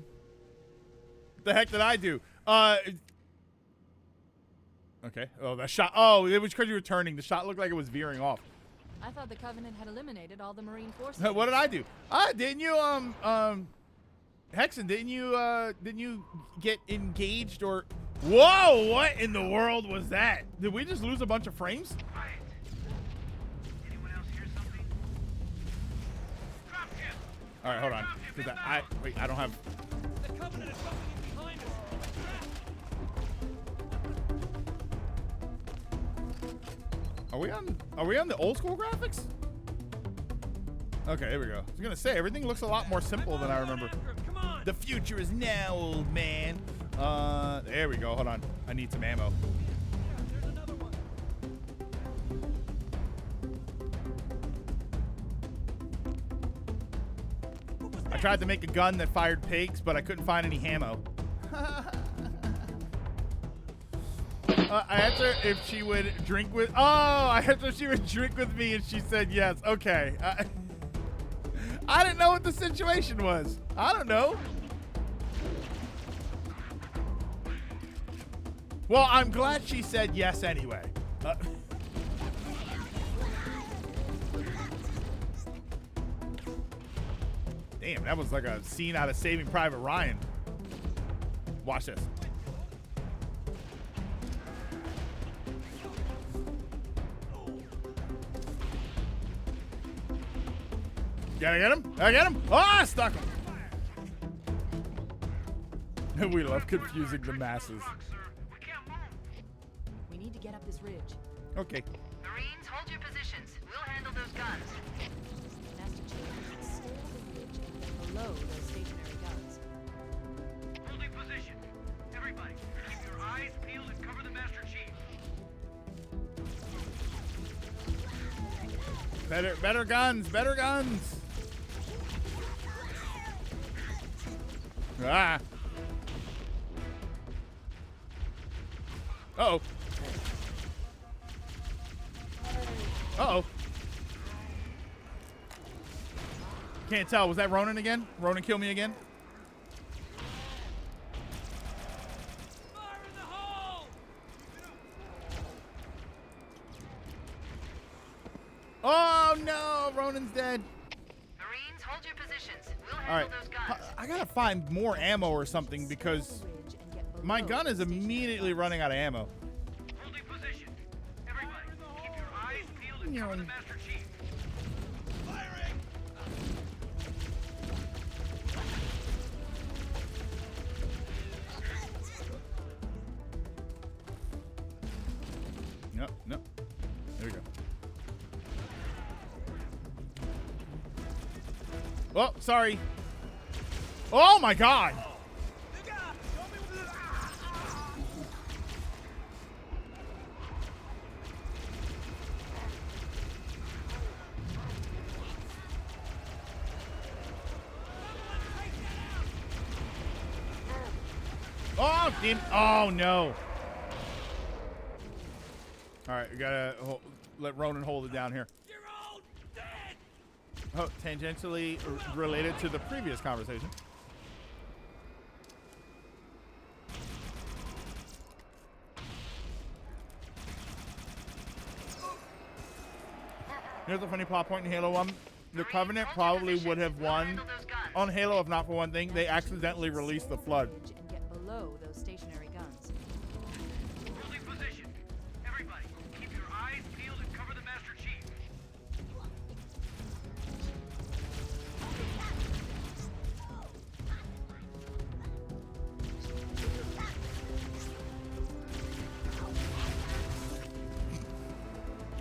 [SPEAKER 1] the heck did I do? Okay. Oh, that shot. Oh, it was because you were turning. The shot looked like it was veering off.
[SPEAKER 3] I thought the Covenant had eliminated all the Marine forces.
[SPEAKER 1] What did I do? Didn't you Hexen, didn't you get engaged or? Whoa! What in the world was that? Did we just lose a bunch of frames?
[SPEAKER 7] Anyone else hear something? Dropship!
[SPEAKER 1] All right, hold on. Wait, I don't have.
[SPEAKER 5] The Covenant is bumping in behind us.
[SPEAKER 1] Are we on the old school graphics? Okay, here we go. I was gonna say everything looks a lot more simple than I remember.
[SPEAKER 5] Come on.
[SPEAKER 1] The future is now, old man. There we go. Hold on. I need some ammo.
[SPEAKER 5] There's another one.
[SPEAKER 1] I tried to make a gun that fired pigs, but I couldn't find any ammo. I asked her if she would drink with. Oh, I asked her if she would drink with me, and she said yes. Okay. I didn't know what the situation was. I don't know. Well, I'm glad she said yes anyway. Damn, that was like a scene out of Saving Private Ryan. Watch this. Gotta get him. I get him. Oh, I stuck him. We love confusing the masses.
[SPEAKER 3] We need to get up this ridge.
[SPEAKER 1] Okay.
[SPEAKER 9] Marines, hold your positions. We'll handle those guns.
[SPEAKER 3] Master Chief, stay on the ridge and get below those stationary guns.
[SPEAKER 7] Holding position. Everybody, keep your eyes peeled and cover the Master Chief.
[SPEAKER 1] Better guns. Better guns. Ah. Uh-oh. Uh-oh. Can't tell. Was that Ronan again? Ronan kill me again?
[SPEAKER 5] Fire in the hole!
[SPEAKER 1] Oh, no. Ronan's dead.
[SPEAKER 9] Marines, hold your positions. We'll
[SPEAKER 1] All
[SPEAKER 9] handle
[SPEAKER 1] right.
[SPEAKER 9] those guns.
[SPEAKER 1] I gotta find more ammo or something because my gun is immediately running out of ammo.
[SPEAKER 7] Holding position. Everybody, keep your eyes peeled and cover the Master Chief.
[SPEAKER 5] Firing!
[SPEAKER 1] Nope. There we go. Oh, sorry. Oh my God. Oh, damn. Oh, no. All right, we gotta let Ronan hold it down here.
[SPEAKER 5] You're all dead!
[SPEAKER 1] Oh, tangentially related to the previous conversation. Here's a funny plot point in Halo 1. The Covenant probably would have won on Halo if not for one thing. They accidentally released the Flood.
[SPEAKER 3] And get below those stationary guns.
[SPEAKER 7] Holding position. Everybody, keep your eyes peeled and cover the Master Chief.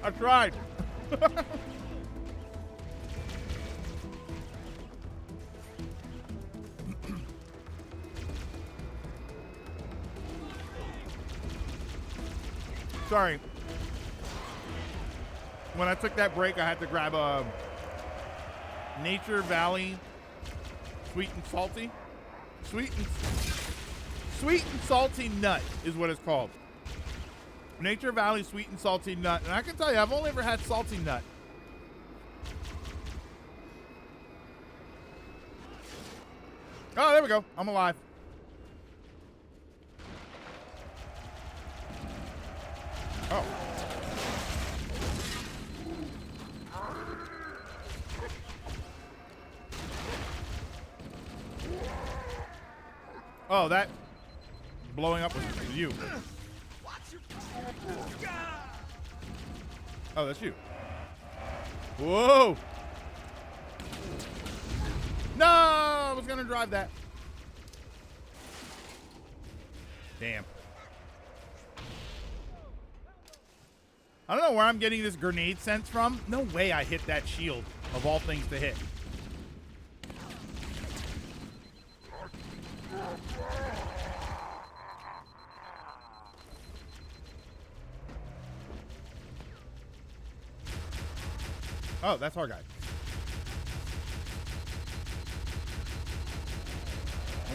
[SPEAKER 1] I tried. Sorry. When I took that break, I had to grab a Nature Valley sweet and salty. Sweet and salty nut is what it's called. Nature Valley sweet and salty nut. And I can tell you, I've only ever had salty nut. Oh, there we go. I'm alive. Oh. Oh, that blowing up was you. Oh, that's you. Whoa. No, I was going to drive that. Damn. I don't know where I'm getting this grenade sense from. No way I hit that shield, of all things to hit. Oh, that's our guy.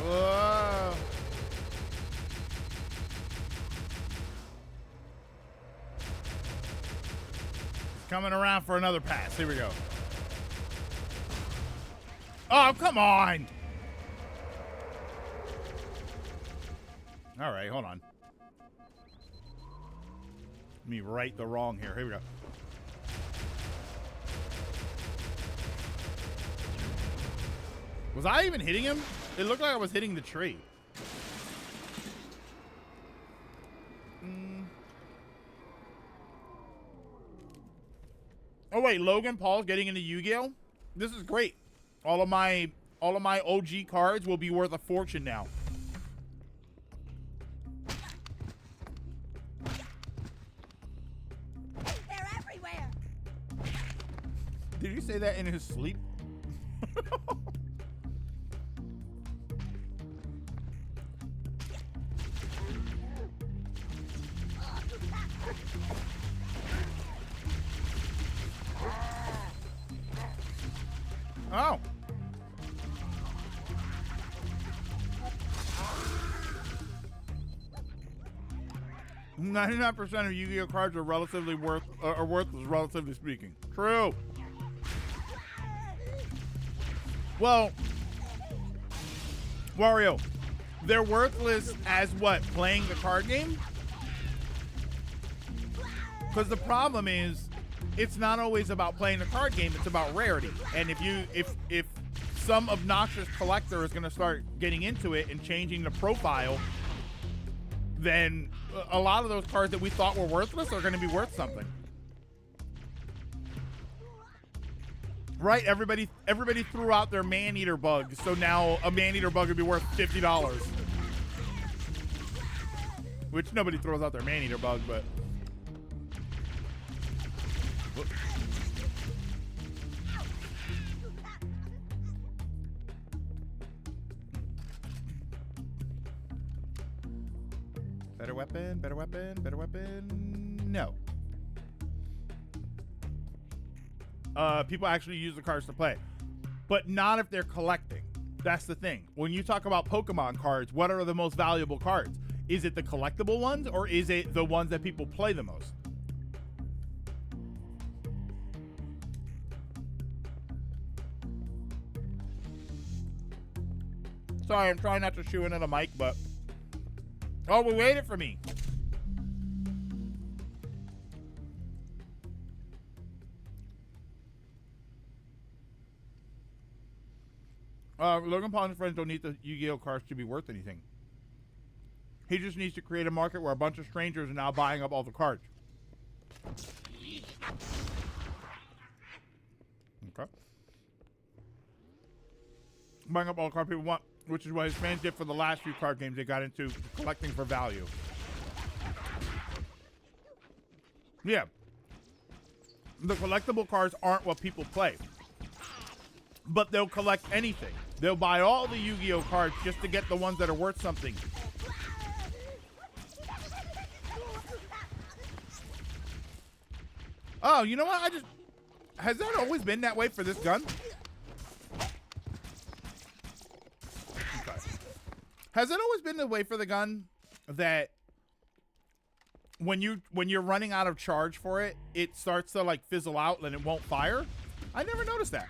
[SPEAKER 1] Whoa. Coming around for another pass. Here we go. Oh, come on. All right, hold on. Let me right the wrong here. Here we go. Was I even hitting him? It looked like I was hitting the tree. Oh wait, Logan Paul's getting into Yu-Gi-Oh? This is great. All of my OG cards will be worth a fortune now.
[SPEAKER 12] They're everywhere.
[SPEAKER 1] Did you say that in his sleep? Oh. 99% of Yu-Gi-Oh cards are relatively worthless, relatively speaking. True. Well, Wario, they're worthless as what? Playing the card game? Because the problem is, it's not always about playing the card game, it's about rarity. And if some obnoxious collector is going to start getting into it and changing the profile, then a lot of those cards that we thought were worthless are going to be worth something. Right? Everybody threw out their man-eater bug, so now a man-eater bug would be worth $50. Which nobody throws out their man-eater bug, but... Better weapon, better weapon, better weapon. No. People actually use the cards to play, but not if they're collecting. That's the thing. When you talk about Pokemon cards, what are the most valuable cards? Is it the collectible ones, or is it the ones that people play the most? Sorry, I'm trying not to chew into the mic, but... Oh, we waited for me. Logan Paul and his friends don't need the Yu-Gi-Oh cards to be worth anything. He just needs to create a market where a bunch of strangers are now buying up all the cards. Okay. Buying up all the cards people want, which is what his fans did for the last few card games they got into collecting for value. Yeah. The collectible cards aren't what people play. But they'll collect anything. They'll buy all the Yu-Gi-Oh cards just to get the ones that are worth something. Oh, you know what? Has that always been that way for this gun? Okay. Has it always been the way for the gun that when you're running out of charge for it, it starts to like fizzle out and it won't fire? I never noticed that.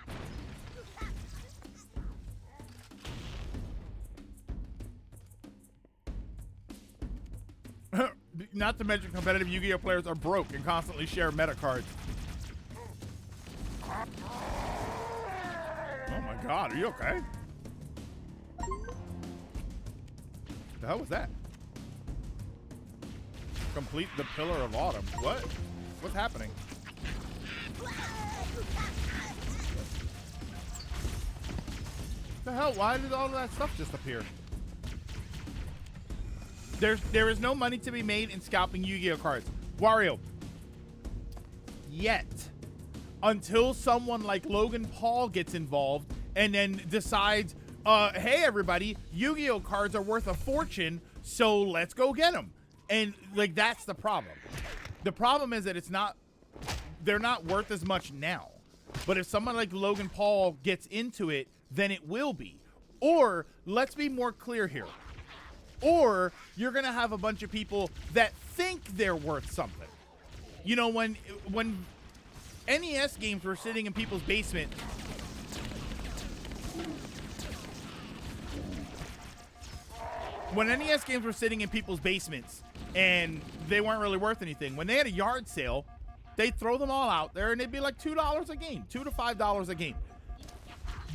[SPEAKER 1] Not to mention competitive Yu-Gi-Oh players are broke and constantly share meta cards. Oh my god, are you okay? The hell was that? Complete the Pillar of Autumn. What? What's happening? The hell? Why did all of that stuff just appear? There is no money to be made in scalping Yu-Gi-Oh cards. Wario. Yet. Until someone like Logan Paul gets involved and then decides, hey everybody, Yu-Gi-Oh cards are worth a fortune, so let's go get them. And like that's the problem. The problem is that they're not worth as much now. But if someone like Logan Paul gets into it, then it will be. Or let's be more clear here. Or you're gonna have a bunch of people that think they're worth something. You know, when NES games were sitting in people's basement. When NES games were sitting in people's basements and they weren't really worth anything, when they had a yard sale, they'd throw them all out there and it'd be like $2 a game, $2 to $5 a game.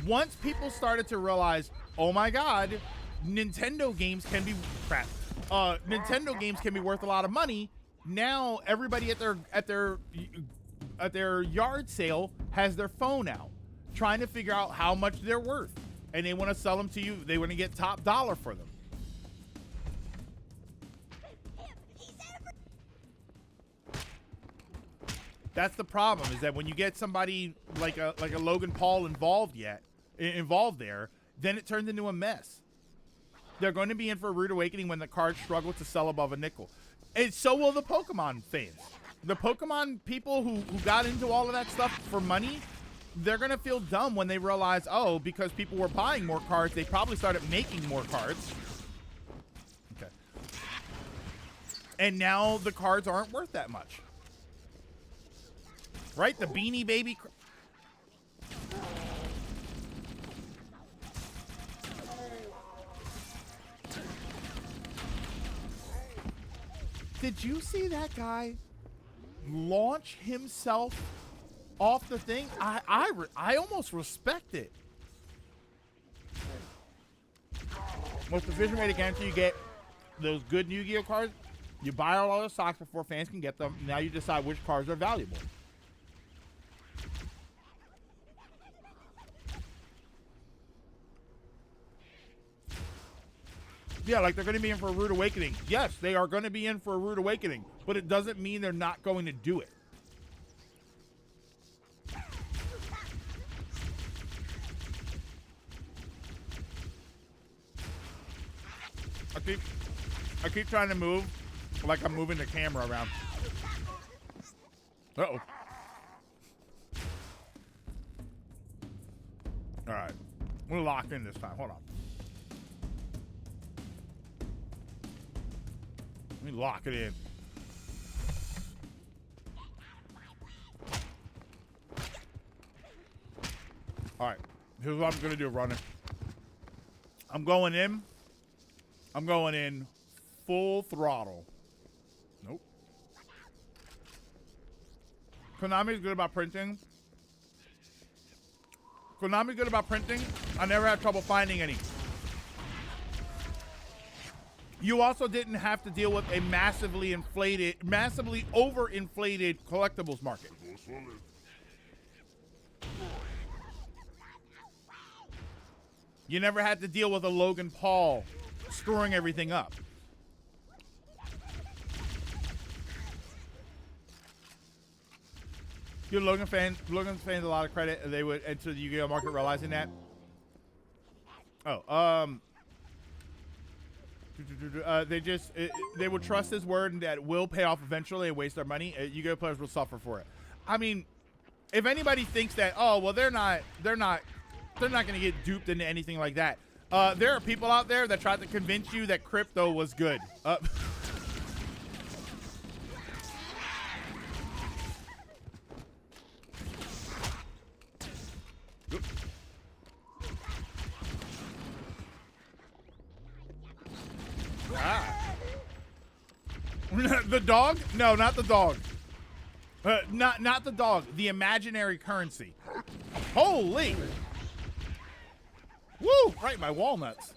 [SPEAKER 1] Once people started to realize, oh my God, Nintendo games can be crap. Nintendo games can be worth a lot of money. Now everybody at their yard sale has their phone out, trying to figure out how much they're worth, and they want to sell them to you. They want to get top dollar for them. That's the problem. Is that when you get somebody like a Logan Paul involved there, then it turns into a mess. They're going to be in for a rude awakening when the cards struggle to sell above a nickel. And so will the Pokemon fans. The Pokemon people who got into all of that stuff for money, they're going to feel dumb when they realize, oh, because people were buying more cards, they probably started making more cards. Okay. And now the cards aren't worth that much. Right? The Beanie Baby... Did you see that guy launch himself off the thing? I almost respect it. Most efficient way to guarantee you get those good Yu-Gi-Oh cards, you buy all those stocks before fans can get them. Now you decide which cards are valuable. Yeah, like they're going to be in for a rude awakening. Yes, they are going to be in for a rude awakening, but it doesn't mean they're not going to do it. I keep trying to move like I'm moving the camera around. Uh-oh. All right. We're locked in this time. Hold on. Let me lock it in. All right. Here's what I'm going to do, running. I'm going in full throttle. Nope. Konami's good about printing. I never had trouble finding any. You also didn't have to deal with a massively overinflated collectibles market. You never had to deal with a Logan Paul screwing everything up. Give Logan's fans a lot of credit. They would enter the Yu-Gi-Oh market realizing that. They will trust his word and that it will pay off eventually and waste their money. Yu-Gi-Oh players will suffer for it. I mean, if anybody thinks that, oh well, they're not gonna get duped into anything like that. There are people out there that tried to convince you that crypto was good. The dog? No, not the dog. Not the dog. The imaginary currency. Holy! Woo! Right in my walnuts.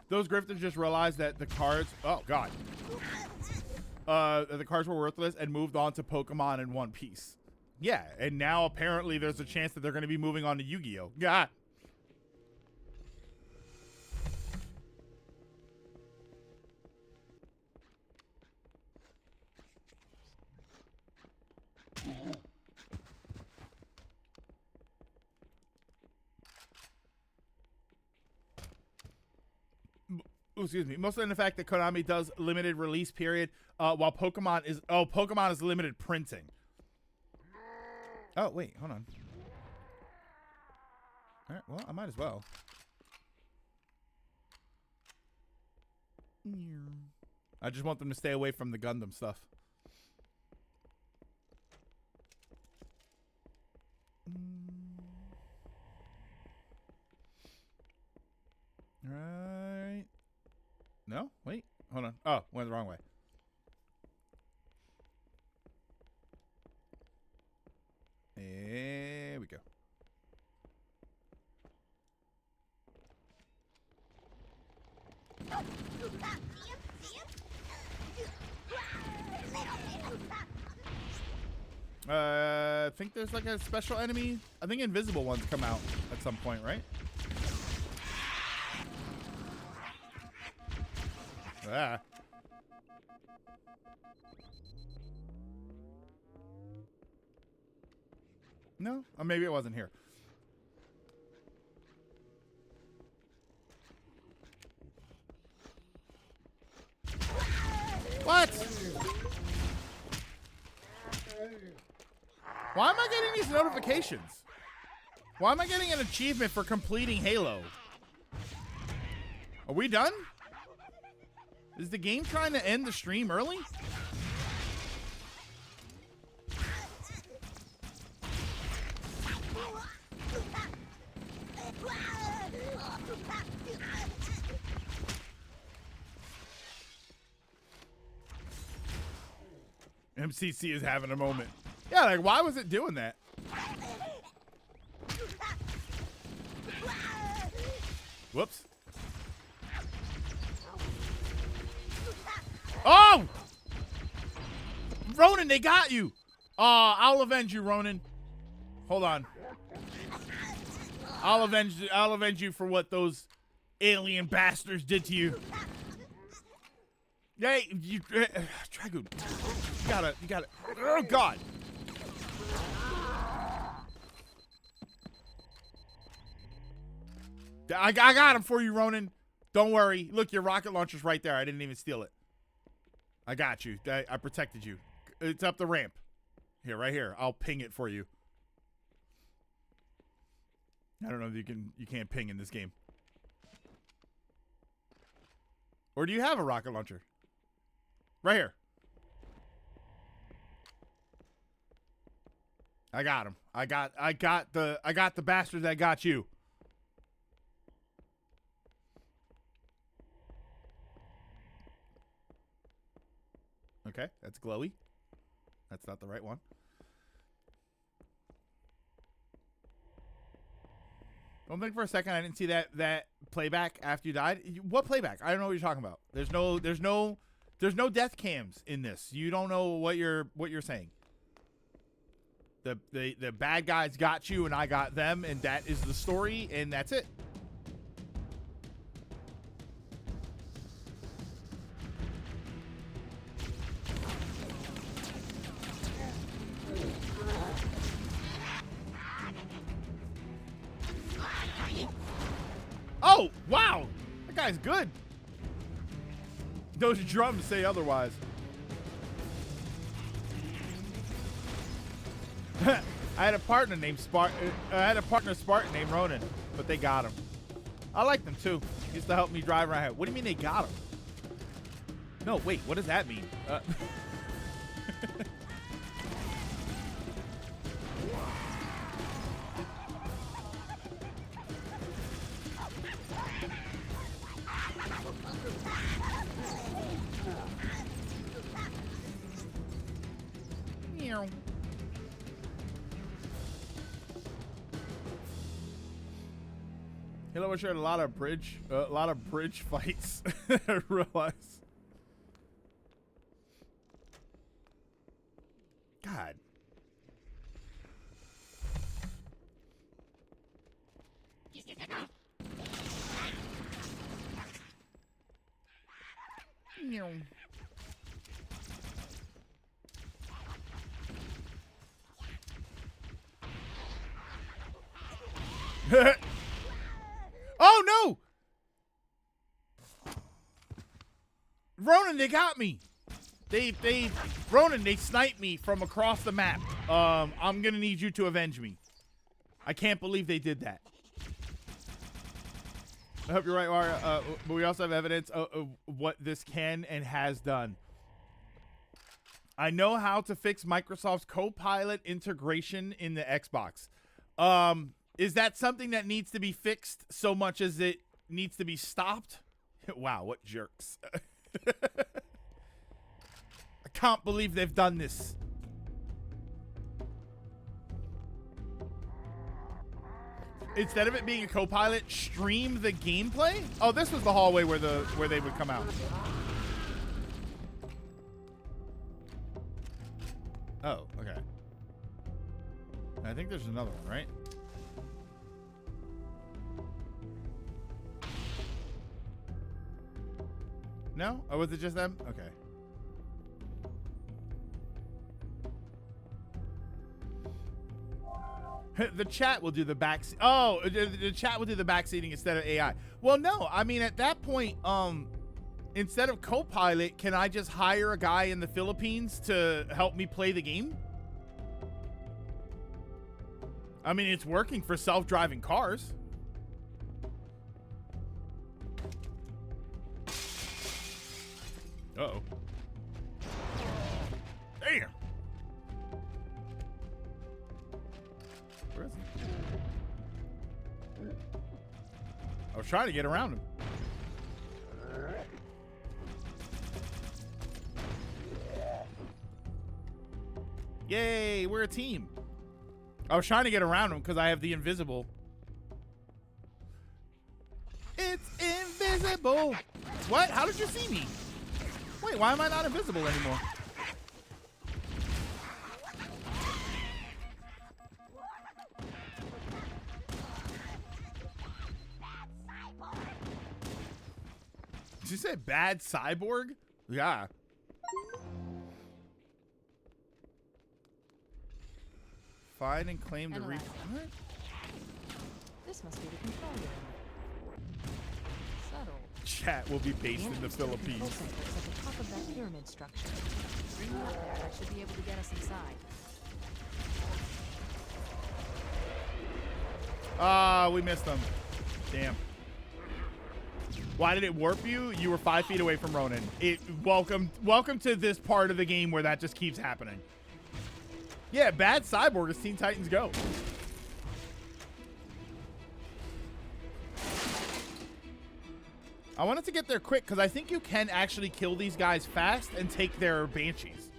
[SPEAKER 1] Those grifters just realized that the cards. Oh God. The cards were worthless and moved on to Pokemon in One Piece. Yeah, and now apparently there's a chance that they're going to be moving on to Yu-Gi-Oh. God. Excuse me. Mostly in the fact that Konami does limited release period, while Pokemon is limited printing. Oh wait, hold on. All right, well I might as well. I just want them to stay away from the Gundam stuff. Right. No? Wait. Hold on. Oh, went the wrong way. There we go. I think there's like a special enemy. I think invisible ones come out at some point, right? Ah. No? Or maybe it wasn't here. What? Why am I getting these notifications? Why am I getting an achievement for completing Halo? Are we done? Is the game trying to end the stream early? MCC is having a moment. Yeah, like, why was it doing that? Whoops. Oh! Ronan, they got you. I'll avenge you, Ronan. Hold on. I'll avenge you for what those alien bastards did to you. Hey, you, Dragoon. You gotta. Oh God. I got him for you, Ronan. Don't worry. Look, your rocket launcher's right there. I didn't even steal it. I got you. I protected you. It's up the ramp. Here, right here. I'll ping it for you. I don't know if you can't ping in this game. Or do you have a rocket launcher? Right here. I got him. I got the bastard that got you. Okay, that's glowy. That's not the right one. Don't think for a second I didn't see that playback after you died. What playback? I don't know what you're talking about. There's no death cams in this. You don't know what you're saying. The bad guys got you and I got them, and that is the story, and that's it. Oh, wow. That guy's good. Those drums say otherwise. I had a partner named Spartan named Ronan, but they got him. I like them too. He used to help me drive around. What do you mean they got him? No, wait, what does that mean? Halo shared a lot of bridge fights. I realize. God. Oh no! Ronan, they got me. Ronan, they sniped me from across the map. I'm gonna need you to avenge me. I can't believe they did that. I hope you're right, Mario. But we also have evidence of what this can and has done. I know how to fix Microsoft's Copilot integration in the Xbox. Is that something that needs to be fixed so much as it needs to be stopped? Wow, what jerks. I can't believe they've done this. Instead of it being a co-pilot, stream the gameplay? Oh, this was the hallway where they would come out. Oh, okay. I think there's another one, right? No? Oh, was it just them? Okay. The chat will do the back. Oh, the chat will do the backseating instead of AI. Well, no. I mean, at that point, instead of Copilot, can I just hire a guy in the Philippines to help me play the game? I mean, it's working for self-driving cars. Uh-oh. Damn. Where is he? I was trying to get around him. Yay, we're a team. I was trying to get around him because I have the invisible. It's invisible. What? How did you see me? Wait, why am I not invisible anymore? Did you say bad cyborg? Yeah. Find and claim the reef. What?
[SPEAKER 3] This must be the control room. Subtle.
[SPEAKER 1] Chat will be based in the Philippines.
[SPEAKER 3] At the top of that pyramid structure. Bring me up there. That should be able to get us inside.
[SPEAKER 1] Ah, we missed them. Damn. Why did it warp you? You were 5 feet away from Ronan. Welcome to this part of the game where that just keeps happening. Yeah, bad cyborg is Teen Titans Go. I wanted to get there quick because I think you can actually kill these guys fast and take their banshees.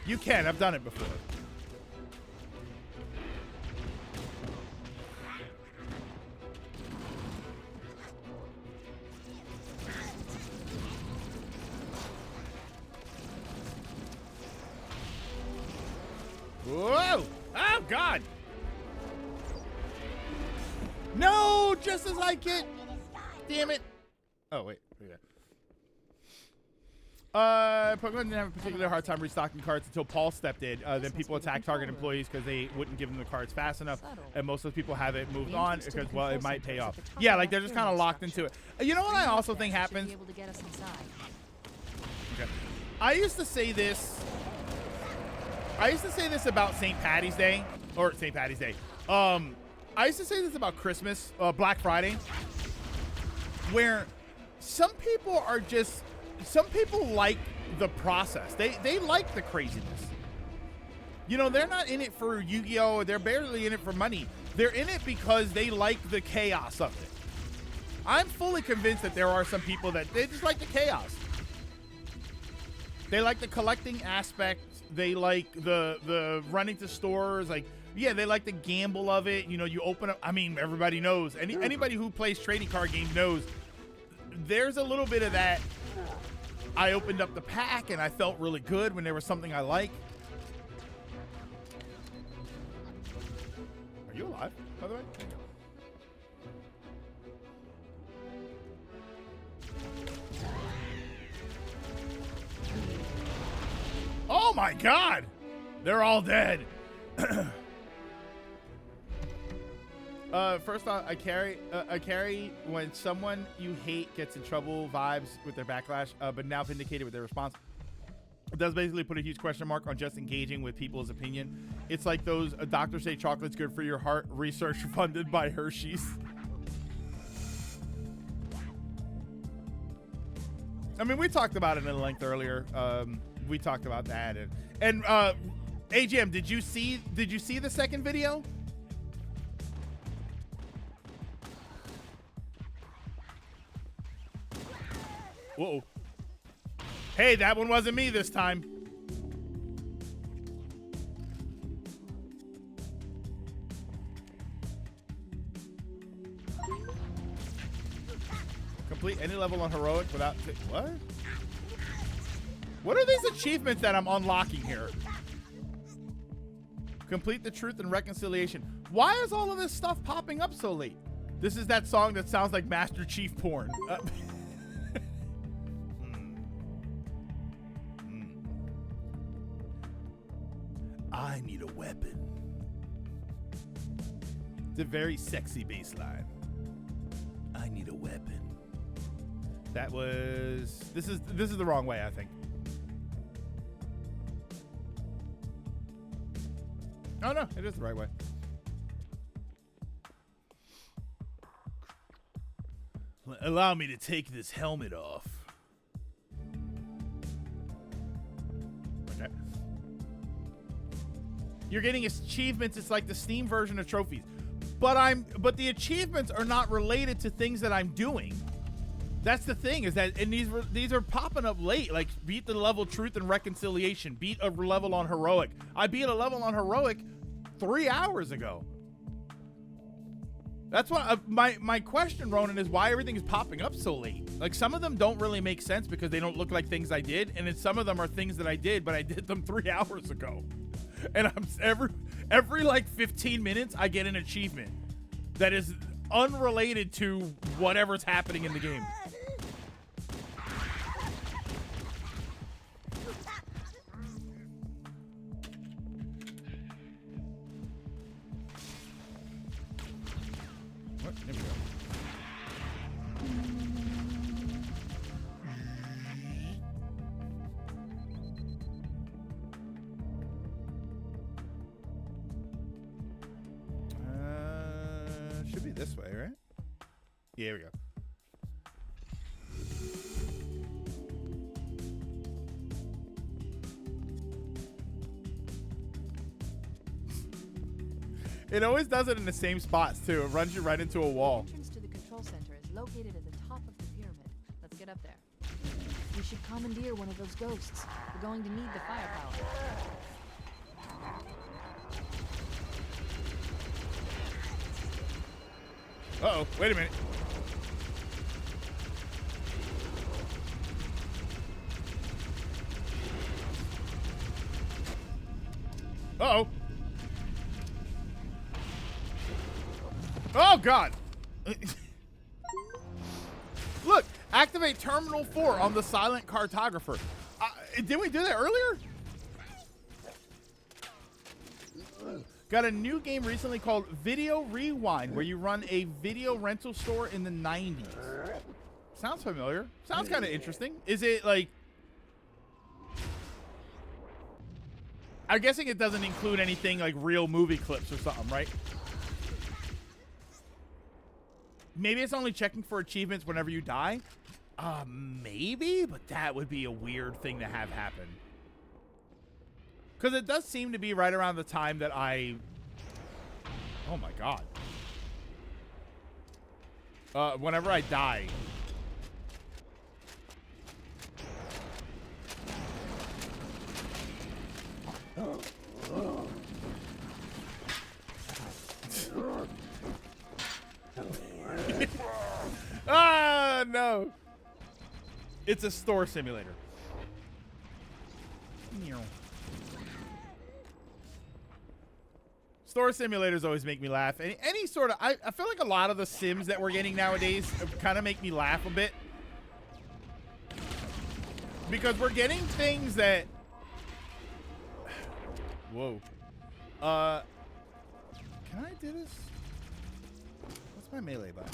[SPEAKER 1] You can. I've done it before. Whoa! Oh, God! No! Just as I get... Damn it. Oh, wait. Pokemon didn't have a particularly hard time restocking cards until Paul stepped in. Then people attacked Target employees because they wouldn't give them the cards fast enough. And most of those people haven't moved on because, well, it might pay off. Yeah, like they're just kind of locked into it. You know what I also think happens? Okay. I used to say this about St. Patty's Day. Or St. Patty's Day. I used to say this about Christmas, Black Friday. Where some people like the process. They like the craziness. You know, they're not in it for Yu-Gi-Oh! They're barely in it for money. They're in it because they like the chaos of it. I'm fully convinced that there are some people that they just like the chaos. They like the collecting aspect. They like the running to stores. Like, yeah, they like the gamble of it. You know, you open up. I mean, everybody knows. Anybody who plays trading card games knows there's a little bit of that. I opened up the pack and I felt really good when there was something I like. Are you alive, by the way? Oh my God! They're all dead. First off, I carry when someone you hate gets in trouble vibes with their backlash, but now vindicated with their response. It does basically put a huge question mark on just engaging with people's opinion. It's like those doctors say chocolate's good for your heart research funded by Hershey's. I mean, we talked about it in length earlier. We talked about that, and AGM, did you see the second video? Whoa. Hey, that one wasn't me this time. Complete any level on heroic without... What? What are these achievements that I'm unlocking here? Complete the truth and reconciliation. Why is all of this stuff popping up so late? This is that song that sounds like Master Chief porn. I need a weapon. It's a very sexy bass line. I need a weapon. That was... This is the wrong way, I think. Oh, no, it is the right way. Allow me to take this helmet off. Okay. You're getting achievements. It's like the Steam version of trophies. But the achievements are not related to things that I'm doing. That's the thing, is that, and these are popping up late. Like, beat the level Truth and Reconciliation. Beat a level on Heroic. I beat a level on Heroic 3 hours ago. That's why my question, Ronan, is why everything is popping up so late. Like, some of them don't really make sense because they don't look like things I did, and then some of them are things that I did, but I did them 3 hours ago. And I'm every like 15 minutes, I get an achievement that is unrelated to whatever's happening in the game. What? There we go. Should be this way, right? Yeah, here we go. It always does it in the same spots too. It runs you right into a wall.
[SPEAKER 3] The entrance to the control center is located at the top of the pyramid. Let's get up there. We should commandeer one of those ghosts. We're going to need the firepower.
[SPEAKER 1] Uh-oh, wait a minute. Uh-oh. Oh, God. Look, Activate Terminal 4 on the silent cartographer. Didn't we do that earlier? Got a new game recently called Video Rewind, where you run a video rental store in the 90s. Sounds familiar. Sounds kind of interesting. Is it like... I'm guessing it doesn't include anything like real movie clips or something, right? Maybe it's only checking for achievements whenever you die. Maybe, but that would be a weird thing to have happen. Because it does seem to be right around the time that I... Oh my god. Whenever I die. Ah, no. It's a store simulator. Store simulators always make me laugh. Any sort of... I feel like a lot of the sims that we're getting nowadays kind of make me laugh a bit. Because we're getting things that... Whoa. Can I do this? What's my melee button?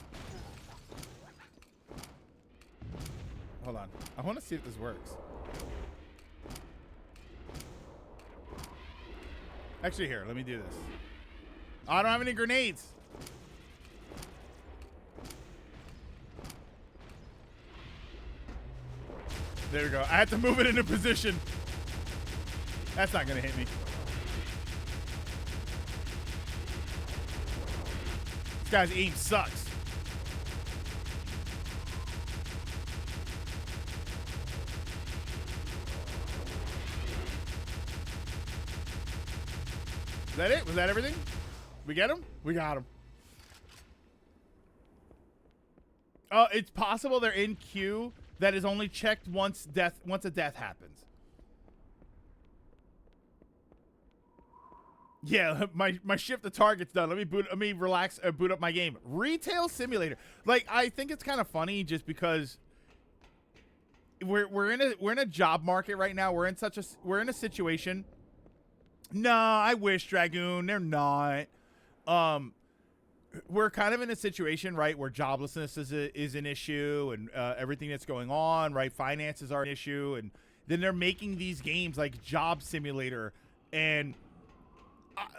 [SPEAKER 1] Hold on. I want to see if this works. Actually, here. Let me do this. Oh, I don't have any grenades. There we go. I had to move it into position. That's not going to hit me. This guy's aim sucks. Is that it? Was that everything? We get him? We got him. Oh, it's possible they're in queue that is only checked once a death happens. Yeah, my shift to target's done. Let me relax, boot up my game. Retail simulator. Like, I think it's kind of funny just because we're in a job market right now. We're in a situation. No, I wish, Dragoon. They're not. We're kind of in a situation, right, where joblessness is an issue, and everything that's going on, right? Finances are an issue, and then they're making these games like Job Simulator, and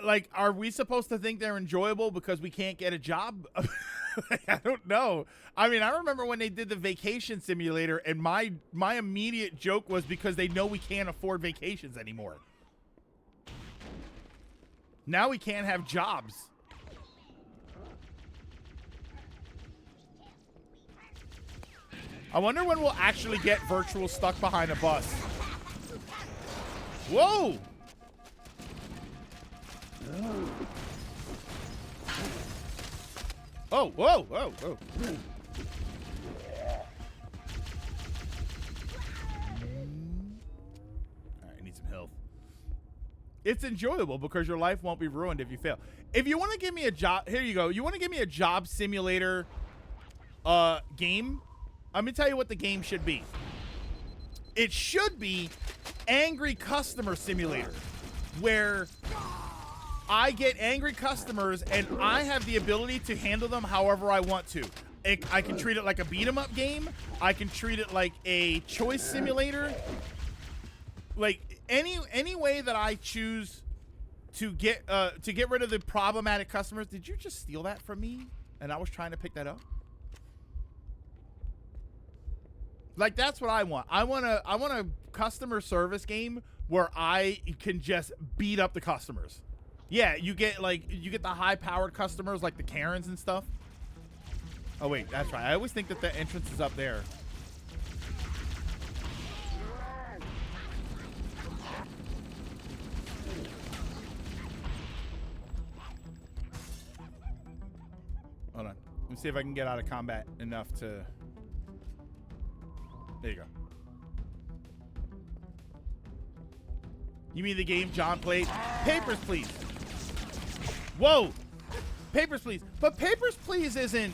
[SPEAKER 1] like, are we supposed to think they're enjoyable because we can't get a job? I don't know. I mean, I remember when they did the Vacation Simulator, and my immediate joke was because they know we can't afford vacations anymore. Now we can't have jobs. I wonder when we'll actually get virtual stuck behind a bus. Whoa! Oh, whoa, whoa, whoa. All right, I need some health. It's enjoyable because your life won't be ruined if you fail. If you want to give me a job, here you go. You want to give me a job simulator game? I'm going to tell you what the game should be. It should be Angry Customer Simulator, where I get angry customers and I have the ability to handle them however I want to. I can treat it like a beat 'em up game. I can treat it like a choice simulator. Like any way that I choose to get rid of the problematic customers. Did you just steal that from me? And I was trying to pick that up. Like, that's what I want. I want a customer service game where I can just beat up the customers. Yeah, you get the high-powered customers like the Karens and stuff. Oh wait, that's right. I always think that the entrance is up there. Hold on. Let me see if I can get out of combat enough to... There you go. You mean the game John played? Papers, Please. Whoa! Papers, Please. But Papers, Please isn't...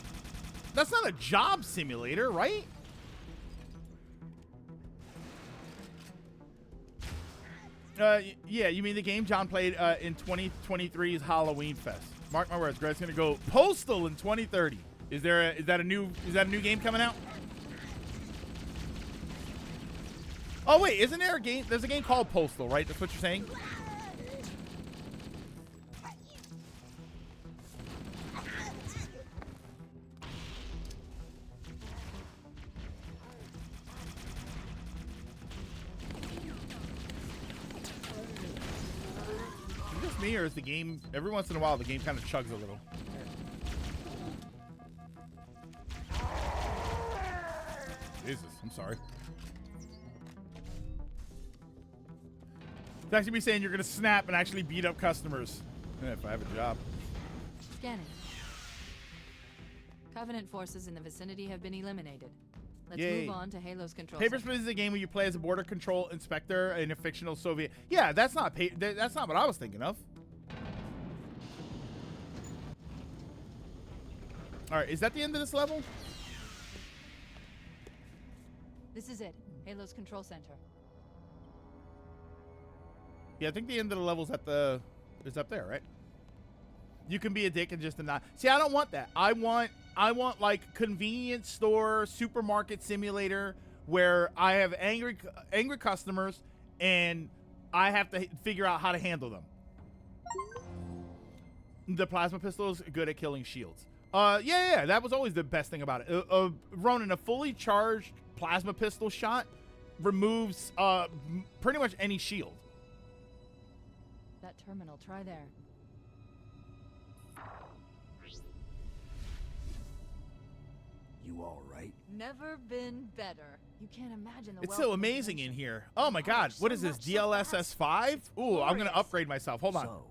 [SPEAKER 1] That's not a job simulator, right? Yeah, you mean the game John played in 2023's Halloween Fest. Mark my words, Greg's gonna go postal in 2030. Is that a new game coming out? Oh wait, isn't there a game? There's a game called Postal, right? That's what you're saying? Is this me or is the game every once in a while the game kind of chugs a little? Jesus, I'm sorry. It's actually me saying you're gonna snap and actually beat up customers. Yeah, if I have a job.
[SPEAKER 3] Scanning. Covenant forces in the vicinity have been eliminated. Let's
[SPEAKER 1] Yay.
[SPEAKER 3] move on to Halo's control
[SPEAKER 1] Papers,
[SPEAKER 3] center.
[SPEAKER 1] Please is a game where you play as a border control inspector in a fictional Soviet. Yeah, that's not that's not what I was thinking of. All right, is that the end of this level?
[SPEAKER 3] This is it. Halo's control center.
[SPEAKER 1] Yeah, I think the end of the level's is up there, right? You can be a dick and just not. See, I don't want that. I want like convenience store, supermarket simulator where I have angry customers and I have to figure out how to handle them. The plasma pistol is good at killing shields. Yeah, that was always the best thing about it. Ronan, a fully charged plasma pistol shot removes pretty much any shield.
[SPEAKER 3] That terminal, try there.
[SPEAKER 6] You all right?
[SPEAKER 3] Never been better. You can't imagine the
[SPEAKER 1] It's so amazing in here. Oh my God, what is this, DLSS 5? Ooh, I'm gonna upgrade myself. Hold on.
[SPEAKER 6] So,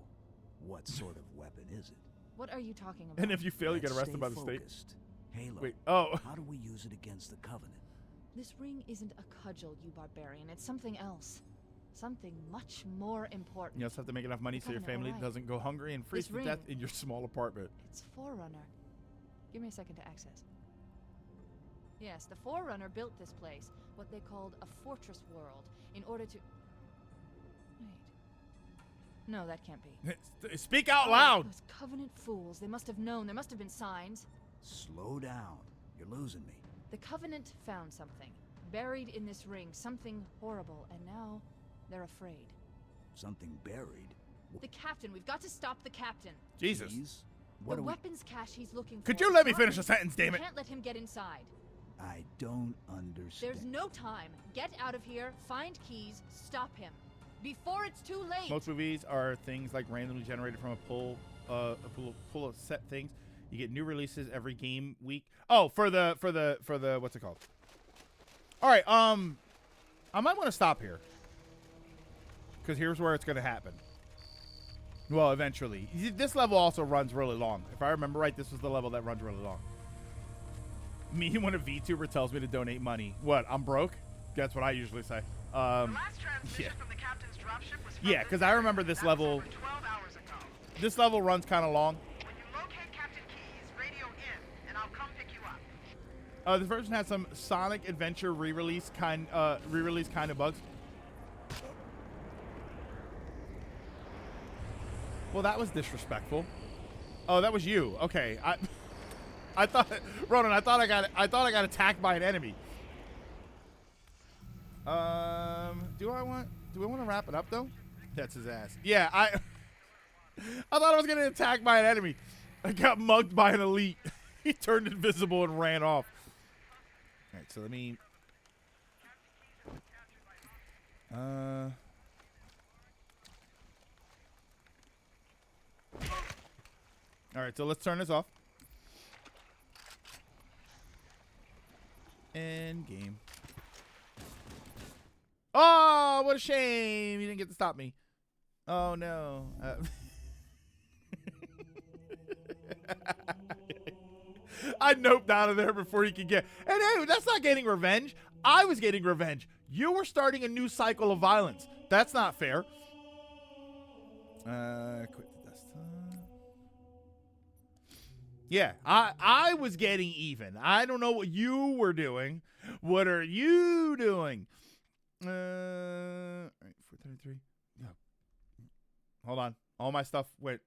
[SPEAKER 6] what sort of weapon is it?
[SPEAKER 3] What are you talking about?
[SPEAKER 1] And if you fail, you get
[SPEAKER 6] Let's
[SPEAKER 1] arrested
[SPEAKER 6] stay
[SPEAKER 1] by the state.
[SPEAKER 6] focused. Halo.
[SPEAKER 1] Wait, oh.
[SPEAKER 6] How do we use it against the Covenant?
[SPEAKER 3] This ring isn't a cudgel, you barbarian. It's something else. Something much more important.
[SPEAKER 1] You also have to make enough money so your
[SPEAKER 3] Covenant,
[SPEAKER 1] family
[SPEAKER 3] alright.
[SPEAKER 1] doesn't go hungry and freeze
[SPEAKER 3] This
[SPEAKER 1] to death
[SPEAKER 3] ring.
[SPEAKER 1] in your small apartment.
[SPEAKER 3] It's Forerunner. Give me a second to access. Yes, the Forerunner built this place, what they called a fortress world, in order to... Wait. No, that can't be.
[SPEAKER 1] Speak out
[SPEAKER 3] Oh,
[SPEAKER 1] loud!
[SPEAKER 3] those Covenant fools. They must have known. There must have been signs.
[SPEAKER 6] Slow down. You're losing me.
[SPEAKER 3] The Covenant found something. Buried in this ring. Something horrible. And now, they're afraid.
[SPEAKER 6] Something buried.
[SPEAKER 3] The captain. We've got to stop the captain.
[SPEAKER 1] Jesus.
[SPEAKER 6] Please? What
[SPEAKER 3] The
[SPEAKER 6] are
[SPEAKER 3] weapons cache he's looking for.
[SPEAKER 1] Could you let me
[SPEAKER 3] is
[SPEAKER 1] finish a
[SPEAKER 3] gone.
[SPEAKER 1] sentence, damn it?
[SPEAKER 3] We can't let him get inside.
[SPEAKER 6] I don't understand.
[SPEAKER 3] There's no time. Get out of here, find keys, stop him. Before it's too late!
[SPEAKER 1] Most movies are things like randomly generated from a pool of set things. You get new releases every game week. Oh, for the what's it called? All right, I might want to stop here because here's where it's going to happen. Well, eventually, this level also runs really long. If I remember right, this was the level that runs really long. Me when a VTuber tells me to donate money. What? I'm broke? That's what I usually say.
[SPEAKER 9] The last transmission from the captain's dropship was from
[SPEAKER 1] Yeah, because I remember this level.
[SPEAKER 9] over 12 hours ago.
[SPEAKER 1] This level runs kind of long.
[SPEAKER 9] When you locate Captain Keys, radio in, and I'll come pick you up.
[SPEAKER 1] The version has some Sonic Adventure re-release kind of bugs. Well, that was disrespectful. Oh, that was you. Okay, I thought, Ronan, I thought I got attacked by an enemy. Do I want to wrap it up though? That's his ass. Yeah, I thought I was gonna attack by an enemy. I got mugged by an elite. He turned invisible and ran off. All right, so let me. All right, so let's turn this off. End game. Oh, what a shame. You didn't get to stop me. Oh, no. I noped out of there before he could get... And hey, that's not getting revenge. I was getting revenge. You were starting a new cycle of violence. That's not fair. Quit the desktop. Yeah, I was getting even. I don't know what you were doing. What are you doing? All right, 433. Oh, Hold on. All my stuff went